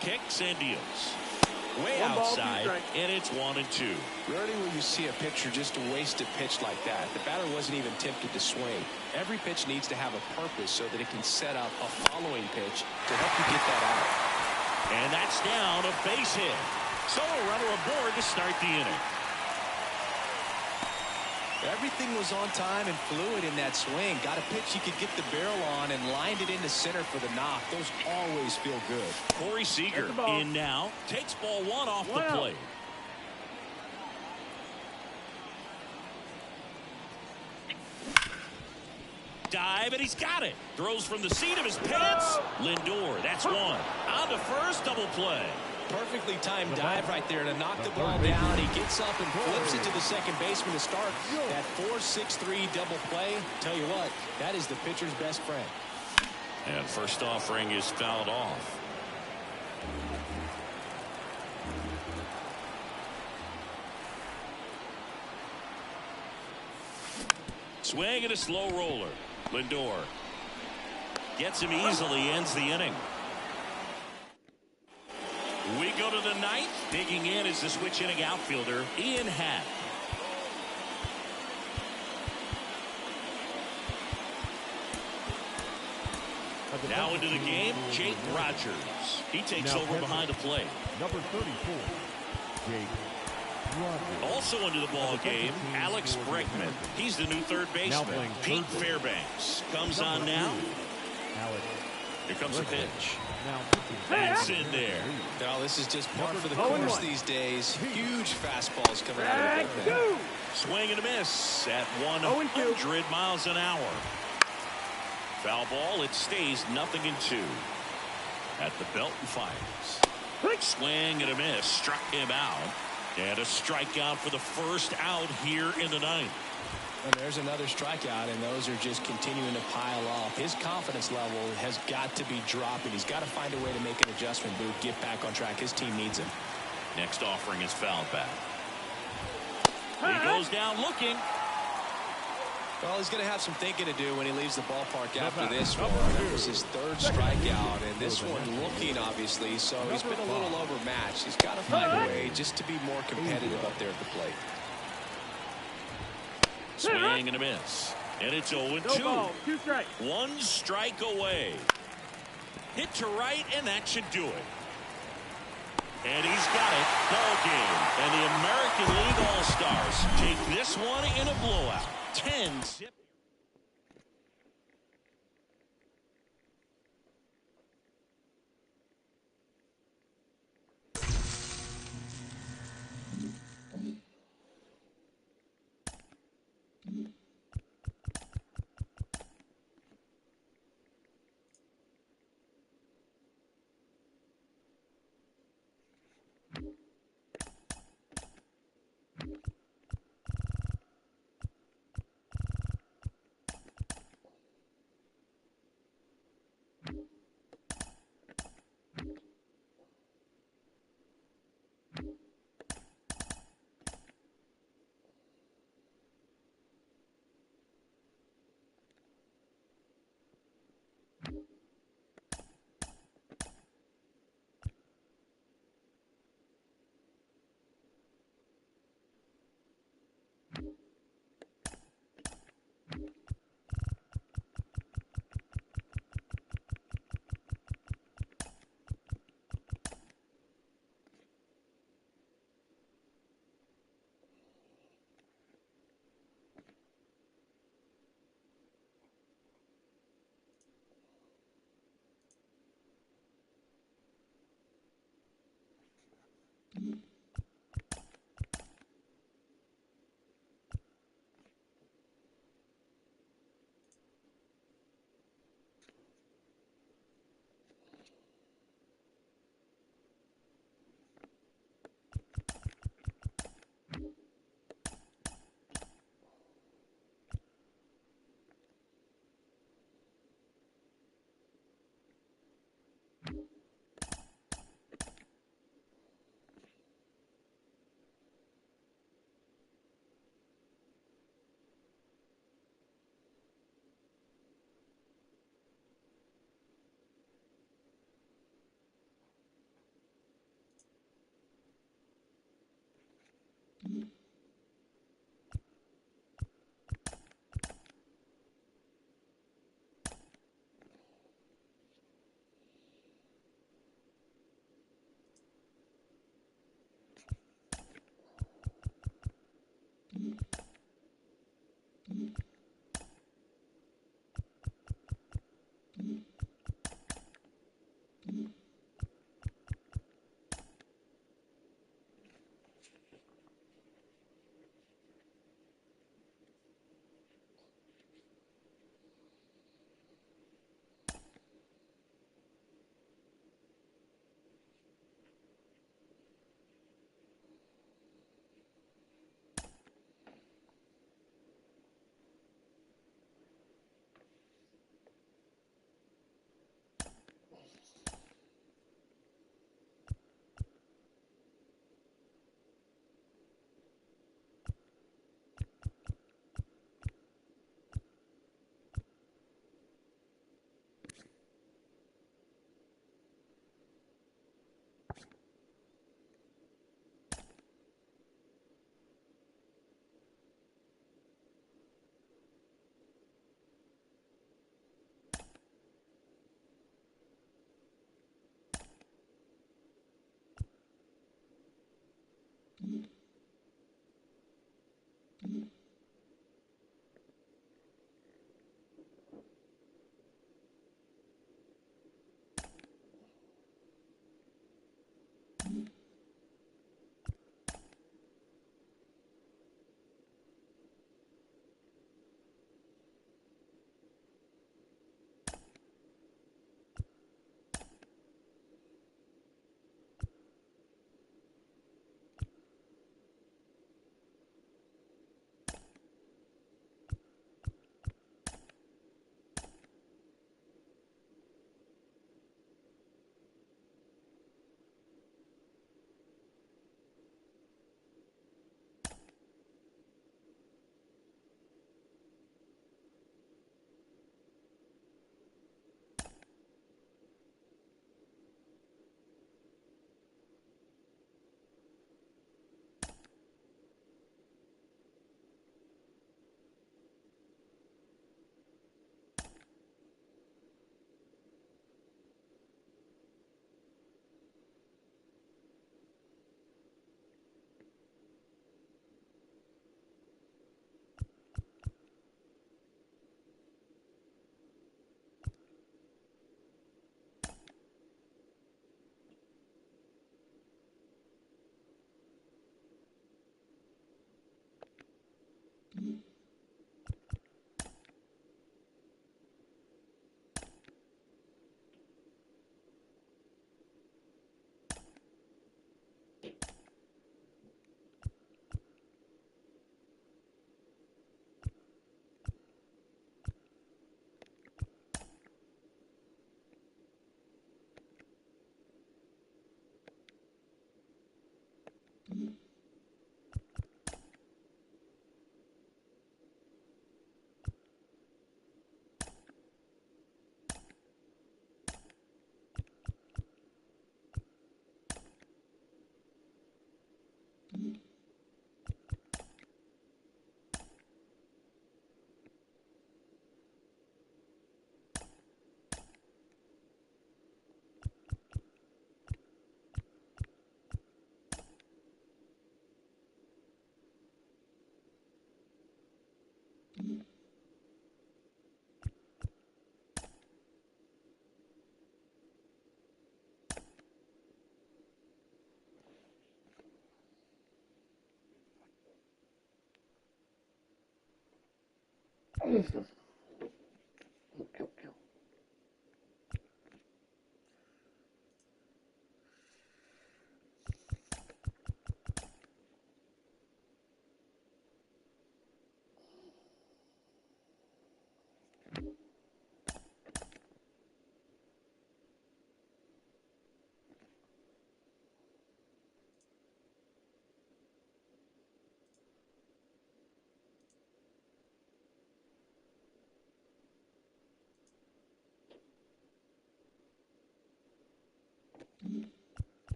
Kicks and deals. Way outside, and it's 1 and 2. Rarely will you see a pitcher just waste a pitch like that. The batter wasn't even tempted to swing. Every pitch needs to have a purpose so that it can set up a following pitch to help you get that out. And that's down, a base hit. So a runner aboard to start the inning. Everything was on time and fluid in that swing. Got a pitch you could get the barrel on and lined it into center for the knock. Those always feel good. Corey Seager in now. Takes ball 1 off the plate. Dive, and he's got it. Throws from the seat of his pants. Lindor, that's 1. On to first, double play. Perfectly timed dive right there to knock the ball down. He gets up and flips it to the second baseman to start that 4-6-3 double play. Tell you what, that is the pitcher's best friend. And first offering is fouled off. Swing and a slow roller. Lindor gets him easily, ends the inning. We go to the 9th. Digging in is the switch hitting outfielder, Ian Happ. Now into the game, Jake Rogers. He takes over behind the plate. Number 34, Jake Rogers. Also into the ball game, Alex Bregman. He's the new third baseman. Pete Fairbanks comes on now. Alex. Here comes the pitch. Now, it's in there. Now this is just par for the course these days. Huge fastballs coming out of the bullpen. Swing and a miss at 100 miles an hour. Foul ball. It stays 0-2. At the belt and fires. Swing and a miss. Struck him out. And a strikeout for the first out here in the 9th. And there's another strikeout, and those are just continuing to pile up. His confidence level has got to be dropping. He's got to find a way to make an adjustment, Boot, get back on track. His team needs him. Next offering is fouled back. He goes down looking. Well, he's going to have some thinking to do when he leaves the ballpark after this one. It was his 3rd strikeout, and this one looking, obviously, so he's been a little overmatched. He's got to find a way just to be more competitive up there at the plate. Swing and a miss. And it's 0-2. 2 strikes. 1 strike away. Hit to right, and that should do it. And he's got it. Ball game. And the American League All-Stars take this one in a blowout. 10-zip.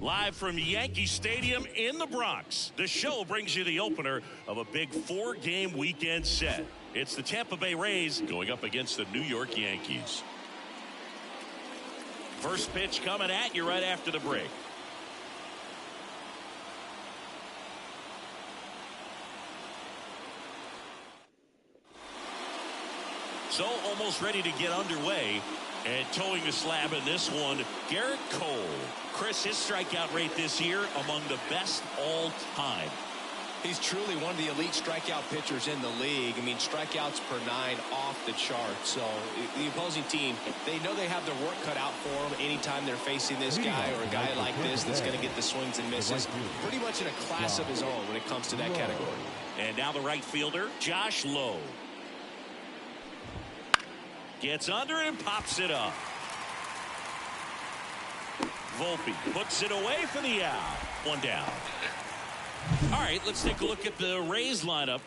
Live from Yankee Stadium in the Bronx, the show brings you the opener of a big 4-game weekend set. It's the Tampa Bay Rays going up against the New York Yankees. First pitch coming at you right after the break. So almost ready to get underway. And towing the slab in this one, Garrett Cole. Chris, his strikeout rate this year among the best all time. He's truly one of the elite strikeout pitchers in the league. I mean, strikeouts per 9 off the chart. So the opposing team, they know they have their work cut out for them anytime they're facing this guy or a guy like this that's going to get the swings and misses. Pretty much in a class of his own when it comes to that category. And now the right fielder, Josh Lowe. Gets under it and pops it up. Volpe puts it away for the out. One down. All right, let's take a look at the Rays lineup.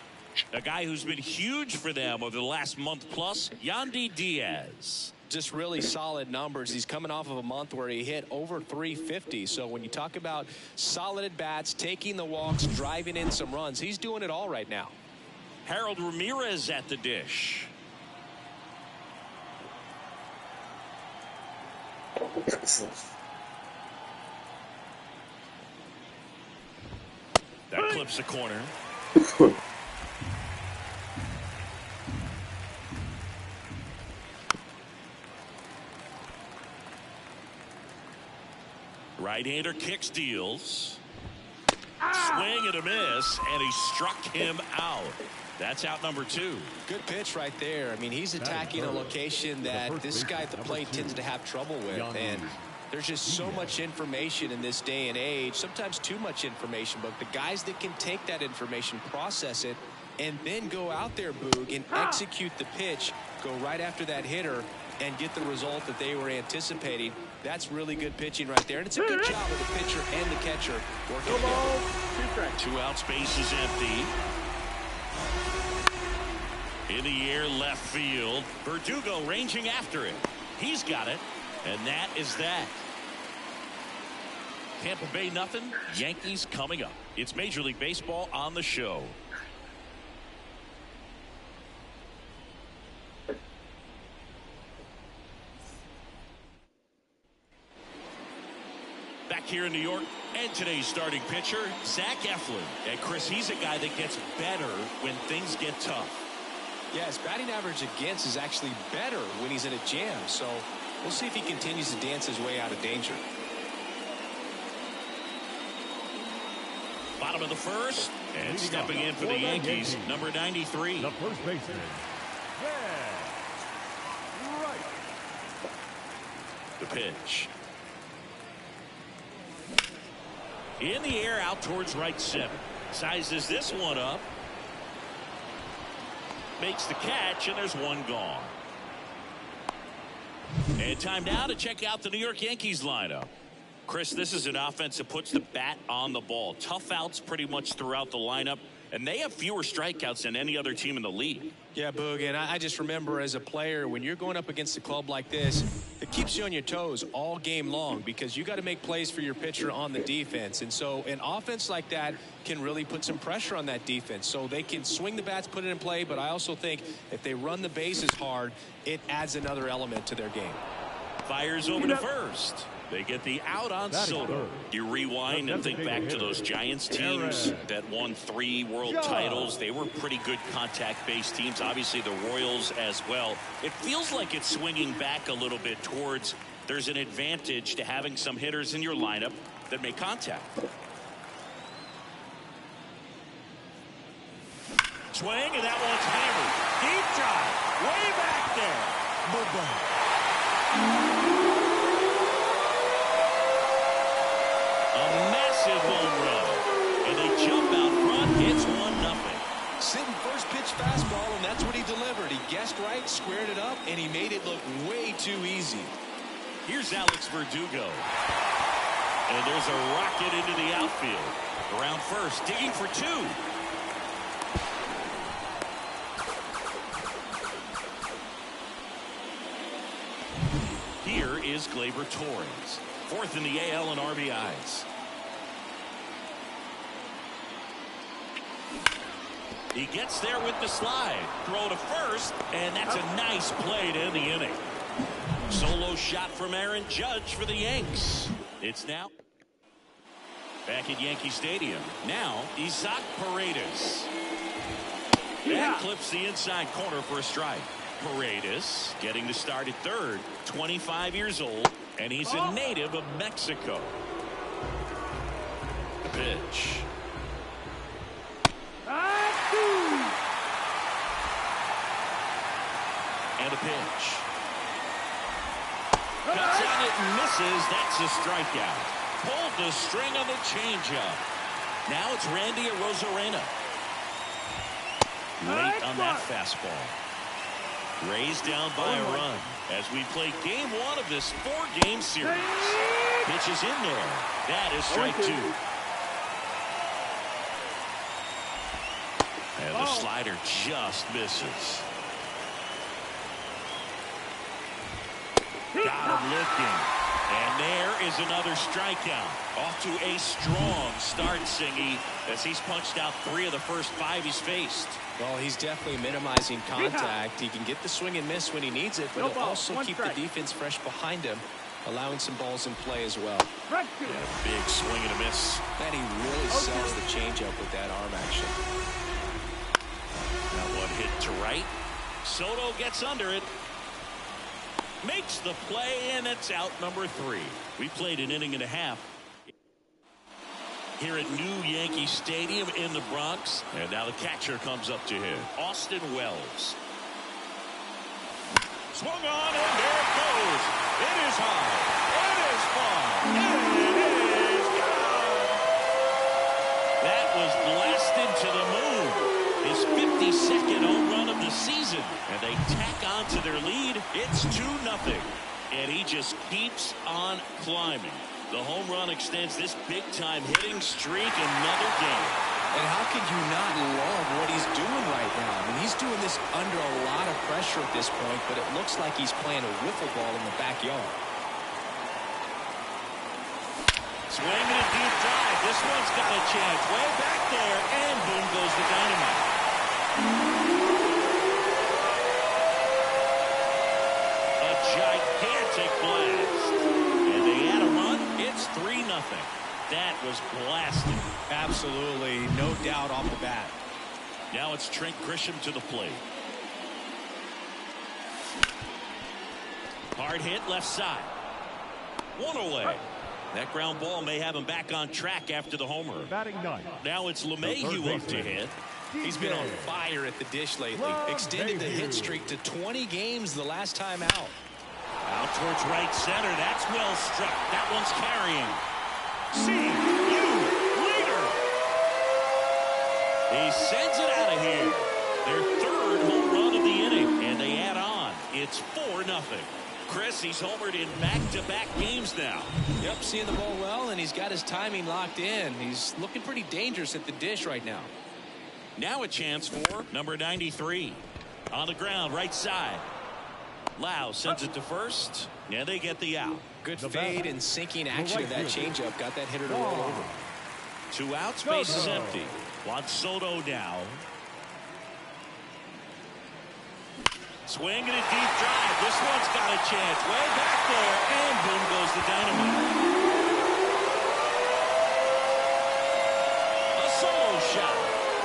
A guy who's been huge for them over the last month plus, Yandy Diaz. Just really solid numbers. He's coming off of a month where he hit over 350. So when you talk about solid at bats, taking the walks, driving in some runs, he's doing it all right now. Harold Ramirez at the dish. That clips the corner. Right-hander kicks, deals. Swing and a miss, and he struck him out. That's out number 2. Good pitch right there. I mean, he's attacking a location that this guy at the plate tends to have trouble with. And there's just so much information in this day and age, sometimes too much information. But the guys that can take that information, process it, and then go out there, Boog, and execute the pitch, go right after that hitter, and get the result that they were anticipating. That's really good pitching right there. And it's a good job of the pitcher and the catcher working together. 2 outs, base is empty. In the air, left field. Verdugo ranging after it. He's got it. And that is that. Tampa Bay nothing. Yankees coming up. It's Major League Baseball on the show. Back here in New York, and today's starting pitcher, Zach Eflin. And Chris, he's a guy that gets better when things get tough. Yeah, his batting average against is actually better when he's in a jam. So we'll see if he continues to dance his way out of danger. Bottom of the first, and stepping in for the Yankees, number 93. The first baseman, right. The pitch. In the air, out towards right center. Sizes this one up. Makes the catch, and there's one gone. And time now to check out the New York Yankees lineup. Chris, this is an offense that puts the bat on the ball. Tough outs pretty much throughout the lineup, and they have fewer strikeouts than any other team in the league. Yeah, Boog, and I just remember as a player, when you're going up against a club like this, it keeps you on your toes all game long because you got to make plays for your pitcher on the defense. And so an offense like that can really put some pressure on that defense. So they can swing the bats, put it in play, but I also think if they run the bases hard, it adds another element to their game. Fires over to first. They get the out on Soto. You rewind and think back to those Giants teams that won 3 world titles. They were pretty good contact-based teams. Obviously, the Royals as well. It feels like it's swinging back a little bit towards there's an advantage to having some hitters in your lineup that make contact. Swing, and that one's hammered. Deep drive, way back there. Boom. Massive home run, and they jump out front. It's 1-0. Sitting first pitch fastball, and that's what he delivered. He guessed right, squared it up, and he made it look way too easy. Here's Alex Verdugo, and there's a rocket into the outfield. Around first, digging for 2. is Gleyber Torres. 4th in the AL in RBIs. He gets there with the slide. Throw to first, and that's a nice play to end the inning. Solo shot from Aaron Judge for the Yanks. It's now back at Yankee Stadium. Now, Isaac Paredes. That clips the inside corner for a strike. Paredes getting the start at third. 25 years old, and he's a native of Mexico. Pitch. And a pitch. Cuts on it and misses. That's a strikeout. Pulled the string on the changeup. Now it's Randy Arozarena. Late on that fastball. Raised down by a run as we play game 1 of this 4-game series. Pitch is in there. That is strike 2. And the slider just misses. Got him looking. And there is another strikeout. Off to a strong start, Singy, as he's punched out 3 of the first 5 he's faced. Well, he's definitely minimizing contact. He can get the swing and miss when he needs it, but he'll also keep the defense fresh behind him, allowing some balls in play as well. Yeah, big swing and a miss. And he really sells the changeup with that arm action. That one hit to right. Soto gets under it. Makes the play, and it's out number 3. We played an inning and a half here at New Yankee Stadium in the Bronx. And now the catcher comes up to him, Austin Wells. Swung on, and there it goes. It is high. It is far. And it is gone. That was blasted to the moon. His 52nd home run of the season. And they tack on to their lead. It's 2-0. And he just keeps on climbing. The home run extends this big-time hitting streak another game. And how could you not love what he's doing right now? I mean, he's doing this under a lot of pressure at this point, but it looks like he's playing a wiffle ball in the backyard. Swing and a deep drive. This one's got a chance. Way back there, and boom goes the dynamite. A gigantic blast. And they add a run. It's 3-0. That was blasted. Absolutely, no doubt off the bat. Now it's Trent Grisham to the plate. Hard hit left side. One away. That ground ball may have him back on track after the homer. Batting 9. Now it's LeMahieu up to hit. He's been on fire at the dish lately. Extended the hit streak to 20 games the last time out. Out towards right center. That's well struck. That one's carrying. C.U. leader. He sends it out of here. Their 3rd home run of the inning, and they add on. It's 4-0. Chris, he's homered in back-to-back games now. Yep, seeing the ball well, and he's got his timing locked in. He's looking pretty dangerous at the dish right now. Now a chance for number 93. On the ground, right side. Lau sends it to first, and they get the out. Good fade and sinking action of that changeup got that hitter to roll over. 2 outs, base is empty. Juan Soto now. Swing and a deep drive. This one's got a chance. Way back there, and boom goes the dynamite. A solo shot.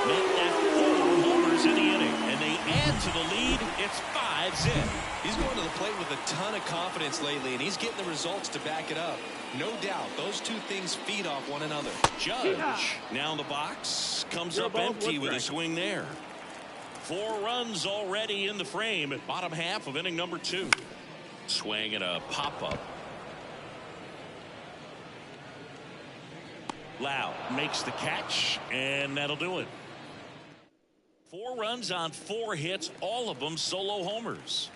Make that 4 homers in the inning, and they add to the lead. It's 5-zip. He's going to the plate with a ton of confidence lately, and he's getting the results to back it up. No doubt, those two things feed off one another. Judge now in the box. Comes up empty with a swing there. 4 runs already in the frame at bottom half of inning number 2. Swing and a pop-up. Lau makes the catch, and that'll do it. 4 runs on 4 hits, all of them solo homers.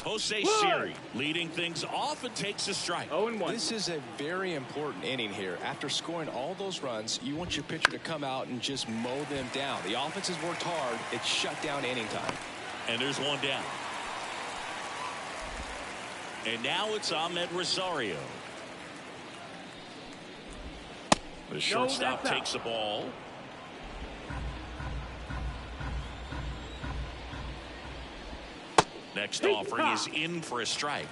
Jose Siri leading things off and takes a strike. 0-1. This is a very important inning here. After scoring all those runs, you want your pitcher to come out and just mow them down. The offense has worked hard. It's shut down inning time. And there's one down. And now it's Ahmed Rosario. The shortstop takes the ball. Next offering is in for a strike.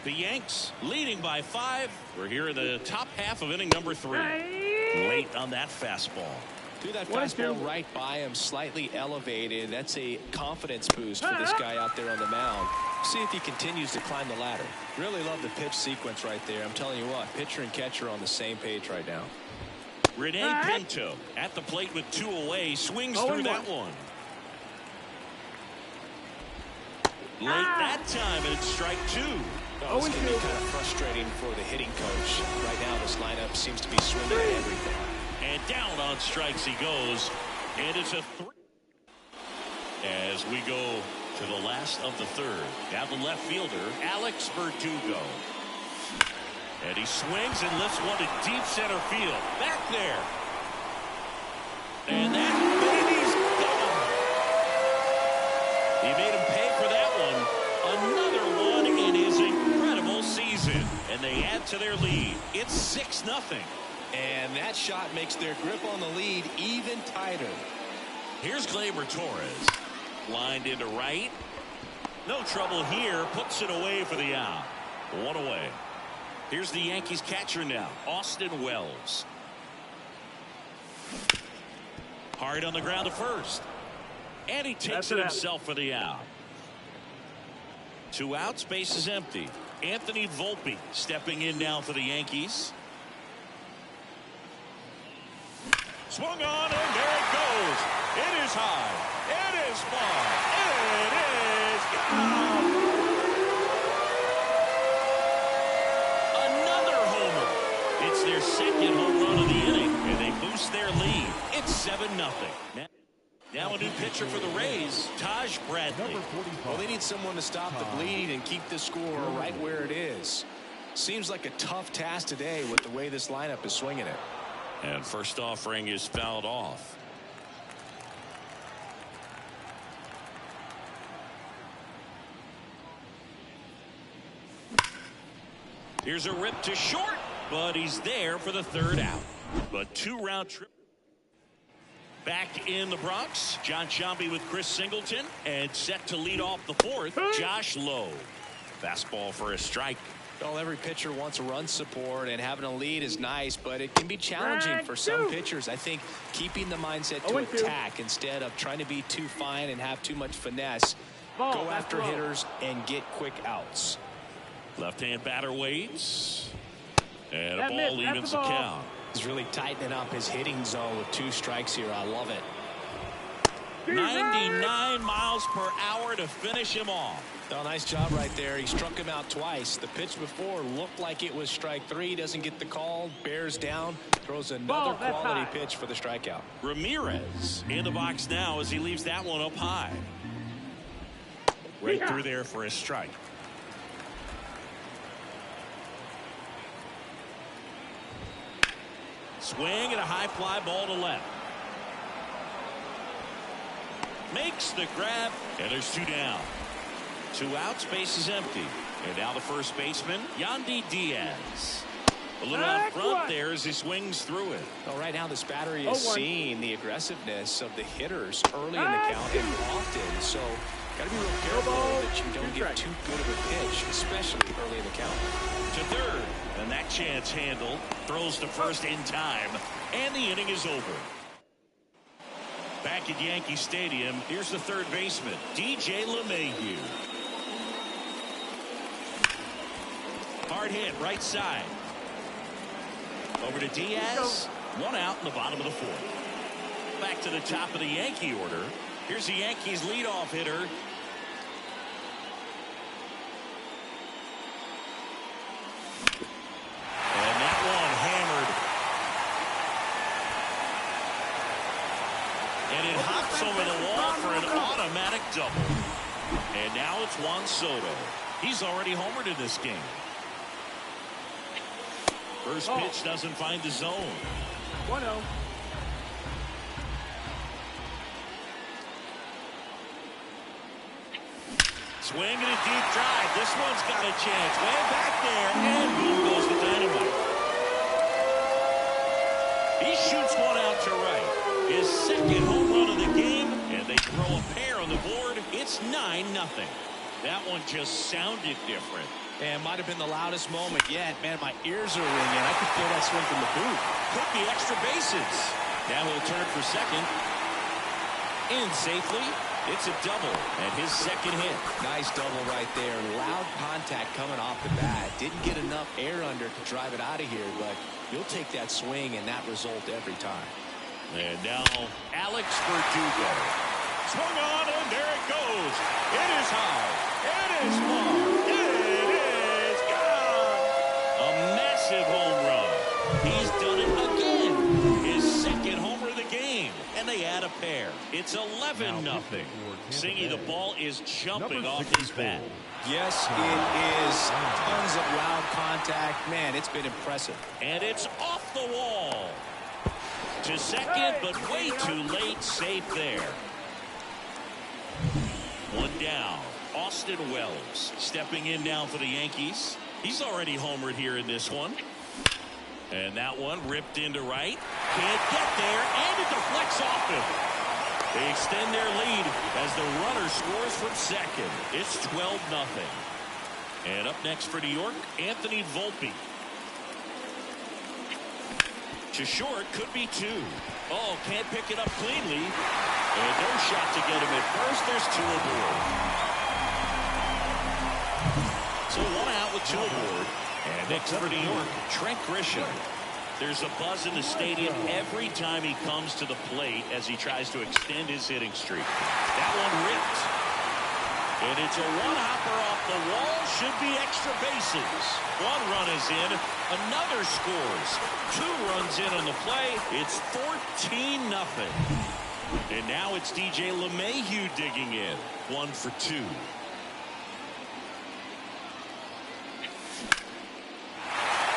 The Yanks leading by 5. We're here in the top half of inning number 3. Late on that fastball. Threw that fastball right by him, slightly elevated. That's a confidence boost for this guy out there on the mound. See if he continues to climb the ladder. Really love the pitch sequence right there. I'm telling you what, pitcher and catcher are on the same page right now. Rene Pinto at the plate with 2 away, swings through that one. Late that time, and it's strike 2. Oh, it's going to be kind of frustrating for the hitting coach. Right now, this lineup seems to be swinging at everything. And down on strikes he goes, and it's a 3. As we go to the last of the 3rd. Now the left fielder, Alex Verdugo. And he swings and lifts one to deep center field. Back there. And that baby's gone. He made him pay for that one. Another one in his incredible season. And they add to their lead. It's 6-0. And that shot makes their grip on the lead even tighter. Here's Gleyber Torres. Lined into right. No trouble here. Puts it away for the out. 1 away. Here's the Yankees catcher now, Austin Wells. Hard on the ground to first. And he takes it himself for the out. 2 outs, base is empty. Anthony Volpe stepping in now for the Yankees. Swung on, and there it goes. It is high. It is far. It is gone. Another homer. It's their 2nd home run of the inning, and they boost their lead. It's 7-0. Now a new pitcher for the Rays, Taj Bradley. Well, they need someone to stop the bleed and keep the score right where it is. Seems like a tough task today with the way this lineup is swinging it. And first offering is fouled off. Here's a rip to short, but he's there for the 3rd out. But 2-round trip. Back in the Bronx, John Sciambi with Chris Singleton, and set to lead off the 4th, Josh Lowe. Fastball for a strike. Well, every pitcher wants a run support, and having a lead is nice, but it can be challenging for some pitchers. I think keeping the mindset to attack instead of trying to be too fine and have too much finesse. Go after hitters and get quick outs. Left-hand batter waits. And a ball evens the count. He's really tightening up his hitting zone with 2 strikes here. I love it. 99 miles per hour to finish him off. Oh, nice job right there. He struck him out twice. The pitch before looked like it was strike 3. Doesn't get the call. Bears down. Throws another quality pitch for the strikeout. Ramirez in the box now as he leaves that one up high. Right through there for a strike. Swing and a high fly ball to left. Makes the grab, and there's 2 down. 2 outs, base is empty. And now the first baseman, Yandy Diaz. A little out front there as he swings through it. Well, right now this battery is seeing the aggressiveness of the hitters early in the count and often. So got to be real careful that you don't get too good of a pitch, especially early in the count. To third, and that chance handled. Throws to first in time, and the inning is over. Back at Yankee Stadium, here's the 3rd baseman, DJ LeMahieu. Hard hit, right side. Over to Diaz. 1 out in the bottom of the 4th. Back to the top of the Yankee order. Here's the Yankees leadoff hitter, and that one hammered. And it hops over the wall for an automatic double. And now it's Juan Soto. He's already homered in this game. First pitch doesn't find the zone. 1-0. Swing and a deep drive. This one's got a chance. Way back there, and boom goes the dynamite. He shoots one out to right. His second home run of the game, and they throw a pair on the board. It's 9-0. That one just sounded different. And might have been the loudest moment yet. Man, my ears are ringing. I could feel that swing from the booth. Could be extra bases. Now he'll turn for second. In safely. It's a double and his second hit. Nice double right there. Loud contact coming off the bat. Didn't get enough air under to drive it out of here, but you'll take that swing and that result every time. And now Alex Verdugo. Swung on, and there it goes. It is high. It is far. It is gone. A massive home run. He's done it again. His second homer of the game. And they add a pair. It's 11-0. Singy, the ball is jumping off his bat. Yes, it is. Tons of loud contact. Man, it's been impressive. And it's off the wall. To second, but way too late. Safe there. One down. Austin Wells stepping in down for the Yankees. He's already homered here in this one. And that one ripped into right. Can't get there, and it deflects off him. They extend their lead as the runner scores from second. It's 12-0. And up next for New York, Anthony Volpe. To short, could be two. Oh, can't pick it up cleanly. And no shot to get him at first. There's two aboard. So one out with two aboard. And next for New York, Trent Grisham. There's a buzz in the stadium every time he comes to the plate as he tries to extend his hitting streak. That one ripped. And it's a one-hopper off the wall. Should be extra bases. One run is in. Another scores. Two runs in on the play. It's 14-0. And now it's DJ LeMahieu digging in. 1 for 2.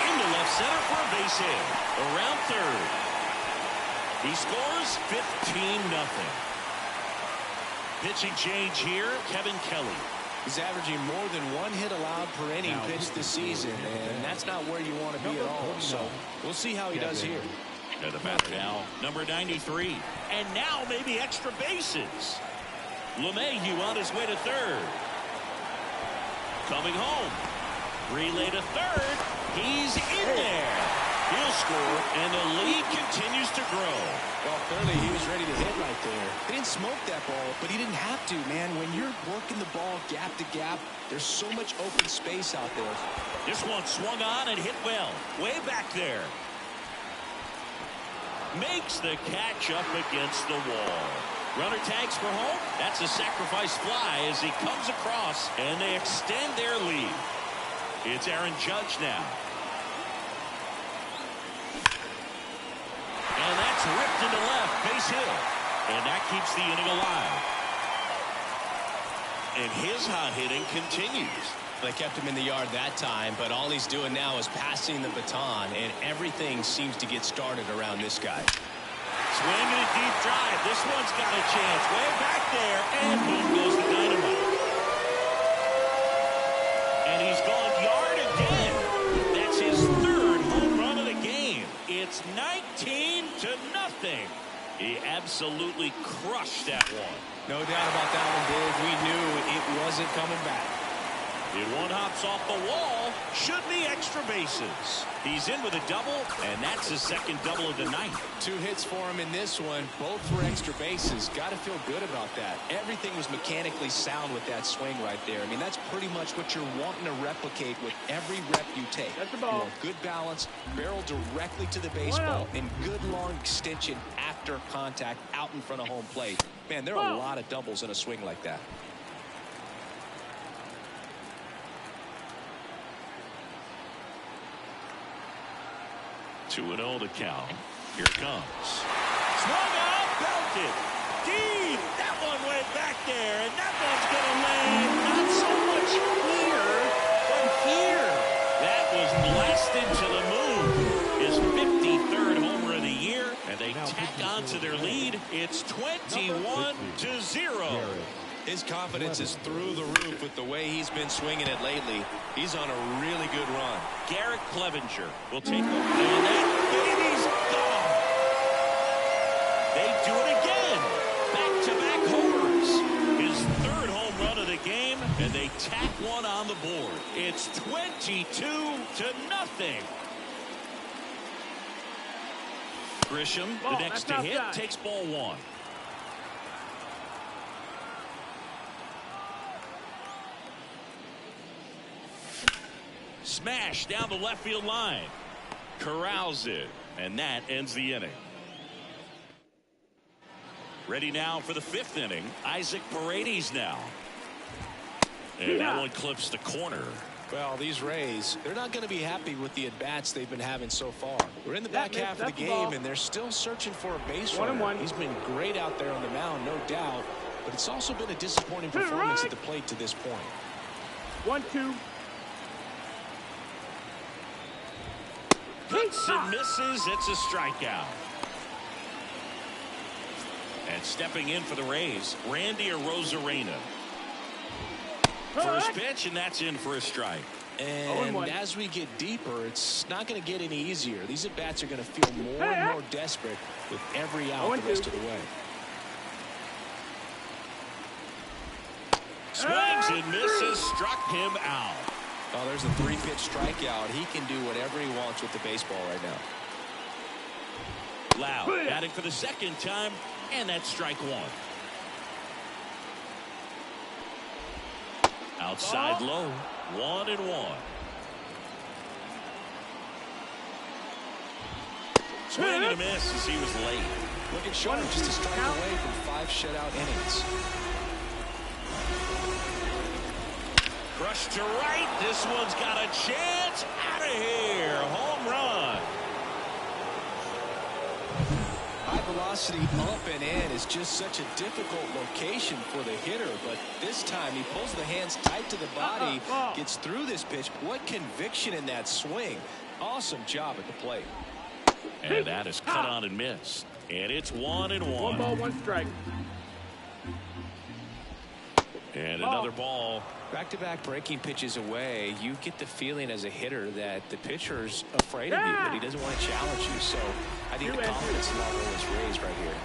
Into left center for a base hit. Around third. He scores 15-0. Pitching change here, Kevin Kelly. He's averaging more than one hit allowed per inning pitched this season, and that's not where you want to be at all. So we'll see how he does here. At the bat now, number 93. And now maybe extra bases. LeMahieu on his way to third. Coming home. Relay to third. He's in there. He'll score, and the lead continues to grow. Well, clearly he was ready to hit right there. He didn't smoke that ball, but he didn't have to, man. When you're working the ball gap to gap, there's so much open space out there. This one swung on and hit well. Way back there. Makes the catch up against the wall. Runner tags for home. That's a sacrifice fly as he comes across, and they extend their lead. It's Aaron Judge now. And that's ripped into left, base hit. And that keeps the inning alive. And his hot hitting continues. They kept him in the yard that time, but all he's doing now is passing the baton, and everything seems to get started around this guy. Swing and a deep drive. This one's got a chance. Way back there, and boom goes the dynamite. And he's gone yard again. That's his third home run of the game. It's 19-0. He absolutely crushed that one. No doubt about that one, Dave. We knew it wasn't coming back. It one hops off the wall. Should be extra bases. He's in with a double, and that's his second double of the night. 2 hits for him in this one. Both were extra bases. Got to feel good about that. Everything was mechanically sound with that swing right there. I mean, that's pretty much what you're wanting to replicate with every rep you take. That's the ball. You want good balance, barrel directly to the baseball, and good long extension after contact out in front of home plate. Man, there are a lot of doubles in a swing like that. 2-0 the count. Here it comes. Swung out, belted. Deep. That one went back there, and that one's going to land not so much here, but here. That was blasted to the moon. His 53rd homer of the year, and they tack on to their lead. It's 21-0. His confidence is through the roof with the way he's been swinging it lately. He's on a really good run. Garrett Clevenger will take over. And that baby's gone. They do it again. Back-to-back homers. His third home run of the game, and they tack one on the board. It's 22-0. Grisham, the next to hit, takes ball one. Smash down the left field line. Corrals it, and that ends the inning. Ready now for the fifth inning. Isaac Paredes now. And that one clips the corner. Well, these Rays, they're not going to be happy with the at-bats they've been having so far. We're in the back half of the game, and they're still searching for a base runner. He's been great out there on the mound, no doubt, but it's also been a disappointing performance at the plate to this point. 1-2. Hits and misses. It's a strikeout. And stepping in for the Rays, Randy Arozarena. First pitch, and that's in for a strike. And as we get deeper, it's not going to get any easier. These at-bats are going to feel more and more desperate with every out the rest of the way. Swings and misses, struck him out. Oh, there's a 3-pitch strikeout. He can do whatever he wants with the baseball right now. Loud batting for the second time, and that's strike one. Outside low, 1-1. Swing and a miss as he was late. Looking sharp, just a strike away from 5 shutout innings. Crushed to right. This one's got a chance. Out of here. Home run. High velocity up and in is just such a difficult location for the hitter, but this time he pulls the hands tight to the body, gets through this pitch. What conviction in that swing. Awesome job at the plate. And that is cut on and missed. And it's 1-1. 1 ball, 1 strike. And another ball. Back-to-back breaking pitches away, you get the feeling as a hitter that the pitcher's afraid of you, that he doesn't want to challenge you. So I think the confidence level is raised right here.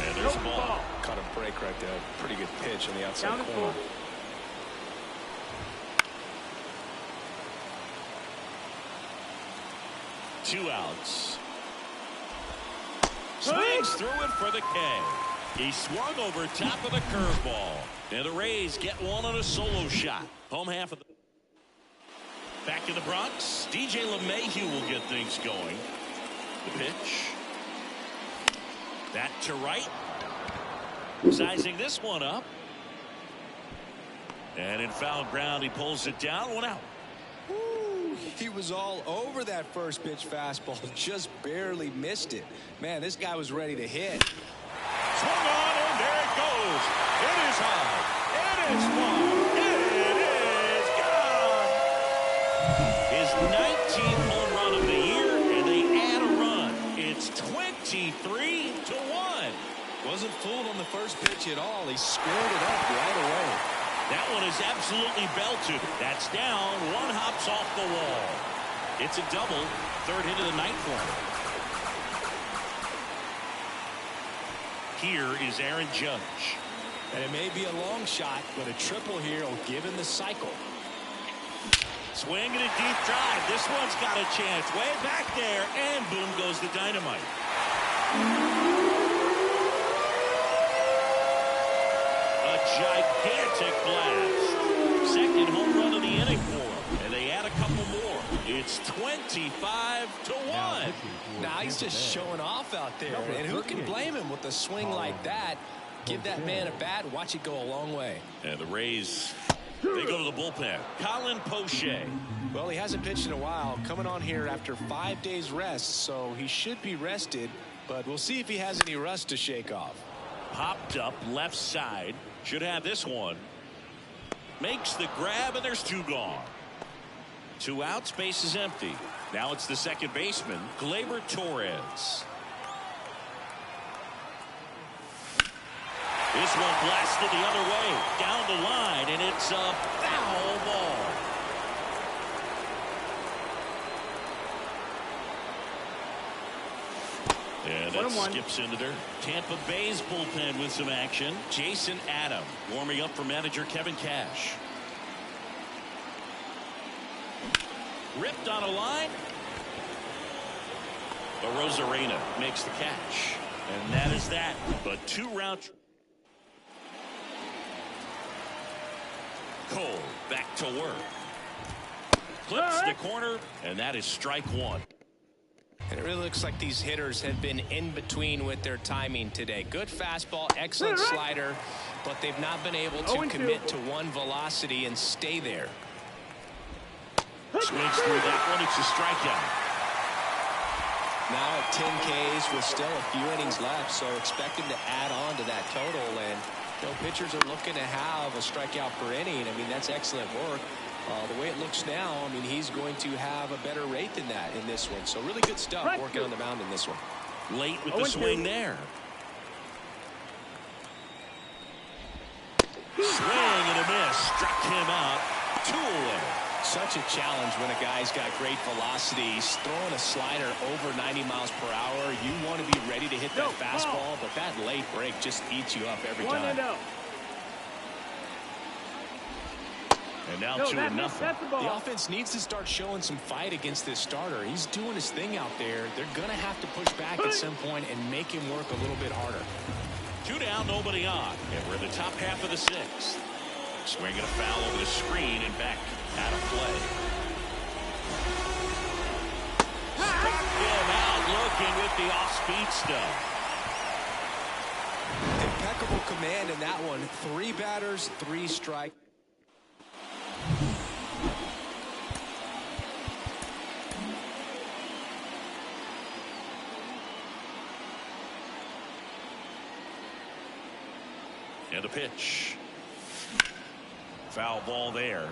And there's a ball. Caught a break right there. Pretty good pitch on the outside corner. Two outs. Swings through it for the K. He swung over top of the curveball. And the Rays get one on a solo shot. Home half of the... Back in the Bronx, DJ LeMahieu will get things going. The pitch. That to right. Sizing this one up. And in foul ground, he pulls it down. 1 out. Ooh, he was all over that first pitch fastball. Just barely missed it. Man, this guy was ready to hit. Swung on, and there it goes. It is high. It is far. It is gone. His 19th home run of the year, and they add a run. It's 23-1. Wasn't fooled on the first pitch at all. He squared it up right away. That one is absolutely belted. That's down. One hops off the wall. It's a double. Third hit of the night for him. Here is Aaron Judge. And it may be a long shot, but a triple here will give him the cycle. Swing and a deep drive. This one's got a chance. Way back there, and boom goes the dynamite. A gigantic blast. Second home run of the inning for him. And they add a couple more. It's 25-1. Now he's just showing off out there. And who can blame him with a swing like that? Give that man a bat, watch it go a long way. And the Rays, they go to the bullpen. Colin Poche. Well, he hasn't pitched in a while. Coming on here after 5 days rest, so he should be rested. But we'll see if he has any rust to shake off. Popped up left side. Should have this one. Makes the grab, and there's 2 gone. 2 outs, base is empty. Now it's the second baseman, Gleyber Torres. This one blasted the other way, down the line, and it's a foul ball. And that skips into their Tampa Bay's bullpen with some action. Jason Adam warming up for manager Kevin Cash. Ripped on a line. Rosarena makes the catch. And that is that. But 2-round. Cole back to work. Clips the corner, and that is strike one. And it really looks like these hitters have been in between with their timing today. Good fastball, excellent slider, but they've not been able to commit to one velocity and stay there. Swings through that one. It's a strikeout. Now at 10 Ks with still a few innings left, so expect him to add on to that total. And pitchers are looking to have a strikeout per inning. I mean, that's excellent work. The way it looks now, I mean, he's going to have a better rate than that in this one. So really good stuff working on the mound in this one. Late with the swing there. Swing and a miss. Struck him out. 2 away. Such a challenge when a guy's got great velocity. He's throwing a slider over 90 miles per hour. You want to be ready to hit that fastball, but that late break just eats you up every time. And now 2-0. The offense needs to start showing some fight against this starter. He's doing his thing out there. They're going to have to push back at some point and make him work a little bit harder. 2 down, nobody on. And we're in the top half of the 6th. Swinging a foul over the screen and back out of play. Struck him out looking with the off-speed stuff. Impeccable command in that one. 3 batters, 3 strikes. And a pitch. Foul ball there.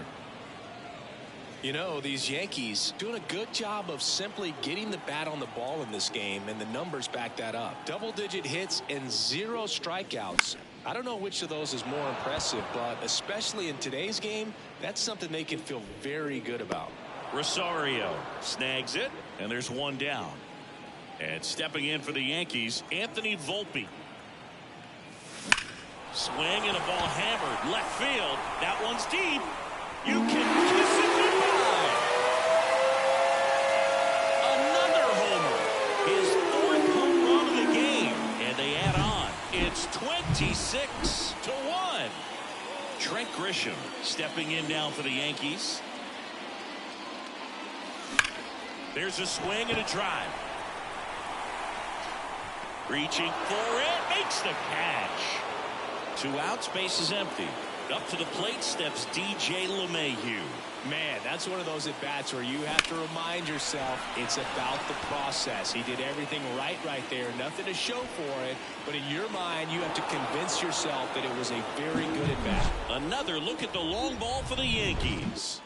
These Yankees doing a good job of simply getting the bat on the ball in this game, and the numbers back that up. Double-digit hits and 0 strikeouts. I don't know which of those is more impressive, but especially in today's game, that's something they can feel very good about. Rosario snags it, and there's 1 down. And stepping in for the Yankees, Anthony Volpe. Swing and a ball hammered left field. That one's deep. You can kiss it goodbye. Another homer. His 4th home run of the game. And they add on. It's 26-1. Trent Grisham stepping in now for the Yankees. There's a swing and a drive. Reaching for it. Makes the catch. 2 outs, base is empty. Up to the plate steps DJ LeMahieu. Man, that's one of those at-bats where you have to remind yourself it's about the process. He did everything right there. Nothing to show for it. But in your mind, you have to convince yourself that it was a very good at-bat. Another look at the long ball for the Yankees.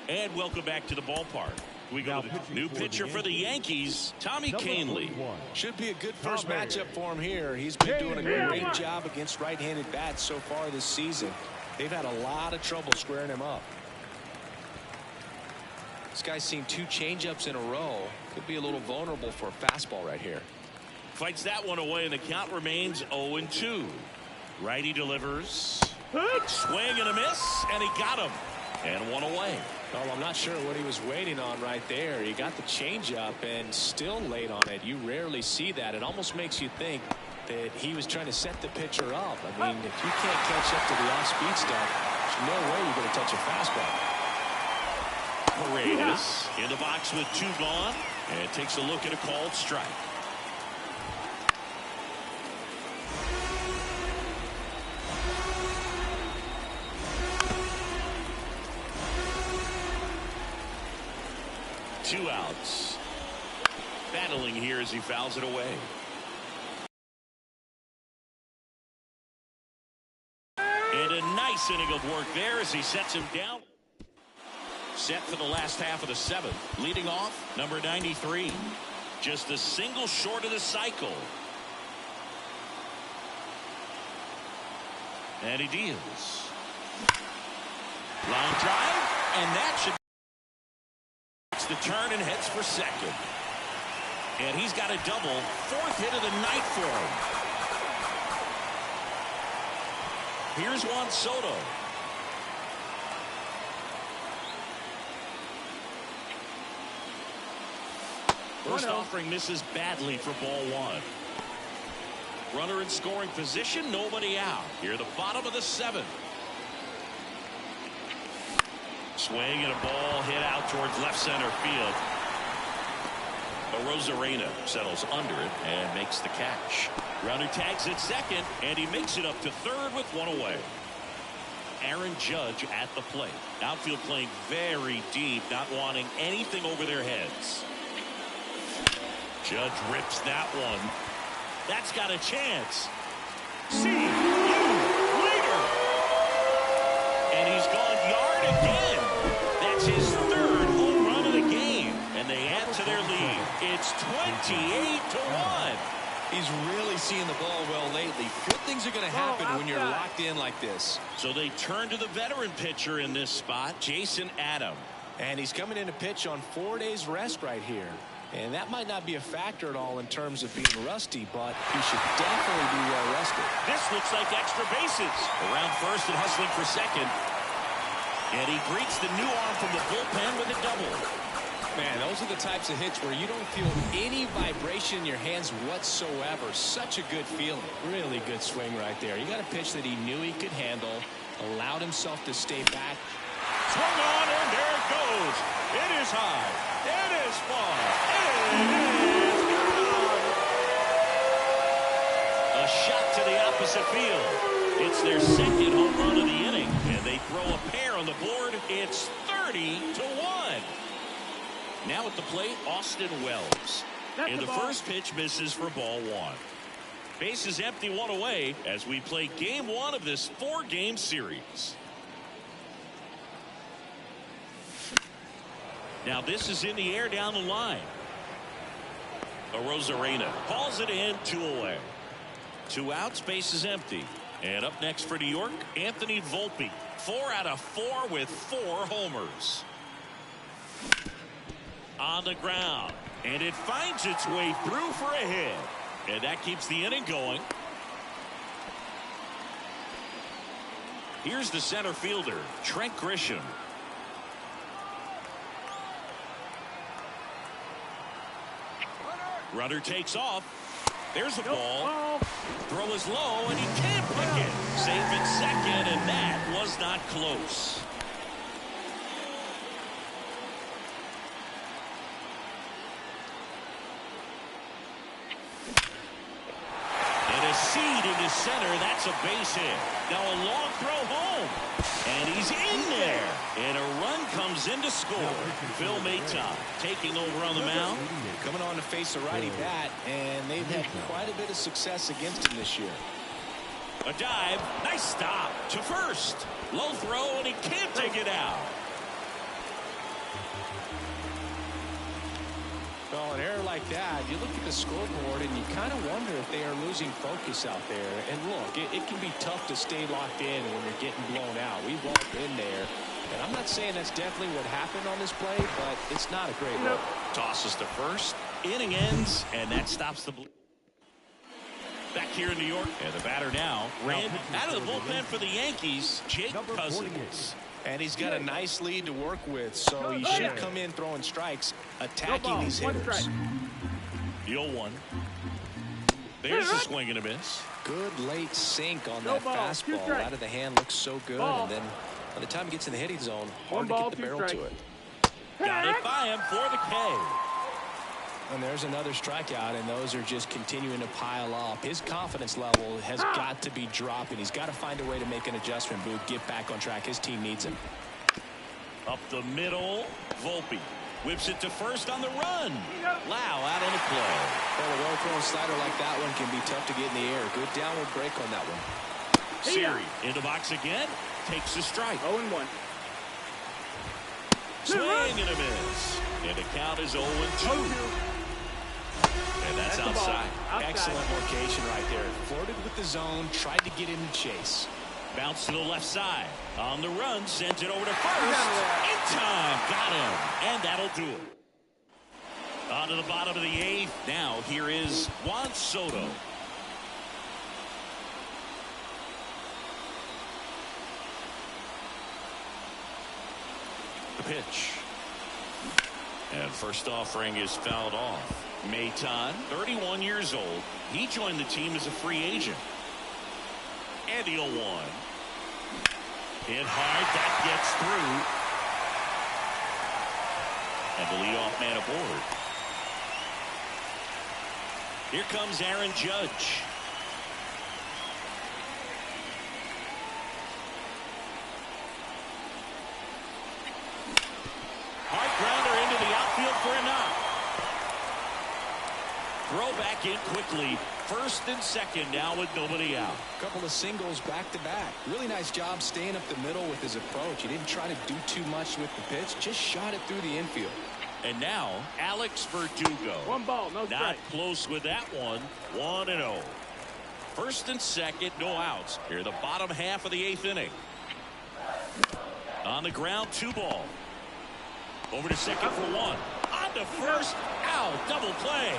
And welcome back to the ballpark. We go to the new pitcher for the Yankees, Tommy Kahnle. Should be a good first matchup for him here. He's been doing a great job against right-handed bats so far this season. They've had a lot of trouble squaring him up. This guy's seen 2 changeups in a row. Could be a little vulnerable for a fastball right here. Fights that one away, and the count remains 0-2. Righty delivers. Swing and a miss, and he got him. And 1 away. Well, I'm not sure what he was waiting on right there. He got the changeup and still late on it. You rarely see that. It almost makes you think that he was trying to set the pitcher up. I mean, if you can't catch up to the off-speed stuff, there's no way you're going to touch a fastball. Paredes in the box with 2 gone, and takes a look at a called strike. Two outs. Battling here as he fouls it away. And a nice inning of work there as he sets him down. Set for the last half of the 7th. Leading off, number 93. Just a single short of the cycle. And he deals. Long drive, and that should makes the turn and heads for second. And he's got a double, 4th hit of the night for him. Here's Juan Soto. First offering misses badly for ball 1. Runner in scoring position, nobody out. Here, the bottom of the 7th. Swing and a ball hit out towards left center field. Rosarena settles under it and makes the catch. Runner tags at second, and he makes it up to third with 1 away. Aaron Judge at the plate. Outfield playing very deep, not wanting anything over their heads. Judge rips that one. That's got a chance. See you later. And he's gone yard again. That's his 3rd home run of the game. And they add to their lead. It's 28-1. He's really seeing the ball well lately. Good things are going to happen when you're locked in like this. So they turn to the veteran pitcher in this spot, Jason Adam. And he's coming in to pitch on 4 days rest right here. And that might not be a factor at all in terms of being rusty, but he should definitely be well rested. This looks like extra bases. Around first and hustling for second. And he greets the new arm from the bullpen with a double. Man, those are the types of hits where you don't feel any vibration in your hands whatsoever. Such a good feeling. Really good swing right there. You got a pitch that he knew he could handle, allowed himself to stay back. Swung on, and there it goes. It is high. It is far. It is gone. A shot to the opposite field. It's their 2nd home run of the inning, and they throw a pair on the board. It's 30-1. Now at the plate, Austin Wells. And the first pitch misses for ball 1. Bases empty, 1 away as we play game 1 of this 4-game series. Now this is in the air down the line. Rosarena calls it in, 2 away. 2 outs, base is empty. And up next for New York, Anthony Volpe. 4 out of 4 with 4 homers. On the ground. And it finds its way through for a hit. And that keeps the inning going. Here's the center fielder, Trent Grisham. Runner takes off. There's a ball. Throw is low, and he can't pick it. Safe at second, and that was not close. And a seed into center. That's a base hit. Now a long throw home. And he's in there. And a run comes in to score. Phil Maton taking over on the mound. Coming on to face a righty bat, and they've had quite a bit of success against him this year. A dive. Nice stop to first. Low throw, and he can't take it out. Well, an error like that, you look at the scoreboard and you kind of wonder if they are losing focus out there. And look, it can be tough to stay locked in when you're getting blown out. We've all been there. And I'm not saying that's definitely what happened on this play, but it's not a great look. Tosses to first. Inning ends, and that stops the back here in New York. And the batter now, out of the bullpen for the Yankees, Jake Cousins. And he's got a nice lead to work with, so he should come in throwing strikes, attacking these hitters. The 0-1. There's a swing and a miss. Good late sink on that fastball. Out of the hand looks so good, and then by the time it gets in the hitting zone, hard to get the barrel to it. Got it by him for the K. And there's another strikeout, and those are just continuing to pile up. His confidence level has got to be dropping. He's got to find a way to make an adjustment, Boog, get back on track. His team needs him. Up the middle, Volpe whips it to first on the run. Lau out on the play. Well, a well-thrown slider like that one can be tough to get in the air. Good downward break on that one. Siri in the box again, takes a strike. 0-1. Swing and a miss. And the count is 0-2. And that's outside. Excellent location right there. Flirted with the zone, tried to get in the chase. Bounce to the left side. On the run, sent it over to first. In time. Got him. And that'll do it. On to the bottom of the 8th. Now here is Juan Soto. The pitch. And first offering is fouled off. Maton, 31 years old. He joined the team as a free agent. And the 0-1. Hit hard. That gets through. And the leadoff man aboard. Here comes Aaron Judge. Hard grounder into the outfield for a knock. Throw back in quickly. First and second now with nobody out. Couple of singles back to back. Really nice job staying up the middle with his approach. He didn't try to do too much with the pitch. Just shot it through the infield. And now Alex Verdugo. 1 ball, no strike. Not close with that one. 1-0. First and second, no outs. Here the bottom half of the 8th inning. On the ground, 2 ball. Over to second for 1. On to first. Out. Double play.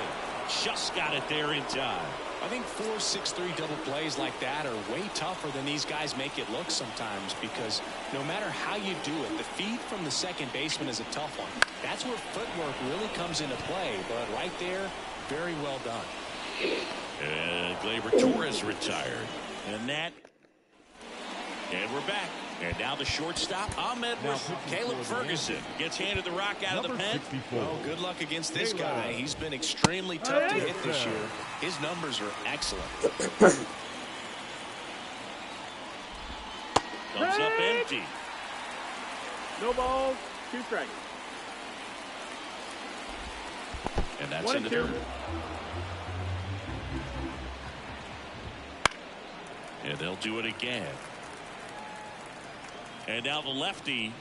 Just got it there in time. I think 4-6-3 double plays like that are way tougher than these guys make it look sometimes, because no matter how you do it, the feed from the second baseman is a tough one. That's where footwork really comes into play. But right there, very well done. And Gleyber Torres retired. And we're back. And now the shortstop, Ahmed Caleb Ferguson gets handed the rock out of the pen. 64. Well, good luck against this guy. He's been extremely tough to hit this year. His numbers are excellent. Comes up empty. No balls, 2 strikes. And that's in the dirt. And they'll do it again. And now the lefty.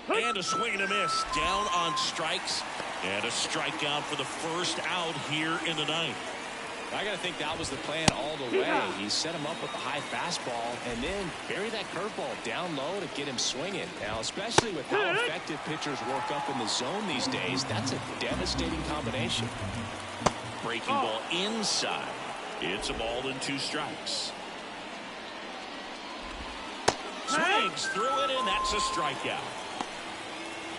And a swing and a miss. Down on strikes. And a strikeout for the first out here in the 9th. I got to think that was the plan all the way. He set him up with a high fastball and then bury that curveball down low to get him swinging. Now, especially with how effective pitchers work up in the zone these days, that's a devastating combination. Breaking ball inside. It's a ball and 2 strikes. Swings through it, and that's a strikeout.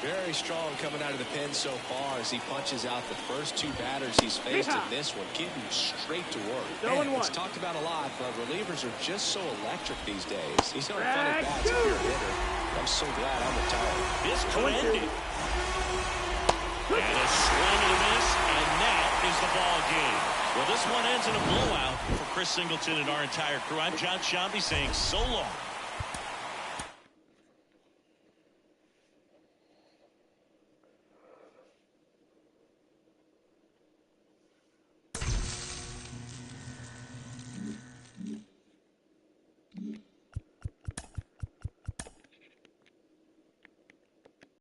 Very strong coming out of the pen so far as he punches out the first 2 batters he's faced in this one, getting straight to work. Man, it's talked about a lot, but relievers are just so electric these days. He's not a fun at bats if you're a hitter. I'm so glad I'm retired. This could end it. And a swing and a miss, and that is the ball game. Well, this one ends in a blowout. For Chris Singleton and our entire crew, I'm John Shambi saying so long.